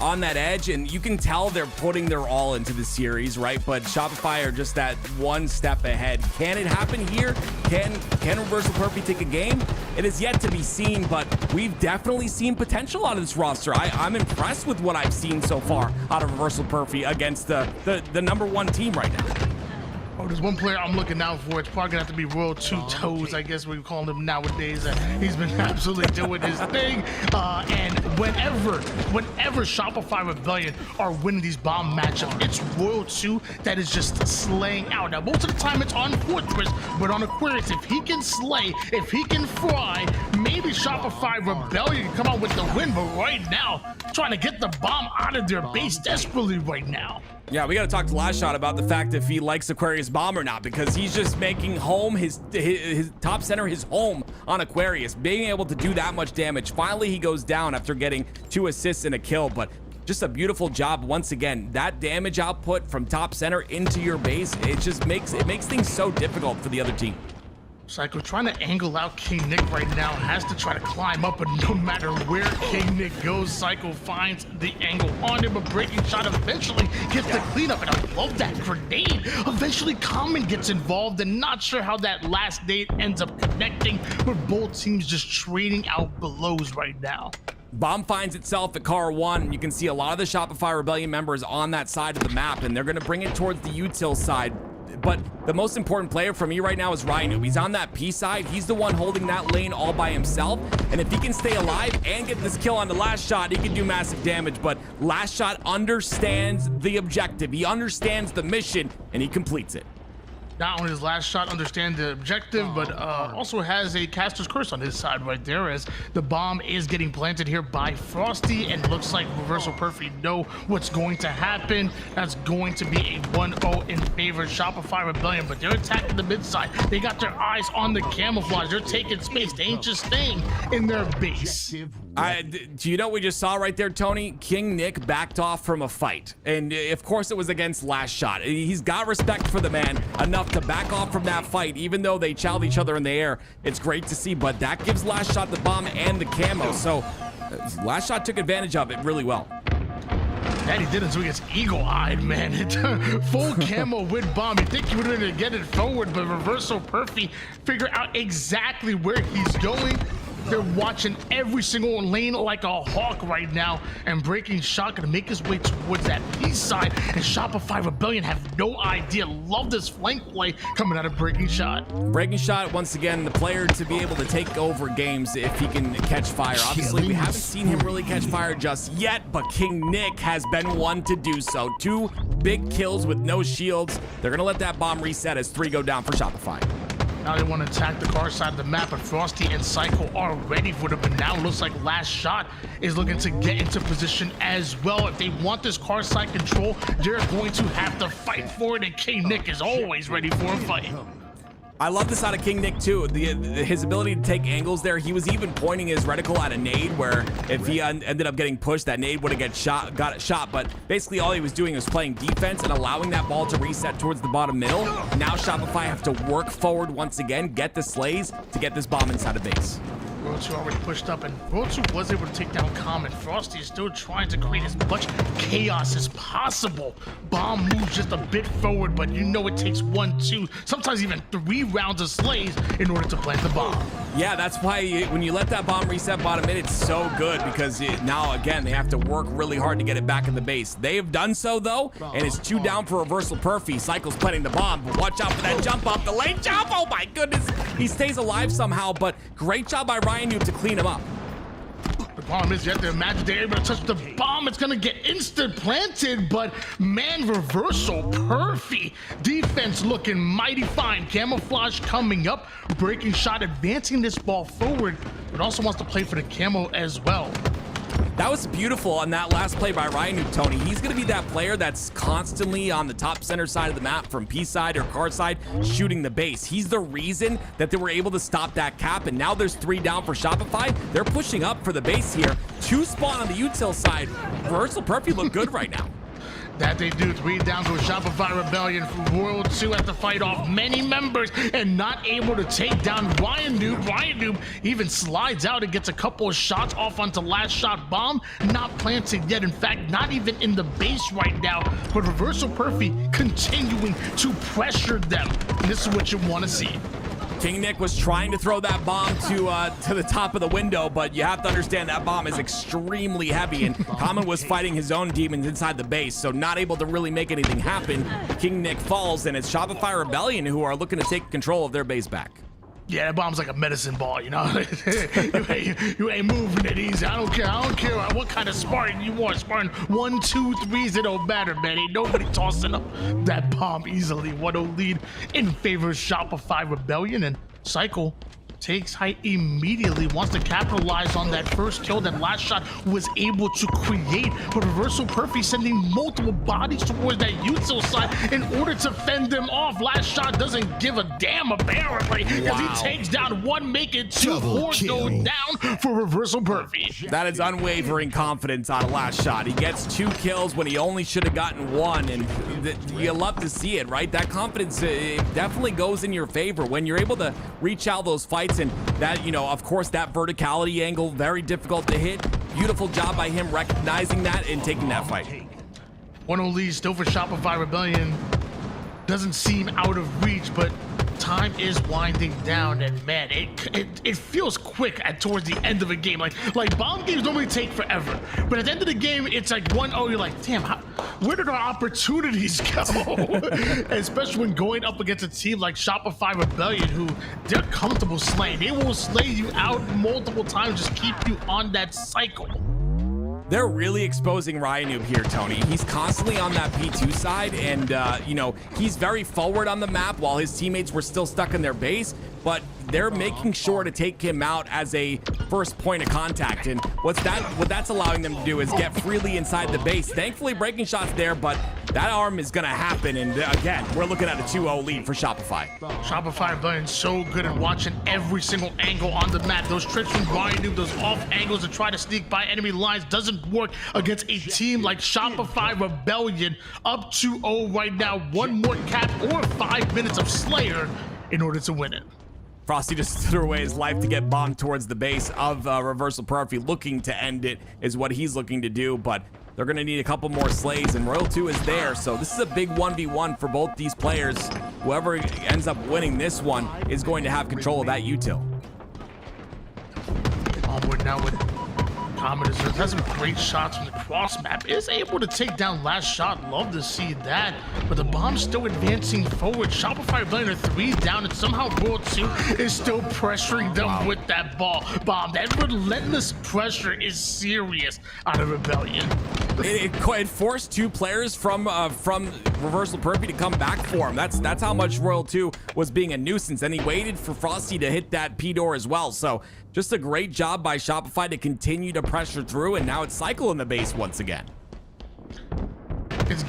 on that edge, and you can tell they're putting their all into the series, right? But Shopify are just that one step ahead. Can it happen here? Can Reversal Perfy take a game? It is yet to be seen, but we've definitely seen potential out of this roster. I'm impressed with what I've seen so far out of Reversal Perfy against the number one team right now. Oh, there's one player I'm looking out for. It's probably gonna have to be World 2 Toes, I guess we call him nowadays. He's been absolutely doing his thing. And whenever Shopify Rebellion are winning these bomb matchups, it's World 2 that is just slaying out. Now, most of the time it's on Fortress, but on Aquarius, if he can slay, if he can fry, maybe Shopify Rebellion can come out with the win. But right now, trying to get the bomb out of their base desperately right now. Yeah, we got to talk to Last Shot about the fact if he likes Aquarius Bomb or not, because he's just making home his top center his home on Aquarius, being able to do that much damage. Finally, he goes down after getting 2 assists and a kill, but just a beautiful job once again. That damage output from top center into your base, it makes things so difficult for the other team. Psycho trying to angle out King Nick right now, has to try to climb up, and no matter where King Nick goes, Psycho finds the angle on him. But Breaking Shot eventually gets the cleanup, and I love that grenade. Eventually Common gets involved, and not sure how that last nade ends up connecting, but both teams just trading out blows right now. Bomb finds itself at car 1. You can see a lot of the Shopify Rebellion members on that side of the map, and they're going to bring it towards the util side. But the most important player for me right now is Rhino. He's on that P side. He's the one holding that lane all by himself. And if he can stay alive and get this kill on the Last Shot, he can do massive damage. But Last Shot understands the objective. He understands the mission, and he completes it. Not only does Last Shot understand the objective, but also has a Caster's Curse on his side right there, as the bomb is getting planted here by Frosty, and looks like Reversal Perfy know what's going to happen. That's going to be a 1-0 in favor of Shopify Rebellion, but they're attacking the mid side. They got their eyes on the camouflage. They're taking space. They ain't just staying in their base. Do you know what we just saw right there, Tony? King Nick backed off from a fight, and of course it was against Last Shot. He's got respect for the man enough to back off from that fight, even though they chowed each other in the air. It's great to see, but that gives Last Shot the bomb and the camo, so Last Shot took advantage of it really well. That he didn't, so he gets eagle-eyed, man. Full camo with bomb. You think he would have been able to get it forward, but Reversal Perfy figure out exactly where he's going. They're watching every single lane like a hawk right now, and Breaking Shot gonna make his way towards that east side, and Shopify Rebellion have no idea. Love this flank play coming out of Breaking Shot. Breaking Shot, once again, the player to be able to take over games if he can catch fire. Obviously, we haven't seen him really catch fire just yet, but King Nick has been one to do so. 2 big kills with no shields. They're gonna let that bomb reset as 3 go down for Shopify. Now they want to attack the car side of the map, but Frosty and Psycho are ready for it. But now it looks like Last Shot is looking to get into position as well. If they want this car side control, they're going to have to fight for it, and King Nick is always ready for a fight. I love this out of King Nick too. His ability to take angles there. He was even pointing his reticle at a nade where if he ended up getting pushed, that nade would have got it shot. But basically all he was doing was playing defense and allowing that ball to reset towards the bottom middle. Now Shopify have to work forward once again, get the slays to get this bomb inside of base. World 2 already pushed up, and World 2 was able to take down Common. Frosty is still trying to create as much chaos as possible. Bomb moves just a bit forward, but you know it takes 1, 2, sometimes even 3 rounds of slays in order to plant the bomb. Yeah, that's why when you let that bomb reset bottom mid, it's so good because now, again, they have to work really hard to get it back in the base. They have done so, though, and it's 2 down for Reversal Perfy. Cycle's planting the bomb, but watch out for that jump up. The late jump, oh my goodness. He stays alive somehow, but great job by Ryan Noob to clean him up. The problem is you have to imagine they're able to touch the bomb. It's going to get instant planted, but man, Reversal Perfy. Defense looking mighty fine. Camouflage coming up. Breaking shot advancing this ball forward, but also wants to play for the camo as well. That was beautiful on that last play by Ryan Noob, Tony. He's going to be that player that's constantly on the top center side of the map from P side or card side shooting the base. He's the reason that they were able to stop that cap, and now there's 3 down for Shopify. They're pushing up for the base here. 2 spawn on the util side. Reversal Perfy look good right now. That they do. 3 down to a Shopify Rebellion. World 2 has to fight off many members and not able to take down Ryan Noob. Ryan Noob even slides out and gets a couple of shots off onto last shot bomb. Not planted yet. In fact, not even in the base right now. But Reversal Perfy continuing to pressure them. And this is what you want to see. King Nick was trying to throw that bomb to the top of the window, but you have to understand that bomb is extremely heavy, and Common was fighting his own demons inside the base, so not able to really make anything happen. King Nick falls, and it's Shopify Rebellion who are looking to take control of their base back. Yeah, that bomb's like a medicine ball, you know? you ain't moving it easy. I don't care what kind of Spartan you want. Spartan 1, 2, 3s, it don't matter, man. Ain't nobody tossing up that bomb easily. 1-0 lead in favor of Shopify Rebellion, and Cycle takes height immediately, wants to capitalize on that first kill that last shot was able to create. But Reversal Perfy sending multiple bodies towards that util side in order to fend them off. Last shot doesn't give a damn apparently, because he takes down 1, make it 2, 4 going down for Reversal Perfy. That is unwavering confidence on a last shot. He gets 2 kills when he only should have gotten 1, and you love to see it, right? That confidence it definitely goes in your favor when you're able to reach out those fights. And that, you know, of course, that verticality angle, very difficult to hit. Beautiful job by him recognizing that and taking that fight. 1-0 lead still for Shopify Rebellion. Doesn't seem out of reach, but time is winding down, and man, it feels quick towards the end of a game. Like bomb games normally take forever, but at the end of the game, it's like 1-0. You're like, damn, where did our opportunities go? Especially when going up against a team like Shopify Rebellion, who they're comfortable slaying. They will slay you out multiple times, just keep you on that cycle. They're really exposing Ryan Noob here, Tony. He's constantly on that P2 side, and, you know, he's very forward on the map while his teammates were still stuck in their base, but they're making sure to take him out as a first point of contact. And what that's allowing them to do is get freely inside the base. Thankfully, breaking shots there, but that arm is going to happen. And again, we're looking at a 2-0 lead for Shopify. Shopify playing so good at watching every single angle on the map. Those tricks from Ryan Noob, those off angles to try to sneak by enemy lines doesn't work against a team like Shopify Rebellion. Up 2-0 right now. 1 more cap or 5 minutes of Slayer in order to win it. Frosty just threw away his life to get bombed towards the base of Reversal Perfy. Looking to end it is what he's looking to do, but they're going to need a couple more slays, and Royal 2 is there, so this is a big 1v1 for both these players. Whoever ends up winning this one is going to have control of that util. Onward now with Common has some great shots from the cross map. Is able to take down last shot. Love to see that. But the bomb's still advancing forward. Shopify Rebellion are 3 down, and somehow World 2 is still pressuring them with that bomb. That relentless pressure is serious out of Rebellion. It forced 2 players from Reversal Perfy to come back for him. That's how much Royal 2 was being a nuisance, and he waited for Frosty to hit that P door as well. So just a great job by Shopify to continue to pressure through, and now it's Cycle in the base once again. It's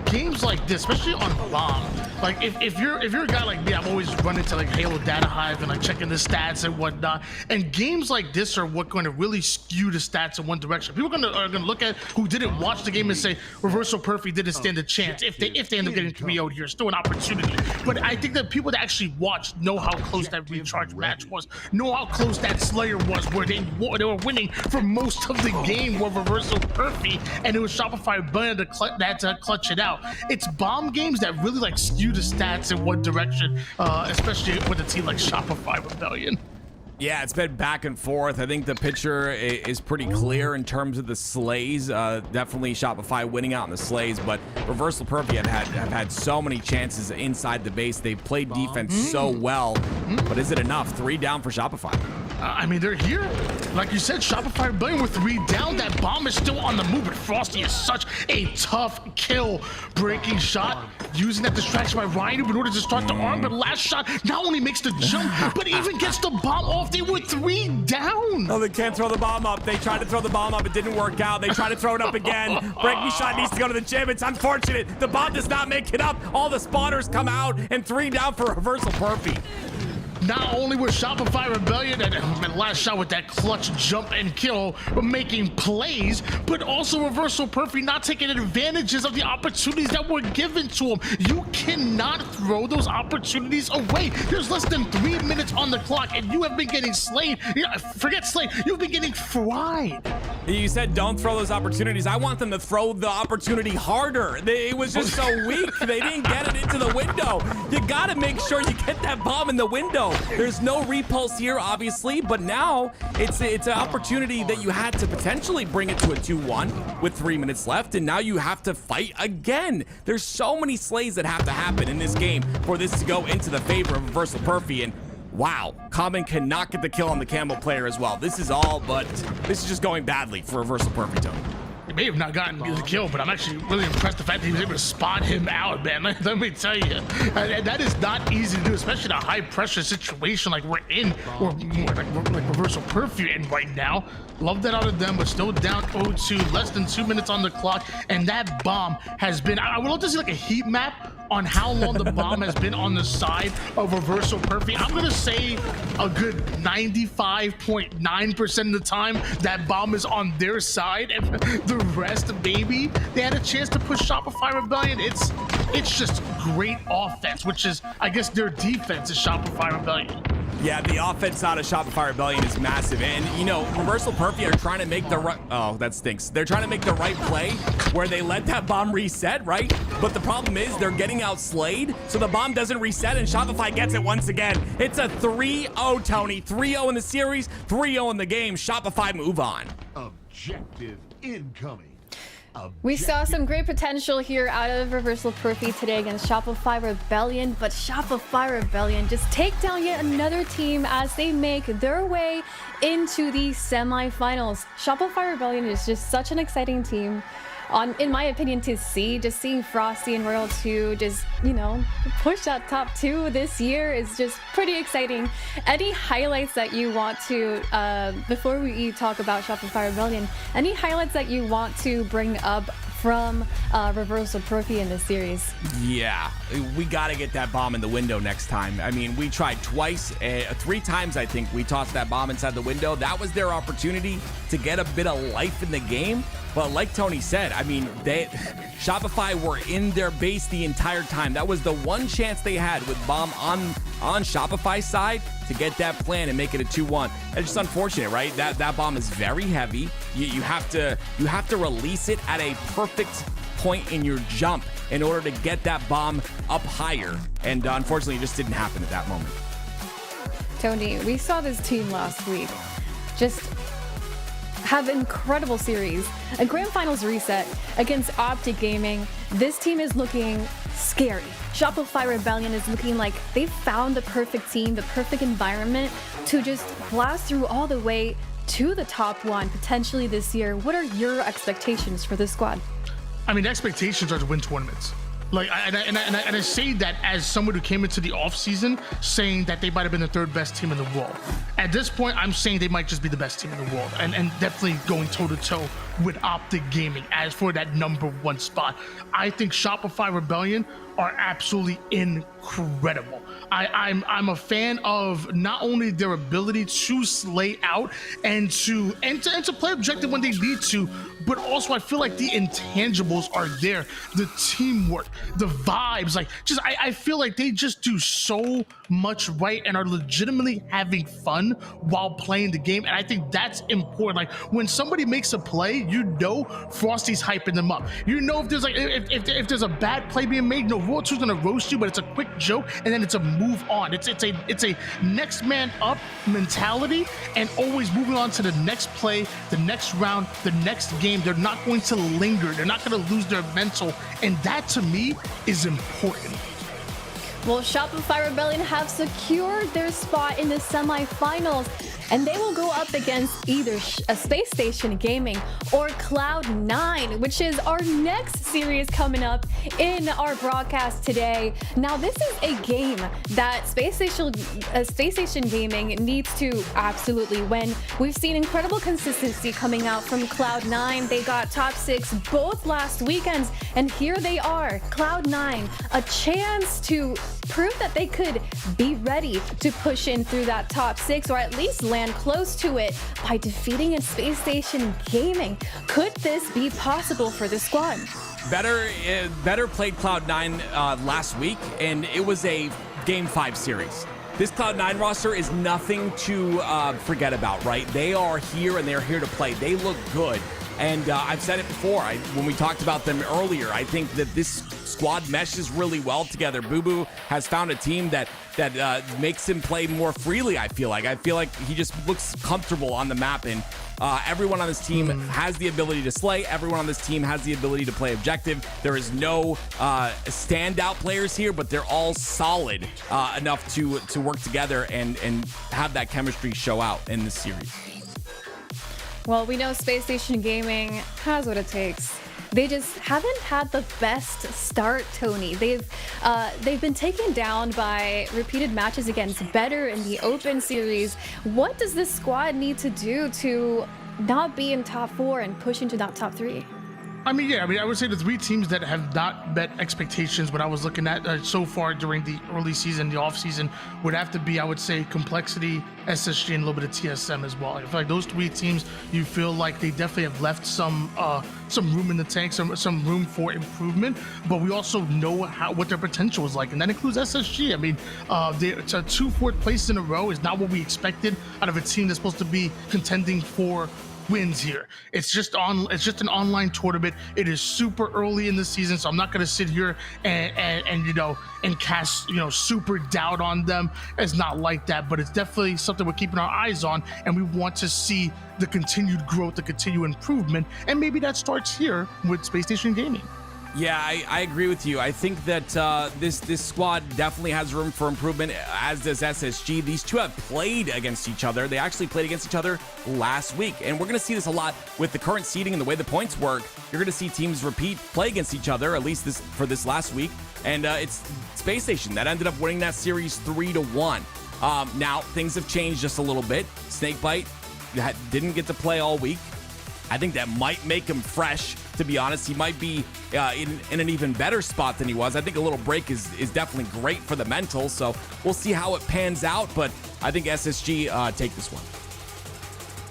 games like this, especially on bomb, Like if you're a guy like me, I'm always running to like Halo Data Hive and like checking the stats and whatnot. And games like this are what going to really skew the stats in one direction. People are gonna look at who didn't watch the game and say Reversal Perfy didn't stand a chance. If they end up getting 3-0 here, still an opportunity. But I think that people that actually watched know how close that recharge match was, know how close that Slayer was, where they were winning for most of the game with Reversal Perfy, and it was Shopify Rebellion to clutch it out. It's bomb games that really like skew the stats in one direction, especially with a team like Shopify Rebellion. Yeah, it's been back and forth. I think the picture is pretty clear in terms of the slays. Definitely Shopify winning out in the slays, but Reversal Perfy have had so many chances inside the base. They played defense so well, but is it enough? 3 down for Shopify. I mean, they're here. Like you said, Shopify Rebellion with 3 down. That bomb is still on the move, but Frosty is such a tough kill. Breaking shot, using that distraction by Ryan in order to start the arm, but last shot not only makes the jump, but even gets the bomb off. They were 3 down. Oh, they can't throw the bomb up. They tried to throw the bomb up. It didn't work out. They tried to throw it up again. Breaking shot needs to go to the gym. It's unfortunate. The bomb does not make it up. All the spotters come out, and 3 down for Reversal Perfy. Not only was Shopify Rebellion and last shot with that clutch jump and kill making plays, but also Reversal Perfy not taking advantages of the opportunities that were given to him. You cannot throw those opportunities away. There's less than 3 minutes on the clock, and you have been getting slayed. Forget slayed. You've been getting fried. You said don't throw those opportunities. I want them to throw the opportunity harder. It was just so weak. They didn't get it into the window. You got to make sure you get that bomb in the window. There's no repulse here, obviously, but now it's an opportunity that you had to potentially bring it to a 2-1 with 3 minutes left, and now you have to fight again. There's so many slays that have to happen in this game for this to go into the favor of Reversal Perfy, and wow, Common cannot get the kill on the Camel player as well. This is just going badly for Reversal Perfy, Tony. He may have not gotten the kill, but I'm actually really impressed the fact that he was able to spot him out, man. Let me tell you, that is not easy to do, especially in a high-pressure situation like we're in, or like Reversal Perfy in right now. Love that out of them, but still down 0-2, less than 2 minutes on the clock, and that bomb has been, I would love to see like a heat map on how long the bomb has been on the side of Reversal Perfy. I'm gonna say a good 95.9% of the time that bomb is on their side, and the rest, baby, they had a chance to push Shopify Rebellion. It's just great offense, which is, I guess, their defense is Shopify Rebellion. Yeah, the offense out of Shopify Rebellion is massive. And, you know, Reversal Perfy are trying to make the right... Oh, that stinks. They're trying to make the right play where they let that bomb reset, right? But the problem is they're getting outslayed, so the bomb doesn't reset, and Shopify gets it once again. It's a 3-0, Tony. 3-0 in the series, 3-0 in the game. Shopify move on. Objective incoming. We saw some great potential here out of Reversal Perfy today against Shopify Rebellion, but Shopify Rebellion just take down yet another team as they make their way into the semifinals. Shopify Rebellion is just such an exciting team, in my opinion, to see. Just seeing Frosty and Royal 2 just, you know, push that top 2 this year is just pretty exciting. Any highlights that you want to, before we talk about Shopify Rebellion, any highlights that you want to bring up from Reversal Perfy in this series? Yeah, we got to get that bomb in the window next time. I mean, we tried twice, 3 times, I think, we tossed that bomb inside the window. That was their opportunity to get a bit of life in the game. But like Tony said, I mean, Shopify were in their base the entire time. That was the one chance they had with bomb on Shopify's side to get that plan and make it a 2-1. It's just unfortunate, right? That bomb is very heavy. You have to release it at a perfect point in your jump in order to get that bomb up higher. And unfortunately, it just didn't happen at that moment. Tony, we saw this team last week just have incredible series. A grand finals reset against OpTic Gaming. This team is looking scary. Shopify Rebellion is looking like they found the perfect team, the perfect environment to just blast through all the way to the top 1 potentially this year. What are your expectations for this squad? I mean, expectations are to win tournaments. Like, and I say that as someone who came into the offseason saying that they might have been the third best team in the world. At this point, I'm saying they might just be the best team in the world, and definitely going toe-to-toe with OpTic Gaming as for that #1 spot. I think Shopify Rebellion are absolutely incredible. I'm a fan of not only their ability to slay out and to play objective when they need to, but also I feel like the intangibles are there, the teamwork, the vibes, like just I feel like they just do so much right and are legitimately having fun while playing the game, and I think that's important. Like when somebody makes a play, you know Frosty's hyping them up. You know if there's like if there's a bad play being made, no, WR2's gonna roast you, but it's a quick joke and then it's a move on. It's a next man up mentality and always moving on to the next play, the next round, the next game. They're not going to linger. They're not going to lose their mental, and that to me is important. Well, Shopify Rebellion have secured their spot in the semifinals, and they will go up against either Space Station Gaming or Cloud9, which is our next series coming up in our broadcast today. Now, this is a game that Space Station Gaming needs to absolutely win. We've seen incredible consistency coming out from Cloud9. They got top 6 both last weekends, and here they are, Cloud9, a chance to prove that they could be ready to push in through that top 6, or at least land close to it by defeating a Space Station Gaming. Could this be possible for the squad? Better played Cloud9 last week, and it was a Game 5 series. This Cloud9 roster is nothing to forget about, right? They are here, and they're here to play. They look good. And I've said it before, when we talked about them earlier, I think that this squad meshes really well together. Boo Boo has found a team that makes him play more freely, I feel like. He just looks comfortable on the map, and everyone on this team has the ability to slay. Everyone on this team has the ability to play objective. There is no standout players here, but they're all solid enough to work together and have that chemistry show out in this series. Well, we know Space Station Gaming has what it takes. They just haven't had the best start, Tony. They've been taken down by repeated matches against better in the Open series. What does this squad need to do to not be in top 4 and push into that top 3? I would say the 3 teams that have not met expectations, what I was looking at so far during the early season, the off season, would have to be, I would say, Complexity, SSG, and a little bit of TSM as well. I feel like those 3 teams, you feel like they definitely have left some room in the tank, some room for improvement. But we also know what their potential is like, and that includes SSG. It's a 2 4th place in a row is not what we expected out of a team that's supposed to be contending for wins here. It's just an online tournament. It is super early in the season, so I'm not going to sit here and cast super doubt on them. It's not like that, but it's definitely something we're keeping our eyes on, and we want to see the continued growth, the continued improvement, and maybe that starts here with Space Station Gaming. Yeah, I agree with you. I think that this squad definitely has room for improvement, as does SSG. These two have played against each other. They actually played against each other last week, and we're going to see this a lot with the current seeding and the way the points work. You're going to see teams play against each other, at least for this last week, and it's Space Station that ended up winning that series 3-1. Now, things have changed just a little bit. Snakebite didn't get to play all week. I think that might make him fresh, to be honest. He might be in an even better spot than he was. I think a little break is definitely great for the mental, so we'll see how it pans out, but I think SSG take this one.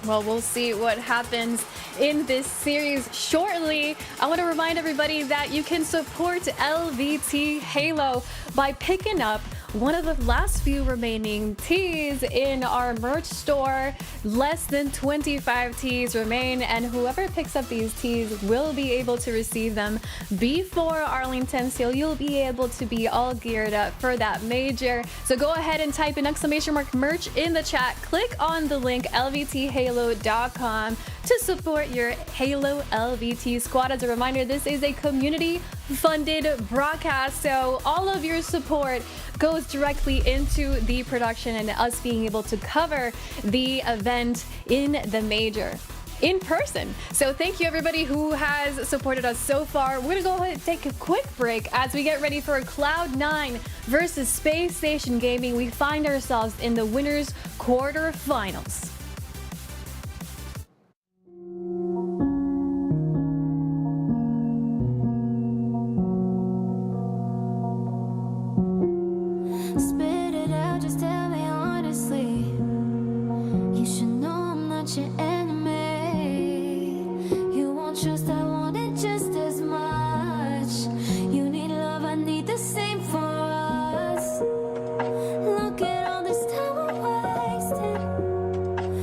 Well, we'll see what happens in this series shortly. I want to remind everybody that you can support LVT Halo by picking up one of the last few remaining tees in our merch store. Less than 25 tees remain, and whoever picks up these tees will be able to receive them before Arlington, so you'll be able to be all geared up for that major. So go ahead and type in !merch in the chat. Click on the link lvthalo.com to support your Halo LVT squad. As a reminder, this is a community-funded broadcast, so all of your support goes directly into the production and us being able to cover the event in the major. in person. So thank you everybody who has supported us so far. We're gonna go ahead and take a quick break as we get ready for Cloud9 versus Space Station Gaming. We find ourselves in the winners quarterfinals. Spit it out, just tell me honestly. You should know I'm not your enemy. You want trust, I want it just as much. You need love, I need the same for us. Look at all this time I wasted.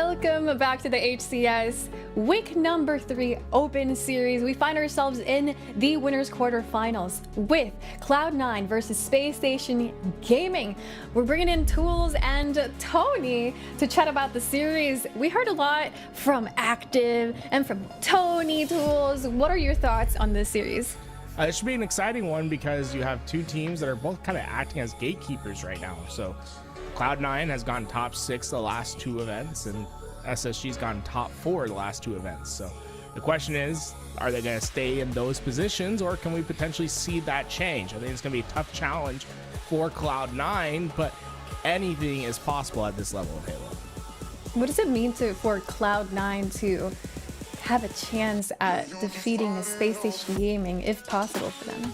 Welcome back to the HCS week number 3 Open Series. We find ourselves in the winners quarterfinals with Cloud9 versus Space Station Gaming. We're bringing in Tools and Tony to chat about the series. We heard a lot from Active and from Tony. Tools, what are your thoughts on this series? It should be an exciting one because you have two teams that are both kind of acting as gatekeepers right now. So Cloud9 has gone top 6 the last 2 events, and SSG's gone top 4 the last 2 events. So the question is, are they going to stay in those positions, or can we potentially see that change? I think it's going to be a tough challenge for Cloud9, but anything is possible at this level of Halo. What does it mean for Cloud9 to have a chance at defeating the Space Station Gaming, if possible, for them?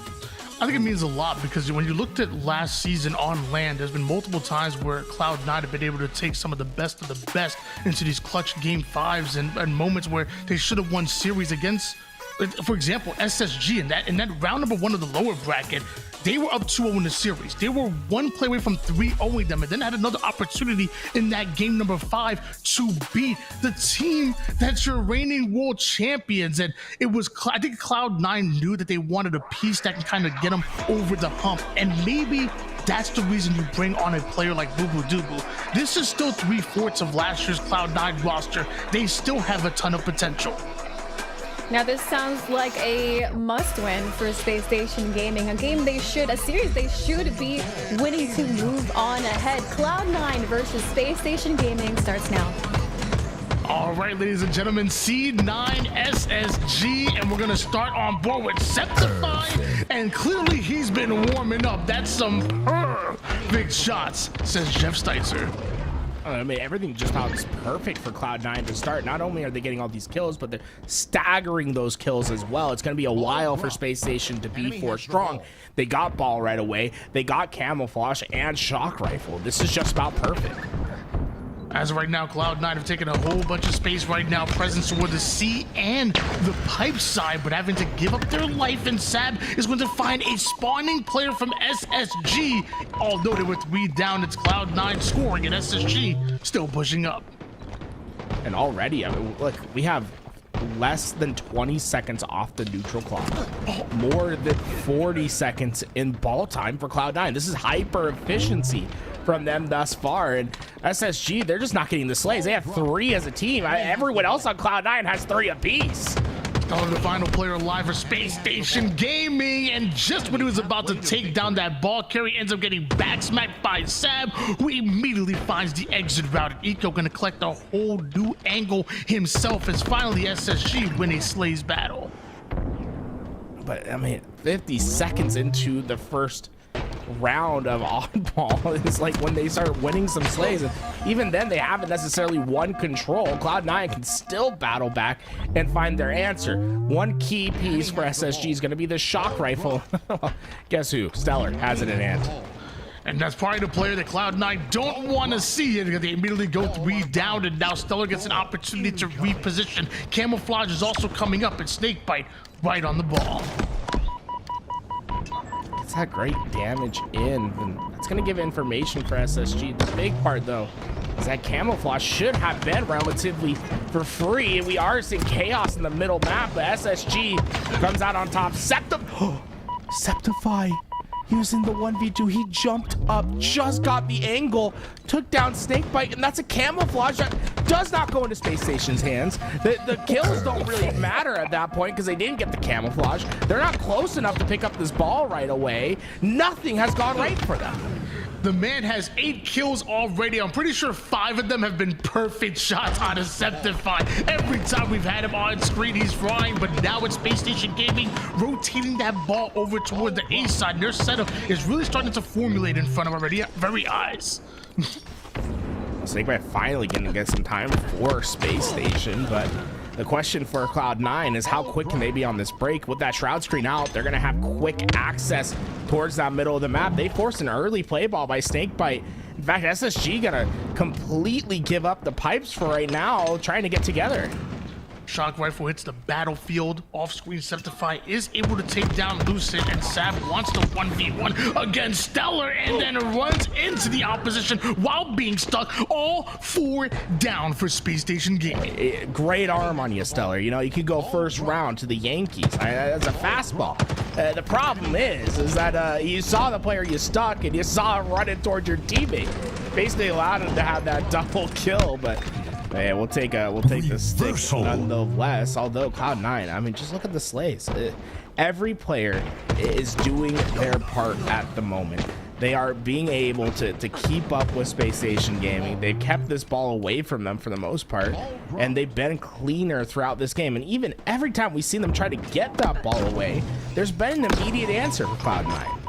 I think it means a lot because when you looked at last season on land, there's been multiple times where Cloud9 have been able to take some of the best into these clutch game 5s and moments where they should have won series against, for example, SSG in that round number 1 of the lower bracket. They were up 2-0 in the series. They were 1 play away from 3-0ing them, and then had another opportunity in that game number 5 to beat the team that's your reigning world champions. And it was, I think Cloud9 knew that they wanted a piece that can kind of get them over the hump. And maybe that's the reason you bring on a player like Boo Boo Doo. This is still 3/4 of last year's Cloud9 roster. They still have a ton of potential. Now this sounds like a must-win for Space Station Gaming, a series they should be winning to move on ahead. Cloud9 versus Space Station Gaming starts now. All right, ladies and gentlemen, C9 SSG, and we're gonna start on board with Septify, and clearly he's been warming up. That's some big shots, says Jeff Steitzer. I mean, everything just sounds perfect for Cloud9 to start. Not only are they getting all these kills, but they're staggering those kills as well. It's going to be a while for Space Station to be 4 strong. They got ball right away. They got camouflage and shock rifle. This is just about perfect. As of right now, Cloud9 have taken a whole bunch of space right now, presence toward the C and the pipe side, but having to give up their life, and Sab is going to find a spawning player from SSG. Although they were 3 down, it's Cloud9 scoring, and SSG still pushing up. And already, I mean, look, we have less than 20 seconds off the neutral clock. More than 40 seconds in ball time for Cloud9. This is hyper efficiency from them thus far, and SSG, they're just not getting the slays. They have 3 as a team. Everyone else on Cloud9 has 3 apiece. Oh, the final player alive for Space Station Gaming, and just when he was about to take down that ball carry, ends up getting back smacked by Sab, who immediately finds the exit route. And Eco gonna collect a whole new angle himself as finally SSG win a slays battle. But I mean, 50 seconds into the first round of oddball is like when they start winning some slays, and even then they haven't necessarily won control. Cloud9 can still battle back and find their answer. One key piece for SSG is going to be the shock rifle. Guess who? Stellar has it in hand. And that's probably the player that Cloud9 don't want to see it, because they immediately go 3 down, and now Stellar gets an opportunity to reposition. Camouflage is also coming up, and Snakebite right on the ball. It's that great damage in, and that's going to give information for SSG. The big part, though, is that camouflage should have been relatively for free. We are seeing chaos in the middle map, but SSG comes out on top. Septify using the 1v2. He jumped up, just got the angle, took down Snakebite, and that's a camouflage that does not go into Space Station's hands. The kills don't really matter at that point because they didn't get the camouflage. They're not close enough to pick up this ball right away. Nothing has gone right for them. The man has 8 kills already. I'm pretty sure 5 of them have been perfect shots on a Septify. Every time we've had him on screen, he's flying, but now it's Space Station Gaming rotating that ball over toward the A side. Their setup is really starting to formulate in front of our very eyes. Snakebite finally going to get some time for Space Station, but the question for Cloud9 is how quick can they be on this break? With that Shroud screen out, they're going to have quick access towards that middle of the map. They forced an early play ball by Snakebite. In fact, SSG going to completely give up the pipes for right now, trying to get together. Shock Rifle hits the battlefield. Off-screen Septify is able to take down Lucid, and Sab wants to 1v1 against Stellar, and then runs into the opposition while being stuck. All 4 down for Space Station Gaming. Great arm on you, Stellar. You know, you could go first round to the Yankees. That's a fastball. The problem is that you saw the player you stuck, and you saw him running towards your teammate. Basically allowed him to have that double kill, but hey, we'll take the stick nonetheless. Although Cloud9, I mean, just look at the slays. Every player is doing their part at the moment. They are being able to keep up with Space Station Gaming. They've kept this ball away from them for the most part, and they've been cleaner throughout this game. And even every time we've seen them try to get that ball away, there's been an immediate answer for Cloud9.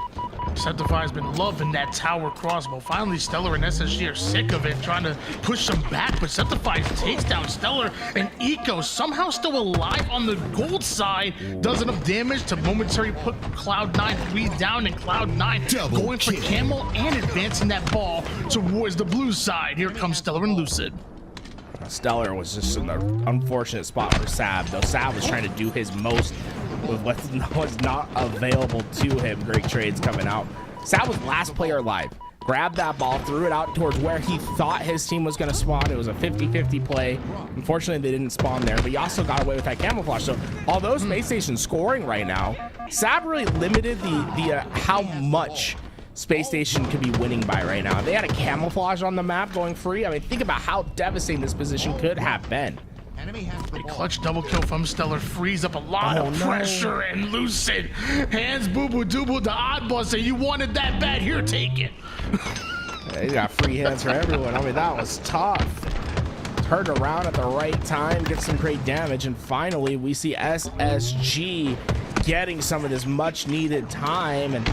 Septify's been loving that tower crossbow. Finally, Stellar and SSG are sick of it, trying to push them back, but Septify takes down Stellar, and Eco somehow still alive on the gold side. Does enough damage to momentarily put Cloud9 3 down, and Cloud9 going for Camel and advancing that ball towards the blue side. Here comes Stellar and Lucid. Stellar was just in an unfortunate spot for Sab, though Sab was trying to do his most with what was not available to him. Great trades coming out. Sab was last player alive. Grabbed that ball, threw it out towards where he thought his team was going to spawn. It was a 50-50 play. Unfortunately, they didn't spawn there, but he also got away with that camouflage. So although Space Station's scoring right now, Sab really limited the how much Space Station could be winning by right now. If they had a camouflage on the map going free, I mean, think about how devastating this position could have been. A clutch double kill from Stellar frees up a lot of pressure, and Lucid hands Boo Boo Dooble to Oddball, say, you wanted that bad, here, take it. He's got free hands for everyone. I mean, that was tough. Turned around at the right time, gets some great damage, and finally we see SSG getting some of this much needed time, and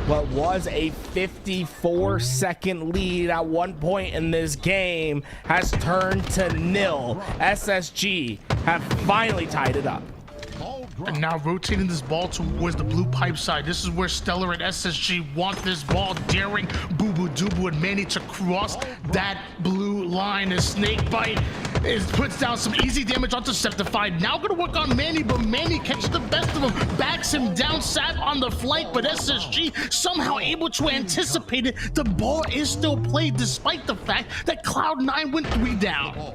what was a 54-second lead at one point in this game has turned to nil. SSG have finally tied it up. And now rotating this ball towards the blue pipe side. This is where Stellar and SSG want this ball, daring Boo Boo Dooble and Manny to cross that blue line. A snake bite puts down some easy damage onto Septified. Now gonna work on Manny, but Manny catches the best of him, backs him down, Sab on the flank, but SSG somehow able to anticipate it. The ball is still played despite the fact that Cloud9 went 3 down.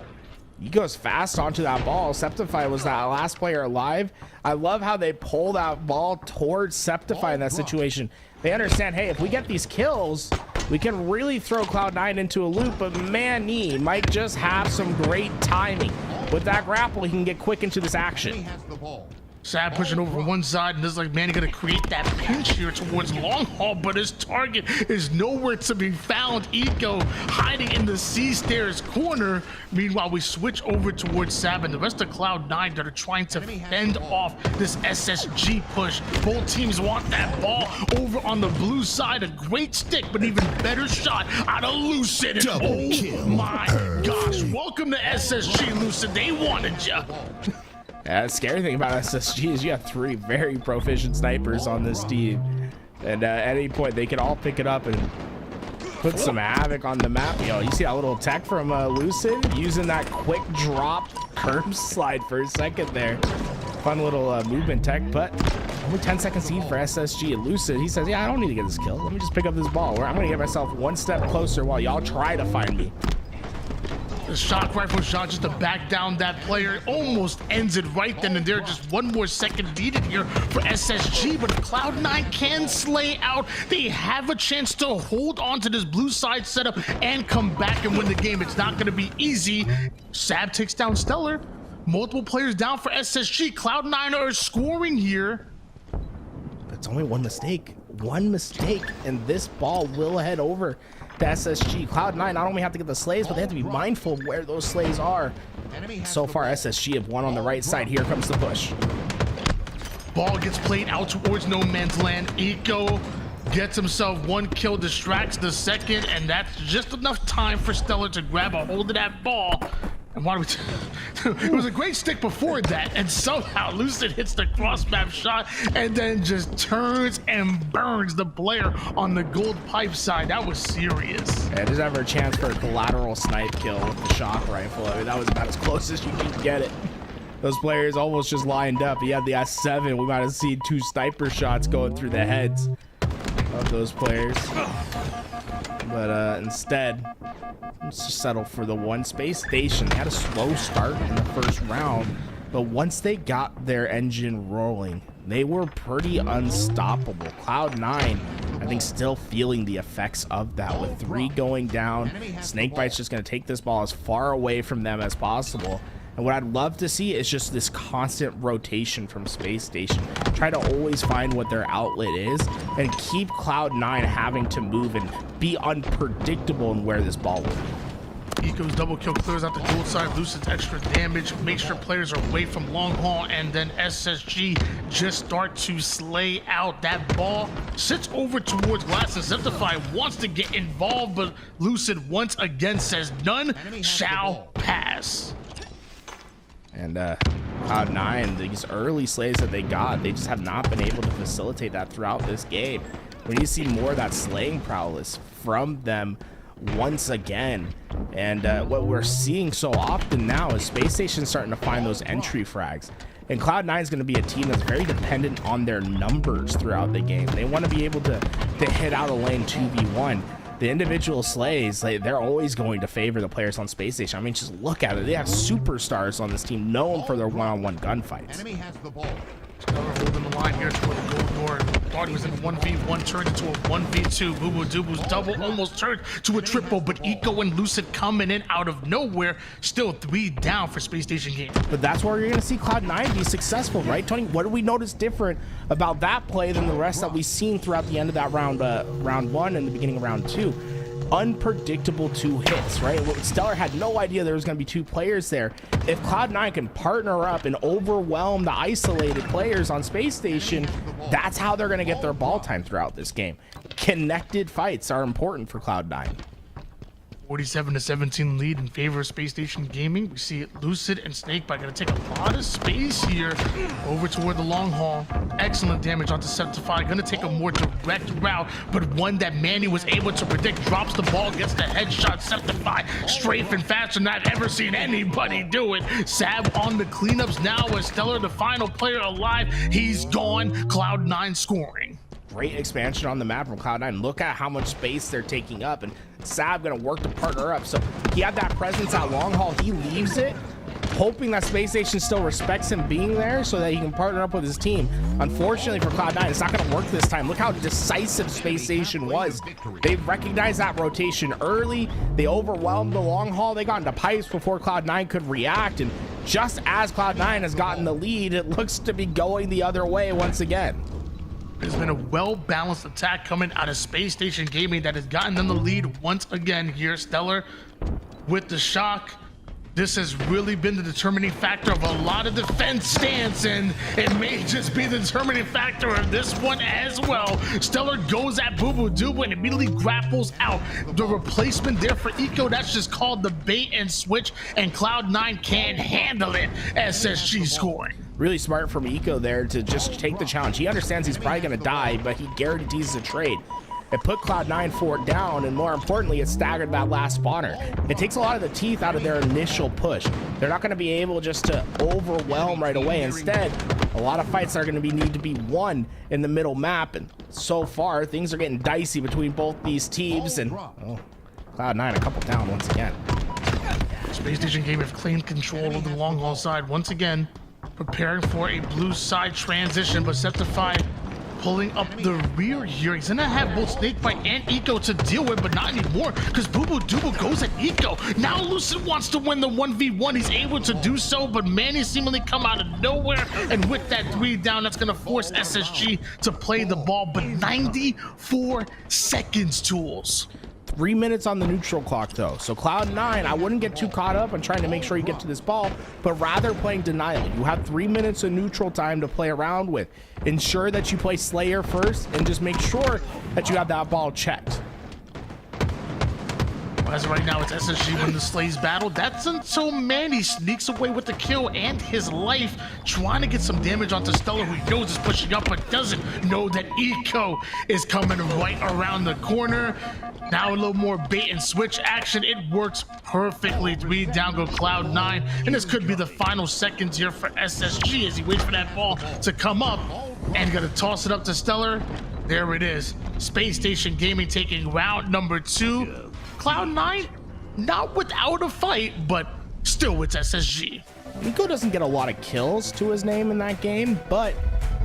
He goes fast onto that ball. Septify was that last player alive. I love how they pull that ball towards Septify in that situation. They understand, hey, if we get these kills, we can really throw Cloud9 into a loop, but Manny might just have some great timing. With that grapple, he can get quick into this action. Sab pushing over from one side, and this is like Manny gonna create that pinch here towards long haul, but his target is nowhere to be found. Eco hiding in the C-stairs corner. Meanwhile, we switch over towards Sab and the rest of Cloud9 that are trying to fend off this SSG push. Both teams want that ball over on the blue side. A great stick, but even better shot out of Lucid. And oh my gosh, welcome to SSG, Lucid. They wanted ya. Yeah, the scary thing about SSG is you have 3 very proficient snipers on this team, and at any point they can all pick it up and put some havoc on the map. Yo, you see that little tech from Lucid using that quick drop curb slide for a second there. Fun little movement tech, but only 10 seconds lead for SSG. And Lucid, he says, yeah, I don't need to get this kill. Let me just pick up this ball. I'm gonna get myself one step closer while y'all try to find me. The shock rifle shot just to back down that player almost ends it right then and there. Just 1 more second needed here for SSG, but if Cloud9 can slay out, they have a chance to hold on to this blue side setup and come back and win the game. It's not going to be easy. Sab takes down Stellar. Multiple players down for SSG. Cloud9 are scoring here. It's only one mistake. One mistake, and this ball will head over to SSG. Cloud9 not only have to get the slays, but they have to be mindful of where those slays are. So far, SSG have won on the right side. Here comes the push. Ball gets played out towards no man's land. Eco gets himself 1 kill, distracts the second, and that's just enough time for Stellar to grab a hold of that ball. And why do we it was a great stick before that, and somehow Lucid hits the cross map shot and then just turns and burns the player on the gold pipe side. That was serious. Yeah, there's never a chance for a collateral snipe kill with the shock rifle. I mean, that was about as close as you can get it. Those players almost just lined up. He had the S7. We might have seen 2 sniper shots going through the heads of those players. But instead, let's just settle for the 1 space station. They had a slow start in the first round, but once they got their engine rolling, they were pretty unstoppable. Cloud9, I think, still feeling the effects of that with 3 going down. Snakebite's just going to take this ball as far away from them as possible. And what I'd love to see is just this constant rotation from Space Station. Try to always find what their outlet is and keep Cloud9 having to move and be unpredictable in where this ball will be. Eco's double kill clears out the gold side, Lucid's extra damage, make sure players are away from long haul, and then SSG just start to slay out. That ball sits over towards Glass, and Septify wants to get involved, but Lucid once again says none shall pass. And Cloud9, these early slays that they got, they just have not been able to facilitate that throughout this game. We need to see more of that slaying prowess from them once again. And what we're seeing so often now is Space Station starting to find those entry frags. And Cloud9 is going to be a team that's very dependent on their numbers throughout the game. They want to be able to hit out a lane 2v1. The individual slays, they're always going to favor the players on Space Station. I mean, just look at it. They have superstars on this team known for their one-on-one gunfights. Enemy has the ball. Stellar holding the line here toward the gold door. Thought he was in a 1v1, turned into a 1v2. Boo Boo Doobu's double almost turned to a triple, but Eco and Lucid coming in out of nowhere. Still 3 down for Space Station game. But that's where you're going to see Cloud9 be successful, right, Tony? What do we notice different about that play than the rest that we've seen throughout the end of that round 1 and the beginning of round 2? Unpredictable 2 hits, right? Stellar had no idea there was going to be 2 players there. If Cloud9 can partner up and overwhelm the isolated players on Space Station, that's how they're going to get their ball time throughout this game. Connected fights are important for Cloud9. 47-17 lead in favor of Space Station Gaming. We see Lucid and Snakebite going to take a lot of space here over toward the long haul. Excellent damage on Deceptify. Going to take a more direct route, but one that Manny was able to predict. Drops the ball, gets the headshot. Deceptify strafing faster than I've ever seen anybody do it. Sab on the cleanups now with Stellar, the final player alive. He's gone. Cloud9 scoring. Great expansion on the map from Cloud9. Look at how much space they're taking up, and Sab gonna work to partner up. So he had that presence at long haul. He leaves it, hoping that Space Station still respects him being there so that he can partner up with his team. Unfortunately for Cloud9, it's not gonna work this time. Look how decisive Space Station was. They recognized that rotation early. They overwhelmed the long haul. They got into pipes before Cloud9 could react, and just as Cloud9 has gotten the lead, it looks to be going the other way once again. There's been a well-balanced attack coming out of Space Station Gaming that has gotten them the lead once again here. Stellar with the shock. This has really been the determining factor of a lot of defense stance, and it may just be the determining factor of this one as well. Stellar goes at Boo Boo Doobu and immediately grapples out. The replacement there for Eco, that's just called the bait and switch, and Cloud9 can't handle it. SSG scoring. Really smart from Eco there to just take the challenge. He understands he's probably going to die, but he guarantees a trade. It put Cloud9 4 down, and more importantly, it staggered that last spawner. It takes a lot of the teeth out of their initial push. They're not going to be able just to overwhelm right away. Instead, a lot of fights are going to need to be won in the middle map, and so far, things are getting dicey between both these teams, and Cloud9 a couple down once again. Space Station Game have claimed control of the long haul side once again, preparing for a blue side transition, but Septify pulling up the rear here. He's gonna have both Snakebite and Eco to deal with, but not anymore, because Boo Boo Doobu goes at Eco. Now Lucid wants to win the 1v1. He's able to do so, but Manny seemingly come out of nowhere, and with that 3 down, that's gonna force SSG to play the ball, but 94 seconds, Tools. 3 minutes on the neutral clock though. So Cloud9, I wouldn't get too caught up on trying to make sure you get to this ball, but rather playing denial. You have 3 minutes of neutral time to play around with. Ensure that you play Slayer first and just make sure that you have that ball checked. As of right now, it's SSG winning the Slays battle. That's until Manny sneaks away with the kill and his life, trying to get some damage onto Stellar, who knows is pushing up, but doesn't know that Eco is coming right around the corner. Now a little more bait and switch action. It works perfectly. 3 down go Cloud9, and this could be the final seconds here for SSG as he waits for that ball to come up, and gonna toss it up to Stellar. There it is. Space Station Gaming taking round number 2. Cloud9, not without a fight, but still it's SSG. Eco doesn't get a lot of kills to his name in that game, but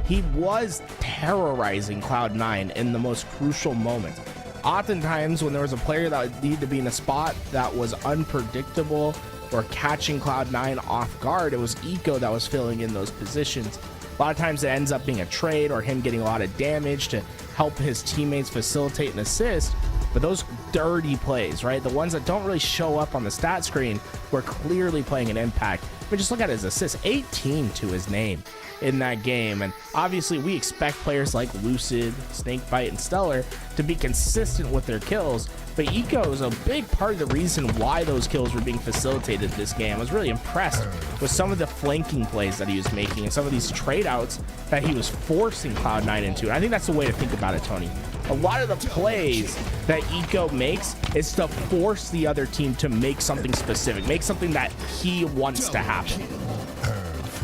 he was terrorizing Cloud9 in the most crucial moments. Oftentimes when there was a player that needed to be in a spot that was unpredictable or catching Cloud9 off guard, it was Eco that was filling in those positions. A lot of times it ends up being a trade or him getting a lot of damage to help his teammates facilitate and assist. But those dirty plays, right? The ones that don't really show up on the stat screen were clearly playing an impact. But just look at his assists, 18 to his name in that game. And obviously we expect players like Lucid, Snakebite, and Stellar to be consistent with their kills. But Eco is a big part of the reason why those kills were being facilitated this game. I was really impressed with some of the flanking plays that he was making and some of these trade outs that he was forcing Cloud9 into. And I think that's the way to think about it, Tony. A lot of the plays that Eco makes is to force the other team to make something specific, make something that he wants to happen.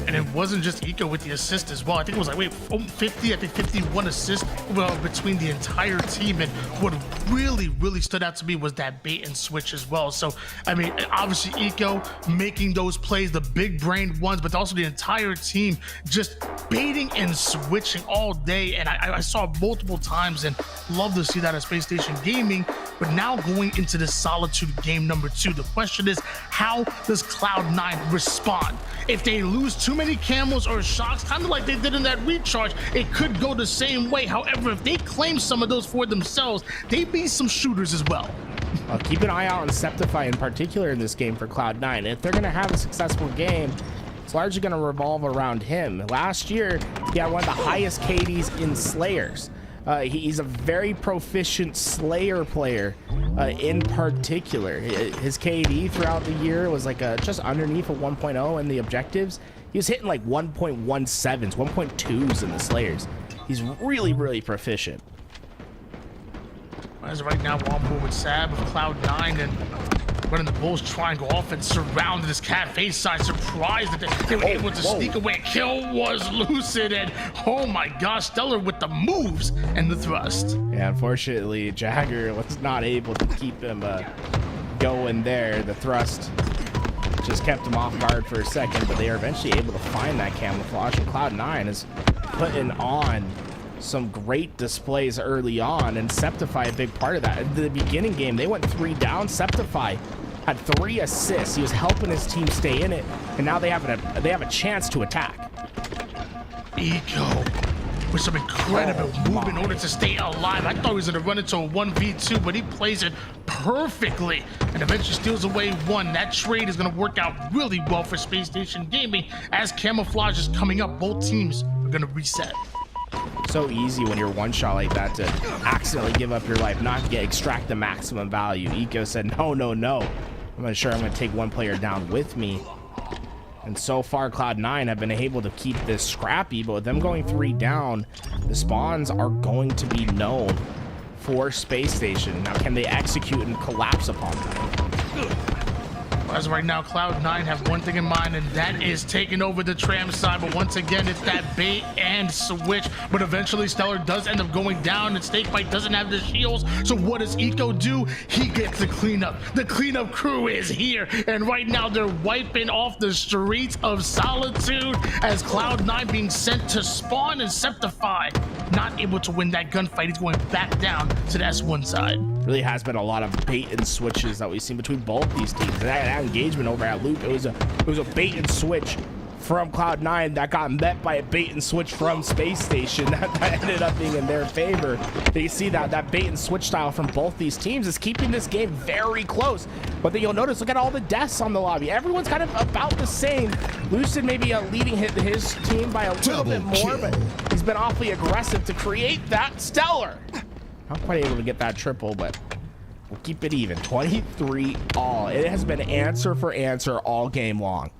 And it wasn't just Eco with the assist as well. I think it was like, 50, I think 51 assists between the entire team. And what really stood out to me was that bait and switch as well. So, I mean, obviously Eco making those plays, the big brained ones, but also the entire team just baiting and switching all day. And I saw multiple times and love to see that at Space Station Gaming. But now going into the Solitude game number 2, the question is, how does Cloud9 respond? If they lose too many camels or shocks, kind of like they did in that recharge, it could go the same way. However, if they claim some of those for themselves, they beat some shooters as well. Keep an eye out on Septify in particular in this game for Cloud9. If they're going to have a successful game, it's largely going to revolve around him. Last year, he had one of the highest KDs in Slayers. He's a very proficient Slayer player in particular. His KD throughout the year was like just underneath a 1.0 in the objectives. He was hitting like 1.17s, 1.2s in the Slayers. He's really proficient. As of right now, we're on board with Sab of Cloud9 and running the Bulls triangle offense, surrounded this cafe side. Surprised that they were able to sneak away. Kill was Lucid, and oh my gosh, Stellar with the moves and the thrust. Yeah, unfortunately, Jagger was not able to keep him going there. The thrust just kept him off guard for a second, but they are eventually able to find that camouflage, and Cloud9 is putting on some great displays early on, and Septify a big part of that. At the beginning game, they went 3 down. Septify had 3 assists. He was helping his team stay in it, and now they have a chance to attack. Eco with some incredible move in order to stay alive. I thought he was going to run into a 1v2, but he plays it perfectly and eventually steals away 1. That trade is going to work out really well for Space Station Gaming. As camouflage is coming up, both teams are going to reset. So easy when you're one shot like that to accidentally give up your life, not to extract the maximum value. Eco said, no. I'm not sure I'm going to take one player down with me. And so far, Cloud9 have been able to keep this scrappy, but with them going 3 down, the spawns are going to be known for Space Station. Now, can they execute and collapse upon them? As of right now, Cloud9 have one thing in mind, and that is taking over the tram side. But once again, it's that bait and switch. But eventually, Stellar does end up going down, and Snakebite doesn't have the shields. So what does Eco do? He gets the cleanup. The cleanup crew is here, and right now they're wiping off the streets of Solitude as Cloud9 being sent to spawn, and Septify not able to win that gunfight. He's going back down to the S1 side. Really has been a lot of bait and switches that we've seen between both these teams. That engagement over at Loop, it was a bait and switch from Cloud9 that got met by a bait and switch from Space Station that ended up being in their favor. You see that bait and switch style from both these teams is keeping this game very close. But then you'll notice, look at all the deaths on the lobby. Everyone's kind of about the same. Lucid maybe leading his team by a little bit more, but he's been awfully aggressive to create that Stellar. Not quite able to get that triple, but We'll keep it even. 23 all. It has been answer for answer all game long.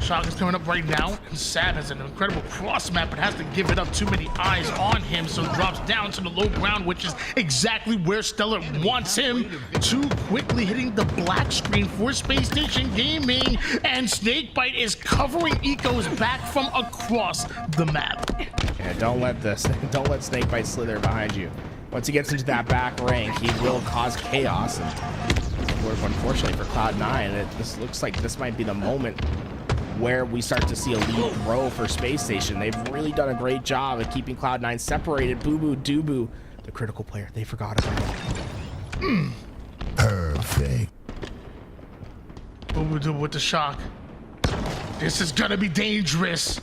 Shock is coming up right now, and Sab has an incredible cross map, but has to give it up. Too many eyes on him, so drops down to the low ground, which is exactly where Stellar wants him. Too quickly hitting the black screen for Space Station Gaming, and Snakebite is covering Eco's back from across the map. Yeah, don't let Snakebite slither behind you. Once he gets into that back rank, he will cause chaos. And unfortunately for Cloud9, this looks like this might be the moment where we start to see a lead grow for Space Station. They've really done a great job at keeping Cloud9 separated. Boo Boo Doo the critical player, they forgot about him. Perfect. Boo Boo Doo with the shock. This is gonna be dangerous.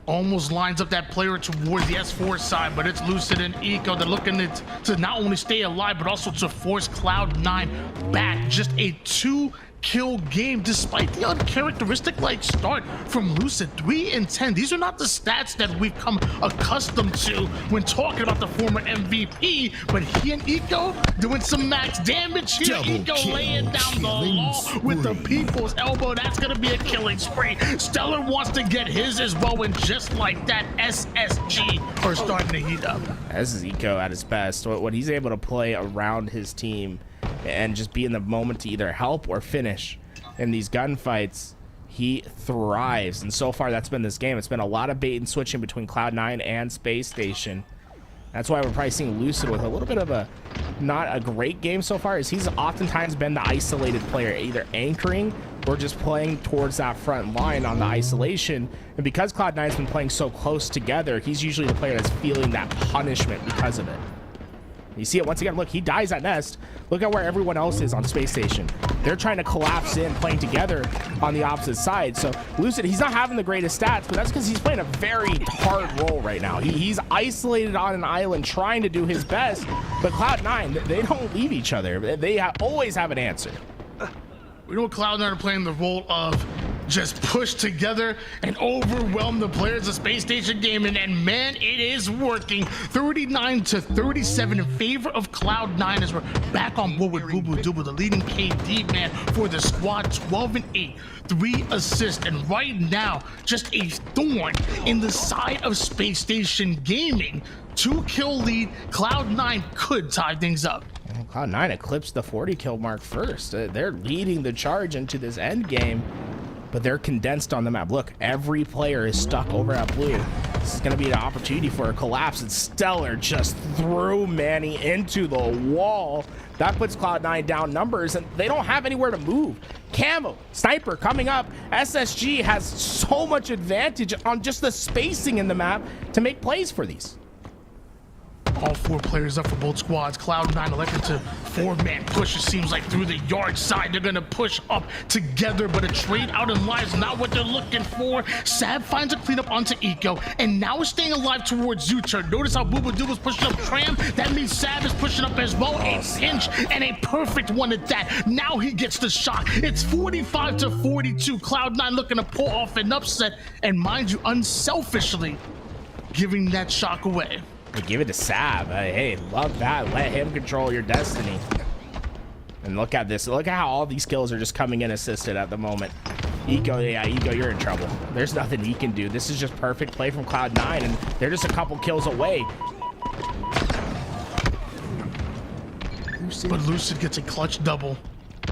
Almost lines up that player towards the S4 side, but it's Lucid and Eco. They're looking to not only stay alive, but also to force Cloud9 back. Just a 2-kill game, despite the uncharacteristic-like start from Lucid. 3 and 10. These are not the stats that we've come accustomed to when talking about the former MVP, but he and Eco doing some max damage here. Double Eco kill, laying down the law with the people's elbow. That's gonna be a killing spree. Stellar wants to get his as well, and just like that, SSG are starting to heat up. This is Eco at his best. What he's able to play around his team and just be in the moment to either help or finish in these gunfights, he thrives. And so far, that's been this game. It's been a lot of bait and switching between Cloud9 and Space Station. That's why we're probably seeing Lucid with a little bit of a not a great game so far, as he's oftentimes been the isolated player, either anchoring or just playing towards that front line on the isolation. And because Cloud9's been playing so close together, he's usually the player that's feeling that punishment because of it. You see it once again. Look, he dies at Nest. Look at where everyone else is on Space Station. They're trying to collapse in, playing together on the opposite side. So Lucid, he's not having the greatest stats, but that's because he's playing a very hard role right now. He's isolated on an island trying to do his best, but Cloud9, they don't leave each other. They always have an answer. We know Cloud9 are playing the role of just push together and overwhelm the players of Space Station Gaming, and man, it is working. 39-37 in favor of Cloud9 as we're back on board with Boo Boo Doo, the leading KD man for the squad. 12 and 8, 3 assists, and right now just a thorn in the side of Space Station Gaming. 2-kill lead. Cloud9 could tie things up. Cloud9 eclipsed the 40 kill mark first. They're leading the charge into this end game, but they're condensed on the map. Look, every player is stuck over at blue. This is going to be an opportunity for a collapse, and Stellar just threw Manny into the wall. That puts Cloud9 down numbers, and they don't have anywhere to move. Camo, Sniper coming up. SSG has so much advantage on just the spacing in the map to make plays for these. All 4 players up for both squads. Cloud9 elected to 4-man push. It seems like through the yard side, they're going to push up together, but a trade out in line is not what they're looking for. Sab finds a cleanup onto Eco, and now is staying alive towards Zucher. Notice how Boo Boo Doo was pushing up Tram. That means Sab is pushing up as well. A pinch, and a perfect one at that. Now he gets the shot. It's 45-42. Cloud9 looking to pull off an upset, and mind you, unselfishly giving that shock away. Give it to Sab. Hey, love that. Let him control your destiny. And look at this. Look at how all these kills are just coming in assisted at the moment. Eco, yeah, Eco, you're in trouble. There's nothing he can do. This is just perfect play from Cloud9, and they're just a couple kills away. But Lucid gets a clutch double.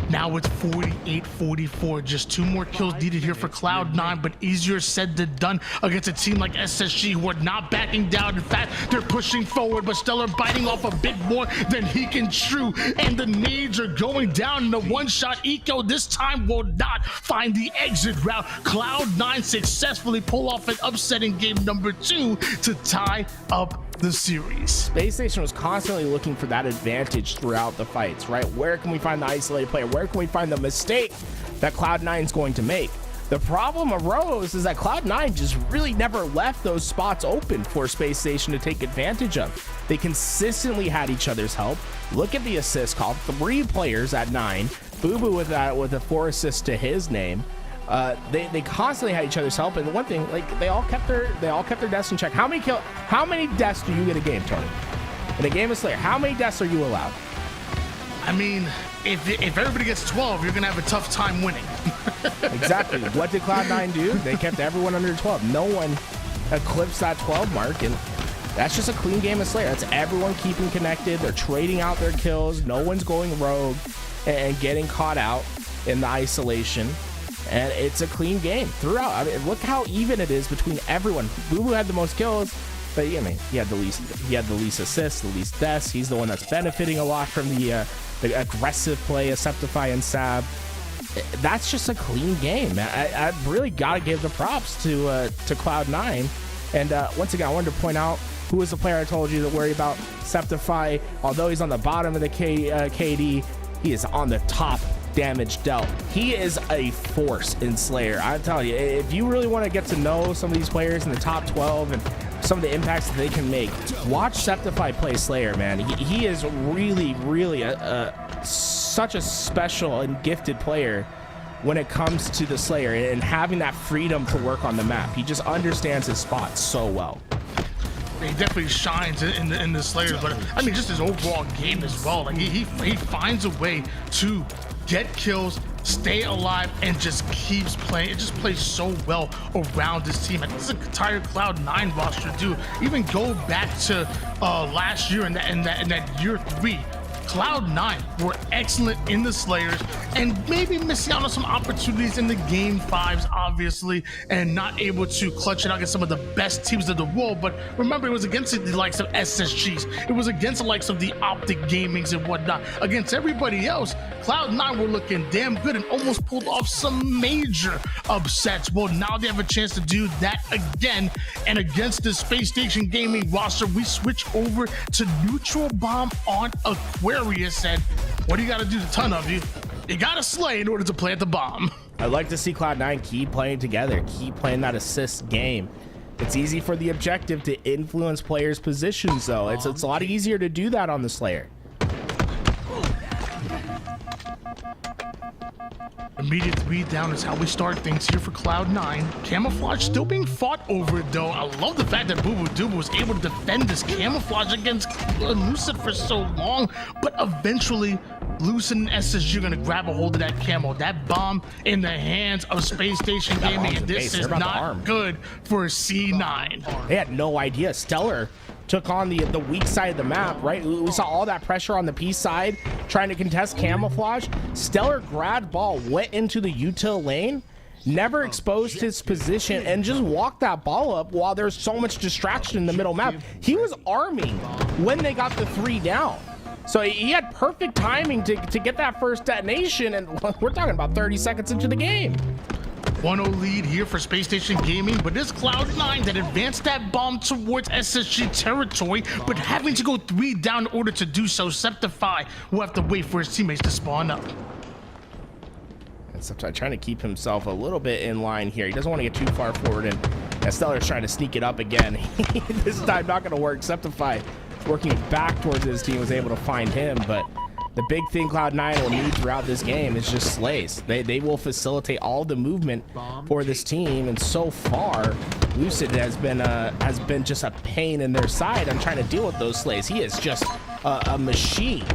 Now it's 48-44. Just 2 more kills needed here for Cloud9, but easier said than done against a team like SSG, who are not backing down. In fact, they're pushing forward, but Stellar biting off a bit more than he can chew, and the nades are going down in the one-shot. Eco this time will not find the exit route. Cloud9 successfully pull off an upset in game number 2 to tie up the series. Space Station was constantly looking for that advantage throughout the fights, right? Where can we find the isolated player? Where can we find the mistake that Cloud9 is going to make? The problem arose is that Cloud9 just really never left those spots open for Space Station to take advantage of. They consistently had each other's help. Look at the assist call. 3 players at 9. Boo Boo with a 4 assists to his name. They constantly had each other's help, and the one thing, like, they all kept their deaths in check. How many deaths do you get a game, Tony? In a game of Slayer, how many deaths are you allowed? I mean, if everybody gets 12, you're going to have a tough time winning. Exactly. What did Cloud9 do? They kept everyone under 12. No one eclipsed that 12 mark, and that's just a clean game of Slayer. That's everyone keeping connected. They're trading out their kills. No one's going rogue and getting caught out in the isolation. And it's a clean game throughout. I mean, look how even it is between everyone. Boo had the most kills, but I mean, he had the least assists, the least deaths. He's the one that's benefiting a lot from the aggressive play of Septify and Sab. That's just a clean game. I really got to give the props to Cloud9. And once again, I wanted to point out who was the player I told you to worry about. Septify, although he's on the bottom of the KD, he is on the top damage dealt. He is a force in Slayer. I'm telling you, if you really want to get to know some of these players in the top 12 and some of the impacts that they can make, watch Septify play Slayer, man. He is really, really such a special and gifted player when it comes to the Slayer and having that freedom to work on the map. He just understands his spot so well. He definitely shines in the Slayer, but I mean, just his overall game as well. Like he finds a way to get kills, stay alive, and just keeps playing. It just plays so well around this team. And this is an entire Cloud9 roster, dude. Even go back to last year in that year 3. Cloud9 were excellent in the Slayers and maybe missing out on some opportunities in the game 5s, obviously, and not able to clutch it out against some of the best teams in the world. But remember, it was against the likes of SSGs. It was against the likes of the OpTic Gamings and whatnot. Against everybody else, Cloud9 were looking damn good and almost pulled off some major upsets. Well, now they have a chance to do that again. And against the Space Station Gaming roster, we switch over to Neutral Bomb on Aquarius. And what do you got to do, a ton of you? You got to slay in order to plant the bomb. I'd like to see Cloud9 keep playing together, keep playing that assist game. It's easy for the objective to influence players' positions, though. It's a lot easier to do that on the Slayer. Immediate 3 down is how we start things here for Cloud9. Camouflage still being fought over, though. I love the fact that Boo Boo Doo was able to defend this camouflage against Lucid for so long, but eventually Lucid and SSG are going to grab a hold of that camo. That bomb in the hands of Space Station Gaming, and this is not good for C9. They had no idea. Stellar took on the weak side of the map, right? We saw all that pressure on the P side trying to contest camouflage. Stellar grabbed ball, went into the util lane, never exposed his position, and just walked that ball up while there's so much distraction in the middle map. He was arming when they got the 3 down. So he had perfect timing to get that first detonation, and we're talking about 30 seconds into the game. 1-0 lead here for Space Station Gaming, but this Cloud9 that advanced that bomb towards SSG territory, but having to go 3 down in order to do so. Septify will have to wait for his teammates to spawn up. And Septify trying to keep himself a little bit in line here. He doesn't want to get too far forward, and Stellar's trying to sneak it up again. This time not going to work. Septify working back towards his team was able to find him, but the big thing Cloud9 will need throughout this game is just slays. They will facilitate all the movement for this team, and so far, Lucid has been just a pain in their side on trying to deal with those slays. He is just a machine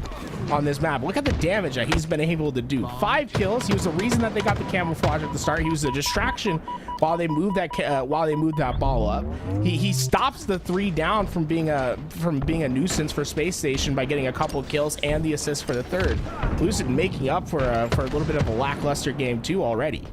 on this map. Look at the damage that he's been able to do. 5 kills. He was the reason that they got the camouflage at the start. He was a distraction while they moved that ball up. He stops the 3 down from being a nuisance for Space Station by getting a couple of kills and the assist for the 3rd. Lucid making up for a little bit of a lackluster game too already.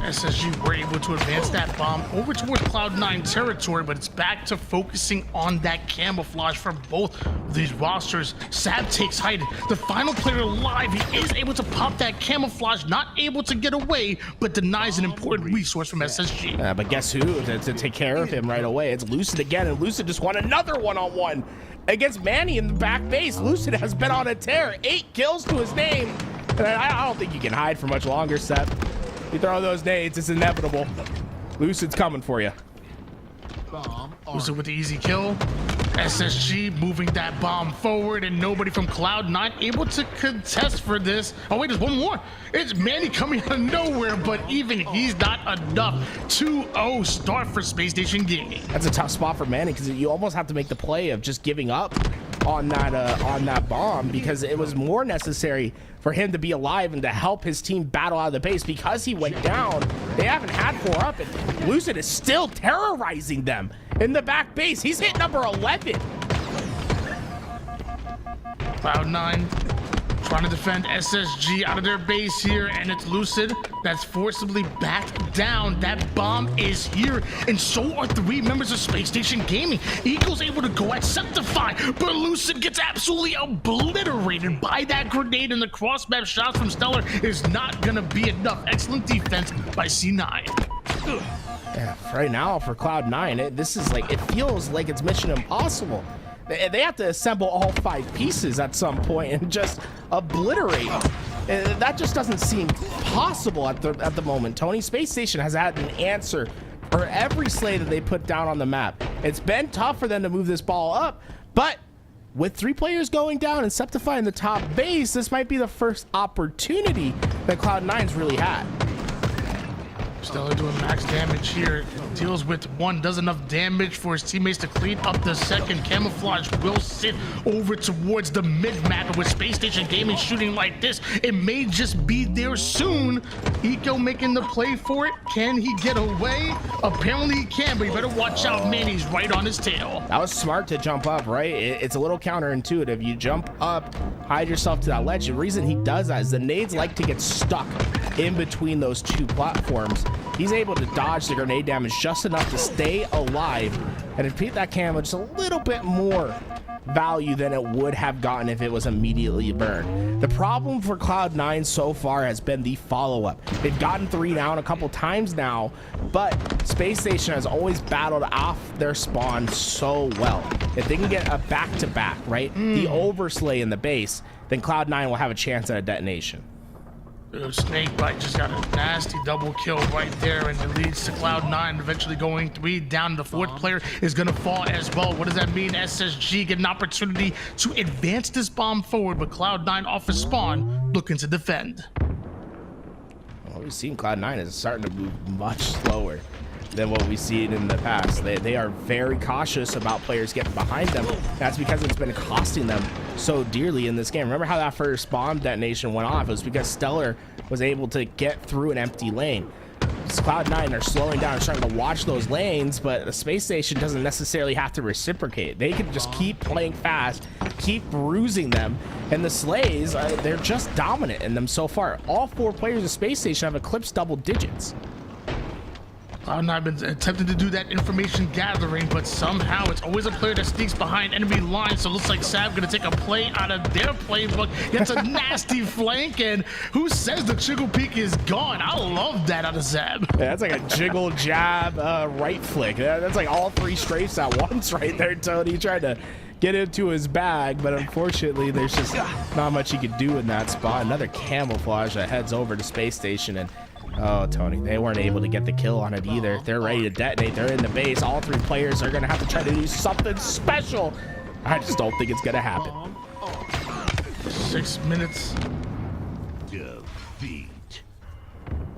SSG were able to advance that bomb over towards Cloud9 territory, but it's back to focusing on that camouflage for both of these rosters. Sab takes height. The final player alive, he is able to pop that camouflage, not able to get away, but denies an important resource from SSG. But guess who to take care of him right away? It's Lucid again, and Lucid just won another one-on-one against Manny in the back base. Lucid has been on a tear. 8 kills to his name. And I don't think you can hide for much longer, Seth. You throw those nades, it's inevitable. Lucid's coming for you. Lucid with the easy kill. SSG moving that bomb forward, and nobody from Cloud9 able to contest for this. Oh wait, there's one more. It's Manny coming out of nowhere, but even he's not enough. 2-0 start for Space Station Gaming. That's a tough spot for Manny because you almost have to make the play of just giving up on that bomb, because it was more necessary for him to be alive and to help his team battle out of the base. Because he went down, they haven't had 4 up, and Lucid is still terrorizing them in the back base. He's hit number 11. Cloud9 trying to defend SSG out of their base here, and it's Lucid that's forcibly backed down. That bomb is here, and so are 3 members of Space Station Gaming. Eagle's able to go at Septify, but Lucid gets absolutely obliterated by that grenade, and the cross-map shots from Stellar is not gonna be enough. Excellent defense by C9. Yeah, right now for Cloud9, this is like, it feels like it's mission impossible. They have to assemble all 5 pieces at some point and just obliterate. That just doesn't seem possible at the moment. Tony, Space Station has had an answer for every slay that they put down on the map. It's been tough for them to move this ball up, but with 3 players going down and Septify in the top base, this might be the first opportunity that Cloud9's really had. Stellar doing max damage here. Deals with 1, does enough damage for his teammates to clean up the second. Camouflage will sit over towards the mid-map. With Space Station Gaming shooting like this, it may just be there soon. Eco making the play for it. Can he get away? Apparently he can, but you better watch out, man. He's right on his tail. That was smart to jump up, right? It's a little counterintuitive. You jump up, hide yourself to that ledge. The reason he does that is the nades like to get stuck in between those 2 platforms. He's able to dodge the grenade damage just enough to stay alive and repeat that camo just a little bit more value than it would have gotten if it was immediately burned. The problem for Cloud9 so far has been the follow-up. They've gotten 3 down a couple times now, but Space Station has always battled off their spawn so well. If they can get a back-to-back, right, the overslay in the base, then Cloud9 will have a chance at a detonation. Snakebite just got a nasty double kill right there, and it leads to Cloud9 eventually going 3 down. The 4th player is going to fall as well. What does that mean? SSG get an opportunity to advance this bomb forward, but Cloud9 off his spawn looking to defend. Well, we've seen Cloud9 is starting to move much slower than what we've seen in the past. They are very cautious about players getting behind them. That's because it's been costing them so dearly in this game. Remember how that first bomb detonation went off? It was because Stellar was able to get through an empty lane. Cloud9 are slowing down and starting to watch those lanes, but the Space Station doesn't necessarily have to reciprocate. They can just keep playing fast, keep bruising them, and the slays, they're just dominant in them so far. All 4 players of Space Station have eclipsed double digits. Cloud9 been attempting to do that information gathering, but somehow it's always a player that sneaks behind enemy lines. So it looks like Sab gonna take a play out of their playbook. Gets a nasty flank, and who says the jiggle peek is gone? I love that out of Sab. Yeah, that's like a jiggle jab right flick. That's like all 3 strafes at once right there. Tony tried to get into his bag, but unfortunately there's just not much he could do in that spot. Another camouflage that heads over to Space Station, and oh, Tony, they weren't able to get the kill on it either. They're ready to detonate. They're in the base. All 3 players are going to have to try to do something special. I just don't think it's going to happen. 6 minutes.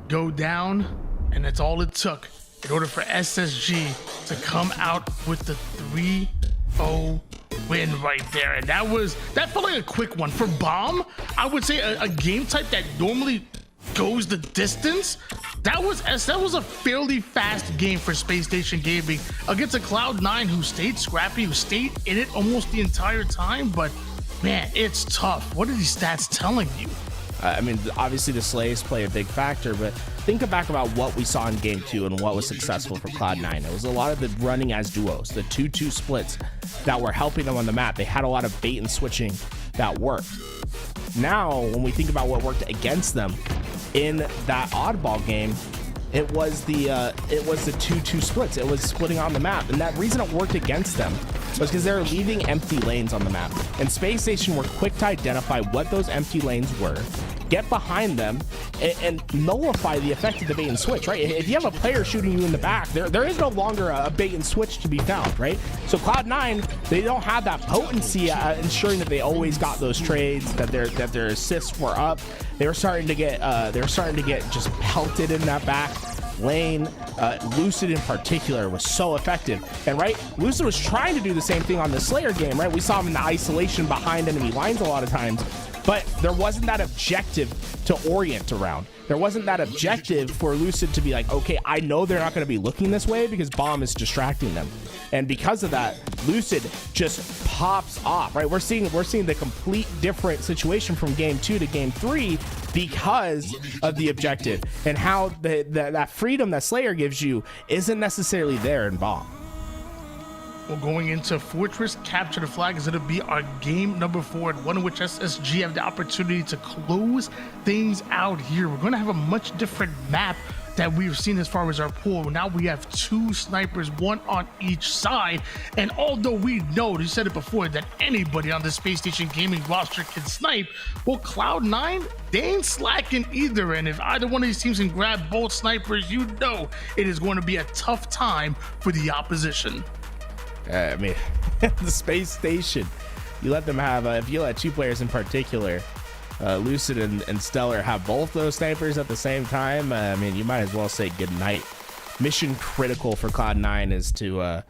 Go down, and that's all it took in order for SSG to come out with the 3-0 win right there. And that felt like a quick one. For Bomb, I would say a game type that normally goes the distance. That was a fairly fast game for Space Station Gaming against a Cloud9 who stayed scrappy, who stayed in it almost the entire time. But man, it's tough. What are these stats telling you? I mean, obviously the slays play a big factor, but think back about what we saw in game 2 and what was successful for Cloud9. It was a lot of the running as duos, the 2-2 splits that were helping them on the map. They had a lot of bait and switching that worked. Now, when we think about what worked against them in that oddball game, it was the 2-2 splits. It was splitting on the map, and that reason it worked against them was because they were leaving empty lanes on the map. And Space Station were quick to identify what those empty lanes were, get behind them, and nullify the effect of the bait and switch, right? If you have a player shooting you in the back, there is no longer a bait and switch to be found, right? So Cloud9, they don't have that potency ensuring that they always got those trades, that their assists were up. They were starting to get just pelted in that back lane. Lucid in particular was so effective. And right, Lucid was trying to do the same thing on the Slayer game, right? We saw him in the isolation behind enemy lines a lot of times, but there wasn't that objective to orient around. There wasn't that objective for Lucid to be like, okay, I know they're not going to be looking this way because Bomb is distracting them. And because of that, Lucid just pops off, right? We're seeing the complete different situation from game 2 to game 3 because of the objective and how that freedom that Slayer gives you isn't necessarily there in Bomb. Well, going into Fortress, capture the flag is going to be our game number 4, and one in which SSG have the opportunity to close things out here. We're going to have a much different map that we've seen as far as our pool. Now we have 2 snipers, 1 on each side. And although we know, you said it before, that anybody on the Space Station Gaming roster can snipe, well, Cloud9, they ain't slacking either. And if either one of these teams can grab both snipers, you know it is going to be a tough time for the opposition. I mean, the Space Station, you let them have, if you let 2 players in particular, Lucid and Stellar, have both those snipers at the same time, I mean, you might as well say goodnight. Mission critical for Cloud9 is to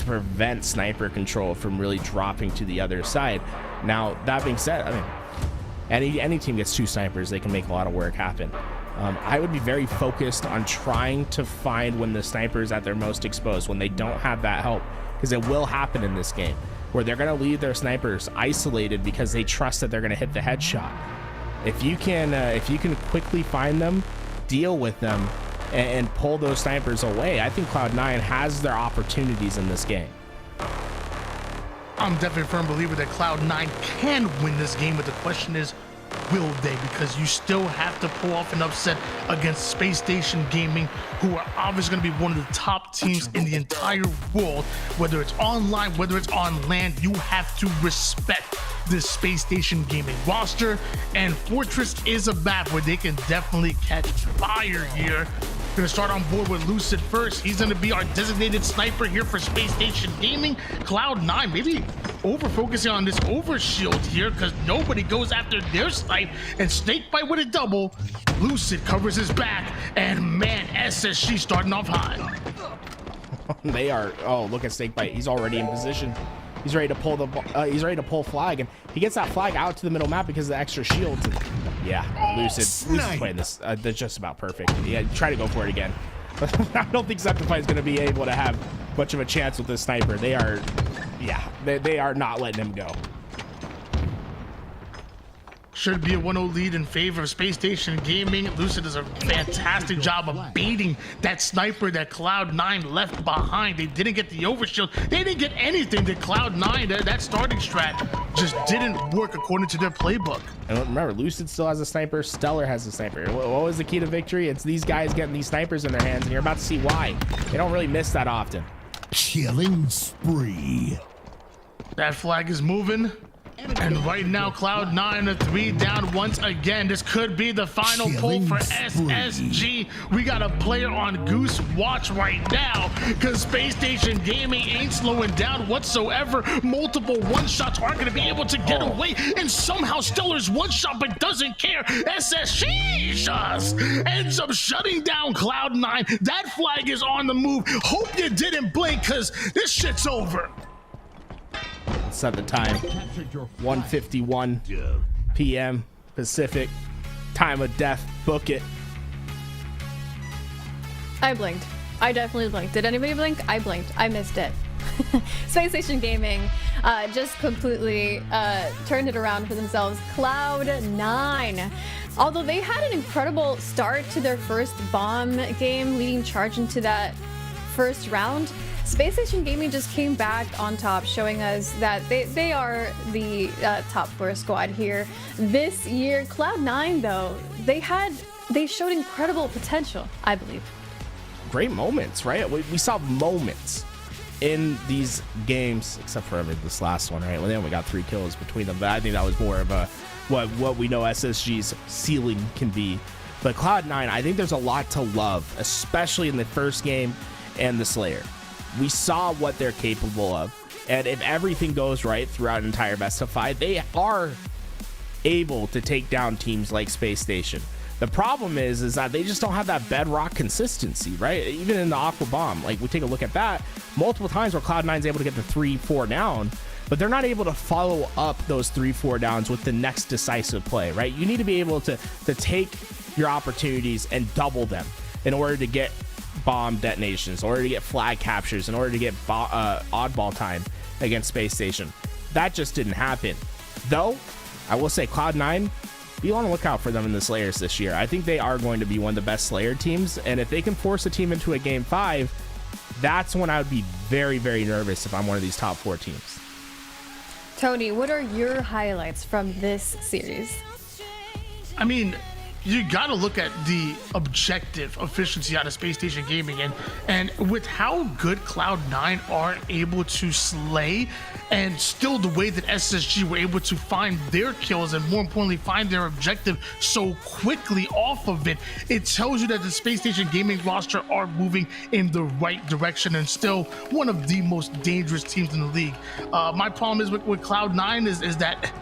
prevent sniper control from really dropping to the other side. Now, that being said, I mean, any team gets 2 snipers, they can make a lot of work happen. I would be very focused on trying to find when the sniper is at their most exposed, when they don't have that help, because it will happen in this game, where they're going to leave their snipers isolated because they trust that they're going to hit the headshot. If you can quickly find them, deal with them, and pull those snipers away, I think Cloud9 has their opportunities in this game. I'm definitely a firm believer that Cloud9 can win this game, but the question is, will they? Because you still have to pull off an upset against Space Station Gaming, who are obviously going to be one of the top teams in the entire world. Whether it's online, whether it's on land, you have to respect this Space Station Gaming roster. And Fortress is a map where they can definitely catch fire here. Going to start on board with Lucid first. He's going to be our designated sniper here for Space Station Gaming. Cloud9 maybe over-focusing on this overshield here because nobody goes after their snipe, and Snakebite with a double. Lucid covers his back, and man, SSG starting off high. They are, oh, look at Snakebite. He's already in position. He's ready to pull he's ready to pull flag, and he gets that flag out to the middle map because of the extra shields. And yeah, Lucid's playing this. That's just about perfect. Yeah, try to go for it again. I don't think Septify is going to be able to have much of a chance with this sniper. They are, yeah, they are not letting him go. Should be a 1-0 lead in favor of Space Station Gaming. Lucid does a fantastic job of baiting that sniper that Cloud9 left behind. They didn't get the overshield. They didn't get anything that Cloud9, that starting strat just didn't work according to their playbook. And remember, Lucid still has a sniper. Stellar has a sniper. What was the key to victory? It's these guys getting these snipers in their hands, and you're about to see why. They don't really miss that often. Killing spree. That flag is moving. And right now, Cloud9 are 3 down once again. This could be the final pull for SSG. We got a player on Goose Watch right now because Space Station Gaming ain't slowing down whatsoever. Multiple one-shots aren't going to be able to get away. And somehow Stellar's one-shot but doesn't care. SSG just ends up shutting down Cloud9. That flag is on the move. Hope you didn't blink because this shit's over. Set the time, 1:51 p.m. Pacific, time of death. Book it. I blinked. I definitely blinked. Did anybody blink? I blinked. I missed it. Space Station Gaming just completely turned it around for themselves. Cloud9. Although they had an incredible start to their first bomb game, leading charge into that first round, Space Station Gaming just came back on top, showing us that they are the top 4 squad here this year. Cloud9, though, they showed incredible potential, I believe. Great moments, right? We saw moments in these games, except for this last one, right? Well, they only got 3 kills between them, but I think that was more of a what we know SSG's ceiling can be. But Cloud9, I think there's a lot to love, especially in the first game and the Slayer. We saw what they're capable of, and if everything goes right throughout an entire best of 5, they are able to take down teams like Space Station. The problem is that they just don't have that bedrock consistency, right? Even in the Aqua Bomb, like we take a look at that multiple times where Cloud9's able to get the 3-4 down, but they're not able to follow up those 3-4 downs with the next decisive play, right? You need to be able to take your opportunities and double them in order to get bomb detonations, in order to get flag captures, in order to get oddball time against Space Station. That just didn't happen. Though, I will say Cloud9, be on the lookout for them in the Slayers this year. I think they are going to be one of the best Slayer teams, and if they can force a team into a Game 5, that's when I would be very, very nervous if I'm one of these top 4 teams. Tony, what are your highlights from this series? I mean, you got to look at the objective efficiency out of Space Station Gaming, and with how good Cloud9 are able to slay, and still the way that SSG were able to find their kills and more importantly find their objective so quickly off of it, it tells you that the Space Station Gaming roster are moving in the right direction and still one of the most dangerous teams in the league. My problem is with Cloud9 is that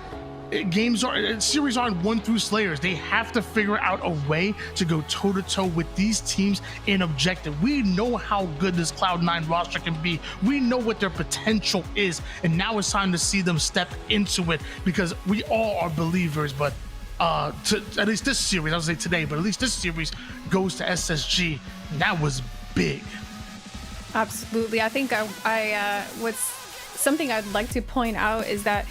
series aren't won through Slayers. They have to figure out a way to go toe-to-toe with these teams in objective. We know how good this Cloud9 roster can be. We know what their potential is, and now it's time to see them step into it, because we all are believers, but at least this series, I would say today, but at least this series goes to SSG. That was big. Absolutely. I think what's something I'd like to point out is that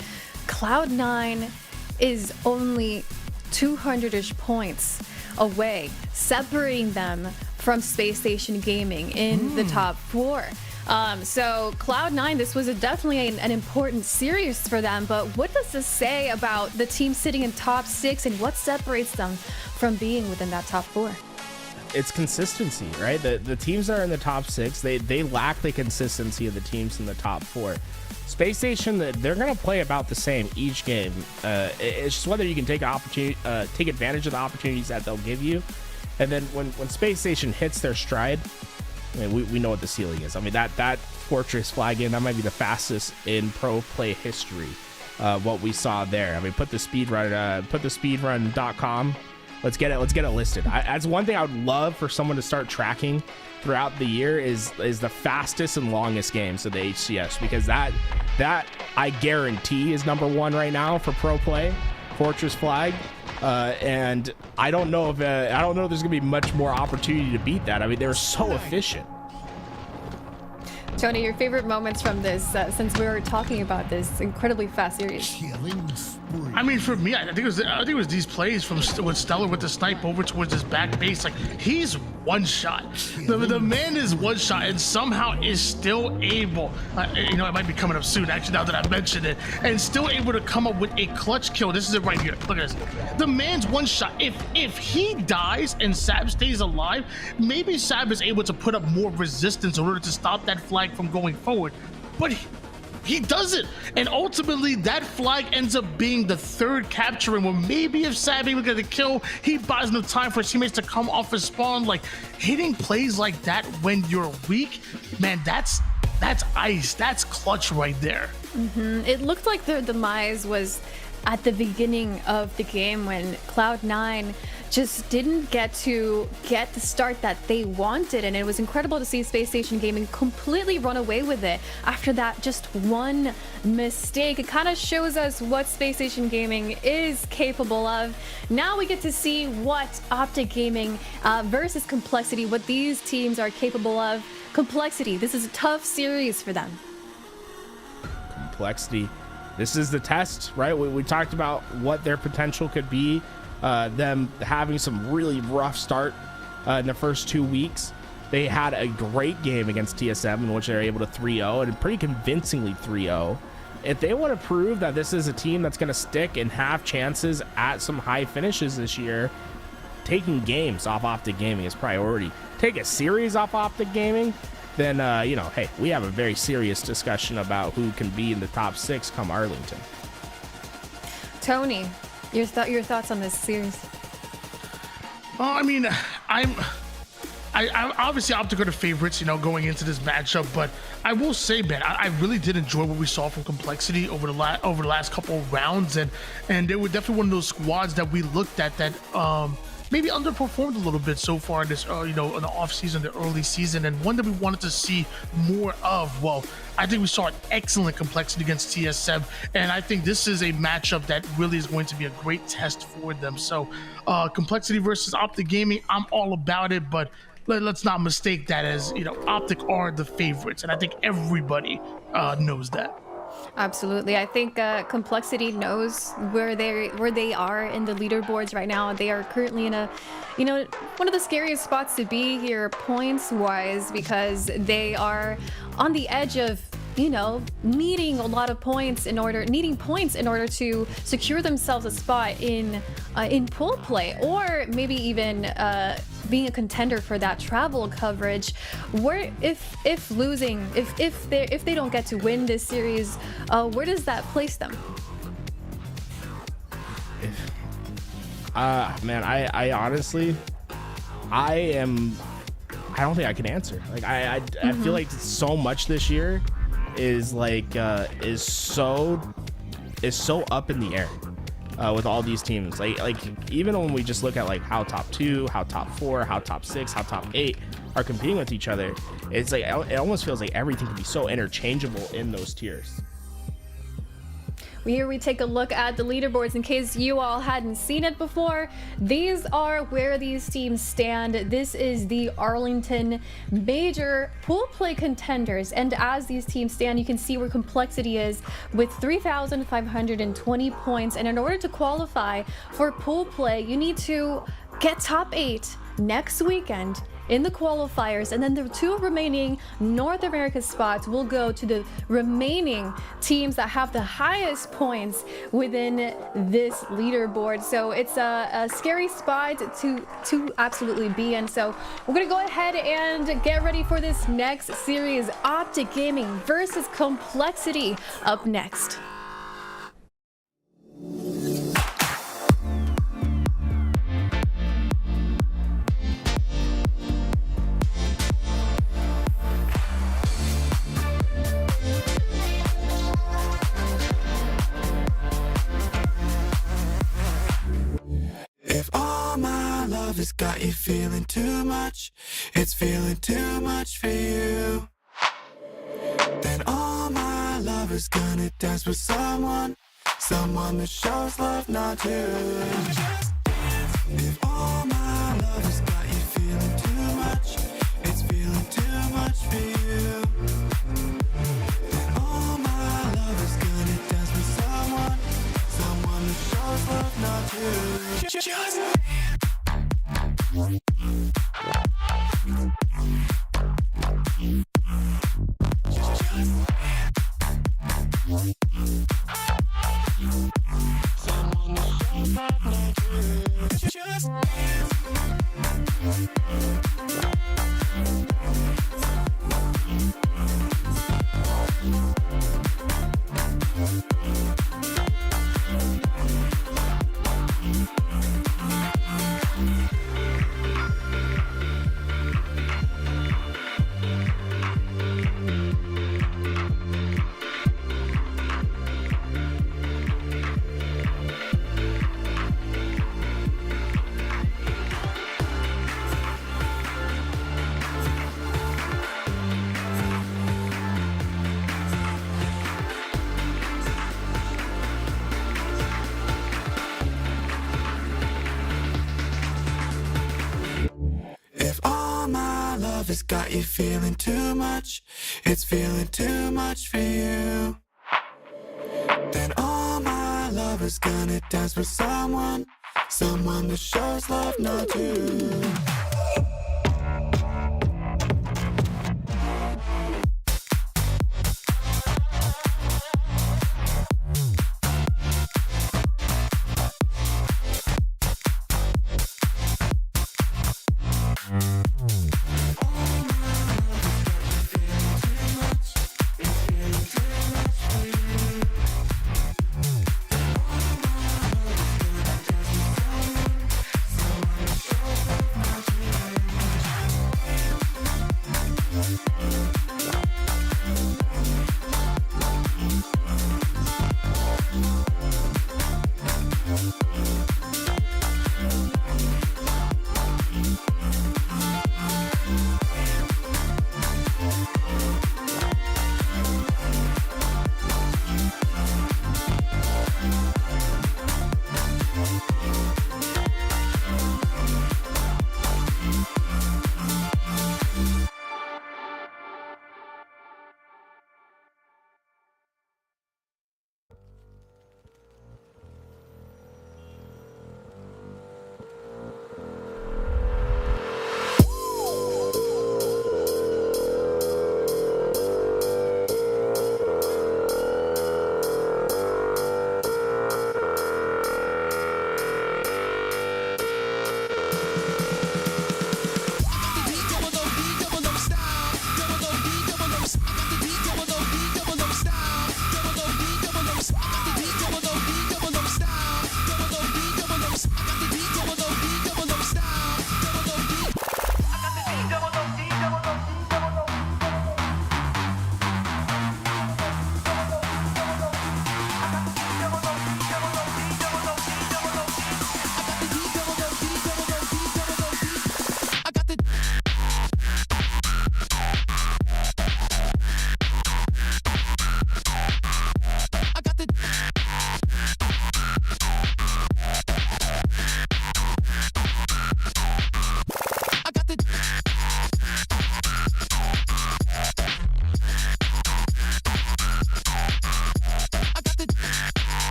Cloud9 is only 200-ish points away, separating them from Space Station Gaming in the top 4. So Cloud9, this was definitely an important series for them, but what does this say about the team sitting in top 6 and what separates them from being within that top 4? It's consistency, right? The teams that are in the top 6, they lack the consistency of the teams in the top 4. Space Station, they're going to play about the same each game. It's just whether you can take advantage of the opportunities that they'll give you. And then when Space Station hits their stride, I mean, we know what the ceiling is. I mean, that Fortress flag in, that might be the fastest in pro play history. What we saw there. I mean, put the speedrun.com. Let's get it listed. That's one thing I would love for someone to start tracking throughout the year is the fastest and longest games of the HCS, because that I guarantee is number 1 right now for pro play, Fortress flag, and I don't know if there's gonna be much more opportunity to beat that. I mean, they were so efficient. Tony, your favorite moments from this, since we were talking about this incredibly fast series? I mean, for me, I think it was these plays from with Stellar with the snipe over towards his back base. Like, he's one shot. The man is one shot and somehow is still able, it might be coming up soon, actually, now that I mentioned it, and still able to come up with a clutch kill. This is it right here. Look at this. The man's one shot. If he dies and Sab stays alive, maybe Sab is able to put up more resistance in order to stop that flag from going forward. But he doesn't, and ultimately that flag ends up being the 3rd capture, and where maybe if Sab able to get a kill, he buys enough time for his teammates to come off his spawn. Like, hitting plays like that when you're weak, man, that's ice. That's clutch right there. It looked like their demise was at the beginning of the game when Cloud9 just didn't get the start that they wanted, and it was incredible to see Space Station Gaming completely run away with it after that just one mistake. It kind of shows us what Space Station Gaming is capable of. Now we get to see what OpTic Gaming versus Complexity, what these teams are capable of. Complexity, this is a tough series for them. Complexity, this is the test, right? We talked about what their potential could be. Them having some really rough start in the first 2 weeks. They had a great game against TSM in which they were able to 3-0, and pretty convincingly 3-0. If they want to prove that this is a team that's going to stick and have chances at some high finishes this year, taking games off OpTic Gaming is priority. Take a series off OpTic Gaming, then hey, we have a very serious discussion about who can be in the top 6 come Arlington. Tony, your thoughts on this series? I mean, I obviously OpTic are the favorites, going into this matchup, but I will say, man, I really did enjoy what we saw from Complexity over the last couple of rounds, and they were definitely one of those squads that we looked at that maybe underperformed a little bit so far in this, in the off season, the early season, and one that we wanted to see more of. Well, I think we saw an excellent complexity against TSM, and I think this is a matchup that really is going to be a great test for them. So, complexity versus OpTic Gaming, I'm all about it, but let's not mistake that as, OpTic are the favorites, and I think everybody knows that. Absolutely. I think Complexity knows where they are in the leaderboards right now. They are currently in a, one of the scariest spots to be here points wise, because they are on the edge of, needing a lot of points needing points in order to secure themselves a spot in pool play, or maybe even being a contender for that travel coverage. Where if they don't get to win this series, where does that place them? Man, I honestly, I don't think I can answer. Like I feel like so much this year is so up in the air with all these teams. Like even when we just look at like how top 2, how top 4, how top 6, how top 8 are competing with each other, it's like it almost feels like everything can be so interchangeable in those tiers. Here we take a look at the leaderboards in case you all hadn't seen it before. These are where these teams stand. This is the Arlington major pool play contenders, and as these teams stand, you can see where Complexity is with 3,520 points, and in order to qualify for pool play, you need to get top 8 next weekend in the qualifiers, and then the 2 remaining North America spots will go to the remaining teams that have the highest points within this leaderboard. So it's a scary spot to absolutely be in. So we're gonna go ahead and get ready for this next series, OpTic Gaming versus Complexity, up next. If all my love has got you feeling too much, it's feeling too much for you, then all my love is gonna dance with someone that shows love, not you. If all my love has got you feeling too much, it's feeling too much for you, then all my love is gonna dance with someone that shows love, not you. Just It's got you feeling too much, it's feeling too much for you, then all my love is gonna dance with someone that shows love, not you.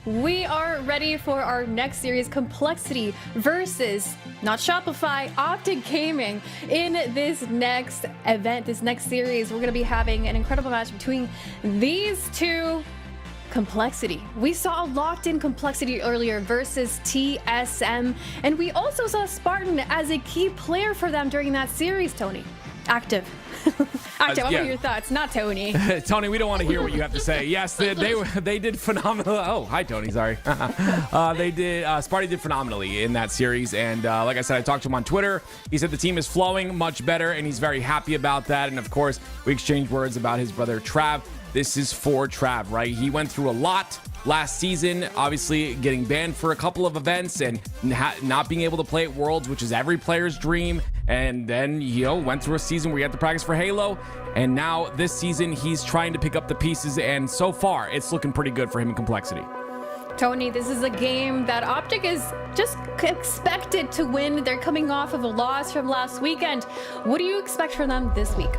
We are ready for our next series, Complexity versus, not Shopify, OpTic Gaming. In this next event, this next series, we're going to be having an incredible match between these two. Complexity. We saw a locked-in Complexity earlier versus TSM, and we also saw Spartan as a key player for them during that series, Tony. Active. Active, I want your thoughts, not Tony. Tony, we don't want to hear what you have to say. Yes, they did phenomenal. Oh, hi, Tony. Sorry. Sparty did phenomenally in that series. And like I said, I talked to him on Twitter. He said the team is flowing much better, and he's very happy about that. And of course, we exchanged words about his brother, Trav. This is for Trav, right? He went through a lot last season, obviously getting banned for a couple of events and not being able to play at Worlds, which is every player's dream. And then, went through a season where he had to practice for Halo. And now this season, he's trying to pick up the pieces. And so far, it's looking pretty good for him in Complexity. Tony, this is a game that OpTic is just expected to win. They're coming off of a loss from last weekend. What do you expect from them this week?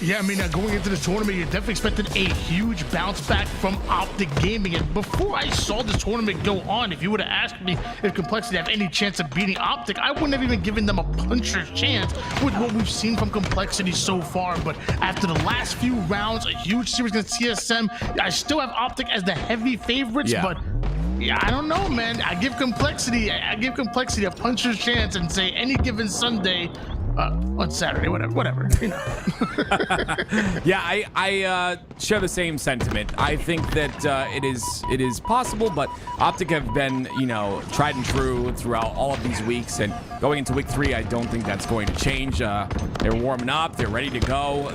Yeah, I mean, going into the tournament, you definitely expected a huge bounce back from OpTic Gaming. And before I saw this tournament go on, if you would have asked me if Complexity have any chance of beating OpTic, I wouldn't have even given them a puncher's chance with what we've seen from Complexity so far. But after the last few rounds, a huge series against TSM, I still have OpTic as the heavy favorites, but yeah, I don't know, man. I give Complexity a puncher's chance and say any given Sunday, on Saturday, whatever. Yeah, I share the same sentiment. I think that it is possible, but OpTic have been, tried and true throughout all of these weeks, and going into week 3, I don't think that's going to change. They're warming up, they're ready to go.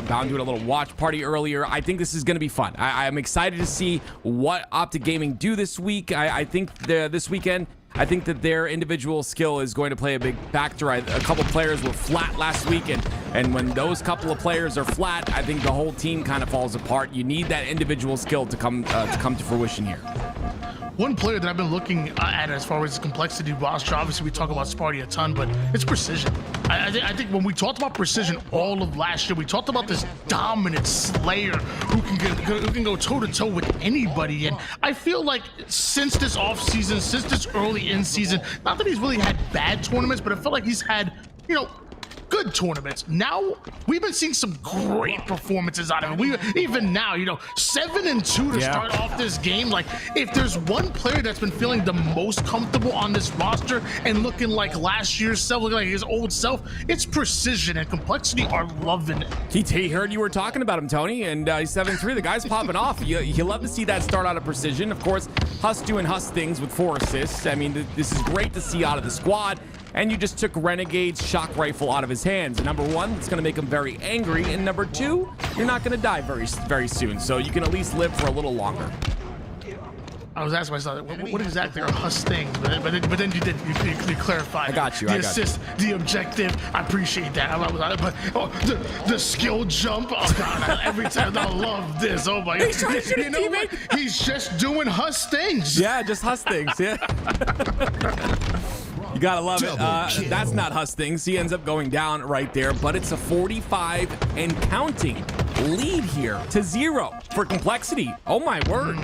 Bound doing a little watch party earlier. I think this is going to be fun. I'm excited to see what OpTic Gaming do this week. I think this weekend. I think that their individual skill is going to play a big factor. A couple players were flat last week, and when those couple of players are flat, I think the whole team kind of falls apart. You need that individual skill to come to fruition here. One player that I've been looking at as far as the Complexity roster, obviously we talk about Sparty a ton, but it's precision. I think when we talked about precision all of last year, we talked about this dominant slayer who can go toe-to-toe with anybody. And I feel like since this offseason, since this early in-season, not that he's really had bad tournaments, but I felt like he's had, good tournaments. Now we've been seeing some great performances out of him. Even now, 7-2 to start off this game. Like, if there's one player that's been feeling the most comfortable on this roster and looking like last year's self, looking like his old self, it's Precision, and Complexity are loving it. He heard you were talking about him, Tony, and he's 7-3. The guy's popping off. You love to see that start out of Precision. Of course, Huss doing Huss things with 4 assists. I mean, this is great to see out of the squad. And you just took Renegade's shock rifle out of his hands. And number 1, it's going to make him very angry. And number 2, you're not going to die very, very soon. So you can at least live for a little longer. I was asking myself, what exactly are Huss things? But then you clarified. I got you. The assist, the objective. I appreciate that. But the skill jump. Oh God! Every time I love this. Oh my God! He's just doing Huss things. Yeah, just Huss things. Yeah. You gotta love it. That's not Huss things. He ends up going down right there, but it's a 45 and counting lead here to 0 for Complexity. Oh my word.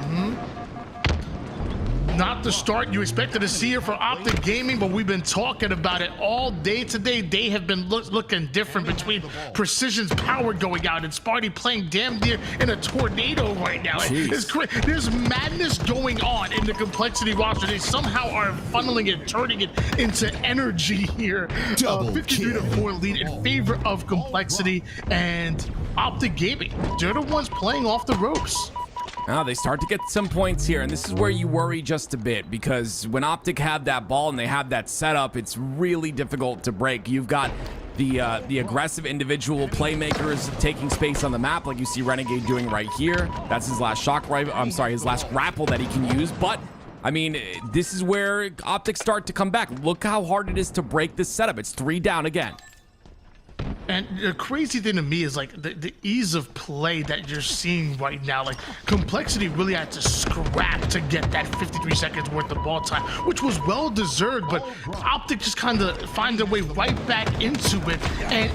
Not the start you expected to see here for OpTic Gaming, but we've been talking about it all day today. They have been looking different between Precision's power going out and Sparty playing damn near in a tornado right now. There's madness going on in the Complexity roster. They somehow are funneling it, turning it into energy here. 53-4 lead in favor of Complexity, and OpTic Gaming, they're the ones playing off the ropes. Now they start to get some points here, and this is where you worry just a bit, because when OpTic have that ball and they have that setup, it's really difficult to break. You've got the aggressive individual playmakers taking space on the map, like you see Renegade doing right here. That's his last shock rifle. I'm sorry, his last grapple that he can use. But I mean, this is where OpTic start to come back. Look how hard it is to break this setup. It's 3 down again. And the crazy thing to me is like the ease of play that you're seeing right now. Like Complexity really had to scrap to get that 53 seconds worth of ball time, which was well deserved, but OpTic just kind of find their way right back into it, and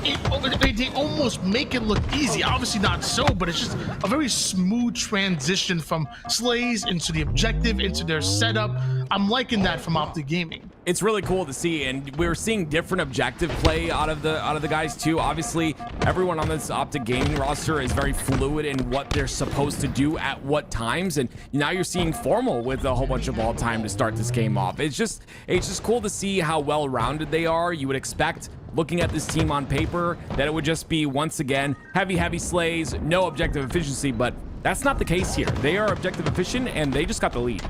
they almost make it look easy. Obviously not so, but it's just a very smooth transition from Slays into the objective, into their setup. I'm liking that from OpTic Gaming. It's really cool to see, and we're seeing different objective play out of the guys too. Obviously, everyone on this OpTic Gaming roster is very fluid in what they're supposed to do at what times, and now you're seeing Formal with a whole bunch of ball time to start this game off. It's just cool to see how well-rounded they are. You would expect, looking at this team on paper, that it would just be, once again, heavy slays, no objective efficiency, but that's not the case here. They are objective efficient, and they just got the lead.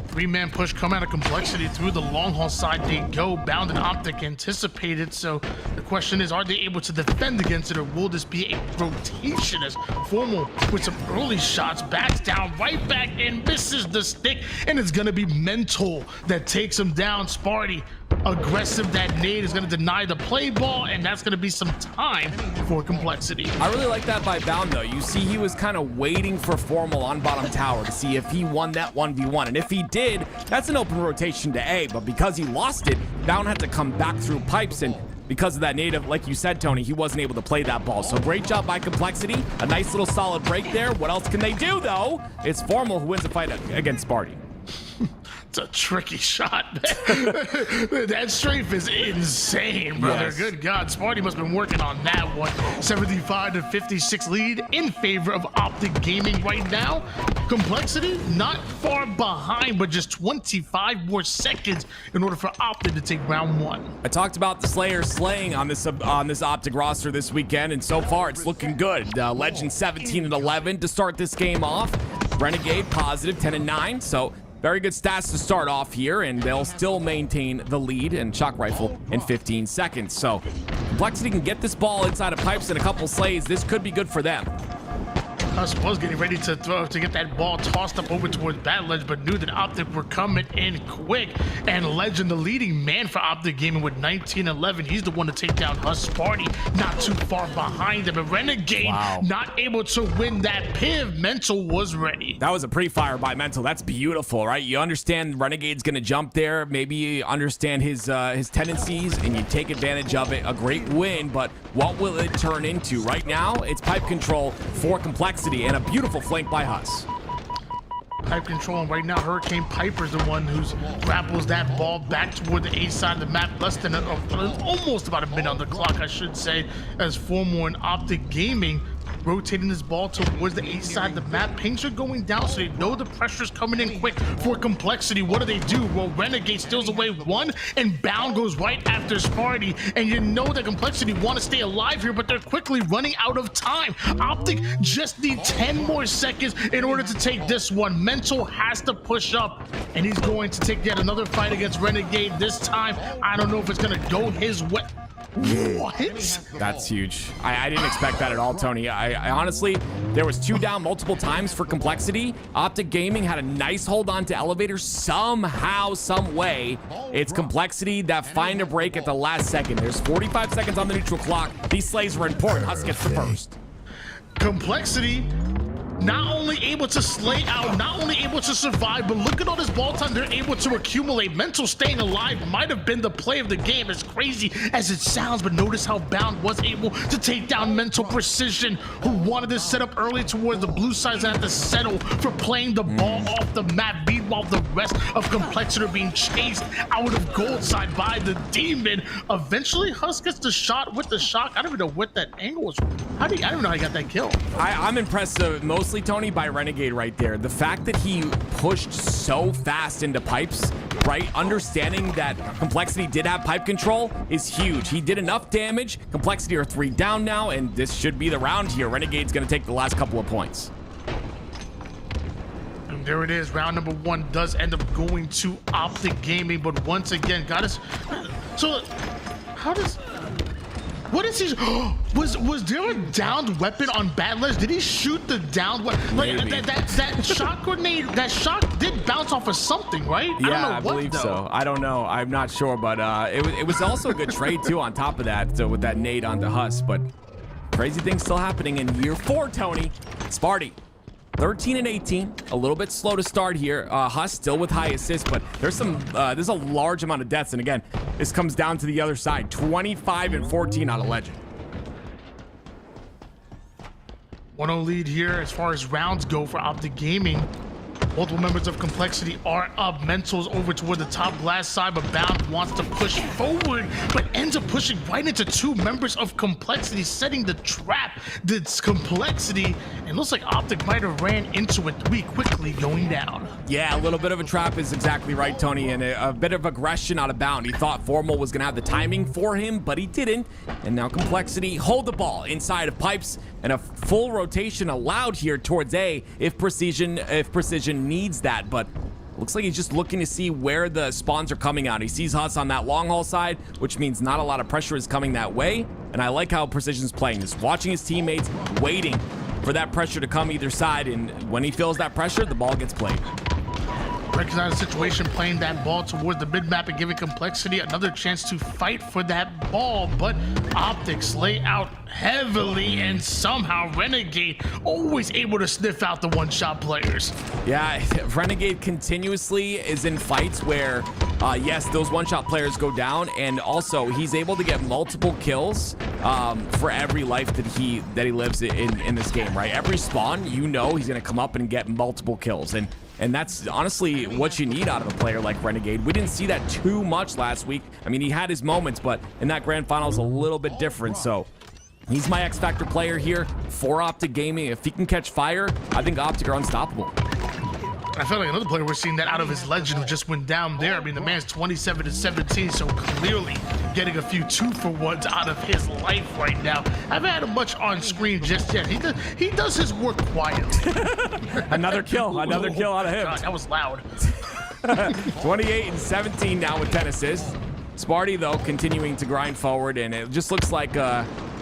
Three-man push come out of Complexity through the long haul side. They go. Bound and OpTic anticipated. So the question is, are they able to defend against it, or will this be a rotation as Formal with some early shots backs down right back and misses the stick, and it's gonna be Mental that takes him down. Sparty aggressive, that nade is going to deny the play ball, and that's going to be some time for Complexity. I really like that by Bound, though. You see, he was kind of waiting for Formal on bottom tower to see if he won that 1v1, and if he did, that's an open rotation to A, but because he lost it, Bound had to come back through pipes, and because of that native, like you said, Tony, he wasn't able to play that ball. So great job by Complexity. A nice little solid break there. What else can they do, though? It's Formal who wins the fight against Sparty. It's a tricky shot. That strafe is insane, brother. Yes. Good God, Sparty must have been working on that one. 75-56 lead in favor of OpTic Gaming right now. Complexity not far behind, but just 25 more seconds in order for OpTic to take round one. I talked about the Slayer slaying on this OpTic roster this weekend, and so far it's looking good. Legend 17-11 to start this game off. Renegade positive 10-9, so very good stats to start off here, and they'll still maintain the lead and Shock Rifle in 15 seconds. So Complexity can get this ball inside of pipes and a couple slays. This could be good for them. Huss was getting ready to throw to get that ball tossed up over towards Bad Ledge, but knew that OpTic were coming in quick. And Legend, the leading man for OpTic Gaming with 19-11. He's the one to take down Huss. Sparty not too far behind him. And Renegade not able to win that piv. Mental was ready. That was a pre-fire by Mental. That's beautiful, right? You understand Renegade's gonna jump there. Maybe you understand his tendencies and you take advantage of it. A great win, but what will it turn into? Right now, it's pipe control for Complexity and a beautiful flank by Huss. Pipe control, and right now Hurricane Piper's the one who's grapples that ball back toward the A side of the map. Less than almost about a minute on the clock, I should say, as Formal and OpTic Gaming rotating this ball towards the A side of the map. Pings are going down, so they know the pressure's coming in quick for Complexity. What do? Well, Renegade steals away one, and Bound goes right after Sparty. And you know that Complexity want to stay alive here, but they're quickly running out of time. OpTic just need 10 more seconds in order to take this one. Mental has to push up, and he's going to take yet another fight against Renegade. This time, I don't know if it's going to go his way. What? That's huge. I didn't expect that at all, Tony. I honestly, there was 2 down multiple times for Complexity. OpTic Gaming had a nice hold on to Elevator somehow, some way. It's Complexity that find a break at the last second. There's 45 seconds on the neutral clock. These slays were important. Huss gets the first. Complexity not only able to slay out, not only able to survive, but look at all this ball time they're able to accumulate. Mental staying alive might have been the play of the game, as crazy as it sounds, but notice how Bound was able to take down Mental Precision, who wanted to set up early towards the blue side and had to settle for playing the ball off the map. Meanwhile, the rest of Complexity are being chased out of gold side by the Demon. Eventually, Huss gets the shot with the shock. I don't even know what that angle was. I don't even know how he got that kill. I'm impressed mostly, Tony, by Renegade right there. The fact that he pushed so fast into pipes, right? Understanding that Complexity did have pipe control is huge. He did enough damage. Complexity are 3 down now, and this should be the round here. Renegade's going to take the last couple of points. And there it is. Round number 1 does end up going to OpTic Gaming, but once again, got us. So, how does... What is he? Was there a downed weapon on Bad Ledge? Did he shoot the downed weapon? Like that shot grenade, that shot did bounce off of something, right? Yeah, I believe so. I don't know. I'm not sure, but it was also a good trade too on top of that, so with that nade onto Huss. But crazy things still happening in year 4, Tony. Sparty. 13 and 18, a little bit slow to start here. Huss still with high assists, but there's a large amount of deaths. And again, this comes down to the other side. 25 and 14 out of Legend. 1-0 lead here as far as rounds go for OpTic Gaming. Multiple members of Complexity are up. Mental's over toward the top glass side, but Bound wants to push forward, but ends up pushing right into 2 members of Complexity, setting the trap. That's Complexity, and looks like OpTic might have ran into it 3 quickly going down. Yeah, a little bit of a trap is exactly right, Tony, and a bit of aggression out of Bound. He thought Formal was going to have the timing for him, but he didn't. And now Complexity hold the ball inside of Pipes, and a full rotation allowed here towards A if Precision needs that. But looks like he's just looking to see where the spawns are coming out. He sees Huss on that long haul side, which means not a lot of pressure is coming that way. And I like how Precision's playing this, watching his teammates, waiting for that pressure to come either side, and when he feels that pressure, the ball gets played. Recognize the situation, playing that ball towards the mid-map and giving Complexity another chance to fight for that ball, but OpTic lay out heavily, and somehow Renegade always able to sniff out the one-shot players. Yeah, Renegade continuously is in fights where, yes, those one-shot players go down, and also he's able to get multiple kills for every life that he lives in this game, right? Every spawn, you know he's gonna come up and get multiple kills, and that's honestly what you need out of a player like Renegade. We didn't see that too much last week. I mean, he had his moments, but in that grand final is a little bit different. So he's my X Factor player here for OpTic Gaming. If he can catch fire, I think OpTic are unstoppable. I felt like another player we're seeing that out of his Legend who just went down there. I mean, the man's 27 to 17, so clearly getting a few 2-for-1s out of his life right now. I haven't had him much on screen just yet. He does his work quietly. Another kill out of him. God, that was loud. 28 and 17 now with 10 assists. Sparty, though, continuing to grind forward, and it just looks like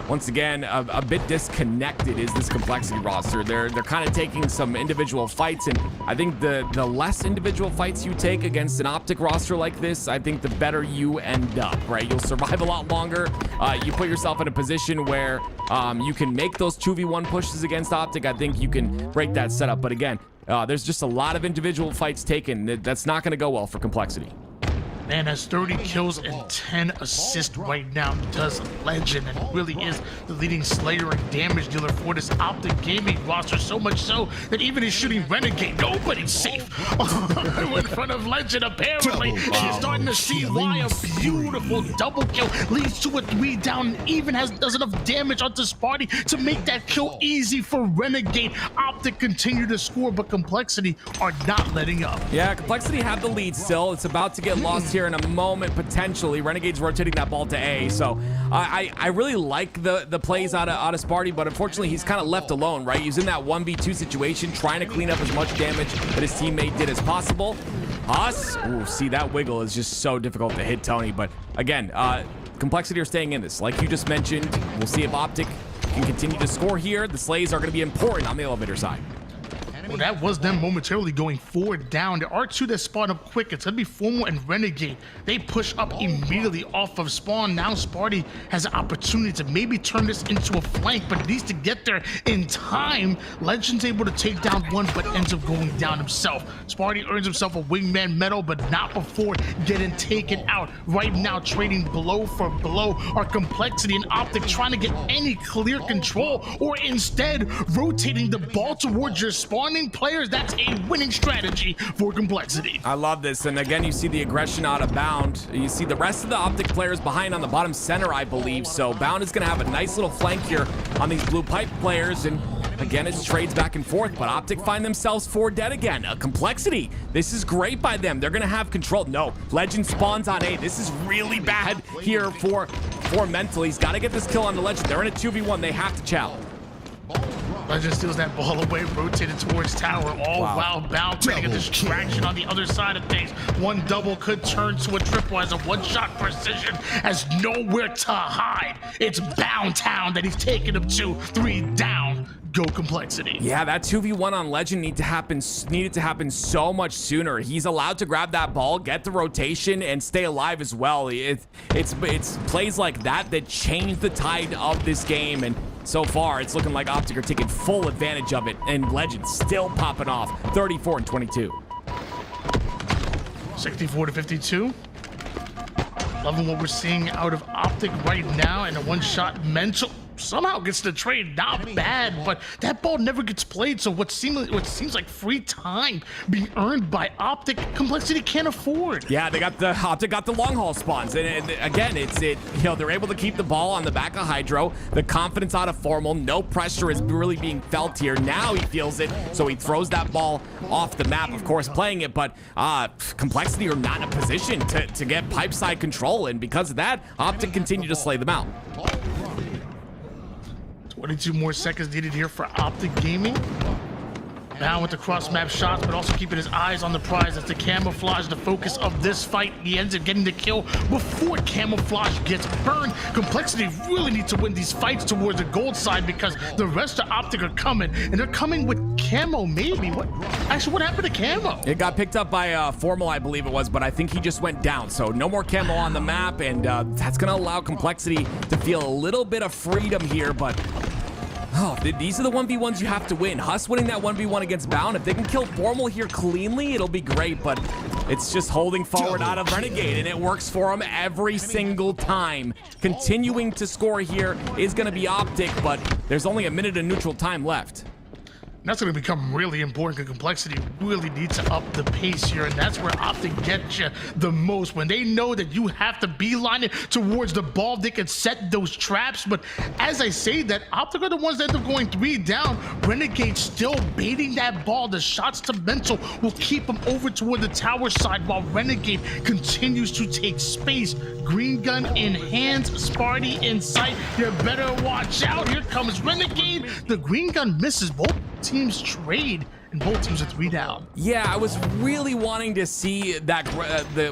once again, a bit disconnected is this Complexity roster. They're kind of taking some individual fights, and I think the less individual fights you take against an OpTic roster like this, I think the better you end up, right? You'll survive a lot longer. You put yourself in a position where you can make those 2v1 pushes against OpTic. I think you can break that setup, but again, there's just a lot of individual fights taken. That's not going to go well for Complexity. Man has 30 kills and 10 assists right now. Does Legend, and really is the leading slayer and damage dealer for this OpTic Gaming roster. So much so that even in shooting Renegade, nobody's safe in front of Legend. Apparently, you're starting to see why a beautiful double kill leads to a 3 down, and even does enough damage onto Sparty to make that kill easy for Renegade. OpTic continue to score, but Complexity are not letting up. Yeah, Complexity have the lead still. It's about to get lost here in a moment, potentially. Renegade's rotating that ball to A, so I really like the plays out of Sparty, but unfortunately he's kind of left alone, right? He's in that 1v2 situation, trying to clean up as much damage that his teammate did as possible. Huss, ooh, see, that wiggle is just so difficult to hit, Tony, but again, Complexity are staying in this. Like you just mentioned, we'll see if OpTic can continue to score here. The slays are going to be important on the elevator side. Well, that was them momentarily going 4 down. There are 2 that spawn up quick. It's going to be Formal and Renegade. They push up immediately off of spawn. Now Sparty has an opportunity to maybe turn this into a flank, but needs to get there in time. Legend's able to take down one, but ends up going down himself. Sparty earns himself a wingman medal, but not before getting taken out. Right now, trading blow for blow are Complexity and OpTic, trying to get any clear control, or instead rotating the ball towards your spawning players. That's a winning strategy for Complexity. I love this, and again, you see the aggression out of Bound. You see the rest of the OpTic players behind on the bottom center, I believe, so Bound is going to have a nice little flank here on these blue pipe players, and again, it's trades back and forth, but OpTic find themselves 4 dead again. Complexity, this is great by them. They're going to have control. No, Legend spawns on A. This is really bad here for Mental. He's got to get this kill on the Legend. They're in a 2v1. They have to chow. Legend steals that ball away, rotated towards tower, all while bound, creating a distraction on the other side of things. One double could turn to a triple as a one-shot precision has nowhere to hide. It's Bound Town that he's taking him to. 3 down. Go Complexity. Yeah, that 2v1 on Legend needed to happen so much sooner. He's allowed to grab that ball, get the rotation, and stay alive as well. It's plays like that that change the tide of this game, and so far it's looking like OpTic are taking full advantage of it, and Legend still popping off 34 and 22. 64-52. Loving what we're seeing out of OpTic right now, and a one-shot mental somehow gets the trade. Not bad, but that ball never gets played, so what seems like free time being earned by OpTic, Complexity can't afford. Yeah, OpTic got the long haul spawns, and again, they're able to keep the ball on the back of Hydro. The confidence out of Formal, no pressure is really being felt here. Now he feels it, so he throws that ball off the map, of course playing it, but Complexity are not in a position to get pipe side control, and because of that, OpTic continue to slay them out. 22 more seconds needed here for OpTic Gaming. Now with the cross-map shots, but also keeping his eyes on the prize as the camouflage, the focus of this fight. He ends up getting the kill before camouflage gets burned. Complexity really needs to win these fights towards the gold side because the rest of OpTic are coming, and they're coming with camo maybe. What happened to camo? It got picked up by Formal, I believe it was, but I think he just went down. So no more camo on the map, and that's going to allow Complexity to feel a little bit of freedom here, but these are the 1v1s you have to win. Huss winning that 1v1 against Bound. If they can kill Formal here cleanly, it'll be great, but it's just holding forward out of Renegade, and it works for him every single time. Continuing to score here is going to be OpTic, but there's only a minute of neutral time left. That's going to become really important because Complexity really needs to up the pace here, and that's where OpTic gets you the most. When they know that you have to beeline it towards the ball, they can set those traps. But as I say that, OpTic are the ones that end up going 3 down. Renegade still baiting that ball. The shots to mental will keep them over toward the tower side while Renegade continues to take space. Green gun in hands, Sparty in sight. You better watch out. Here comes Renegade. The green gun misses. Both teams trade, and both teams are 3 down. Yeah, I was really wanting to see that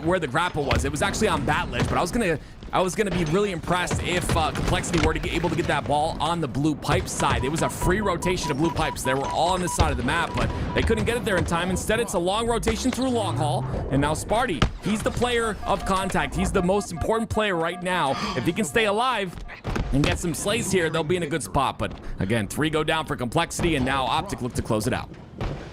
where the grapple was. It was actually on Bat Ledge, but I was gonna be really impressed if Complexity were to get able to get that ball on the blue pipe side. It was a free rotation of blue pipes. They were all on this side of the map, but they couldn't get it there in time. Instead, it's a long rotation through long haul, and now Sparty, he's the player of contact. He's the most important player right now. If he can stay alive and get some slays here, they'll be in a good spot. But again, 3 go down for Complexity, and now OpTic look to close it out.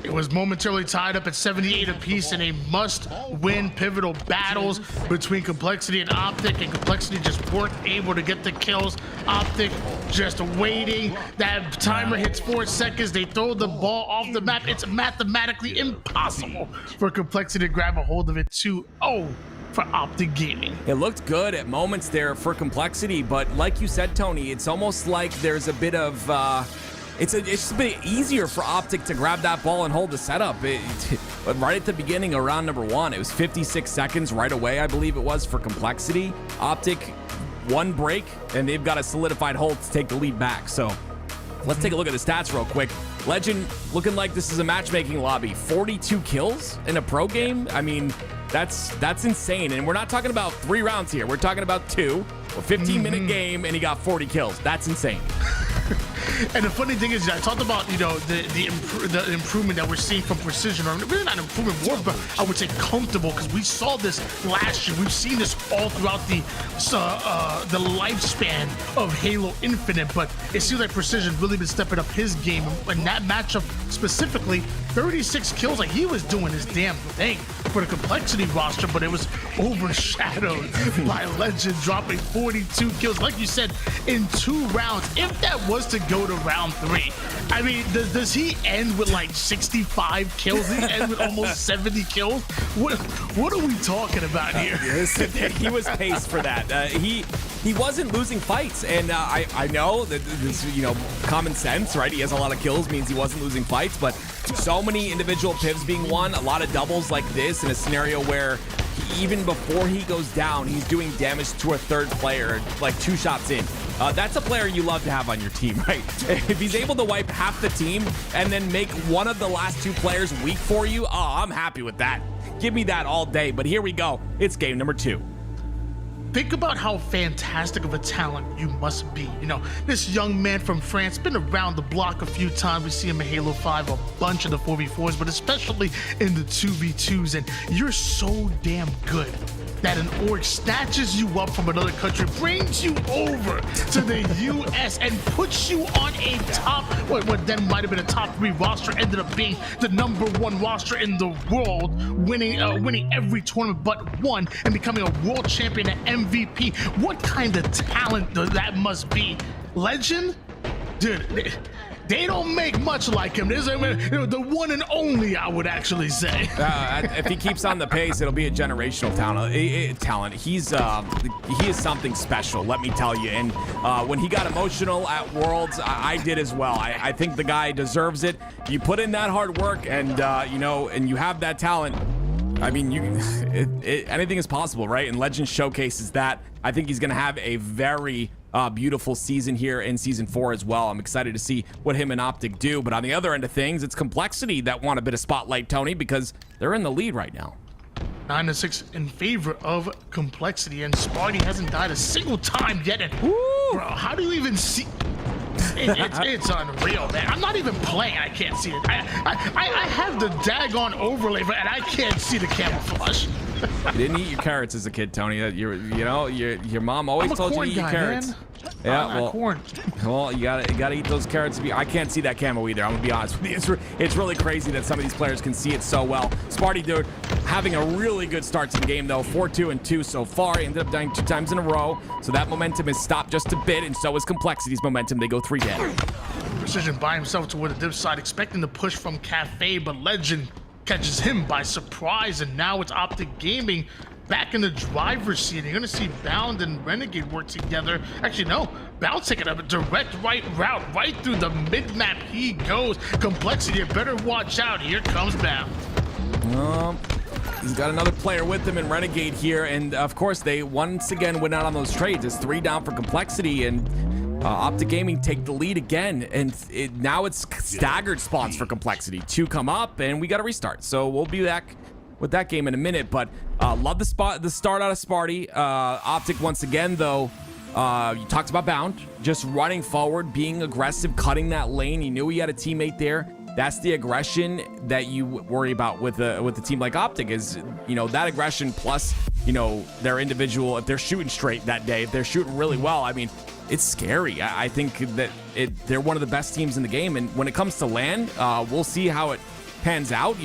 It was momentarily tied up at 78 apiece in a must-win pivotal battles between Complexity and OpTic, and Complexity just weren't able to get the kills. OpTic just waiting. That timer hits 4 seconds. They throw the ball off the map. It's mathematically impossible for Complexity to grab a hold of it. 2-0 for OpTic Gaming. It looked good at moments there for Complexity, but like you said, Tony, it's almost like there's a bit of it's just a bit easier for OpTic to grab that ball and hold the setup. But right at the beginning of round number 1, it was 56 seconds right away, I believe it was, for Complexity. OpTic, 1 break, and they've got a solidified hold to take the lead back. So let's take a look at the stats real quick. Legend looking like this is a matchmaking lobby. 42 kills in a pro game. I mean, that's insane. And we're not talking about 3 rounds here. We're talking about 2, a 15-minute game, and he got 40 kills. That's insane. And the funny thing is, I talked about, the improvement that we're seeing from precision, or really not improvement more, but I would say comfortable, because we saw this last year. We've seen this all throughout the lifespan of Halo Infinite, but it seems like precision really been stepping up his game. And that matchup specifically, 36 kills, like he was doing his damn thing for the Complexity roster, but it was overshadowed by Legend dropping 42 kills, like you said, in 2 rounds. If that was to go to round 3, I mean, does he end with like 65 kills? Does he end with almost 70 kills? What are we talking about here? He was paced for that. He wasn't losing fights, and I know that this, common sense, right? He has a lot of kills, means he wasn't losing fights, but so many individual pivs being won, a lot of doubles like this in a scenario where even before he goes down, he's doing damage to a third player, like 2 shots in. That's a player you love to have on your team, right? If he's able to wipe half the team and then make one of the last 2 players weak for you, oh, I'm happy with that. Give me that all day. But here we go. It's game number 2. Think about how fantastic of a talent you must be. You know, this young man from France, been around the block a few times. We see him in Halo 5, a bunch of the 4v4s, but especially in the 2v2s. And you're so damn good that an org snatches you up from another country, brings you over to the US and puts you on a top, what then might have been a top 3 roster, ended up being the #1 roster in the world, winning every tournament but one and becoming a world champion and MVP. What kind of talent that must be? Legend? Dude, they don't make much like him. There's the one and only, I would actually say. If he keeps on the pace, it'll be a generational talent. He is something special, let me tell you. And when he got emotional at Worlds, I did as well. I think the guy deserves it. You put in that hard work, and and you have that talent. I mean, anything is possible, right? And Legend showcases that. I think he's going to have a very beautiful season here in Season 4 as well. I'm excited to see what him and OpTic do. But on the other end of things, it's Complexity that want a bit of spotlight, Tony, because they're in the lead right now. 9-6 in favor of Complexity, and Sparty hasn't died a single time yet. And bro, how do you even see? It's unreal, man. I'm not even playing. I can't see it. I have the daggone overlay, and I can't see the camouflage. You didn't eat your carrots as a kid, Tony. Your mom always told you to eat your carrots. Man. Yeah, corn. Well, you gotta eat those carrots. I can't see that camo either. I'm gonna be honest with you. It's really crazy that some of these players can see it so well. Sparty, dude, having a really good start to the game though. 4-2-2 so far. He ended up dying 2 times in a row, so that momentum is stopped just a bit, and so is Complexity's momentum. They go 3 dead. Precision by himself toward the dip side, expecting the push from Cafe, but Legend catches him by surprise, and now it's OpTic Gaming back in the driver's seat. You're gonna see Bound and Renegade work together. Actually, no, Bound's taking a direct right route right through the mid-map. He goes. Complexity, you better watch out. Here comes Bound. He's got another player with him in Renegade here, and of course they once again went out on those trades. It's 3 down for Complexity, and OpTic Gaming take the lead again, and now it's staggered spawns for Complexity. 2 come up, and we got to restart. So we'll be back with that game in a minute, but love the start out of Sparty. OpTic once again, though, you talked about Bound, just running forward, being aggressive, cutting that lane. He knew he had a teammate there. That's the aggression that you worry about with a team like OpTic is, that aggression plus, their individual, if they're shooting straight that day, if they're shooting really well, I mean, it's scary. I think that they're one of the best teams in the game. And when it comes to LAN, we'll see how it pans out,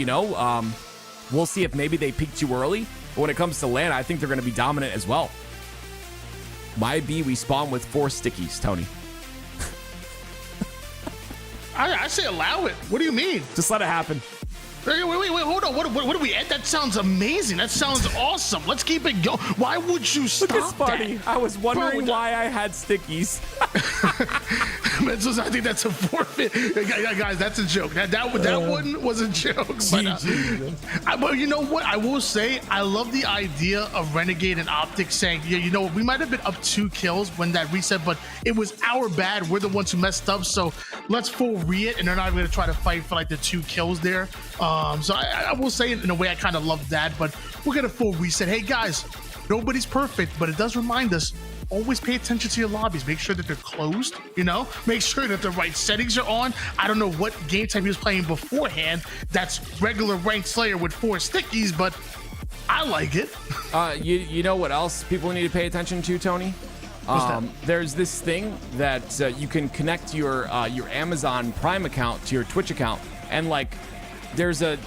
We'll see if maybe they peak too early. But when it comes to LAN, I think they're going to be dominant as well. My B, we spawn with 4 stickies, Tony. I say allow it. What do you mean? Just let it happen. Wait, hold on. What do we add? That sounds amazing. That sounds awesome. Let's keep it going. Why would you stop Look at Sparty. that? I was wondering why I had stickies. I think that's a forfeit. Guys, that's a joke. That one was a joke. But you know what? I will say, I love the idea of Renegade and OpTic saying, we might have been up 2 kills when that reset, but it was our bad. We're the ones who messed up. So let's full re-it, and they're not going to try to fight for like the 2 kills there. So I will say it in a way I kind of love that, but we're going to full reset. Hey guys, nobody's perfect, but it does remind us, always pay attention to your lobbies. Make sure that they're closed, make sure that the right settings are on. I don't know what game type he was playing beforehand. That's regular ranked Slayer with 4 stickies, but I like it. You know what else people need to pay attention to, Tony? There's this thing that you can connect your Amazon Prime account to your Twitch account, and like there's a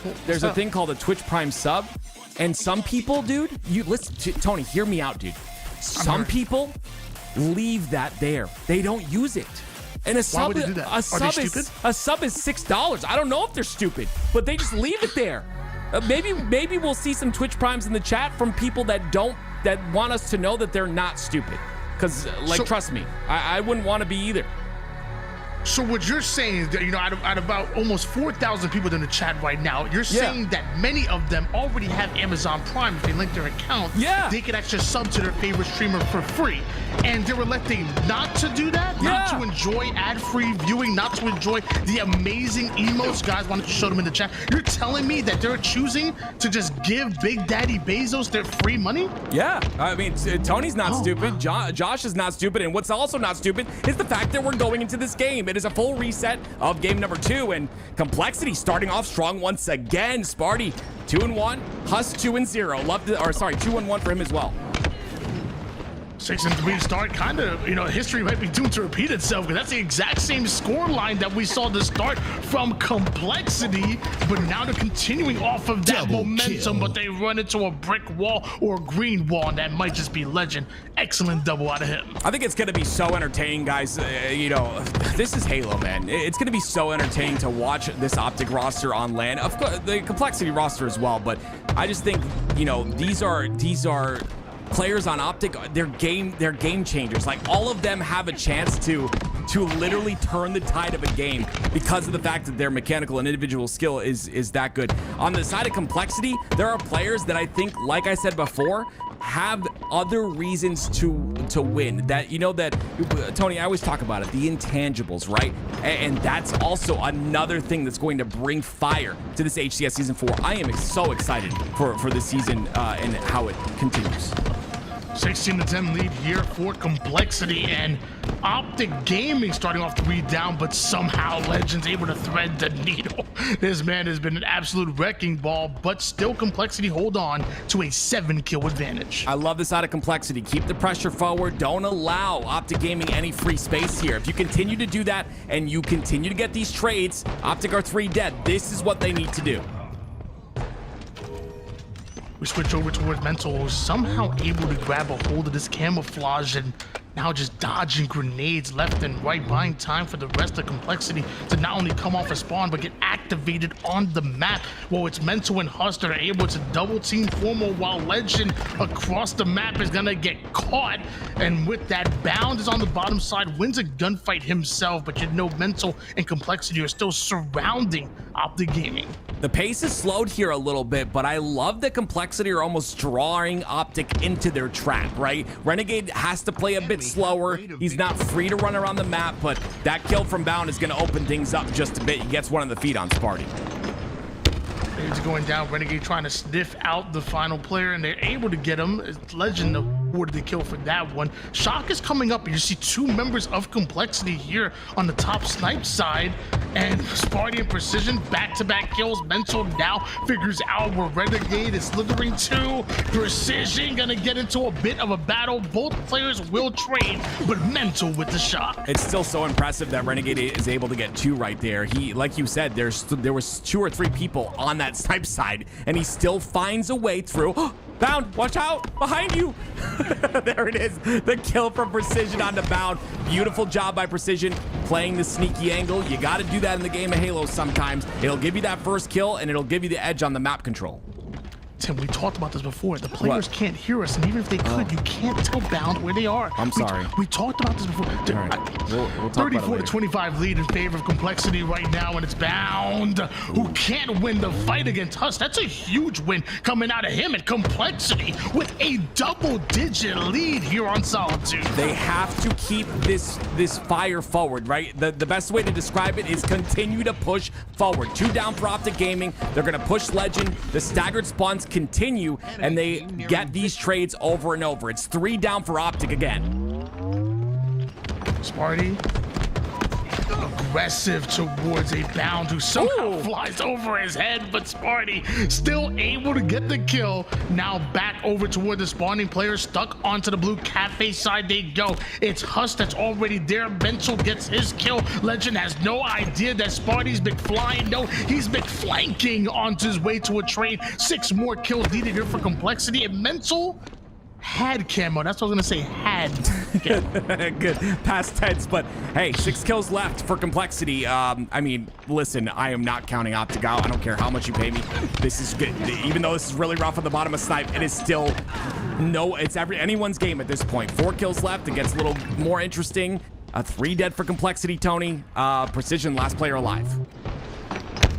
thing called a Twitch Prime sub, and some people, dude, you listen to Tony, hear me out, dude. Some people leave that there. They don't use it. And a sub is $6. I don't know if they're stupid, but they just leave it there. Maybe we'll see some Twitch Primes in the chat from people that want us to know that they're not stupid. Because, trust me, I wouldn't want to be either. So what you're saying is that, out of about almost 4,000 people in the chat right now, you're saying that many of them already have Amazon Prime. If they link their account, they could actually sub to their favorite streamer for free. And they were electing not to do that, not to enjoy ad-free viewing, not to enjoy the amazing emotes. Guys, why don't you show them in the chat? You're telling me that they're choosing to just give Big Daddy Bezos their free money? Yeah, I mean, Tony's not stupid. Josh is not stupid. And what's also not stupid is the fact that we're going into this game. It is a full reset of game number 2, and Complexity starting off strong once again. Sparty 2-1, Huss 2-0. Love the, or sorry, 2-1 for him as well. 6-3 start, kind of, history might be doomed to repeat itself, because that's the exact same score line that we saw to start from Complexity, but now they're continuing off of that momentum, but they run into a brick wall or a green wall, and that might just be legend. Excellent double out of him. I think it's going to be so entertaining, guys. This is Halo, man. It's going to be so entertaining to watch this OpTic roster on LAN. Of course, the Complexity roster as well, but I just think, these are players on OpTic, they're game changers. Like, all of them have a chance to literally turn the tide of a game because of the fact that their mechanical and individual skill is that good. On the side of Complexity, there are players that I think, like I said before, have other reasons to win. That, that Tony, I always talk about it, the intangibles, right? And that's also another thing that's going to bring fire to this HCS Season 4. I am so excited for this season and how it continues. 16-10 lead here for Complexity, and OpTic Gaming starting off 3 down, but somehow Legends able to thread the needle. This man has been an absolute wrecking ball, but still Complexity hold on to a 7-kill advantage. I love this out of Complexity. Keep the pressure forward. Don't allow OpTic Gaming any free space here. If you continue to do that and you continue to get these trades, OpTic are 3 dead. This is what they need to do. We switch over towards Mental, who's somehow able to grab a hold of this camouflage and now just dodging grenades left and right, buying time for the rest of Complexity to not only come off a spawn, but get activated on the map. Well, it's Mental and Huss that are able to double team Formal, while Legend across the map is gonna get caught. And with that, Bound is on the bottom side, wins a gunfight himself, but Mental and Complexity are still surrounding OpTic Gaming. The pace is slowed here a little bit, but I love that Complexity are almost drawing OpTic into their trap, right? Renegade has to play a bit slower. He's not free to run around the map, but that kill from Bound is going to open things up just a bit. He gets one on the feet on Sparty. It's going down. Renegade trying to sniff out the final player, and they're able to get him. Legend awarded the kill for that one. Shock is coming up, and you see 2 members of Complexity here on the top snipe side, and Sparty and Precision back-to-back kills. Mental now figures out where Renegade is slithering to. Precision gonna get into a bit of a battle. Both players will trade, but Mental with the shot. It's still so impressive that Renegade is able to get 2 right there. He, like you said, there was 2 or 3 people on that snipe side, and he still finds a way through. Bound, watch out, behind you. There it is, the kill from Precision onto Bound. Beautiful job by Precision, playing the sneaky angle. You got to do that in the game of Halo sometimes. It'll give you that first kill, and it'll give you the edge on the map control. Tim, we talked about this before. The players can't hear us, and even if they could, you can't tell Bound where they are. I'm sorry. We talked about this before. All right. We'll talk 34-25 lead in favor of Complexity right now, and it's Bound who can't win the fight against Huss. That's a huge win coming out of him, and Complexity with a double-digit lead here on Solitude. They have to keep this fire forward, right? The best way to describe it is continue to push forward. 2 down for OpTic Gaming. They're going to push Legend. The staggered spawns continue, and they get these trades over and over. It's 3 down for OpTic again. Sparty aggressive towards a Bound who somehow flies over his head, but Sparty still able to get the kill. Now back over toward the spawning player, stuck onto the blue cafe side they go. It's Huss that's already there. Mental gets his kill. Legend has no idea that Sparty's McFlying. No, he's McFlanking onto his way to a trade. 6 more kills needed here for Complexity, and Mental had camo. That's what I was gonna say, had. Good past tense, but hey, 6 kills left for Complexity. I mean, listen, I am not counting OpTic out. I don't care how much you pay me. This is good. Even though this is really rough on the bottom of snipe, it is still it's anyone's game at this point. 4 kills left. It gets a little more interesting. 3 dead for Complexity, Tony. Precision, last player alive.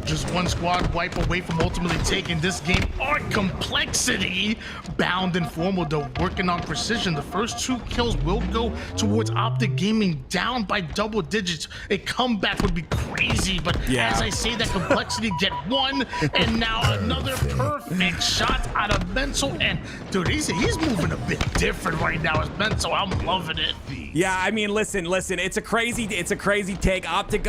Just one squad wipe away from ultimately taking this game. Art Complexity, bound and formal though, working on Precision. The first 2 kills will go towards OpTic Gaming, down by double digits. A comeback would be crazy, but as I say that, Complexity get 1, and now another perfect shot out of Mental. And dude, he's moving a bit different right now as Mental. I'm loving it. Yeah, I mean, listen, it's a crazy take. OpTic,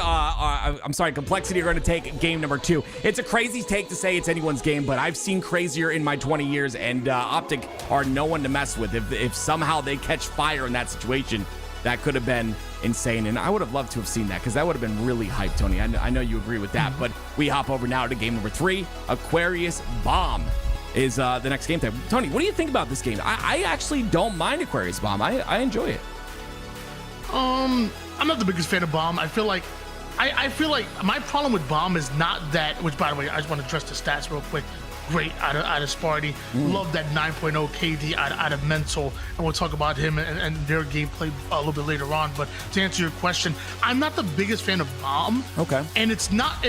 I'm sorry, Complexity are going to take game number 2. It's a crazy take to say it's anyone's game, but I've seen crazier in my 20 years, and OpTic are no one to mess with. If somehow they catch fire in that situation, that could have been insane, and I would have loved to have seen that, because that would have been really hype, Tony. I know you agree with that, but we hop over now to game number 3. Aquarius Bomb is the next game type. Tony, what do you think about this game? I actually don't mind Aquarius Bomb. I enjoy it. I'm not the biggest fan of Bomb. I feel like my problem with Bomb is not that, which by the way, I just want to address the stats real quick. Great out of Sparty. Love that 9.0 KD out of Mental, and we'll talk about him and their gameplay a little bit later on. But to answer your question, I'm not the biggest fan of Bomb. Okay. And it's not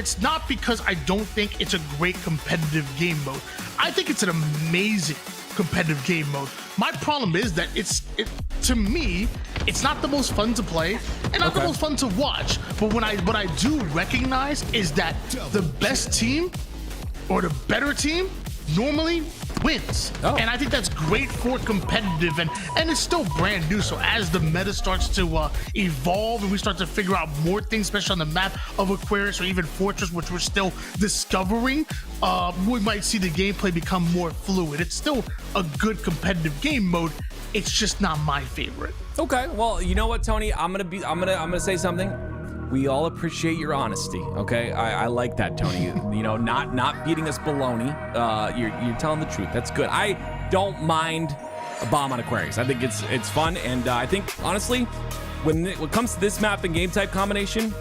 because I don't think it's a great competitive game mode. I think it's an amazing competitive game mode. My problem is that to me, it's not the most fun to play and not the most fun to watch. But what I do recognize is that the best team or the better team normally wins. And I think that's great for competitive, and it's still brand new. So as the meta starts to evolve and we start to figure out more things, especially on the map of Aquarius or even Fortress, which we're still discovering, we might see the gameplay become more fluid. It's still a good competitive game mode. It's just not my favorite. Okay, well, you know what, Tony? I'm gonna say something. We all appreciate your honesty, okay? I like that, Tony. You know, not beating us baloney. You're telling the truth. That's good. I don't mind a Bomb on Aquarius. I think it's fun, and I think honestly, when it comes to this map and game type combination,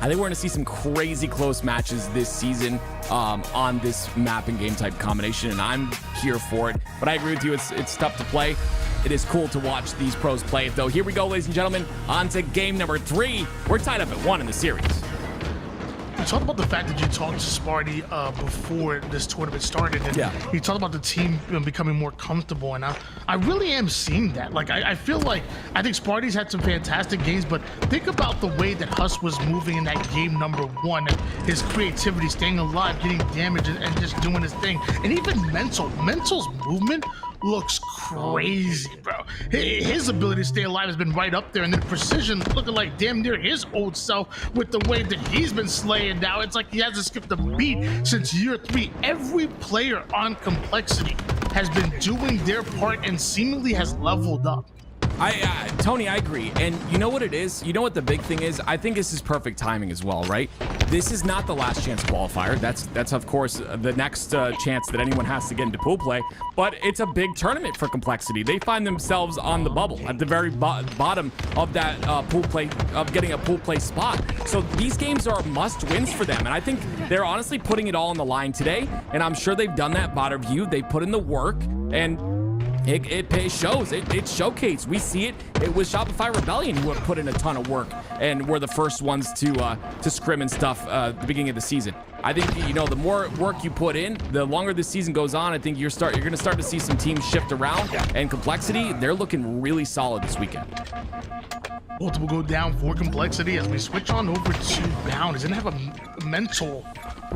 I think we're gonna see some crazy close matches this season on this map and game type combination, and I'm here for it. But I agree with you. It's tough to play. It is cool to watch these pros play it, though. Here we go, ladies and gentlemen, on to game number 3. We're tied up at 1 in the series. You talked about the fact that you talked to Sparty before this tournament started, and you talked about the team becoming more comfortable, and I really am seeing that. Like, I feel like, I think Sparty's had some fantastic games, but think about the way that Huss was moving in that game number 1, and his creativity, staying alive, getting damage, and just doing his thing. And even Mental's movement looks crazy, bro. His ability to stay alive has been right up there, and then Precision looking like damn near his old self with the way that he's been slaying now. It's like he hasn't skipped a beat since year 3. Every player on Complexity has been doing their part and seemingly has leveled up. Tony, I agree. And you know what it is? You know what the big thing is? I think this is perfect timing as well, right? This is not the last chance qualifier. That's of course the next chance that anyone has to get into pool play, but it's a big tournament for Complexity. They find themselves on the bubble at the very bottom of that pool play, of getting a pool play spot. So these games are must wins for them, and I think they're honestly putting it all on the line today, and I'm sure they've done that bot review. They put in the work, and it shows. It showcased. We see it. It was Shopify Rebellion who have put in a ton of work and were the first ones to scrim and stuff at the beginning of the season. I think, you know, the more work you put in, the longer this season goes on, I think you're going to start to see some teams shift around. And Complexity, they're looking really solid this weekend. Multiple go down for Complexity as we switch on over to Bound. He's going to have a Mental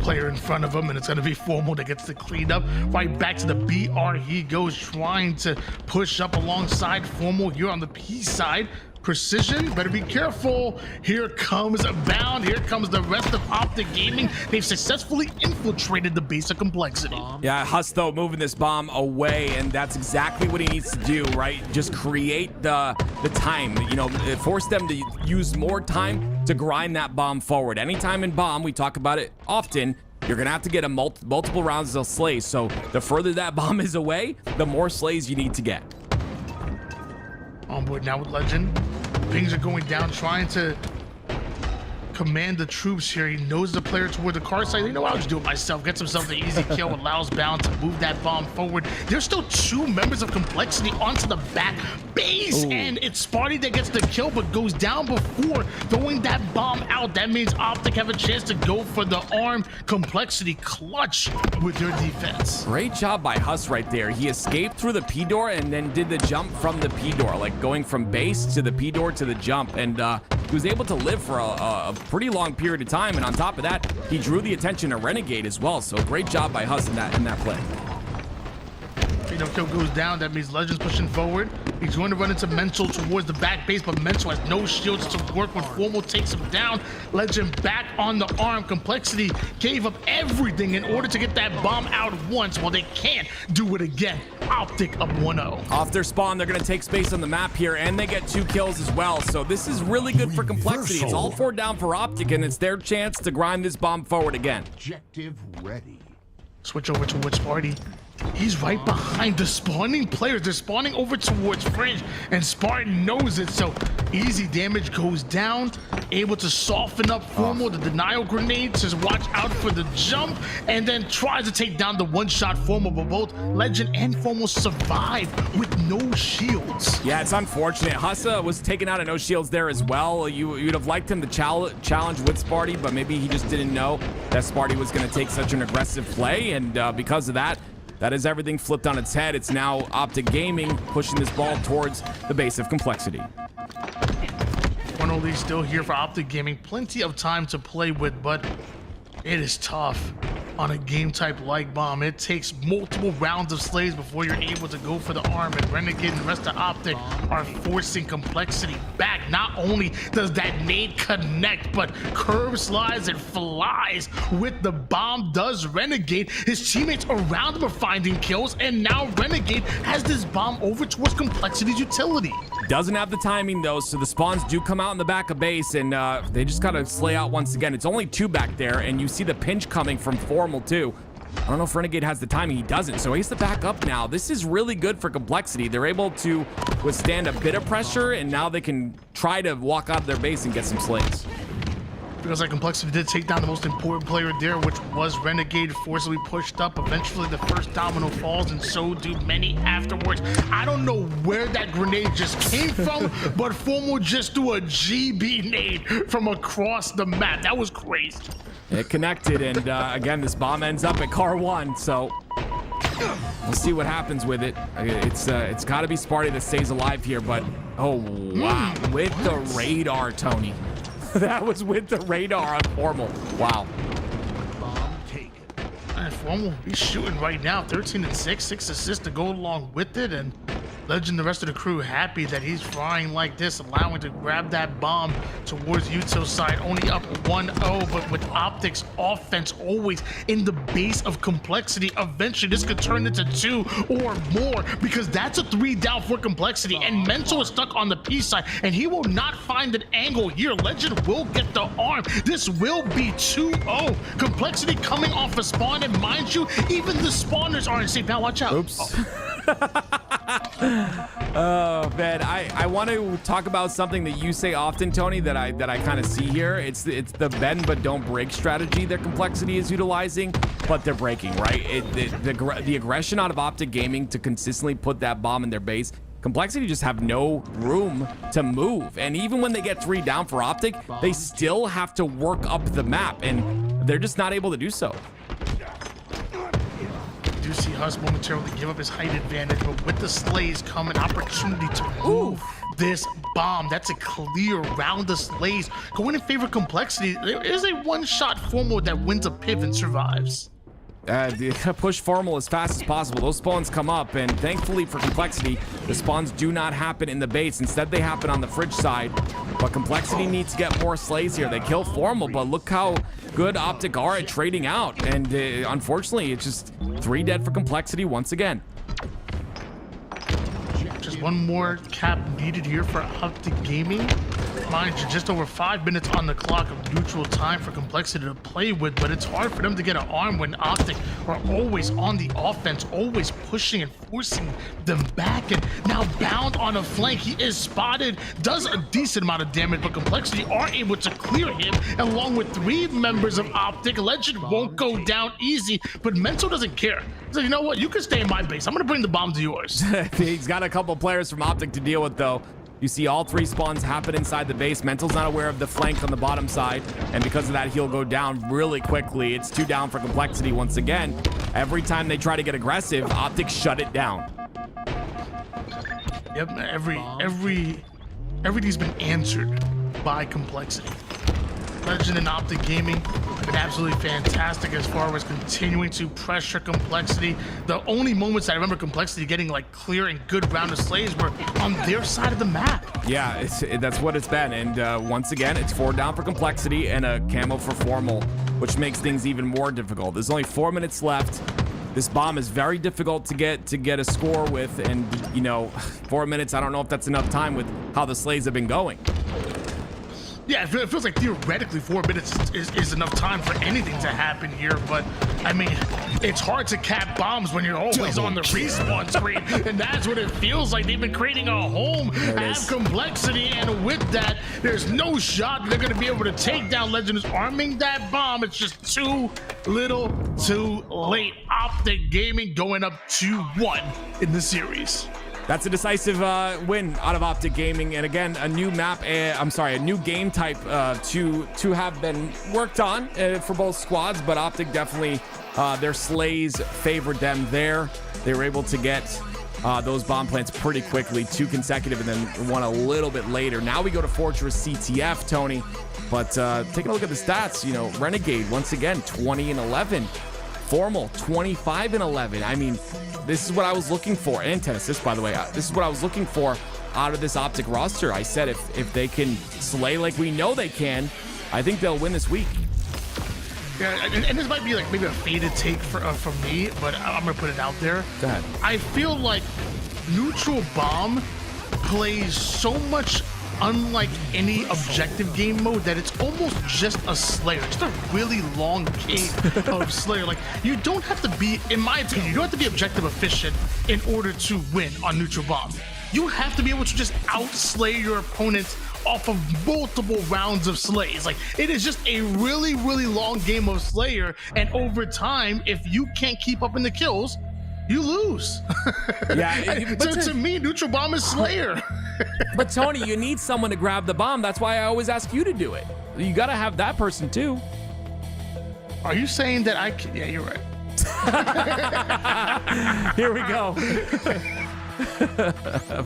player in front of him, and it's going to be Formal that gets the clean up. Right back to the BR he goes, trying to push up alongside Formal here on the P side. Precision, better be careful. Here comes Bound. Here comes the rest of OpTic Gaming. They've successfully infiltrated the base of Complexity. Yeah, Huss though moving this bomb away, and that's exactly what he needs to do, right? Just create the time, you know, force them to use more time to grind that bomb forward. Anytime in bomb, we talk about it often, you're gonna have to get a multiple rounds of slays. So the further that bomb is away, the more slays you need to get. On board now with Legend. Pings are going down, trying to command the troops here. He knows the player toward the car side. You know what? I'll just do it myself. Gets himself the easy kill. Allows Bound to move that bomb forward. There's still 2 members of Complexity onto the back base. Ooh. And it's Sparty that gets the kill, but goes down before throwing that bomb out. That means OpTic have a chance to go for the arm. Complexity clutch with their defense. Great job by Huss right there. He escaped through the P door and then did the jump from the P door, like going from base to the P door to the jump. And he was able to live for a pretty long period of time. And on top of that, he drew the attention of Renegade as well. So great job by Huss in that play. Kill goes down. That means Legend's pushing forward. He's going to run into Mental towards the back base, but Mental has no shields to work with. Formal takes him down. Legend back on the arm. Complexity gave up everything in order to get that bomb out once. Well, they can't do it again. OpTic up 1-0. Off their spawn, they're going to take space on the map here, and they get 2 kills as well. So this is really good for Complexity. It's all 4 down for OpTic, and it's their chance to grind this bomb forward again. Objective ready. Switch over towards Sparty. He's right behind the spawning players. They're spawning over towards Fringe, and Spartan knows it, so easy damage goes down. Able to soften up Formal. The denial grenade says watch out for the jump, and then tries to take down the one-shot Formal, but both Legend and Formal survive with no shields. Yeah, it's unfortunate. Hussa was taken out of no shields there as well. You'd have liked him to challenge with Sparty, but maybe he just didn't know that Sparty was going to take such an aggressive play, and because of that, that is everything flipped on its head. It's now OpTic Gaming pushing this ball towards the base of Complexity. 1-0 lead still here for OpTic Gaming. Plenty of time to play with, but it is tough on a game type like Bomb. It takes multiple rounds of slays before you're able to go for the arm, and Renegade and the rest of OpTic are forcing Complexity back. Not only does that nade connect, but curve slides and flies with the bomb does Renegade. His teammates around him are finding kills, and now Renegade has this bomb over towards Complexity's utility. Doesn't have the timing though, so the spawns do come out in the back of base, and they just gotta slay out once again. It's only 2 back there, and you see the pinch coming from Formal too. I don't know if Renegade has the timing. He doesn't, so he has to back up now. This is really good for Complexity. They're able to withstand a bit of pressure, and now they can try to walk out of their base and get some slays. Feels like Complexity did take down the most important player there, which was Renegade, forcibly pushed up. Eventually, the first domino falls, and so do many afterwards. I don't know where that grenade just came from, but Formal just threw a GB nade from across the map. That was crazy. It connected, and again, this bomb ends up at car 1, so we'll see what happens with it. It's got to be Sparty that stays alive here, but oh wow, with the radar, Tony. That was with the radar on Formal. Wow. Bomb taken. And Formal, he's shooting right now, 13 and 6 assists to go along with it, and Legend, the rest of the crew, happy that he's flying like this, allowing to grab that bomb towards Uto's side, only up 1-0, but with OpTic's offense always in the base of Complexity, eventually this could turn into 2 or more, because that's a 3 down for Complexity, and Mental is stuck on the P side, and he will not find an angle here. Legend will get the arm. This will be 2-0. Complexity coming off a spawn, and mind you, even the spawners aren't safe. Now watch out. Oops. Oh man, I want to talk about something that you say often, Tony, that I kind of see here. It's the bend but don't break strategy that Complexity is utilizing, but they're breaking, right? The aggression out of OpTic Gaming to consistently put that bomb in their base. Complexity just have no room to move, and even when they get 3 down for OpTic, they still have to work up the map, and they're just not able to do so. Do see Huss momentarily give up his height advantage, but with the slays come an opportunity to move this bomb. That's a clear round the slays going in favor of Complexity. There is a one-shot Formal that wins a pivot and survives. Push Formal as fast as possible. Those spawns come up, and thankfully for Complexity, the spawns do not happen in the base. Instead, they happen on the fridge side. But Complexity needs to get more slays here. They kill Formal, but look how good OpTic are at trading out. And Just unfortunately, it's just 3 dead for Complexity once again. Just one more cap needed here for OpTic Gaming. Mind you, just over 5 minutes on the clock of neutral time for Complexity to play with, but it's hard for them to get an arm when OpTic are always on the offense, always pushing and forcing them back. And now Bound on a flank, he is spotted, does a decent amount of damage, but Complexity are able to clear him along with 3 members of OpTic. Legend won't go down easy, but Mental doesn't care. He's like, you know what, you can stay in my base. I'm gonna bring the bomb to yours. He's got a couple players from OpTic to deal with, though. You see all 3 spawns happen inside the base. Mental's not aware of the flank on the bottom side, and because of that, he'll go down really quickly. It's 2 down for Complexity once again. Every time they try to get aggressive, OpTic shut it down. Yep, everything's been answered by Complexity. Legend and OpTic Gaming have been absolutely fantastic as far as continuing to pressure Complexity. The only moments I remember Complexity getting like clear and good round of slays were on their side of the map. Yeah, that's what it's been. And once again, it's 4 down for Complexity and a camo for Formal, which makes things even more difficult. There's only 4 minutes left. This bomb is very difficult to get a score with, and you know, 4 minutes, I don't know if that's enough time with how the slays have been going. Yeah, it feels like theoretically 4 minutes is enough time for anything to happen here, but I mean, it's hard to cap bombs when you're always on the respawn screen, and that's what it feels like. They've been creating a home at Complexity, and with that, there's no shot they're going to be able to take down Legend, who's arming that bomb. It's just too little too late. OpTic Gaming going up 2-1 in the series. That's a decisive win out of OpTic Gaming, and again, a new map. A new game type to have been worked on for both squads. But OpTic definitely, their slays favored them there. They were able to get those bomb plants pretty quickly, 2 consecutive, and then 1 a little bit later. Now we go to Fortress CTF, Tony. But taking a look at the stats, you know, Renegade once again 20-11. Formal 25-11. I mean, this is what I was looking for. And 10 assists, by the way. This is what I was looking for out of this OpTic roster. I said if they can slay like we know they can, I think they'll win this week. Yeah, and this might be like maybe a faded take from me, but I'm gonna put it out there. Go ahead. I feel like Neutral Bomb plays so much unlike any objective game mode that it's almost just a Slayer, just a really long game of Slayer. Like, you don't have to be, in my opinion, you don't have to be objective efficient in order to win on Neutral Bomb. You have to be able to just outslay your opponent off of multiple rounds of slays. Like, it is just a really, really long game of Slayer, and over time, if you can't keep up in the kills, you lose. Yeah, but to me, Neutral Bomb is Slayer. But Tony, you need someone to grab the bomb. That's why I always ask you to do it. You got to have that person too. Are you saying that I can? Yeah, you're right. Here we go.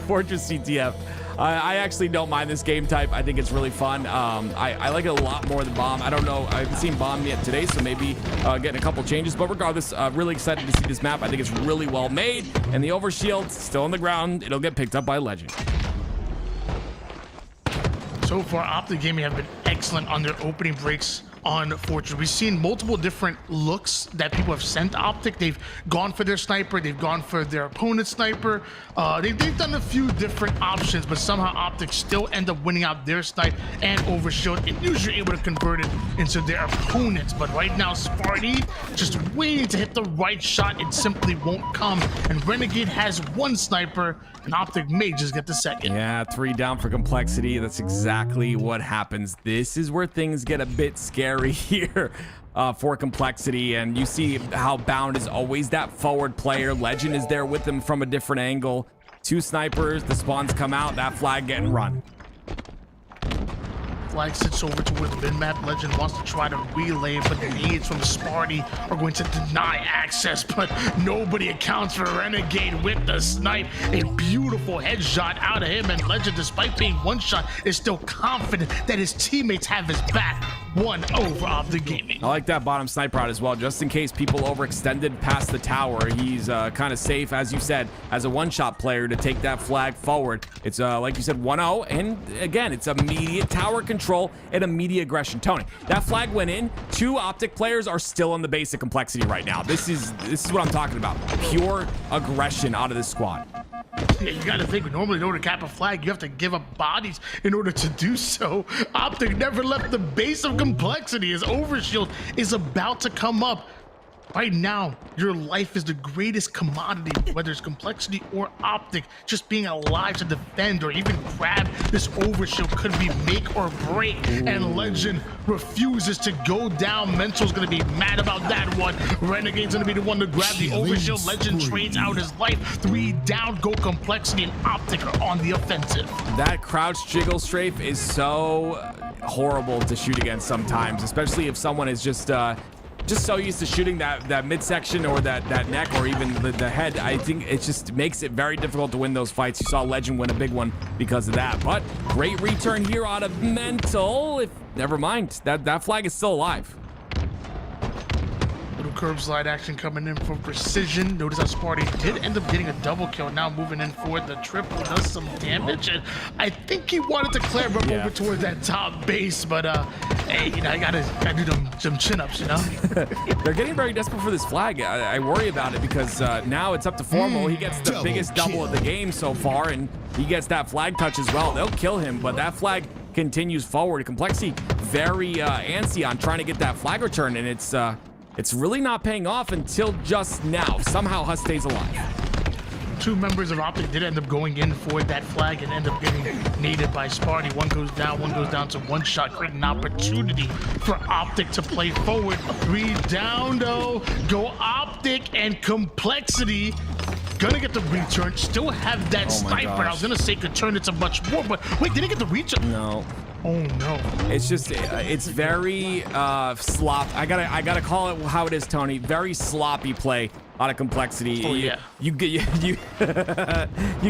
Fortress CTF. I actually don't mind this game type. I think it's really fun. I like it a lot more than Bomb. I don't know. I haven't seen Bomb yet today, so maybe getting a couple changes. But regardless, really excited to see this map. I think it's really well made. And the overshield still on the ground. It'll get picked up by Legend. So far, OpTic Gaming have been excellent on their opening breaks on Fortress. We've seen multiple different looks that people have sent OpTic. They've gone for their sniper, they've gone for their opponent's sniper. They've done a few different options, but somehow OpTic still end up winning out their snipe and overshield, and usually able to convert it into their opponents. But right now, Sparty just waiting to hit the right shot. It simply won't come. And Renegade has 1 sniper, and OpTic may just get the second. Yeah, 3 down for Complexity. That's exactly what happens. This is where things get a bit scary here for Complexity, and you see how Bound is always that forward player. Legend is there with them from a different angle. 2 snipers, the spawns come out, that flag getting run. Flag sits over towards the mid-map. Legend wants to try to relay, but the nades from Sparty are going to deny access, but nobody accounts for Renegade with the snipe. A beautiful headshot out of him, and Legend, despite being 1 shot, is still confident that his teammates have his back. 1-0 for OpTic Gaming. I like that bottom sniper out as well, just in case people overextended past the tower. He's kind of safe, as you said, as a 1-shot player to take that flag forward. It's like you said, 1-0, and again, it's immediate tower control and immediate aggression. Tony, that flag went in. 2 OpTic players are still on the base of Complexity right now. This is what I'm talking about. Pure aggression out of this squad. Yeah, you got to think, normally in order to cap a flag, you have to give up bodies in order to do so. OpTic never left the base of complexity as Overshield is about to come up. Right now, your life is the greatest commodity, whether it's complexity or OpTic. Just being alive to defend or even grab this Overshield could be make or break. And Legend refuses to go down. Mental's gonna be mad about that one. Renegade's gonna be the one to grab the Overshield. Legend trades out his life. 3 down, go complexity, and OpTic are on the offensive. That crouch jiggle strafe is so horrible to shoot against sometimes, especially if someone is just so used to shooting that midsection or that neck or even the head. I think it just makes it very difficult to win those fights. You saw Legend win a big one because of that. But great return here out of Mental. Never mind, that flag is still alive. Little curb slide action coming in for precision. Notice how Sparty did end up getting a double kill. Now moving in for the triple, does some damage. And I think he wanted to clear up over towards that top base, but hey, you know, I gotta do some chin-ups, you know? They're getting very desperate for this flag. I worry about it because now it's up to Formal. He gets the biggest double of the game so far, and he gets that flag touch as well. They'll kill him, but that flag continues forward. Complexity very antsy on trying to get that flag return, and it's really not paying off until just now. Somehow Huss stays alive. 2 members of OpTic did end up going in for that flag and end up getting naded by Sparty. One goes down to one shot, creating an opportunity for OpTic to play forward. 3 down though, go OpTic, and complexity gonna get the return. Still have that sniper. I was gonna say could turn into much more, but wait, did he get the return? No. Oh no. It's just, it's very slop. I gotta call it how it is, Tony. Very sloppy play out of complexity. Oh yeah. You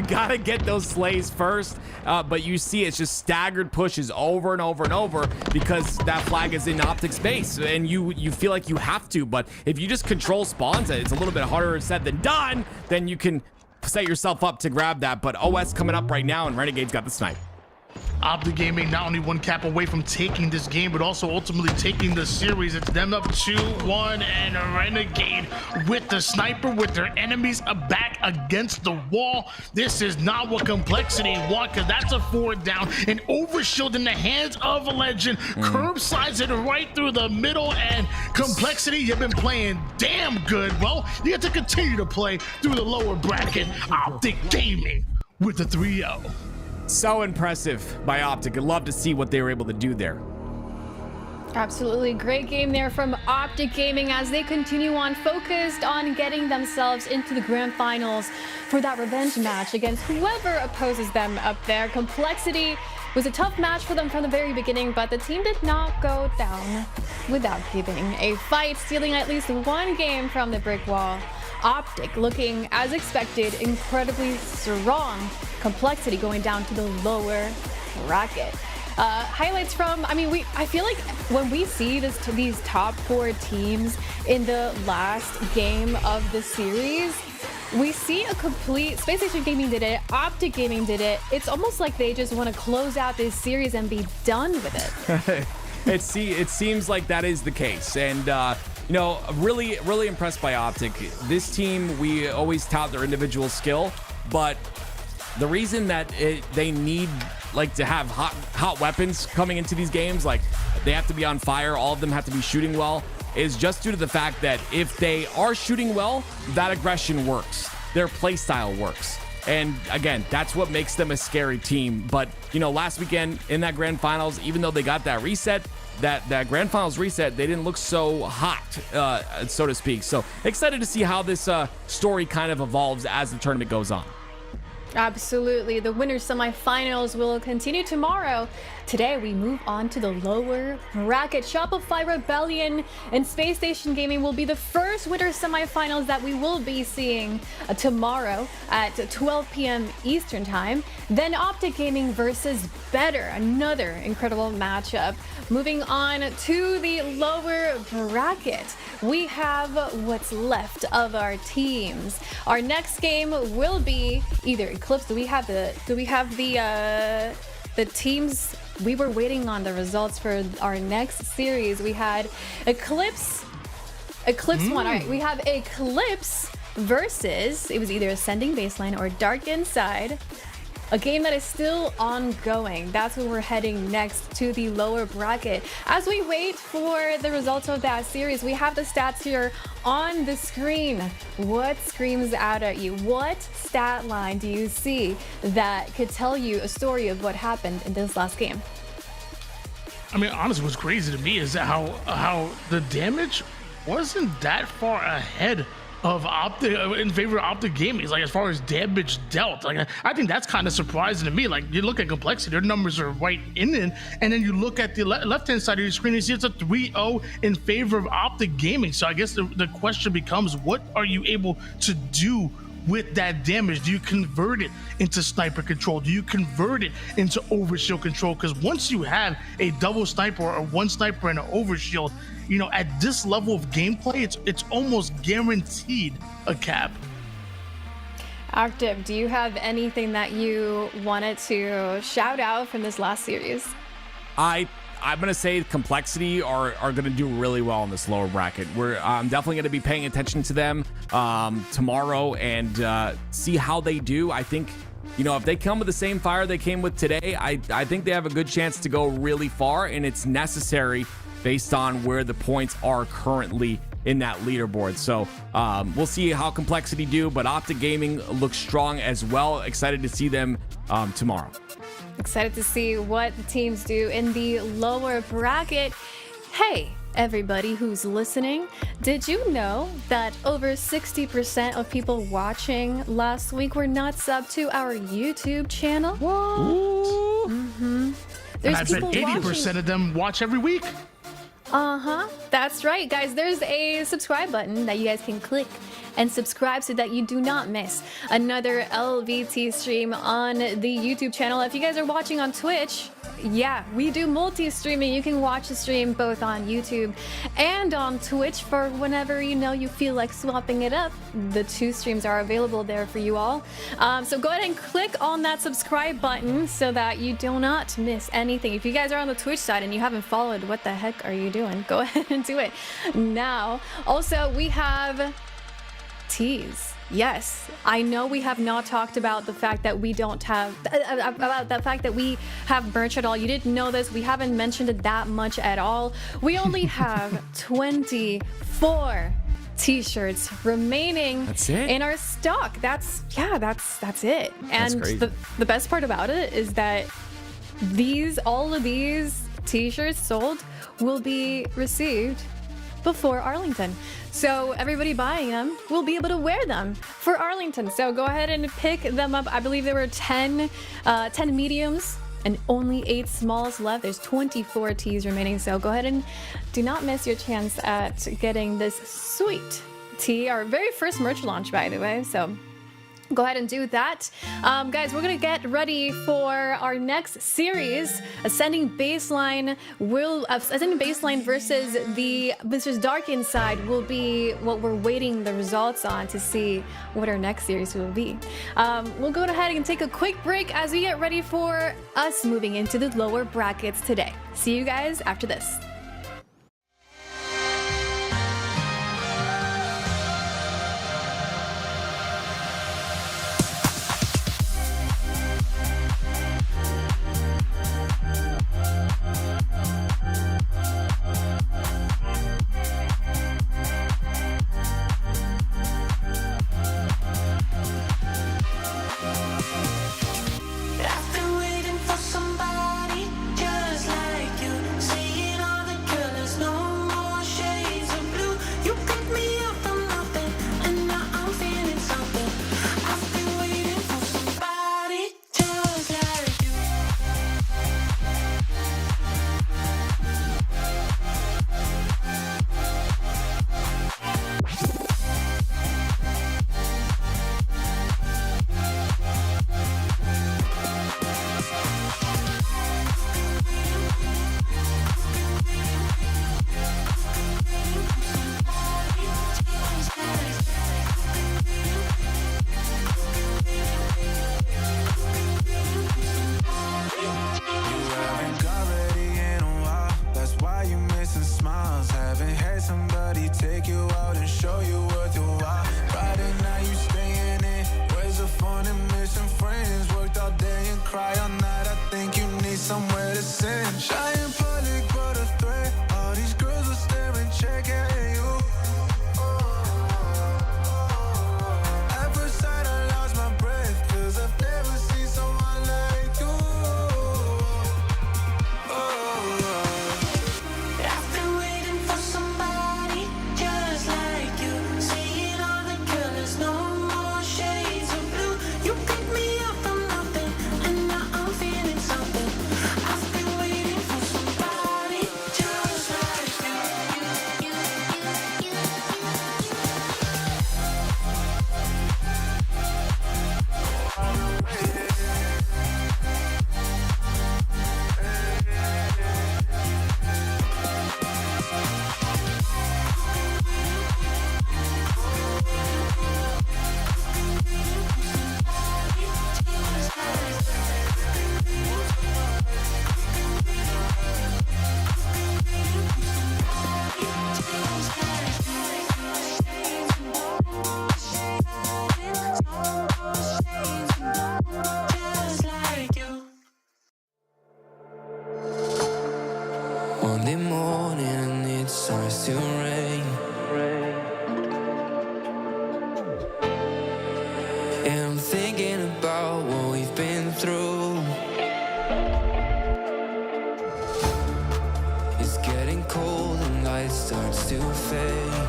gotta get those slays first, but you see it's just staggered pushes over and over and over because that flag is in OpTic space, and you feel like you have to. But if you just control spawns, it's a little bit harder said than done. Then you can set yourself up to grab that. But OS coming up right now, and Renegade's got the snipe. OpTic Gaming not only 1 cap away from taking this game, but also ultimately taking the series. It's them up 2-1, and Renegade with the sniper, with their enemies back against the wall. This is not what complexity want, because that's a 4 down. An Overshield in the hands of Legend. Curb slides it right through the middle, and complexity, you've been playing damn good. Well, you have to continue to play through the lower bracket. OpTic Gaming with the 3-0. So impressive by OpTic. I'd love to see what they were able to do there. Absolutely great game there from OpTic Gaming as they continue on focused on getting themselves into the grand finals for that revenge match against whoever opposes them up there. Complexity was a tough match for them from the very beginning, but the team did not go down without giving a fight, stealing at least 1 game from the brick wall. OpTic looking, as expected, incredibly strong. Complexity going down to the lower bracket. Highlights from, I feel like when we see these top 4 teams in the last game of the series, we see a complete, Space Station Gaming did it, OpTic Gaming did it. It's almost like they just want to close out this series and be done with it. It seems like that is the case, and you know, really impressed by OpTic. This team, we always tout their individual skill, but the reason that they need to have hot weapons coming into these games, like they have to be on fire, all of them have to be shooting well, is just due to the fact that if they are shooting well, that aggression works, their play style works. And again, that's what makes them a scary team. But you know, last weekend in that grand finals, even though they got that reset, that grand finals reset, they didn't look so hot, so to speak. So excited to see how this story kind of evolves as the tournament goes on. Absolutely. The winners semifinals will continue tomorrow. Today we move on to the lower bracket. Shopify Rebellion and Space Station Gaming will be the first winner semifinals that we will be seeing tomorrow at 12 p.m. Eastern time. Then OpTic Gaming versus Better, another incredible matchup. Moving on to the lower bracket, we have what's left of our teams. Our next game will be either Eclipse. Do we have the teams? We were waiting on the results for our next series. We had Eclipse won. All right, we have Eclipse versus, it was either Ascending Baseline or Dark Inside. A game that is still ongoing. That's where we're heading next, to the lower bracket. As we wait for the results of that series, we have the stats here on the screen. What screams out at you? What stat line do you see that could tell you a story of what happened in this last game? I mean, honestly, what's crazy to me is how the damage wasn't that far ahead of OpTic in favor of OpTic Gaming. Like, as far as damage dealt, like, I think that's kind of surprising to me. Like, you look at complexity, their numbers are right in it, and then you look at the left-hand side of your screen, you see it's a 3-0 in favor of OpTic Gaming. So I guess the question becomes, what are you able to do with that damage? Do you convert it into sniper control? Do you convert it into overshield control? Because once you have a double sniper or one sniper and an overshield, you know, at this level of gameplay, it's almost guaranteed a cap. Active, do you have anything that you wanted to shout out from this last series? I'm gonna say complexity are gonna do really well in this lower bracket. I'm definitely gonna be paying attention to them tomorrow and see how they do. I think, you know, if they come with the same fire they came with today, I think they have a good chance to go really far, and it's necessary based on where the points are currently in that leaderboard. So we'll see how complexity do, but OpTic Gaming looks strong as well. Excited to see them tomorrow. Excited to see what the teams do in the lower bracket. Hey, everybody who's listening, did you know that over 60% of people watching last week were not subbed to our YouTube channel? What? Mm-hmm. And I bet 80% of them watch every week. That's right, guys. There's a subscribe button that you guys can click and subscribe so that you do not miss another LVT stream on the YouTube channel. If you guys are watching on Twitch, yeah, we do multi-streaming. You can watch the stream both on YouTube and on Twitch for whenever you feel like swapping it up. The two streams are available there for you all. So go ahead and click on that subscribe button so that you do not miss anything. If you guys are on the Twitch side and you haven't followed, what the heck are you doing? Go ahead and do it now. Also, we have teas. Yes, I know we have not talked about the fact that we don't have about the fact that we have merch at all. You didn't know this. We haven't mentioned it that much at all. We only have 24 t-shirts remaining in our stock. That's it. And the best part about it is that all of these t-shirts sold will be received before Arlington. So everybody buying them will be able to wear them for Arlington. So go ahead and pick them up. I believe there were 10 mediums and only 8 smalls left. There's 24 tees remaining. So go ahead and do not miss your chance at getting this sweet tee. Our very first merch launch, by the way. So go ahead and do that. Guys, we're gonna get ready for our next series. Ascending Baseline versus Dark Inside will be what we're waiting the results on to see what our next series will be. We'll go ahead and take a quick break as we get ready for us moving into the lower brackets today. See you guys after this. I've been waiting for somebody just like you, saying all the somewhere to send. Shy in public, but a threat. All these girls are staring, checking you. At first sight, I lost my breath, 'cause I've never seen someone like you. I've been waiting for somebody just like you. Seeing all the colors, no more shades of blue. You pick me up from nothing, and now I'm feeling something. I've been waiting for somebody just like you. Just like you. Monday morning and it starts to rain. And I'm thinking about what we've been through. It's getting cold and light starts to fade.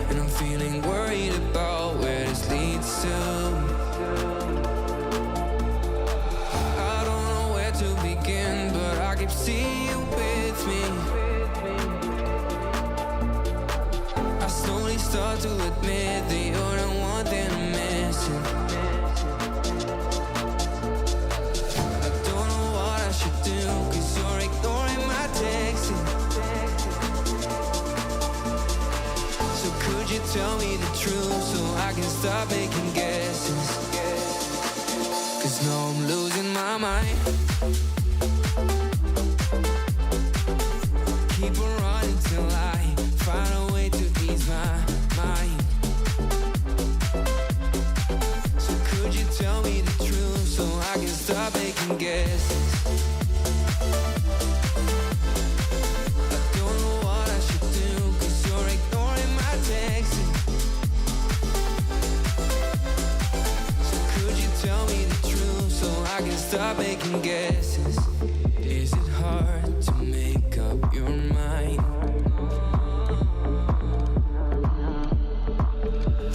And I'm feeling worried about where this leads to. I don't know where to begin, but I keep seeing you with me. I slowly start to admit that you're the one that I'm missing. I don't know what I should do, 'cause you're ignoring my texting. So could you tell me the truth so I can stop making guesses? 'Cause now I'm losing my mind. Keep on running till I find a way to ease my mind. So could you tell me the truth so I can stop making guesses? I don't know what I should do, 'cause you're ignoring my texting. So could you tell me the truth so I can stop making guesses? Is it hard to make up your mind?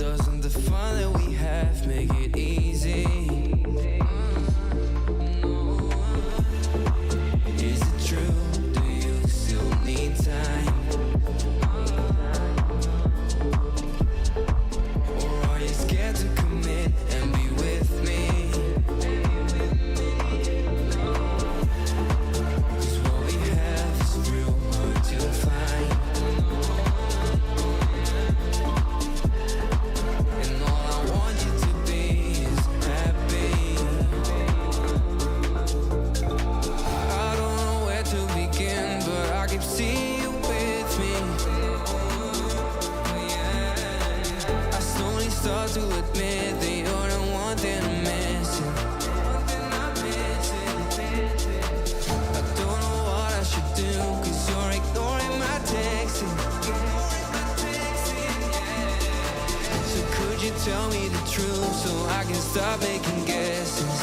Doesn't the fun that we have make it easy? Is it true? Do you still need time? Or are you scared to commit and be with me? 'Cause what we have is real hard to find. And all I want you to be is happy. I don't know where to begin, but I keep seeing you with me. I slowly start to admit that you're the one that I'm missing. I don't know what I should do, 'cause you're ignoring my texting. So could you tell me the truth so I can stop making guesses?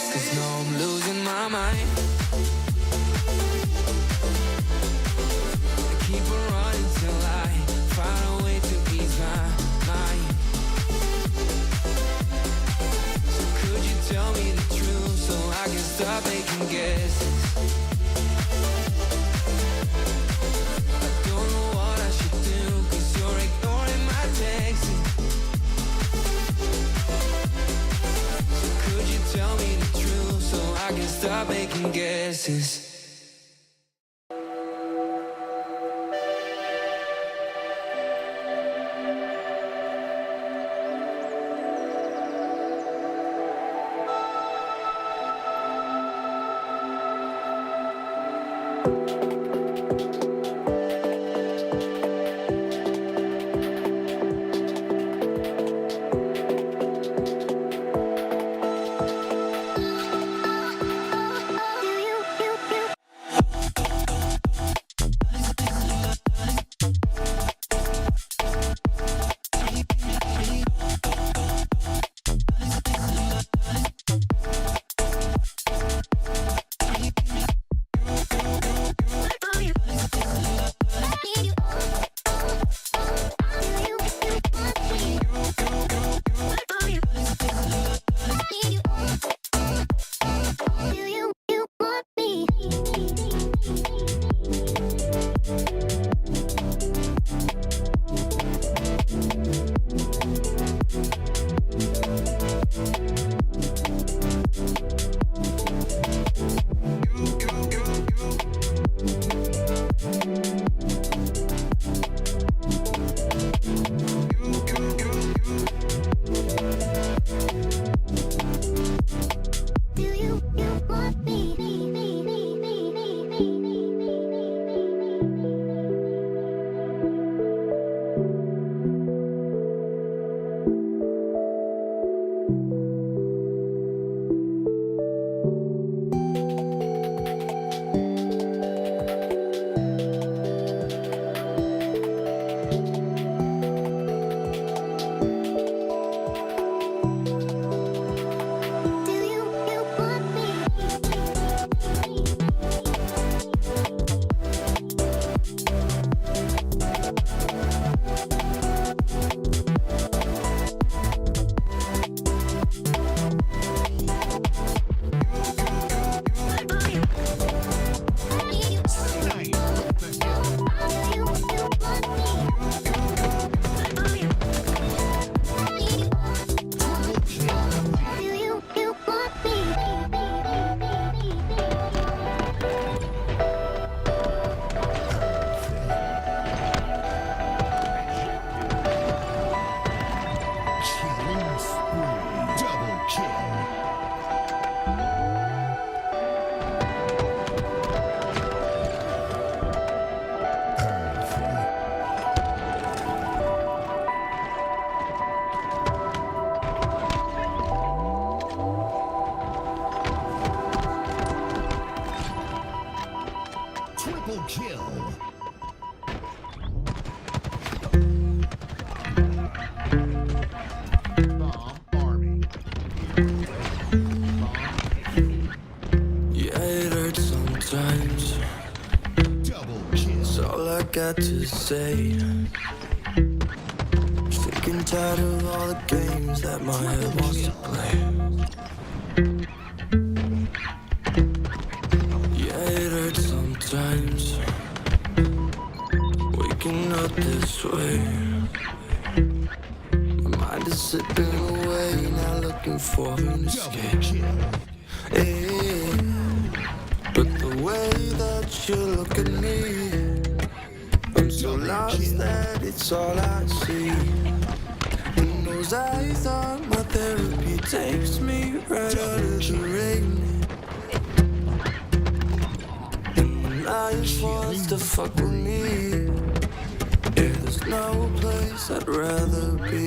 'Cause now I'm losing my mind. I keep on running till I find a way to ease my mind. So could you tell me the truth so I can stop making guesses? I don't know what I should do, 'cause you're ignoring my texting. So could you tell me the truth so I can stop making guesses? got to say. Sick and tired of all the games that my head wants to play. Yeah, it hurts sometimes, waking up this way. My mind is slipping away, now looking for an escape. Yeah. But the way that you look at me, I'm so lost that it's all I see. In those eyes are my therapy, takes me right out of the rain. And when life wants to fuck with me, yeah, there's no place I'd rather be.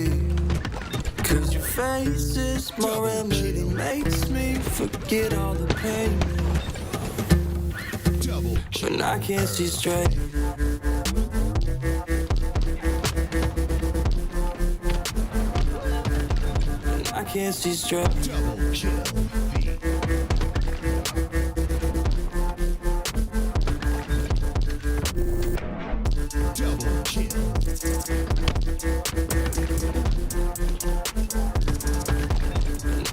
Cause your face is my remedy, makes me forget all the pain. When I can't see straight, when I can't see straight.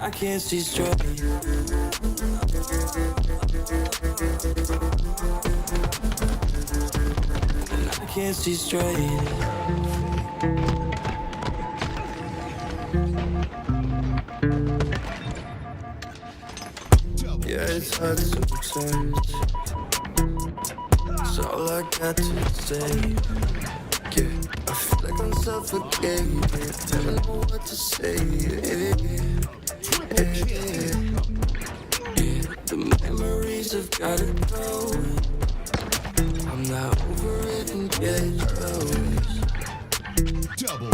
I can't see straight. I can't see straight. Yeah, it's hard sometimes. That's all I got to say. Yeah, I feel like I'm suffocating. Never know what to say. The memories have gotta go. I'm not over it and get close.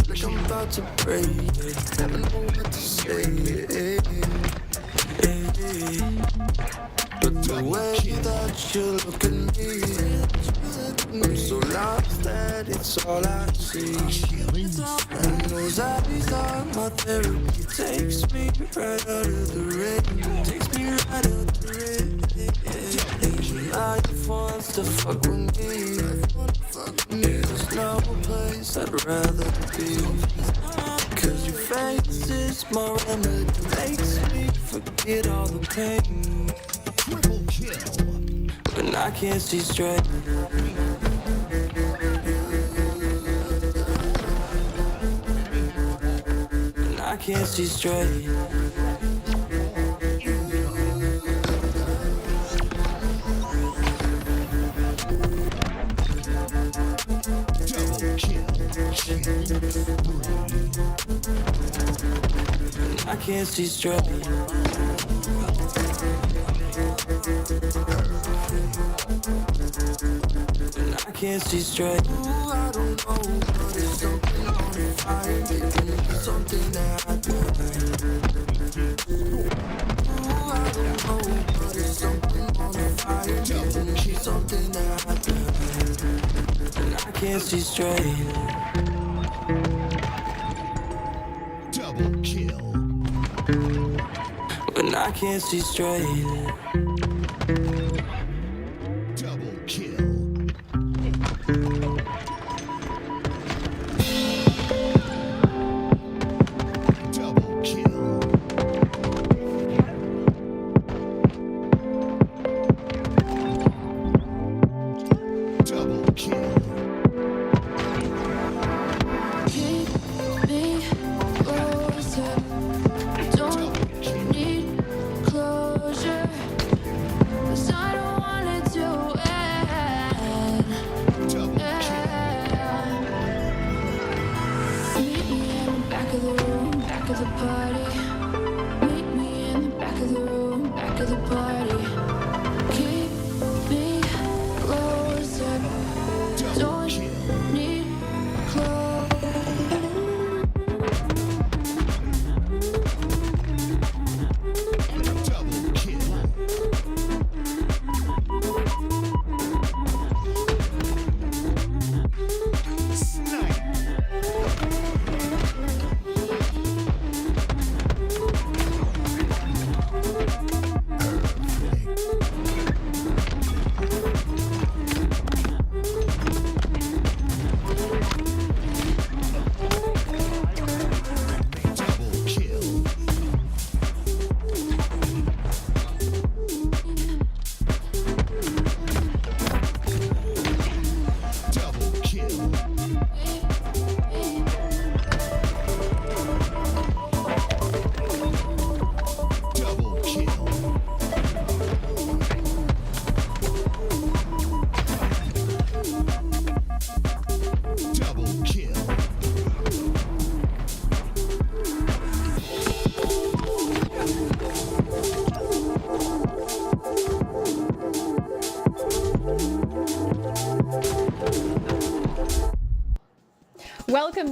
Like I'm about to break. Never know what to say. But the way that you look at me, I'm so lost that it's all I see. And those eyes are my therapy, takes me right out of the rain. Takes me right out of the rain. Life wants to fuck with me. Yeah, there's no place I'd rather be. Cause your face is my remedy, makes me forget all the pain. When I can't see straight. When I can't see straight. I can't see straight. I can't see straight. Ooh, I don't know, but it's something on the fire. It's something that I do. Ooh, I don't know, but it's something on the fire. It's something that I do. And I can't see straight. Double kill. When I can't see straight. Double kill. Double kill. Double kill. Keep me closer. Don't need closure.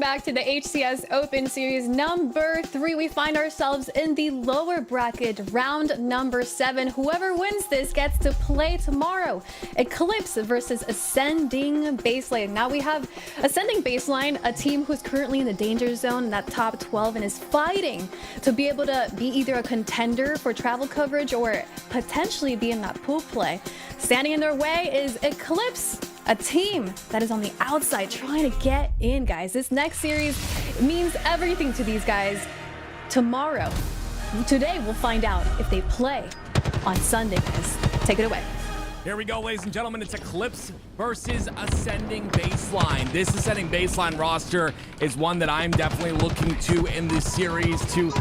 back to the HCS Open Series number 3. We find ourselves in the lower bracket, round number 7. Whoever wins this gets to play tomorrow. Eclipse versus Ascending Baseline. Now we have Ascending Baseline, a team who's currently in the danger zone in that top 12 and is fighting to be able to be either a contender for travel coverage or potentially be in that pool play. Standing in their way is Eclipse, a team that is on the outside trying to get in, guys. This next series means everything to these guys. Today we'll find out if they play on Sunday, guys. Take it away. Here we go, ladies and gentlemen. It's Eclipse versus Ascending Baseline. This Ascending Baseline roster is one that I'm definitely looking to in this series to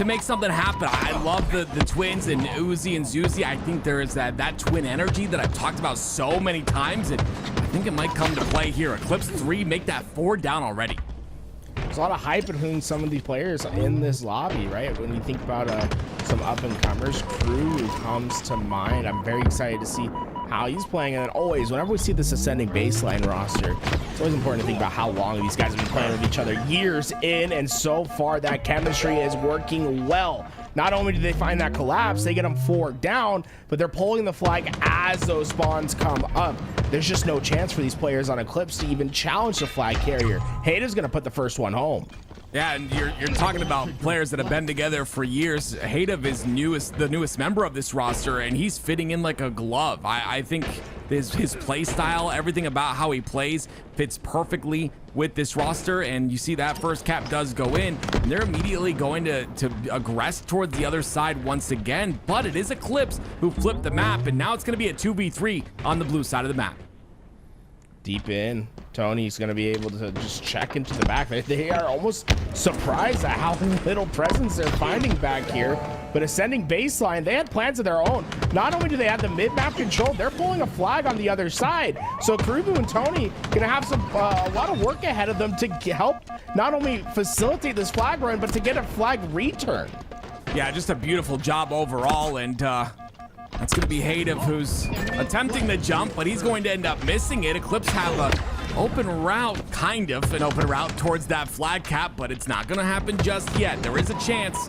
make something happen. I love the twins and Uzi and Zuzi. I think there is that twin energy that I've talked about so many times, and I think it might come to play here. Eclipse 3, make that 4 down already. There's a lot of hype between some of these players in this lobby, right? When you think about some up-and-comers, Crew comes to mind. I'm very excited to see how he's playing, and then always, whenever we see this Ascending Baseline roster, it's always important to think about how long these guys have been playing with each other, years in, and so far that chemistry is working well. Not only do they find that collapse, they get them 4 down, but they're pulling the flag as those spawns come up. There's just no chance for these players on Eclipse to even challenge the flag carrier. Hayda's gonna put the first one home. Yeah, and you're talking about players that have been together for years. Hayda is the newest member of this roster, and he's fitting in like a glove. I think his play style, everything about how he plays fits perfectly with this roster, and you see that first cap does go in, and they're immediately going to aggress towards the other side once again, but it is Eclipse who flipped the map, and now it's going to be a 2v3 on the blue side of the map. Deep in, Tony's going to be able to just check into the back. They are almost surprised at how little presence they're finding back here. But Ascending Baseline, they had plans of their own. Not only do they have the mid-map control, they're pulling a flag on the other side. So Karubu and Tony going to have a lot of work ahead of them to help not only facilitate this flag run, but to get a flag return. Yeah, just a beautiful job overall, and that's going to be Hayda, who's attempting the jump, but he's going to end up missing it. Eclipse have a open route, kind of an open route towards that flag cap, but it's not going to happen just yet. There is a chance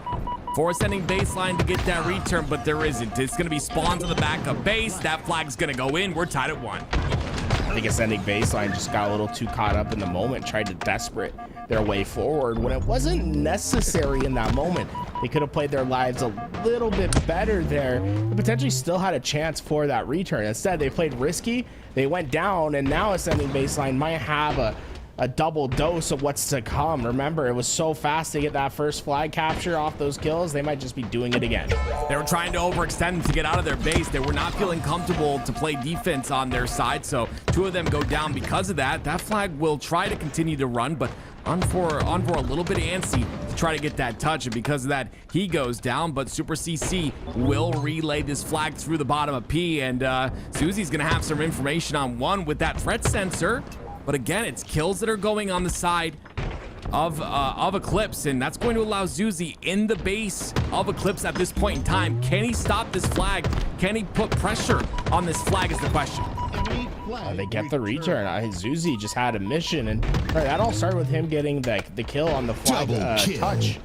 for Ascending Baseline to get that return, but there isn't. It's going to be spawns on the back of base. That flag's going to go in. We're tied at 1. I think Ascending Baseline just got a little too caught up in the moment, tried to desperate their way forward when it wasn't necessary in that moment. They could have played their lives a little bit better there and potentially still had a chance for that return. Instead, they played risky, they went down, and now Ascending Baseline might have a double dose of what's to come. Remember, it was so fast to get that first flag capture off those kills, they might just be doing it again. They were trying to overextend to get out of their base. They were not feeling comfortable to play defense on their side, so 2 of them go down because of that. That flag will try to continue to run, but on for a little bit antsy to try to get that touch, and because of that, he goes down, but Super CC will relay this flag through the bottom of P, and Susie's gonna have some information on 1 with that threat sensor. But again, it's kills that are going on the side of Eclipse, and that's going to allow Zuzi in the base of Eclipse at this point in time. Can he stop this flag? Can he put pressure on this flag is the question. They get the return. Zuzi just had a mission, and that all started with him getting the kill on the flag touch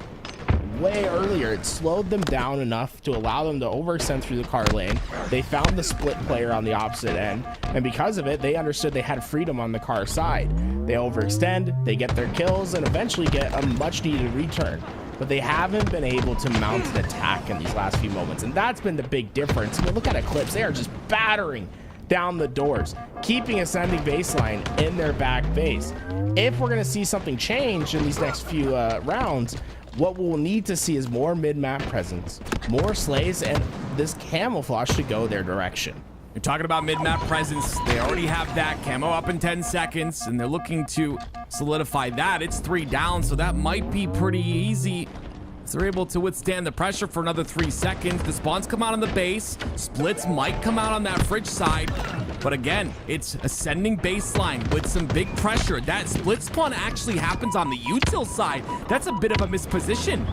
way earlier. It slowed them down enough to allow them to overextend through the car lane. They found the split player on the opposite end, and because of it, they understood they had freedom on the car side. They overextend, they get their kills, and eventually get a much needed return. But they haven't been able to mount an attack in these last few moments, and that's been the big difference. I mean, look at Eclipse. They are just battering down the doors, keeping Ascending Baseline in their back base. If we're going to see something change in these next few rounds, what we'll need to see is more mid-map presence, more slays, and this camouflage to go their direction. You're talking about mid-map presence. They already have that camo up in 10 seconds, and they're looking to solidify that. It's 3 down, so that might be pretty easy. So they're able to withstand the pressure for another 3 seconds. The spawns come out on the base. Splits might come out on that fridge side. But again, it's Ascending Baseline with some big pressure. That split spawn actually happens on the util side. That's a bit of a misposition.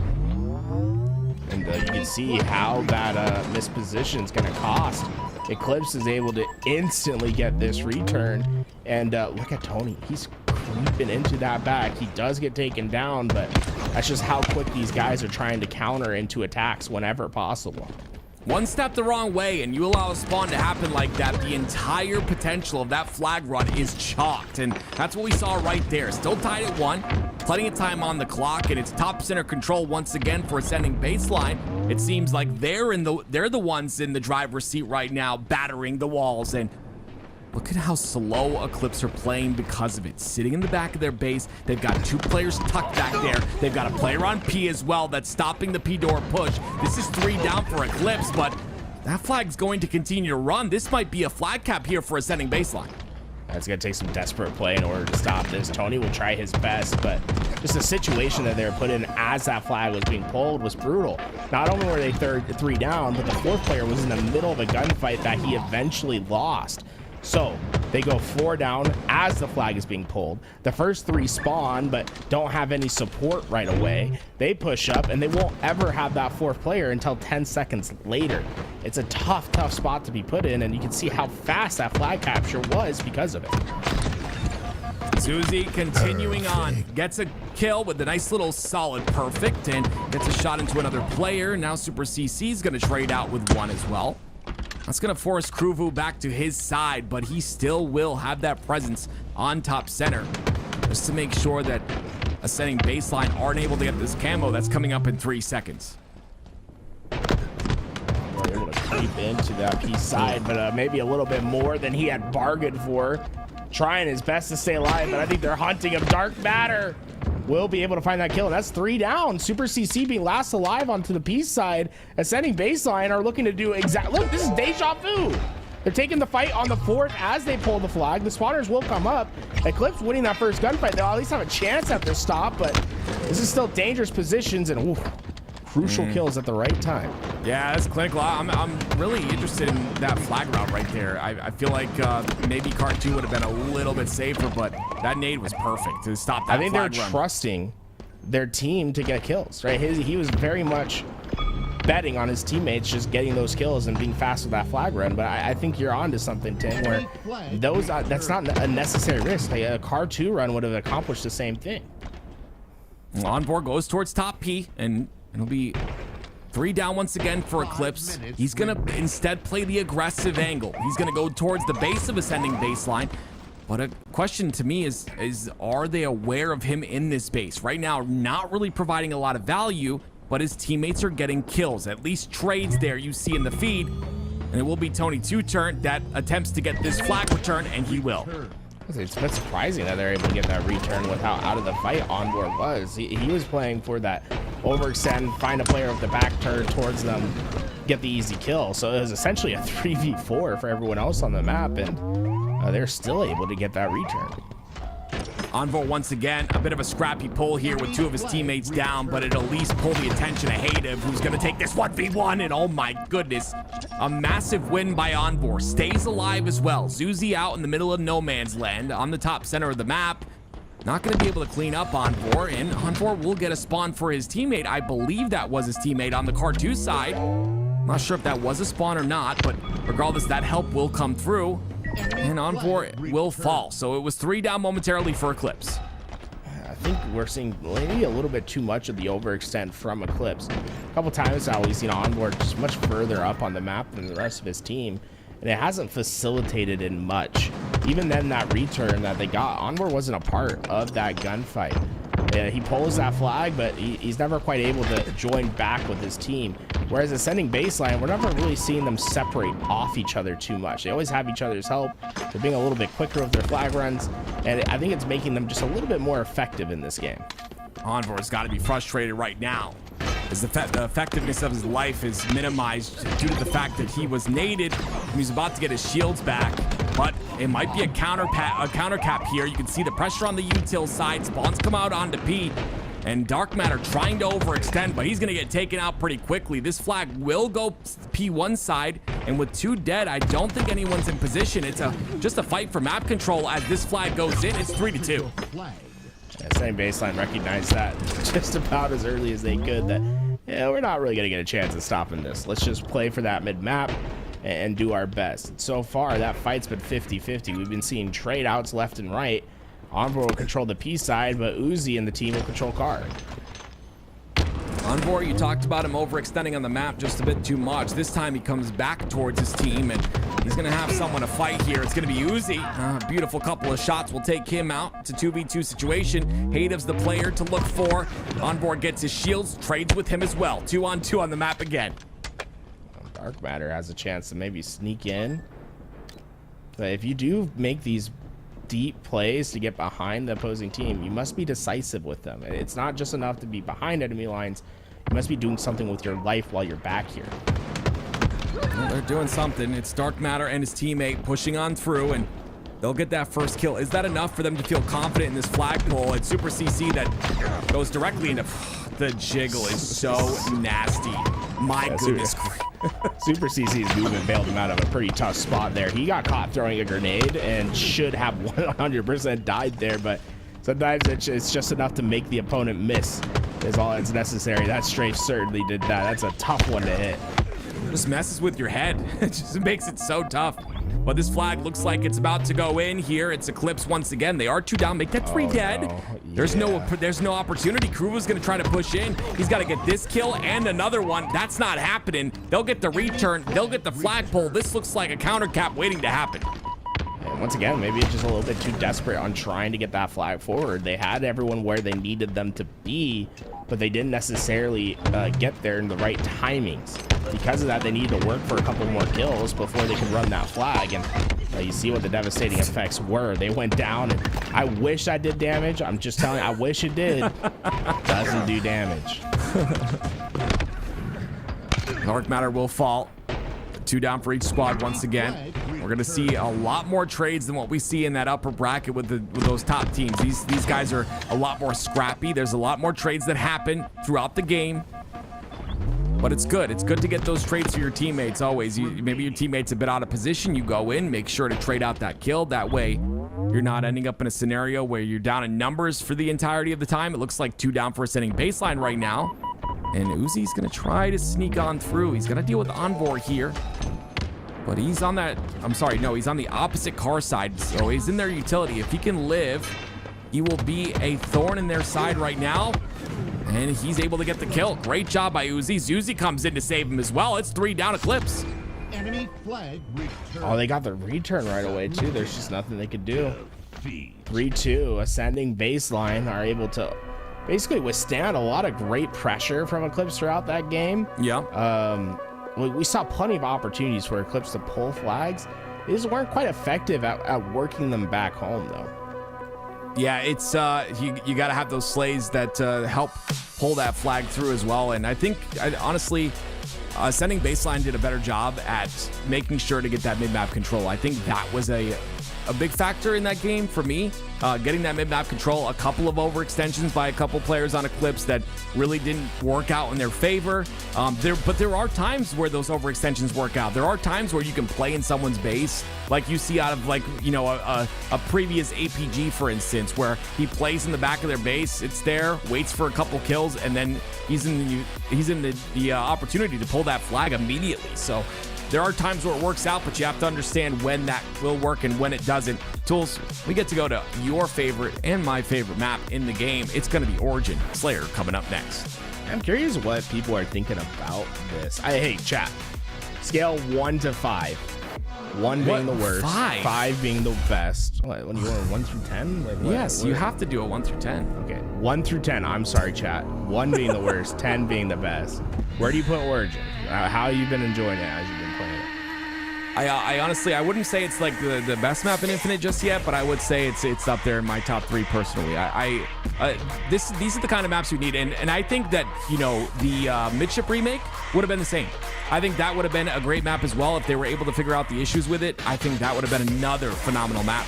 And you can see how that misposition is going to cost. Eclipse is able to instantly get this return. And look at Tony. He's deep into that back. He does get taken down, but that's just how quick these guys are trying to counter into attacks whenever possible. One step the wrong way and you allow a spawn to happen like that, the entire potential of that flag run is chalked, and that's what we saw right there. Still tied at 1, plenty of time on the clock, and it's top center control once again for ascending baseline. It seems like they're the ones in the driver's seat right now, battering the walls, and look at how slow Eclipse are playing because of it. Sitting in the back of their base, they've got 2 players tucked back there. They've got a player on P as well that's stopping the P door push. This is 3 down for Eclipse, but that flag's going to continue to run. This might be a flag cap here for ascending baseline. That's going to take some desperate play in order to stop this. Tony will try his best, but just the situation that they were put in as that flag was being pulled was brutal. Not only were they 3 down, but the 4th player was in the middle of a gunfight that he eventually lost. So they go 4 down as the flag is being pulled. The first 3 spawn, but don't have any support right away. They push up, and they won't ever have that 4th player until 10 seconds later. It's a tough spot to be put in, and you can see how fast that flag capture was because of it. Susie continuing on, gets a kill with a nice little solid perfect, and gets a shot into another player. Now Super CC is going to trade out with 1 as well. That's going to force Kruvu back to his side, but he still will have that presence on top center just to make sure that ascending baseline aren't able to get this camo that's coming up in 3 seconds. We're able to creep into that P side, but maybe a little bit more than he had bargained for. Trying his best to stay alive, but I think they're hunting him. Dark Matter will be able to find that kill, and that's 3 down. Super CC being last alive onto the P side. Ascending baseline are looking to do look, this is deja vu. They're taking the fight on the 4th as they pull the flag. The spawners will come up. Eclipse winning that first gunfight. They'll at least have a chance at this stop, but this is still dangerous positions, and crucial kills at the right time. Yeah, that's clinical. I'm really interested in that flag route right there. I feel like maybe Cart 2 would have been a little bit safer, but that nade was perfect to stop that. I think they're run. trusting their team to get kills, right? He was very much betting on his teammates just getting those kills and being fast with that flag run, but I think you're on to something, Tim, where that's not a necessary risk. Like a Car 2 run would have accomplished the same thing. Envoy goes towards top P, and it'll be 3 down once again for Eclipse. He's gonna instead play the aggressive angle. He's gonna go towards the base of ascending baseline. But a question to me is are they aware of him in this base? Right now, not really providing a lot of value, but his teammates are getting kills. At least trades there you see in the feed. And it will be Tony 2 turn that attempts to get this flag return, and he will. It's a bit surprising that they're able to get that return with how out of the fight Onboard was. He was playing for that overextend, find a player with the back turn towards them, get the easy kill. So it was essentially a 3v4 for everyone else on the map, and they're still able to get that return. Envoy once again, a bit of a scrappy pull here with 2 of his teammates down, but it'll at least pull the attention of Hadev, who's going to take this 1v1, and oh my goodness, a massive win by Envoy. Stays alive as well. Zuzi out in the middle of no man's land on the top center of the map. Not going to be able to clean up Envoy, and Envoy will get a spawn for his teammate. I believe that was his teammate on the Car 2 side. Not sure if that was a spawn or not, but regardless, that help will come through. And Envoy will fall. So it was 3 down momentarily for Eclipse. I think we're seeing maybe a little bit too much of the overextend from Eclipse. A couple times now we've seen Onboard just much further up on the map than the rest of his team, and it hasn't facilitated in much. Even then, that return that they got, Onboard wasn't a part of that gunfight. He pulls that flag, but he's never quite able to join back with his team. Whereas ascending baseline, we're never really seeing them separate off each other too much. They always have each other's help. They're being a little bit quicker with their flag runs, and I think it's making them just a little bit more effective in this game. Envoy's got to be frustrated right now, as the effectiveness of his life is minimized due to the fact that he was naded and he's about to get his shields back. But it might be a counter cap here. You can see the pressure on the util side. Spawns come out onto P, and Dark Matter trying to overextend, but he's going to get taken out pretty quickly. This flag will go P1 side, and with 2 dead, I don't think anyone's in position. It's just a fight for map control as this flag goes in. It's 3-2. Same baseline recognized that just about as early as they could, that we're not really going to get a chance at stopping this. Let's just play for that mid-map and do our best. So far, that fight's been 50-50. We've been seeing trade outs left and right. Envoy will control the P side, but Uzi and the team will control car. Envoy, you talked about him overextending on the map just a bit too much. This time he comes back towards his team, and he's going to have someone to fight here. It's going to be Uzi. Beautiful couple of shots will take him out. It's a 2v2 situation. Hadeev's the player to look for. Envoy gets his shields, trades with him as well. 2-on-2 on the map again. Dark Matter has a chance to maybe sneak in. But if you do make these deep plays to get behind the opposing team, you must be decisive with them. It's not just enough to be behind enemy lines. You must be doing something with your life while you're back here. Well, they're doing something. It's Dark Matter and his teammate pushing on through, and they'll get that first kill. Is that enough for them to feel confident in this flagpole? It's Super CC that goes directly into... The jiggle is so nasty. My goodness. Super CC's movement bailed him out of a pretty tough spot there. He got caught throwing a grenade and should have 100% died there, but sometimes it's just enough to make the opponent miss is all that's necessary. That strafe certainly did that. That's a tough one to hit. It just messes with your head. It just makes it so tough. But this flag looks like it's about to go in here. It's Eclipse once again. They are 2 down. Make that 3 dead. No. There's no opportunity. Kruva's going to try to push in. He's got to get this kill and another one. That's not happening. They'll get the return. They'll get the flagpole. This looks like a counter cap waiting to happen. And once again, maybe it's just a little bit too desperate on trying to get that flag forward. They had everyone where they needed them to be, but they didn't necessarily get there in the right timings. Because of that, they need to work for a couple more kills before they can run that flag. And you see what the devastating effects were. They went down, and I wish I did damage. I'm just telling you, I wish it did. Doesn't do damage. Dark Matter will fall. 2 down for each squad once again. We're going to see a lot more trades than what we see in that upper bracket with those top teams. These guys are a lot more scrappy. There's a lot more trades that happen throughout the game. But it's good. It's good to get those trades for your teammates always. Maybe your teammate's a bit out of position. You go in, make sure to trade out that kill. That way, you're not ending up in a scenario where you're down in numbers for the entirety of the time. It looks like 2 down for ascending baseline right now. And Uzi's going to try to sneak on through. He's going to deal with Envoy here. But he's on that... I'm sorry, no, he's on the opposite car side. So he's in their utility. If he can live, he will be a thorn in their side right now. And he's able to get the kill. Great job by Uzi. Uzi comes in to save him as well. It's 3 down Eclipse. Enemy flag return. Oh, they got the return right away, too. There's just nothing they could do. 3-2. Ascending baseline are able to basically withstand a lot of great pressure from Eclipse throughout that game. Yeah. We saw plenty of opportunities for Eclipse to pull flags. They just weren't quite effective at working them back home, though. Yeah, it's you got to have those slays that help pull that flag through as well. And I think, honestly, Ascending Baseline did a better job at making sure to get that mid-map control. I think that was a big factor in that game for me. Getting that mid-map control, a couple of overextensions by a couple players on Eclipse that really didn't work out in their favor. But there are times where those overextensions work out. There are times where you can play in someone's base, like you see out of a previous APG, for instance, where he plays in the back of their base. It's there, waits for a couple kills, and then he's in the opportunity to pull that flag immediately. So there are times where it works out, but you have to understand when that will work and when it doesn't. Tools, we get to go to your favorite and my favorite map in the game. It's going to be Origin Slayer coming up next. I'm curious what people are thinking about this. Hey, chat. Scale 1 to 5. 1 being the worst, 5 being the best. What do you want, 1 through 10? Yes, you have to do a 1 through 10. Okay, 1 through 10. I'm sorry, chat. 1 being the worst, 10 being the best. Where do you put Origin? How have you been enjoying it as you've been playing it? I honestly, I wouldn't say it's like the best map in Infinite just yet, but I would say it's up there in my top 3 personally. These are the kind of maps we need, and I think that the Midship remake would have been the same. I think that would have been a great map as well if they were able to figure out the issues with it. I think that would have been another phenomenal map.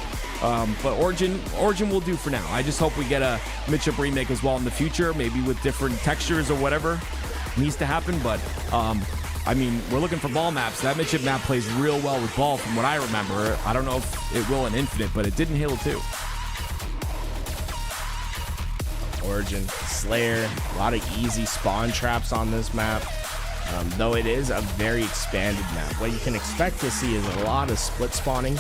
But Origin will do for now. I just hope we get a Midship remake as well in the future, maybe with different textures or whatever needs to happen. But I mean, we're looking for ball maps. That Midship map plays real well with ball from what I remember. I don't know if it will in Infinite, but it did in Halo 2. Origin, Slayer, a lot of easy spawn traps on this map. Though it is a very expanded map. What you can expect to see is a lot of split spawning.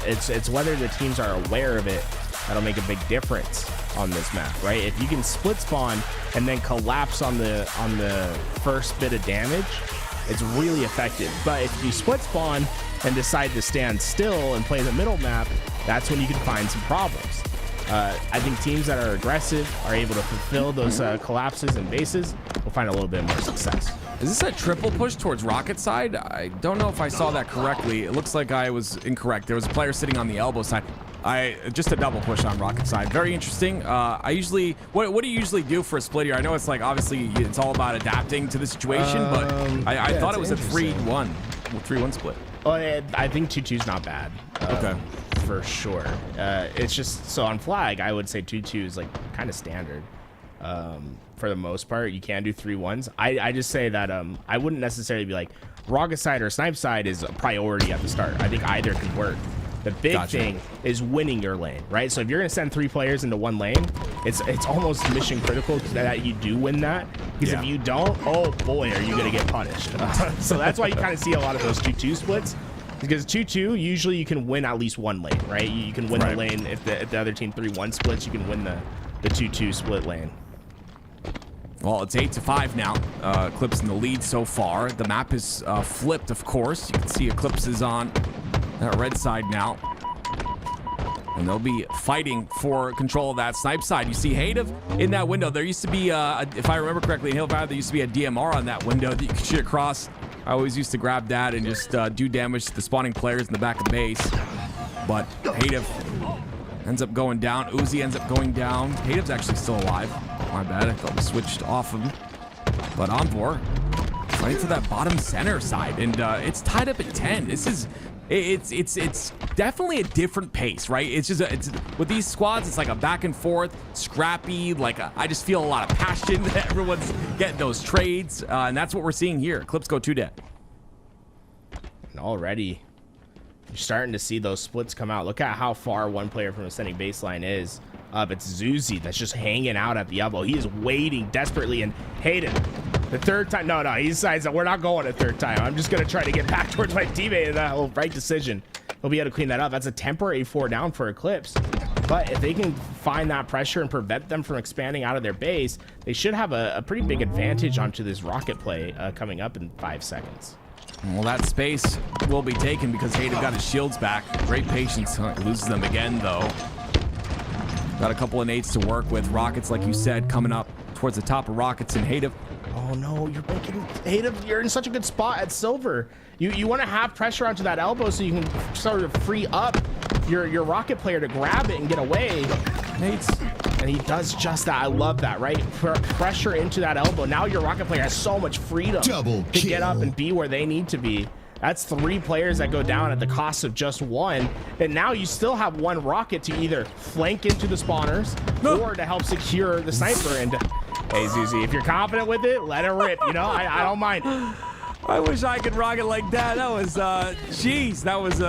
It's whether the teams are aware of it that'll make a big difference on this map, right? If you can split spawn and then collapse on the first bit of damage, it's really effective. But if you split spawn and decide to stand still and play the middle map, that's when you can find some problems. I think teams that are aggressive are able to fulfill those collapses and bases will find a little bit more success. Is this a triple push towards Rocket side? I don't know if I saw that correctly. It looks like I was incorrect. There was a player sitting on the elbow side. Just a double push on Rocket side. Very interesting. I usually, what do you usually do for a split here? I know it's like, obviously it's all about adapting to the situation, but I thought it was a 3-1 split. Oh, I think 2-2's not bad. Okay. For sure. It's just, so on flag, I would say 2-2 is like kind of standard. For the most part, you can do 3-1s. I just say that I wouldn't necessarily be like Rocket side or Snipe side is a priority at the start. I think either can work. The big thing is winning your lane, right? So if you're gonna send 3 players into 1 lane, it's almost mission critical that you do win that. Because if you don't, oh boy, are you gonna get punished. So that's why you kind of see a lot of those 2-2 splits. Because 2-2, usually you can win at least 1 lane, right? You can win the lane. If the other team 3-1 splits, you can win the 2-2 split lane. Well, it's 8-5 now. Eclipse in the lead so far. The map is flipped, of course. You can see Eclipse is on that red side now. And they'll be fighting for control of that Snipe side. You see Hative in that window. There used to be, if I remember correctly, in Hill Valley, there used to be a DMR on that window that you could shoot across. I always used to grab that and just do damage to the spawning players in the back of base. But Hative ends up going down. Uzi ends up going down. Hative's actually still alive. My bad, I thought we switched off him. But Envor fighting for that bottom center side, and it's tied up at 10. This is, it's definitely a different pace, right? It's just, with these squads, it's like a back and forth, scrappy, like I just feel a lot of passion. Everyone's getting those trades, and that's what we're seeing here. Eclipse go 2 dead. And already, you're starting to see those splits come out. Look at how far one player from ascending baseline is. It's Zuzi that's just hanging out at the elbow. He is waiting desperately, and Hayden, the 3rd time. No, he decides that we're not going a 3rd time. I'm just going to try to get back towards my teammate, and that'll right decision. He'll be able to clean that up. That's a temporary 4 down for Eclipse. But if they can find that pressure and prevent them from expanding out of their base, they should have a pretty big advantage onto this rocket play coming up in 5 seconds. Well, that space will be taken because Hayden got his shields back. Great patience. Loses them again, though. Got a couple of nades to work with. Rockets, like you said, coming up towards the top of Rockets and Hative. Oh no, you're making Hative. You're in such a good spot at Silver. You want to have pressure onto that elbow so you can sort of free up your rocket player to grab it and get away. Nades. And he does just that. I love that, right? Pressure into that elbow. Now your rocket player has so much freedom to get up and be where they need to be. That's 3 players that go down at the cost of just 1. And now you still have 1 rocket to either flank into the spawners or to help secure the sniper. And hey, Zuzi, if you're confident with it, let it rip. You know, I don't mind. I wish I could rocket like that. That was, jeez, that was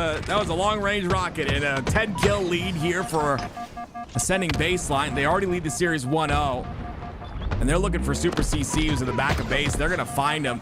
a long-range rocket and a 10-kill lead here for ascending baseline. They already lead the series 1-0, and they're looking for Super CC, who's in the back of base. They're gonna find him.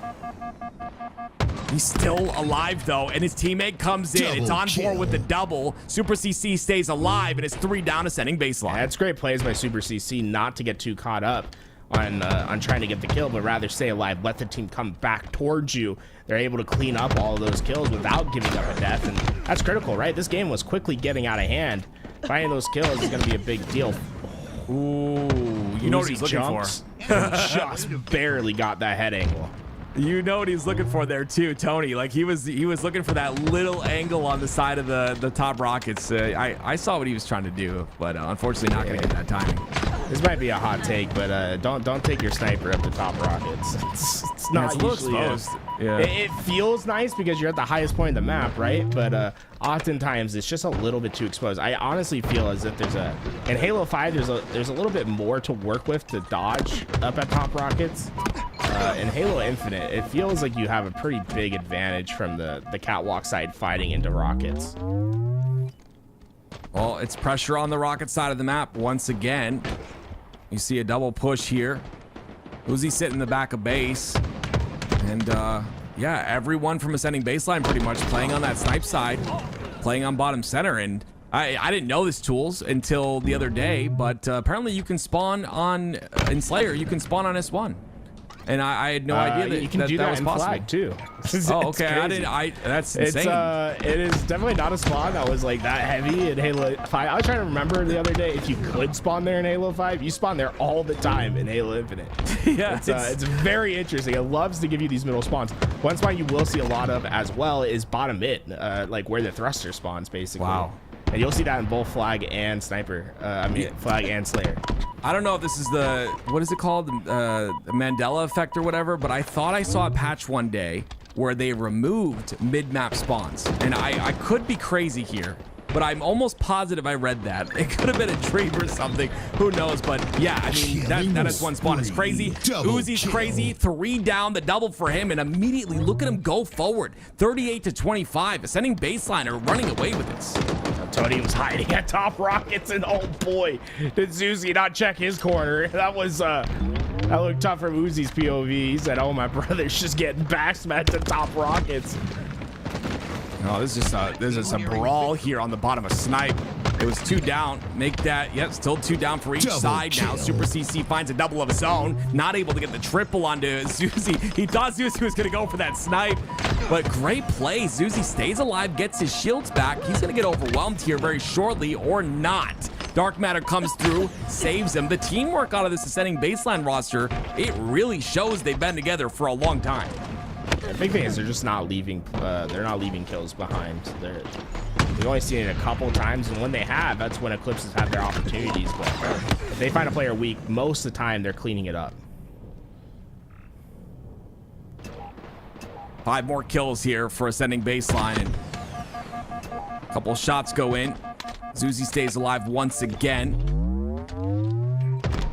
He's still alive though, and his teammate comes in. It's on board with the double. Super CC stays alive, and it's 3 down ascending baseline. That's great plays by Super CC not to get too caught up on trying to get the kill, but rather stay alive. Let the team come back towards you. They're able to clean up all of those kills without giving up a death, and that's critical, right? This game was quickly getting out of hand. Finding those kills is going to be a big deal. Ooh, you know what he's looking for. Just barely got that head angle. You know what he's looking for there too, Tony. Like he was looking for that little angle on the side of the top rockets. I saw what he was trying to do, but unfortunately not gonna get that timing. This might be a hot take, but don't take your sniper up the top rockets. It's not it's usually exposed. Yeah. It feels nice because you're at the highest point of the map, right? But oftentimes it's just a little bit too exposed. I honestly feel as if in Halo 5 there's a little bit more to work with to dodge up at top rockets. In Halo Infinite, it feels like you have a pretty big advantage from the catwalk side fighting into rockets. Well, it's pressure on the rocket side of the map once again. You see a double push here. Uzi sitting in the back of base. And yeah, everyone from ascending baseline pretty much playing on that snipe side, playing on bottom center. And I didn't know this tools until the other day, but apparently you can spawn on in Slayer. You can spawn on S1, and I had no idea that you can do that was in possible. Flag too. Oh, okay. I didn't. That's insane. It is definitely not a spawn that was like that heavy in Halo 5. I was trying to remember the other day if you could spawn there in Halo 5. You spawn there all the time in Halo Infinite. Yeah, it's very interesting. It loves to give you these middle spawns. One spawn you will see a lot of as well is bottom mid, like where the thruster spawns basically. Wow. And you'll see that in both Flag and Sniper. Flag and Slayer. I don't know if this is what is it called? The Mandela effect or whatever, but I thought I saw a patch one day where they removed mid-map spawns. And I could be crazy here, but I'm almost positive I read that. It could have been a dream or something. Who knows? But yeah, I mean, that is one spawn. It's crazy. Uzi's crazy. 3 down, the double for him, and immediately look at him go forward. 38 to 25, ascending baseline or running away with this. Tony was hiding at top rockets, and oh boy, did Zuzi not check his corner. That was that looked tough from Uzi's POV. He said, "Oh, my brother's just getting back smacked at top rockets." Oh, this is a brawl here on the bottom of Snipe. It was 2 down. Make that, yep, still 2 down for each side now. Super CC finds a double of his own. Not able to get the triple onto Zuzi. He thought Zuzi was going to go for that snipe, but great play. Zuzi stays alive, gets his shields back. He's going to get overwhelmed here very shortly, or not. Dark Matter comes through, saves him. The teamwork out of this ascending baseline roster, it really shows they've been together for a long time. The big thing is they're just not leaving. They're not leaving kills behind. We've only seen it a couple times, and when they have, that's when Eclipse has had their opportunities. But if they find a player weak, most of the time they're cleaning it up. 5 more kills here for ascending baseline, and a couple shots go in. Zuzi stays alive once again.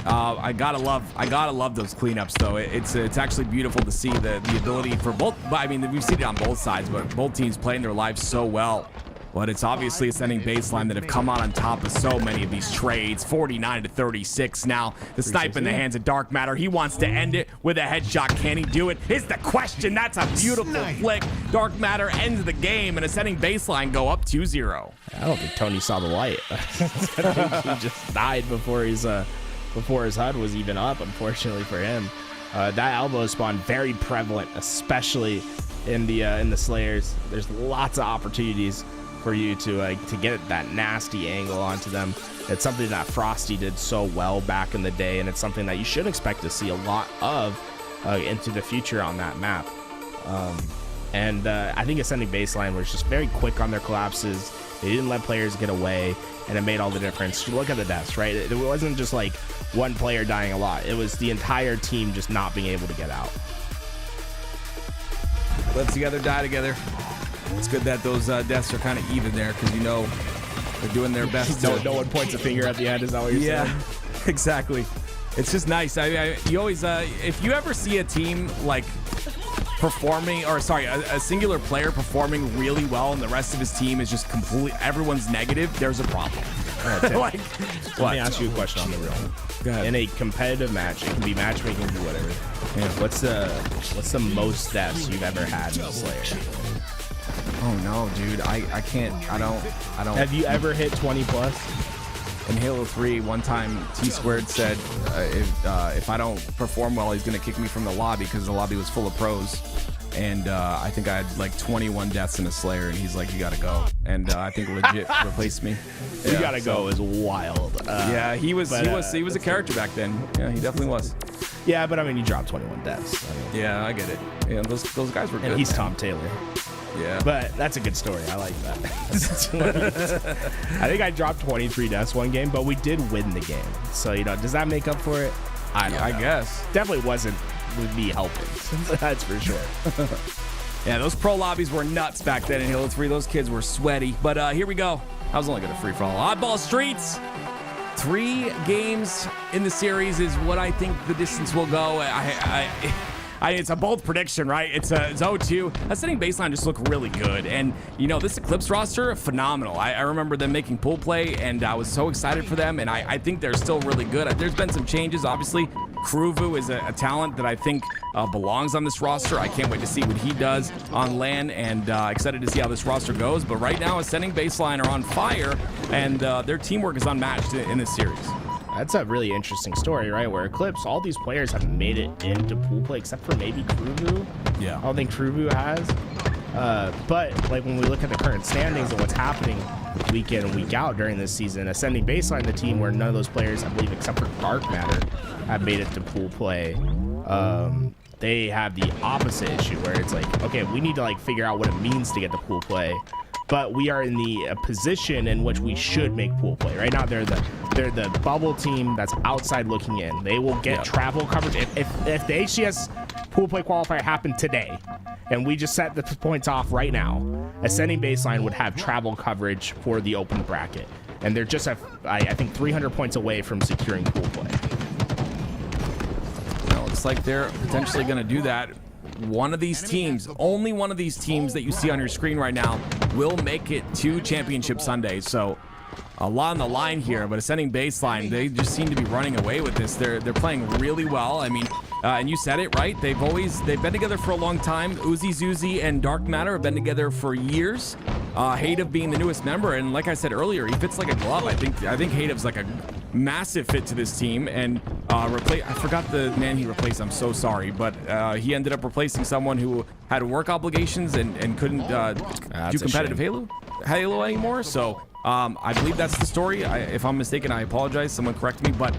I gotta love those cleanups though. It's actually beautiful to see the ability for both. I mean, we've seen it on both sides, but both teams playing their lives so well. But it's obviously ascending baseline that have come out on top of so many of these trades. 49 to 36 now. The snipe in the hands of Dark Matter. He wants to end it with a headshot. Can he do it? Is the question. That's a beautiful flick. Dark Matter ends the game, and ascending baseline go up 2-0. I don't think Tony saw the light. I think he just died before his HUD was even up, unfortunately for him. That elbow spawn very prevalent, especially in the Slayers. There's lots of opportunities for you to get that nasty angle onto them. It's something that Frosty did so well back in the day, and it's something that you should expect to see a lot of into the future on that map. I think ascending baseline was just very quick on their collapses. They didn't let players get away, and it made all the difference. Look at the deaths, right? It wasn't just like one player dying a lot. It was the entire team just not being able to get out. Live together, die together. It's good that those deaths are kind of even there, because you know they're doing their best. No one points a finger at the end, is that what you're saying? Yeah, exactly. It's just nice. You always, if you ever see a team like performing, or sorry, a singular player performing really well and the rest of his team is just completely, everyone's negative, there's a problem. Like, let me ask you a question on the real. Go ahead. In a competitive match, it can be matchmaking, do whatever. Yeah. What's the most deaths you've ever had in a Slayer? Oh no, dude, I can't, I don't. Have you ever hit 20 plus? In Halo 3, one time T-Squared said if I don't perform well, he's gonna kick me from the lobby, because the lobby was full of pros. And I think I had like 21 deaths in a Slayer, and he's like, "You gotta go." And I think legit replaced me. You gotta go is wild. Yeah, he was a character back then. Yeah, he definitely was. Yeah, but I mean, you dropped 21 deaths. Yeah, I get it. Yeah, those guys were good. And he's Tom Taylor. Yeah, but that's a good story. I like that. I think I dropped 23 deaths one game, but we did win the game. So, does that make up for it? I don't know. I guess. Definitely wasn't with me helping. That's for sure. Yeah, those pro lobbies were nuts back then in Halo 3. Those kids were sweaty. But here we go. I was only going to free for all. Oddball Streets. 3 games in the series is what I think the distance will go. It's a bold prediction, right? It's 0-2. Ascending baseline just look really good. And, this Eclipse roster, phenomenal. I remember them making pool play, and I was so excited for them, and I think they're still really good. There's been some changes, obviously, Kruvu is a talent that I think belongs on this roster. I can't wait to see what he does on LAN, and excited to see how this roster goes. But right now, Ascending Baseline are on fire, and their teamwork is unmatched in this series. That's a really interesting story, right? Where Eclipse, all these players have made it into pool play, except for maybe Kruvu. Yeah. I don't think Kruvu has. But like when we look at the current standings and what's happening week in and week out during this season, Ascending Baseline, the team where none of those players, I believe, except for Dark Matter, have made it to pool play. They have the opposite issue where it's like, okay, we need to like figure out what it means to get to pool play. But we are in the position in which we should make pool play. Right now, they're the bubble team that's outside looking in. They will get travel coverage. If the HCS pool play qualifier happened today, and we just set the points off right now, Ascending Baseline would have travel coverage for the open bracket. And they're just, I think, 300 points away from securing pool play. Well, it looks like they're potentially going to do that. One of these teams, only one of these teams that you see on your screen right now will make it to Championship Sunday. So a lot on the line here, but Ascending Baseline, they just seem to be running away with this. They're playing really well. I mean, and you said it, right? They've been together for a long time. Uzi Zuzi and Dark Matter have been together for years. Hadev being the newest member, and like I said earlier, he fits like a glove. I think Hadev's like a massive fit to this team, and I forgot the man he replaced. I'm so sorry, but he ended up replacing someone who had work obligations and couldn't do competitive Halo anymore. So I believe that's the story. If I'm mistaken, I apologize. Someone correct me. But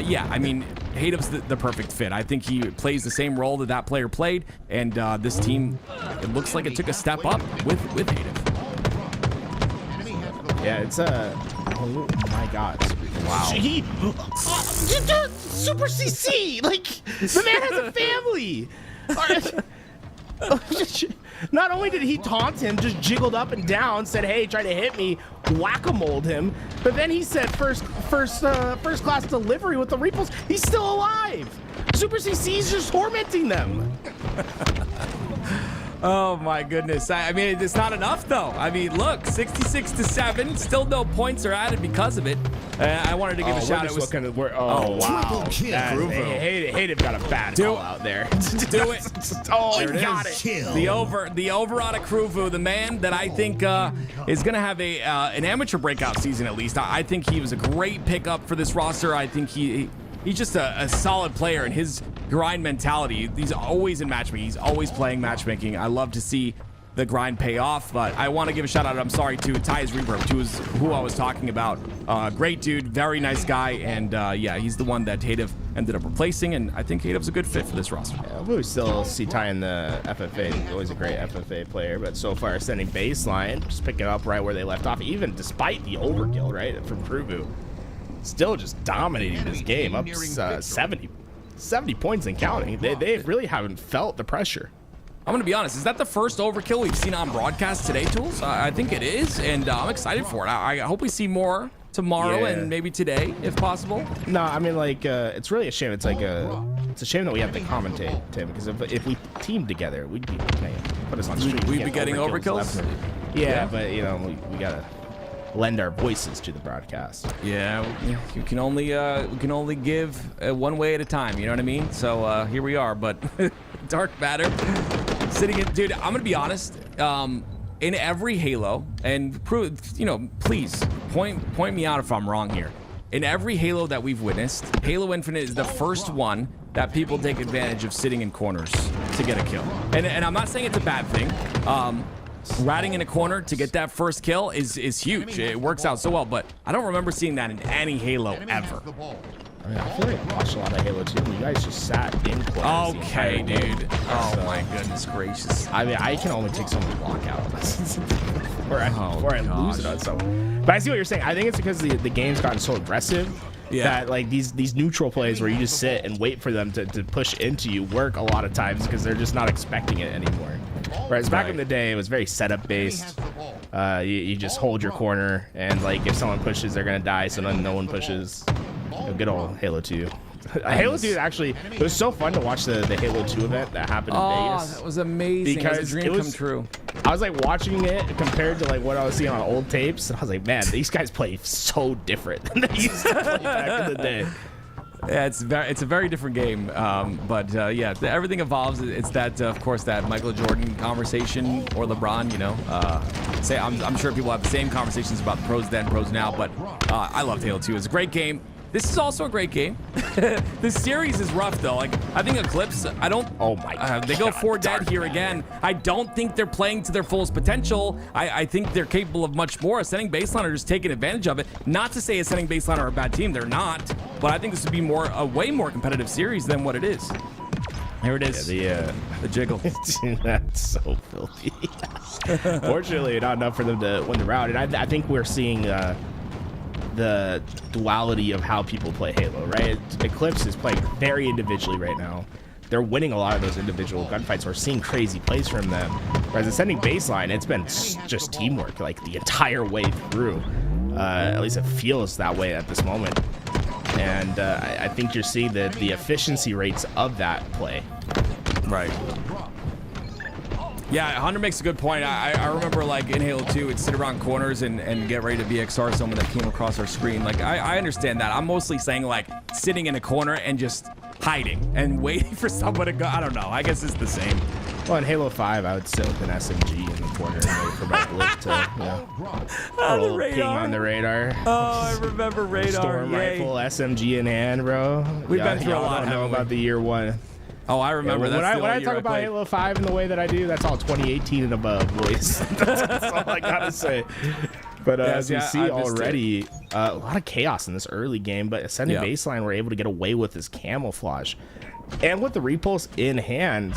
yeah, I mean, Hadev's the perfect fit. I think he plays the same role that player played, and this team, it looks like it took a step up with Hadev. Yeah, it's oh my God. Wow. Super CC! Like, the man has a family! Not only did he taunt him, just jiggled up and down, said, hey, try to hit me, whack-a-moled him, but then he said first class delivery with the repulse. He's still alive! Super CC's just tormenting them! Oh my goodness. I mean, it's not enough though. I mean, look, 66-7, still no points are added because of it. I wanted to give a shout out. Oh wow. Hadev got a bad call out there. Do it. Oh, he got it. The over out of Kruvu, the man that I think is going to have an amateur breakout season at least. I think he was a great pickup for this roster. I think he's just a solid player, and his grind mentality, he's always in matchmaking. He's always playing matchmaking. I love to see the grind pay off, but I want to give a shout out, I'm sorry, to Ty's Reverb, who I was talking about. Great dude, very nice guy, and yeah, he's the one that Hadev ended up replacing, and I think Hadev's a good fit for this roster. Yeah, we still see Ty in the FFA. He's always a great FFA player, but so far Ascending Baseline, just picking up right where they left off, even despite the overkill, right, from Kruvu. Still just dominating this game, up 70 points and counting. They really haven't felt the pressure. I'm going to be honest, is that the first overkill we've seen on broadcast today, Tools? I think it is, and I'm excited for it. I hope we see more tomorrow and maybe today, if possible. No, I mean, like, it's really a shame. It's a shame that we have to commentate, Tim, because if we teamed together, we'd be, put us on stream. We'd be getting overkills? Yeah, but, you know, we got to lend our voices to the broadcast. Yeah, you can only we can only give one way at a time, you know what I mean? So here we are, but Dark Matter sitting in, dude, I'm gonna be honest, in every Halo, and prove, you know, please point me out if I'm wrong here. In every Halo that we've witnessed, Halo Infinite is the first one that people take advantage of sitting in corners to get a kill. And I'm not saying it's a bad thing. Ratting in a corner to get that first kill is huge. It works out so well, but I don't remember seeing that in any Halo ever. I mean, I feel like I watched a lot of Halo 2. You guys just sat in corners. Okay, dude. Oh my goodness gracious. I mean, I can only take someone's walkout or I lose it on someone. But I see what you're saying. I think it's because the game's gotten so aggressive that like these neutral plays where you just sit and wait for them to push into you work a lot of times because they're just not expecting it anymore. Whereas back in the day, it was very setup based. You just hold your corner, and like if someone pushes, they're gonna die. So then no one pushes. Good old Halo 2. Halo 2 actually, it was so fun to watch the Halo 2 event that happened in Vegas. That was amazing. Because it was a dream come true. I was like watching it compared to like what I was seeing on old tapes, and I was like, man, these guys play so different than they used to play back in the day. Yeah, it's a very different game, but yeah, everything evolves. It's that, of course, that Michael Jordan conversation or LeBron. You know, I'm sure people have the same conversations about the pros then, pros now. But I loved Halo 2. It's a great game. This is also a great game. This series is rough though. Like I think Eclipse, I don't. Oh my God. They go 4 dead here again. I don't think they're playing to their fullest potential. I think they're capable of much more. Ascending Baseline are just taking advantage of it. Not to say Ascending Baseline are a bad team. They're not. But I think this would be a way more competitive series than what it is. Here it is. Yeah, the jiggle. That's so filthy. Fortunately, not enough for them to win the round. And I think we're seeing the duality of how people play Halo, right? Eclipse is playing very individually right now. They're winning a lot of those individual gunfights. We're seeing crazy plays from them. Whereas Ascending Baseline, it's been just teamwork like the entire way through. At least it feels that way at this moment. And I think you're seeing the efficiency rates of that play. Right. Yeah, Hunter makes a good point. I remember like in Halo 2, we'd sit around corners and get ready to BXR someone that came across our screen. Like I understand that. I'm mostly saying like sitting in a corner and just hiding and waiting for someone to go. I don't know. I guess it's the same. Well, in Halo 5, I would sit with an SMG in the corner and wait for my blip to, you know, the ping on the radar. Oh, I remember radar. Storm rifle, SMG in hand, bro. We've been through a lot. I don't know about the year 1. Oh, I remember. Yeah, when I talk about Halo 5 in the way that I do, that's all 2018 and above, boys. That's all I gotta say. But as we see already, a lot of chaos in this early game, but Ascending Baseline were able to get away with this camouflage. And with the repulse in hand,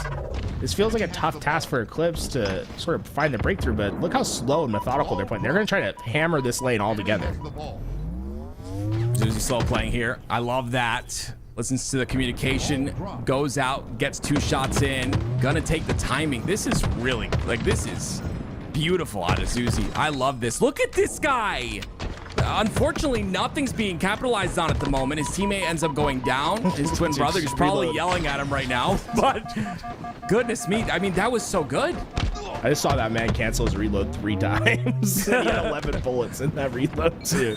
this feels like a tough task for Eclipse to sort of find the breakthrough, but look how slow and methodical they're playing. They're going to try to hammer this lane all together. Zuzi slow playing here. I love that. Listens to the communication, goes out, gets 2 shots in, gonna take the timing. This is really, like, this is beautiful out of Zuzi. I love this. Look at this guy. Unfortunately, nothing's being capitalized on at the moment. His teammate ends up going down. His twin brother is probably yelling at him right now. But goodness me, I mean, that was so good. I just saw that man cancel his reload 3 times. He had 11 bullets in that reload too.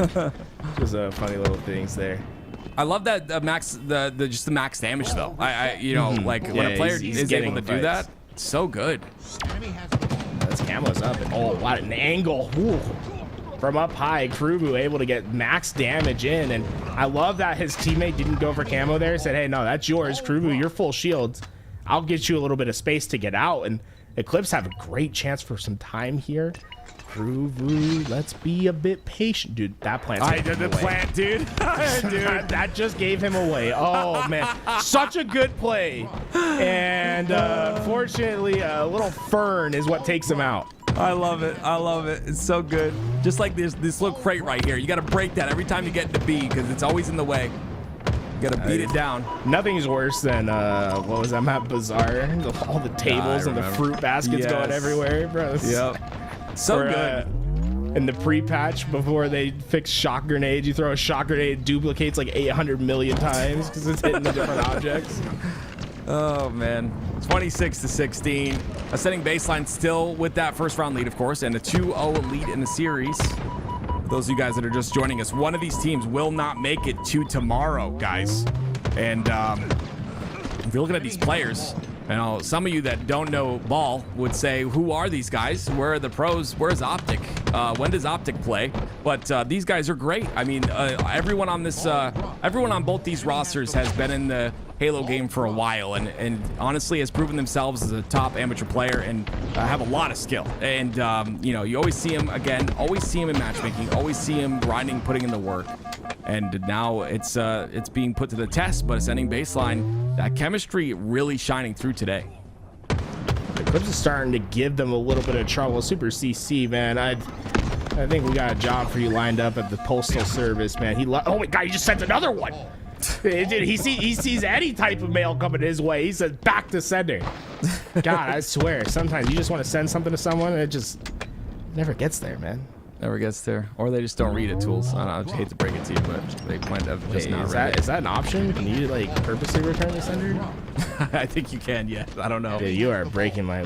Just funny little things there. I love that just the max damage though. You know, like when a player is able to do that, it's so good. This camo's up and oh, what an angle. Ooh. From up high, Krubu able to get max damage in, and I love that his teammate didn't go for camo there. Said, hey, no, that's yours, Krubu, you're full shields. I'll get you a little bit of space to get out, and Eclipse have a great chance for some time here. Krubu, let's be a bit patient. Dude, that plant's I did the plant, dude. Dude. That just gave him away. Oh, man. Such a good play. And fortunately, a little fern is what takes him out. I love it. I love it. It's so good. Just like this little crate right here. You got to break that every time you get into B because it's always in the way. You got to beat it down. Nothing's worse than, what was that map? Bazaar. All the tables and the fruit baskets going everywhere, bro. Yep. So good. In the pre-patch before they fix shock grenades, you throw a shock grenade, it duplicates like 800 million times because it's hitting the different objects. Oh man, 26-16. Ascending Baseline still with that first round lead, of course, and a 2-0 lead in the series. For those of you guys that are just joining us, one of these teams will not make it to tomorrow, guys. And if you're looking at these players, you know, some of you that don't know ball would say, who are these guys? Where are the pros? Where's OpTic? When does OpTic play? But these guys are great. I mean, everyone on both these rosters has been in the Halo game for a while and honestly has proven themselves as a top amateur player and have a lot of skill. And, you know, you always see him in matchmaking, always see him grinding, putting in the work. And now it's being put to the test, but Ascending Baseline, that chemistry really shining through today. Eclipse is starting to give them a little bit of trouble. Super CC, man. I think we got a job for you lined up at the Postal Service, man. Oh my God, he just sent another one. Dude, he sees any type of mail coming his way. He says, back to sender. God, I swear, sometimes you just want to send something to someone and it just never gets there, man. Never gets there. Or they just don't read it, Tools. I hate to break it to you, but they might have just not read it. Is that an option? Can you, like, purposely return the sender? I think you can, yeah. I don't know. Dude, you are breaking my...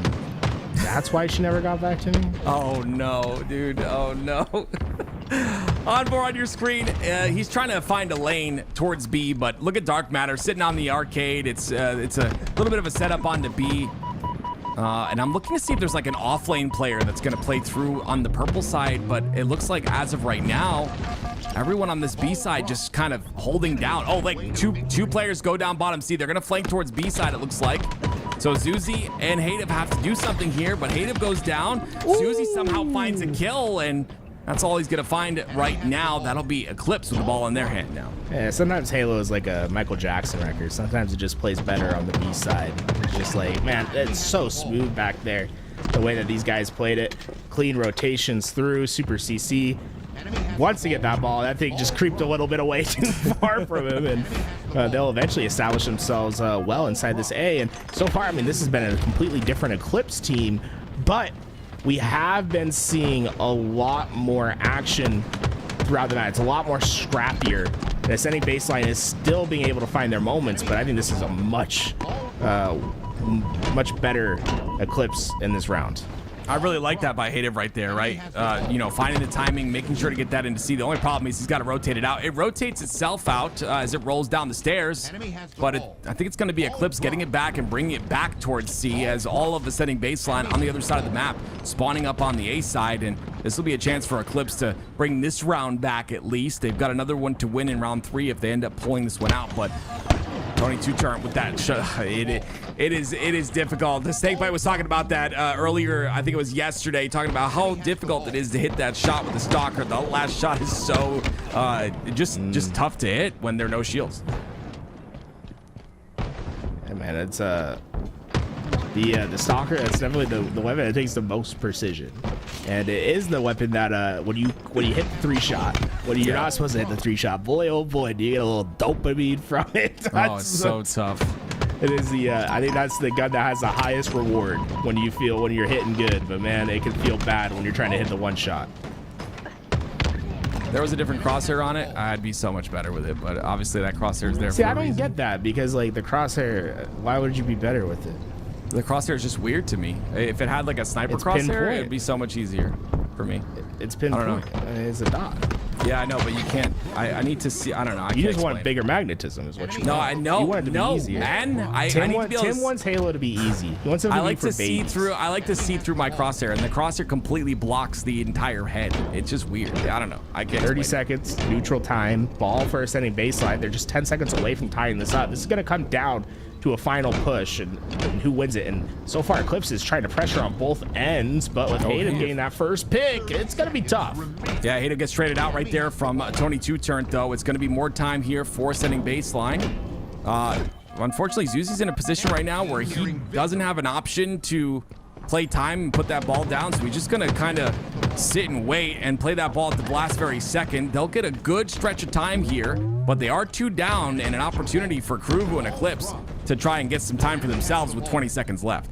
That's why she never got back to me? Oh, no, dude. Oh, no. Envoy on your screen, he's trying to find a lane towards B, but look at Dark Matter sitting on the arcade. It's a little bit of a setup onto B. And I'm looking to see if there's like an off lane player that's going to play through on the purple side, but it looks like as of right now, everyone on this B side just kind of holding down. Oh, like two players go down bottom C. They're going to flank towards B side, it looks like. So Zuzi and Hadev have to do something here, but Hadev goes down. Zuzi somehow finds a kill, and that's all he's going to find right now. That'll be Eclipse with the ball in their hand now. Yeah, sometimes Halo is like a Michael Jackson record. Sometimes it just plays better on the B side. It's just like, man, it's so smooth back there. The way that these guys played it. Clean rotations through, super CC. Once they get that ball, that thing just creeped a little bit away too far from him, and they'll eventually establish themselves well inside this A. And so far, I mean, this has been a completely different Eclipse team, but we have been seeing a lot more action throughout the night. It's a lot more scrappier. The ascending baseline is still being able to find their moments, but I think this is a much better Eclipse in this round. I really like that by Hadev right there, right? You know, finding the timing, making sure to get that into C. The only problem is he's got to rotate it out. It rotates itself out as it rolls down the stairs, but I think it's going to be Eclipse getting it back and bringing it back towards C as all of the setting baseline on the other side of the map, spawning up on the A side, and this will be a chance for Eclipse to bring this round back at least. They've got another one to win in round 3 if they end up pulling this one out, but Tony two-turn with that it is difficult. The Snakebite was talking about that earlier, I think it was yesterday, talking about how difficult it is to hit that shot with the Stalker. The last shot is so just tough to hit when there are no shields. Yeah, man, it's the Stalker. That's definitely the weapon that takes the most precision, and it is the weapon that when you hit the 3-shot, when you're not supposed to hit the 3-shot, boy oh boy, do you get a little dopamine from it. Oh, it's so tough. It is I think that's the gun that has the highest reward when you're hitting good, but man, it can feel bad when you're trying to hit the 1-shot. If there was a different crosshair on it, I'd be so much better with it, but obviously that crosshair is there See, for a I don't reason. get that, because like the crosshair, why would you be better with it? The crosshair is just weird to me. If it had like a sniper It's crosshair, pinpoint. it'd be so much easier for me. It's pinpoint. I don't know. It's a dot. Yeah, I know, but you can't. I need to see. I don't know. I You can't just want explain. bigger magnetism, is what you No, want. I know. You want it to be easier. Man. I Tim, need to be able Tim wants Halo to be easy. He wants it to I be like for to see babies. through. I like to see through my crosshair, and the crosshair completely blocks the entire head. It's just weird. I don't know. I can't. 30 explain it. seconds, neutral time, ball for ascending baseline. They're just 10 seconds away from tying this up. This is going to come down to a final push and who wins it. And so far, Eclipse is trying to pressure on both ends, but with Hayden getting that first pick, it's going to be tough. Yeah, Hayden gets traded out right there from Tony two-turn, though. It's going to be more time here for ascending baseline. Unfortunately, Zuzi's in a position right now where he doesn't have an option to play time and put that ball down, so he's just gonna kind of sit and wait and play that ball at the last very second. They'll get a good stretch of time here, but they are 2 down and an opportunity for Kruvu and Eclipse to try and get some time for themselves with 20 seconds left.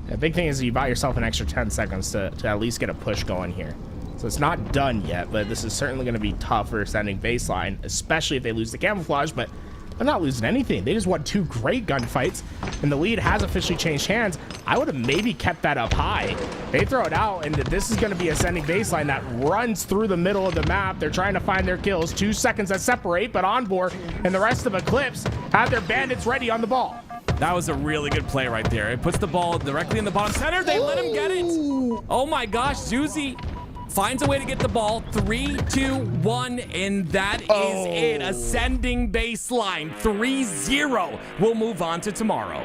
The big thing is you buy yourself an extra 10 seconds to at least get a push going here. So it's not done yet, but this is certainly going to be tough for ascending baseline, especially if they lose the camouflage, but they're not losing anything. They just won 2 great gunfights, and the lead has officially changed hands. I would have maybe kept that up high. They throw it out, and this is going to be ascending baseline that runs through the middle of the map. They're trying to find their kills. 2 seconds that separate, but Onboard and the rest of Eclipse have their bandits ready on the ball. That was a really good play right there. It puts the ball directly in the bottom center. They let him get it. Oh my gosh, Zuzi finds a way to get the ball. 3, 2, 1, and that is it. Ascending baseline 3-0. We'll move on to tomorrow.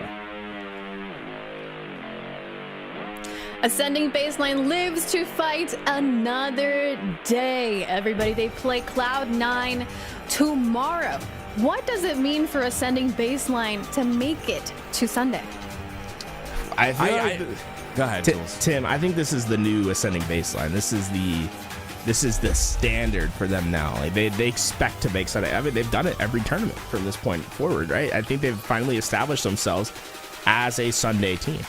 Ascending baseline lives to fight another day. Everybody, they play Cloud9 tomorrow. What does it mean for Ascending baseline to make it to Sunday? I feel Go ahead, Tim, I think this is the new ascending baseline. This is the standard for them now. Like they expect to make Sunday. I mean, they've done it every tournament from this point forward, right? I think they've finally established themselves as a Sunday team.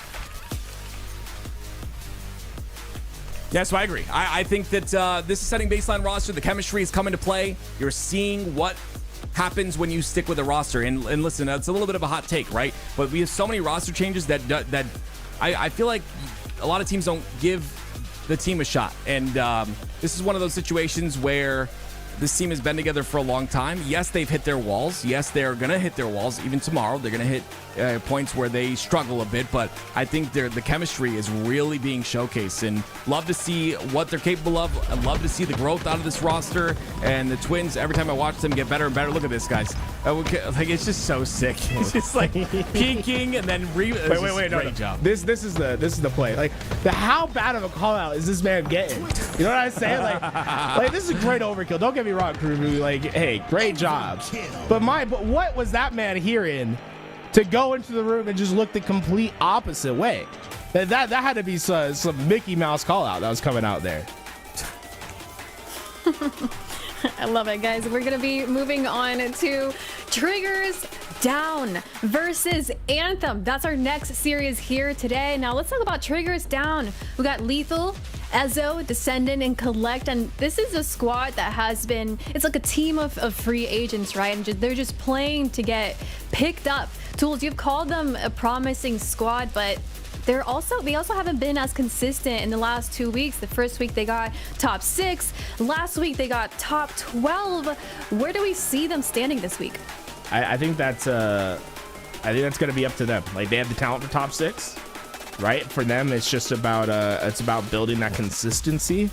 Yes, I agree. I think that this ascending baseline roster, the chemistry is coming to play. You're seeing what happens when you stick with a roster. And listen, that's a little bit of a hot take, right? But we have so many roster changes that I feel like a lot of teams don't give the team a shot. And this is one of those situations where this team has been together for a long time. Yes, they've hit their walls. Yes, they're going to hit their walls. Even tomorrow, they're going to hit points where they struggle a bit. But I think the chemistry is really being showcased. And love to see what they're capable of. I love to see the growth out of this roster. And the Twins, every time I watch them get better and better. Look at this, guys. Like, it's just so sick. It's just like peaking and then wait, great no. job. This is the play. Like, how bad of a call out is this man getting? You know what I'm saying? Like this is great overkill. Don't get me wrong, crew. Like, hey, great job. But what was that man hearing to go into the room and just look the complete opposite way? That had to be some Mickey Mouse call out that was coming out there. I love it, guys. We're going to be moving on to Triggers Down versus Anthem. That's our next series here today. Now, let's talk about Triggers Down. We got Lethal, Ezo, Descendant, and Collect. And this is a squad that has been, it's like a team of free agents, right? And they're just playing to get picked up. Tools, you've called them a promising squad, but they also haven't been as consistent in the last 2 weeks. The first week they got top 6. Last week they got top 12. Where do we see them standing this week? I think that's going to be up to them. Like, they have the talent for top 6, right? For them, it's just about building that consistency,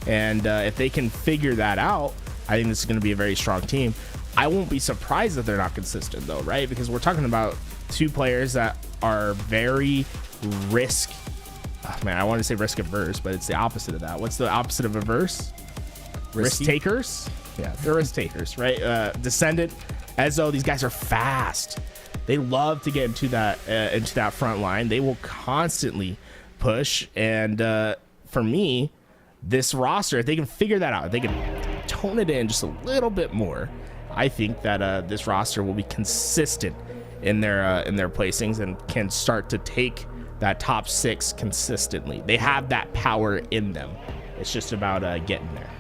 and if they can figure that out, I think this is going to be a very strong team. I won't be surprised if they're not consistent, though, right? Because we're talking about 2 players that are very I want to say risk averse, but it's the opposite of that. What's the opposite of averse? Risk takers. Yeah, they're risk takers, right? Descendant, Ezo, these guys are fast. They love to get into that front line. They will constantly push. And for me, this roster, if they can figure that out, if they can tone it in just a little bit more, I think that this roster will be consistent in their placings and can start to take that top 6 consistently. They have that power in them. It's just about getting there.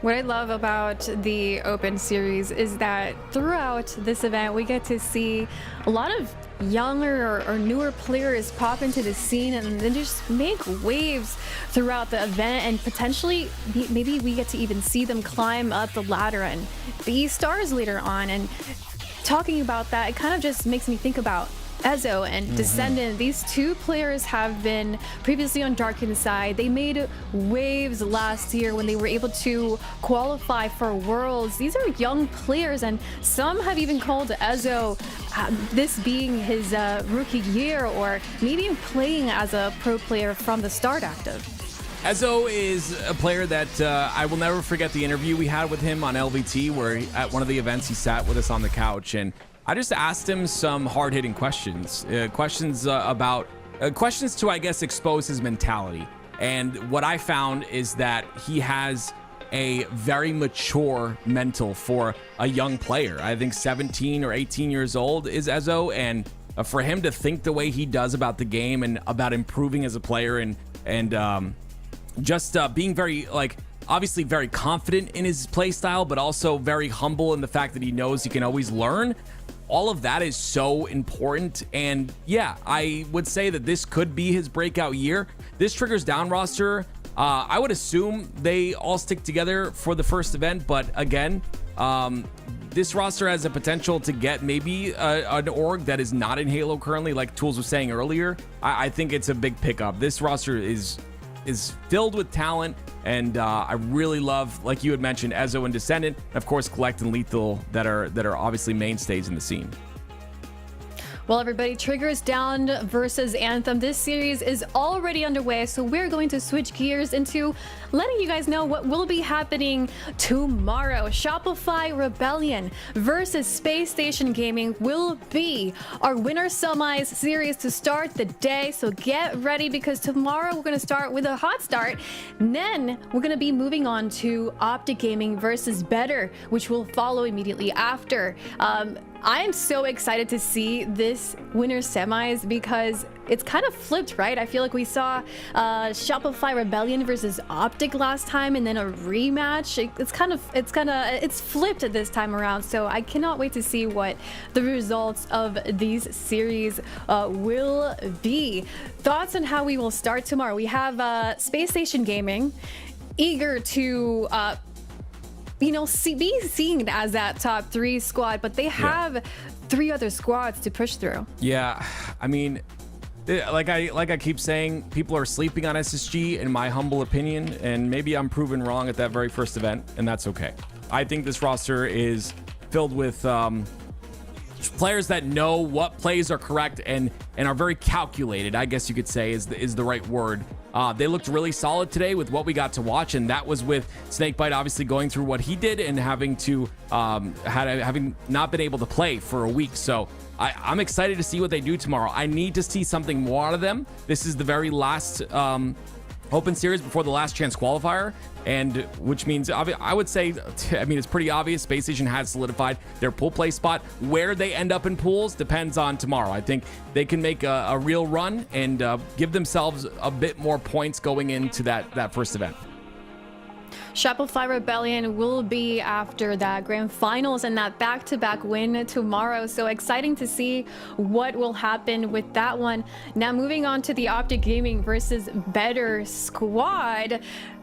What I love about the Open Series is that throughout this event, we get to see a lot of younger or newer players pop into the scene and then just make waves throughout the event, and potentially maybe we get to even see them climb up the ladder and be stars later on. And talking about that, it kind of just makes me think about Ezo and Descendant. These 2 players have been previously on Darkened Side. They made waves last year when they were able to qualify for Worlds. These are young players, and some have even called Ezo this being his rookie year, or maybe even playing as a pro player from the start active. Ezo is a player that I will never forget the interview we had with him on LVT, where at one of the events he sat with us on the couch, and I just asked him some hard-hitting questions, questions to, I guess, expose his mentality. And what I found is that he has a very mature mental for a young player. I think 17 or 18 years old is Ezo, and for him to think the way he does about the game and about improving as a player and just being very, like, obviously very confident in his play style, but also very humble in the fact that he knows he can always learn. All of that is so important. And yeah, I would say that this could be his breakout year. This Triggers Down roster, I would assume they all stick together for the first event. But again, this roster has a potential to get maybe an org that is not in Halo currently, like Tools was saying earlier. I think it's a big pickup. This roster is filled with talent, and I really love, like you had mentioned, Ezo and Descendant, and of course Collect and Lethal that are obviously mainstays in the scene. Well, everybody, Triggers Down versus Anthem. This series is already underway, so we're going to switch gears into letting you guys know what will be happening tomorrow. Shopify Rebellion versus Space Station Gaming will be our winner semis series to start the day. So get ready, because tomorrow we're going to start with a hot start. And then we're going to be moving on to OpTic Gaming versus Better, which will follow immediately after. I am so excited to see this winner semis, because it's kind of flipped, right? I feel like we saw Shopify Rebellion versus OpTic last time, and then a rematch. It's flipped at this time around. So I cannot wait to see what the results of these series will be. Thoughts on how we will start tomorrow? We have Space Station Gaming, eager to be seen as that top 3 squad, but they have 3 other squads to push through. Yeah, I mean, like I keep saying, people are sleeping on SSG, in my humble opinion, and maybe I'm proven wrong at that very first event, and that's okay. I think this roster is filled with players that know what plays are correct and are very calculated, I guess you could say is the right word. They looked really solid today with what we got to watch, and that was with Snakebite obviously going through what he did and having to having not been able to play for a week. So I'm excited to see what they do tomorrow. I need to see something more out of them. This is the very last Open series before the last chance qualifier, and which means I would say, I mean, it's pretty obvious Space Station has solidified their pool play spot. Where they end up in pools depends on tomorrow. I think they can make a real run and give themselves a bit more points going into that first event. Shopify Rebellion will be after that grand finals and that back-to-back win tomorrow. So exciting to see what will happen with that one. Now moving on to the OpTic Gaming versus Better squad.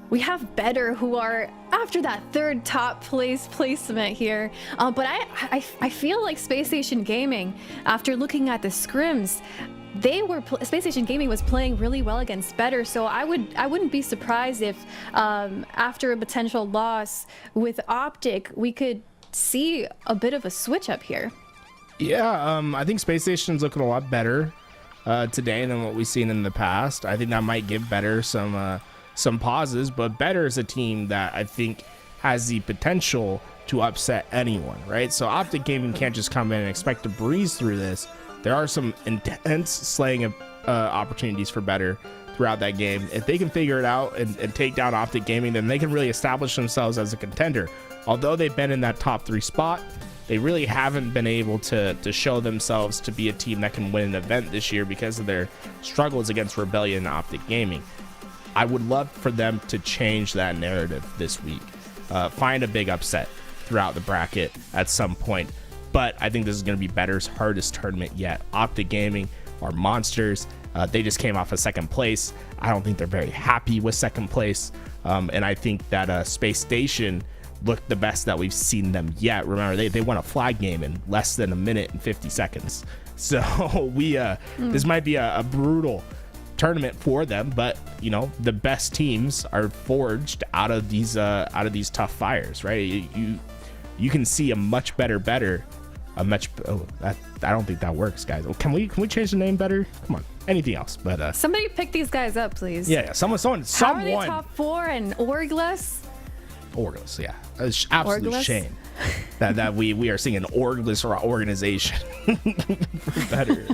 We have Better, who are after that 3rd top placement here. But I feel like Space Station Gaming, after looking at the scrims, Space Station Gaming was playing really well against Better, so I wouldn't be surprised if after a potential loss with OpTic, we could see a bit of a switch up here. Yeah, I think Space Station's looking a lot better today than what we've seen in the past. I think that might give Better some pauses, but Better is a team that I think has the potential to upset anyone, right? So OpTic Gaming can't just come in and expect to breeze through this. There are some intense slaying opportunities for Better throughout that game. If they can figure it out and take down OpTic Gaming, then they can really establish themselves as a contender. Although they've been in that top 3 spot, they really haven't been able to show themselves to be a team that can win an event this year because of their struggles against Rebellion and OpTic Gaming. I would love for them to change that narrative this week. Find a big upset throughout the bracket at some point. But I think this is going to be Better's hardest tournament yet. OpTic Gaming are monsters. They just came off of 2nd place. I don't think they're very happy with 2nd place. And I think that Space Station looked the best that we've seen them yet. Remember, they won a flag game in less than 1 minute and 50 seconds. So this might be a brutal tournament for them, but the best teams are forged out of these tough fires, right? You can see a much better I don't think that works, guys. Can we change the name Better? Come on, anything else? But somebody pick these guys up, please. Yeah, someone. How are they top 4 and Orgless? Orgless, yeah, it's absolute Orgless? shame that we are seeing an Orgless organization for Better.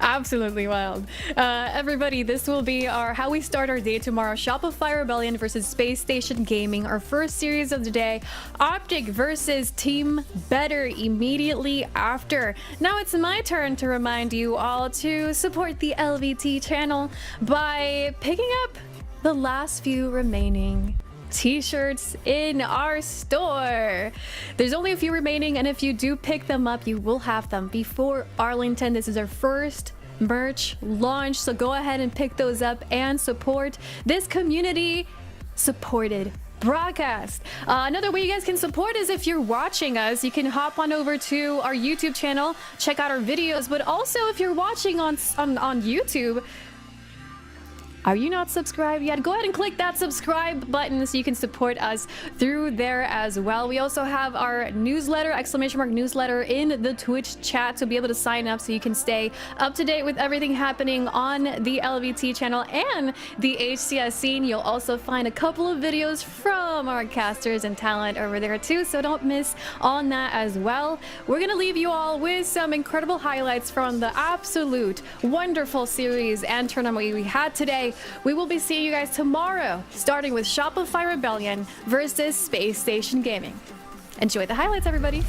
Absolutely wild. Everybody, this will be how we start our day tomorrow. Shopify Rebellion versus Space Station Gaming, our first series of the day. OpTic versus Team Better immediately after. Now it's my turn to remind you all to support the LVT channel by picking up the last few remaining t-shirts in our store. There's only a few remaining, and if you do pick them up, you will have them before Arlington. This is our first merch launch, so go ahead and pick those up and support this community supported broadcast. Another way you guys can support is if you're watching us, you can hop on over to our YouTube channel, check out our videos, but also if you're watching on YouTube, are you not subscribed yet? Go ahead and click that subscribe button so you can support us through there as well. We also have our newsletter, !newsletter in the Twitch chat, so be able to sign up so you can stay up to date with everything happening on the LVT channel and the HCS scene. You'll also find a couple of videos from our casters and talent over there too, so don't miss on that as well. We're gonna leave you all with some incredible highlights from the absolute wonderful series and tournament we had today. We will be seeing you guys tomorrow, starting with Shopify Rebellion versus Space Station Gaming. Enjoy the highlights, everybody.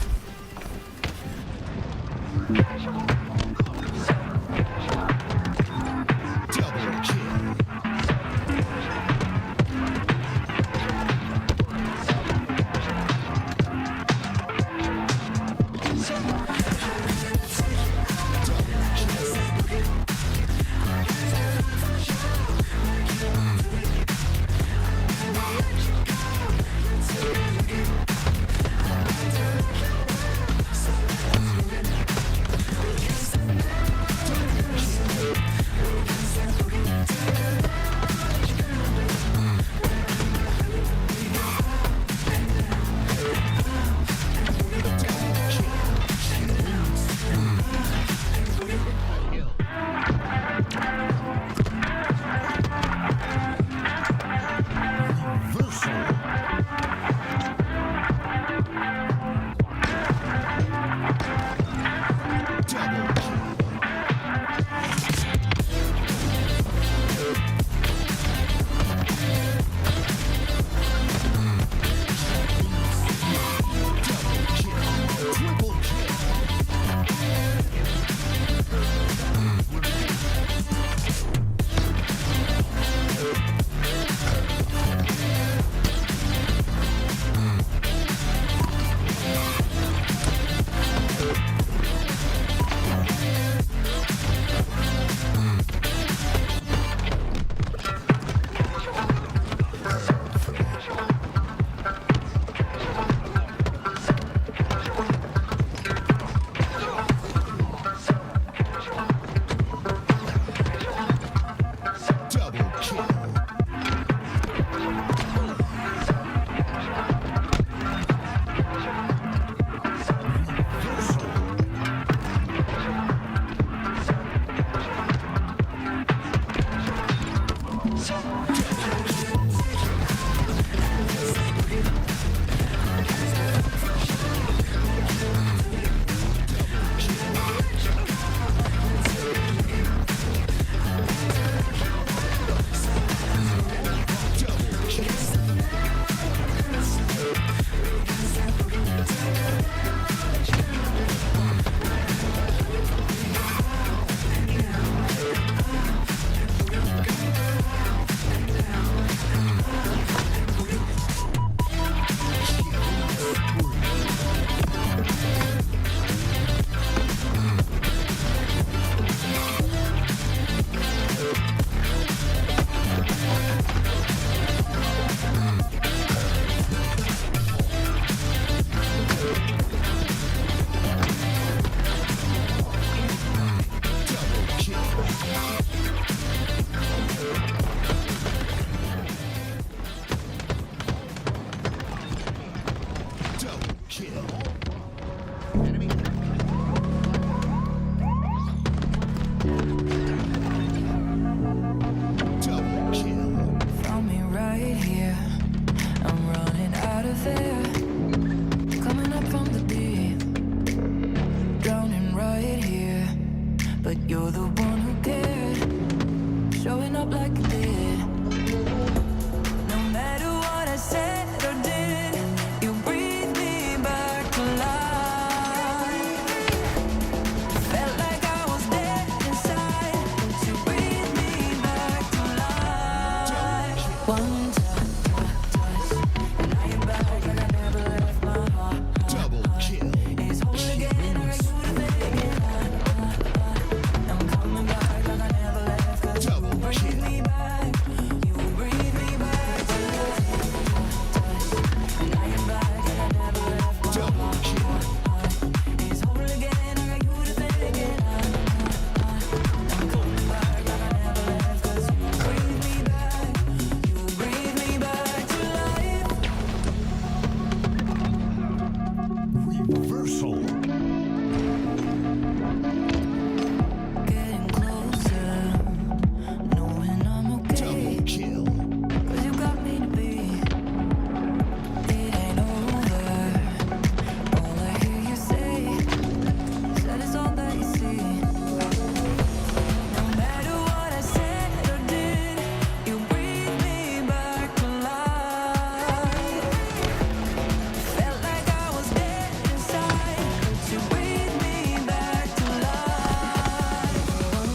Found me right here. I'm running out of air. Coming up from the deep. Drowning right here. But you're the one who cared. Showing up like you did. No matter what I said or did, you breathe me back to life. Felt like I was dead inside, but you breathe me back to life. One touch, and now you're back like I never left my heart. It's whole again, I got you to make it. I'm coming back like I never left, 'cause you breathe me back. You breathe me back to life. And now you're back like I never left my heart. It's whole again, I got you to make it. I'm coming back like I never left, 'cause you breathe me back. You breathe me back to life. Reversal. Getting closer, knowing I'm okay. Kill. 'Cause you got me to be. It ain't over. All I hear you say, that is all that you see. No matter what I said or did, you breathe me back to life. Felt like I was dead inside, but you breathe me back to life. One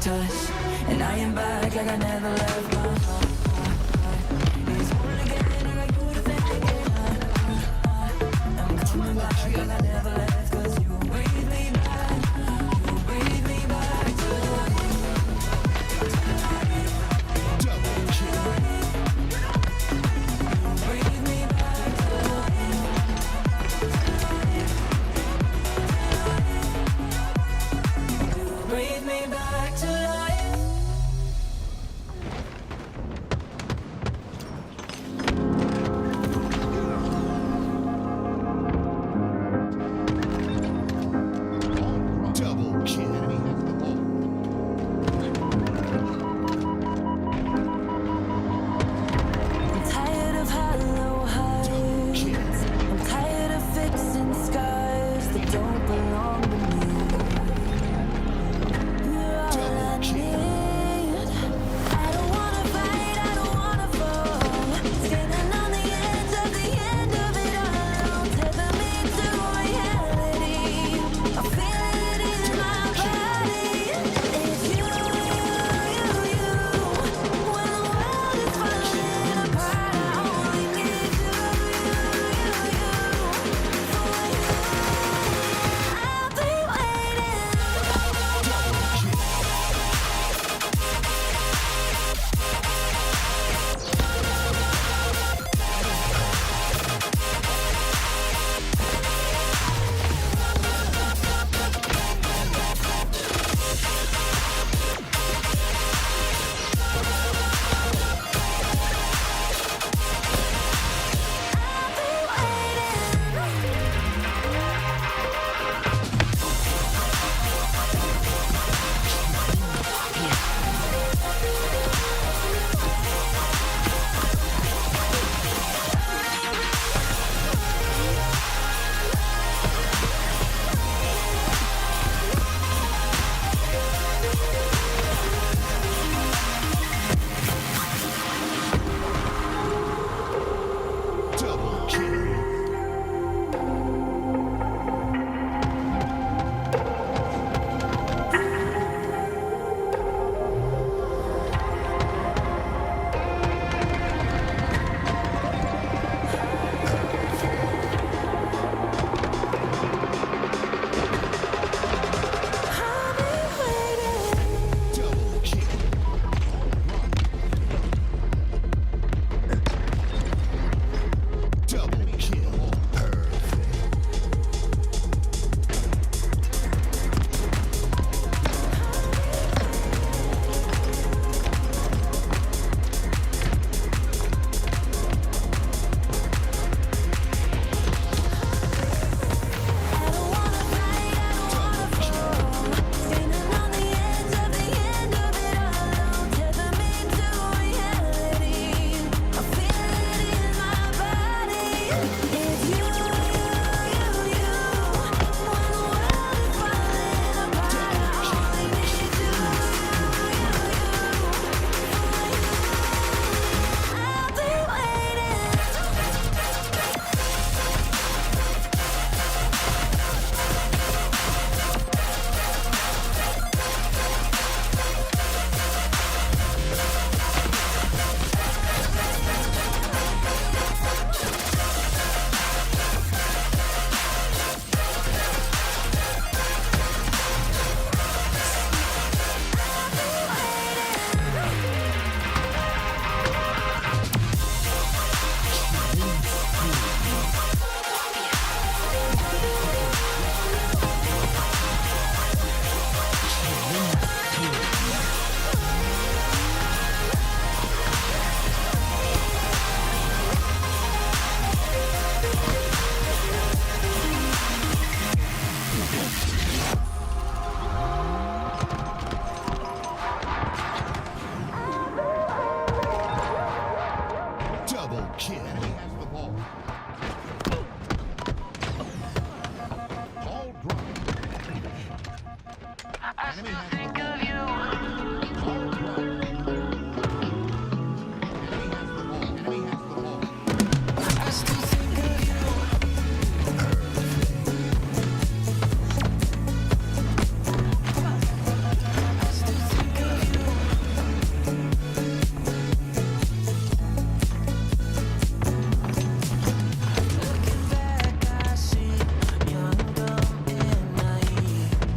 touch, and I am back like I never left.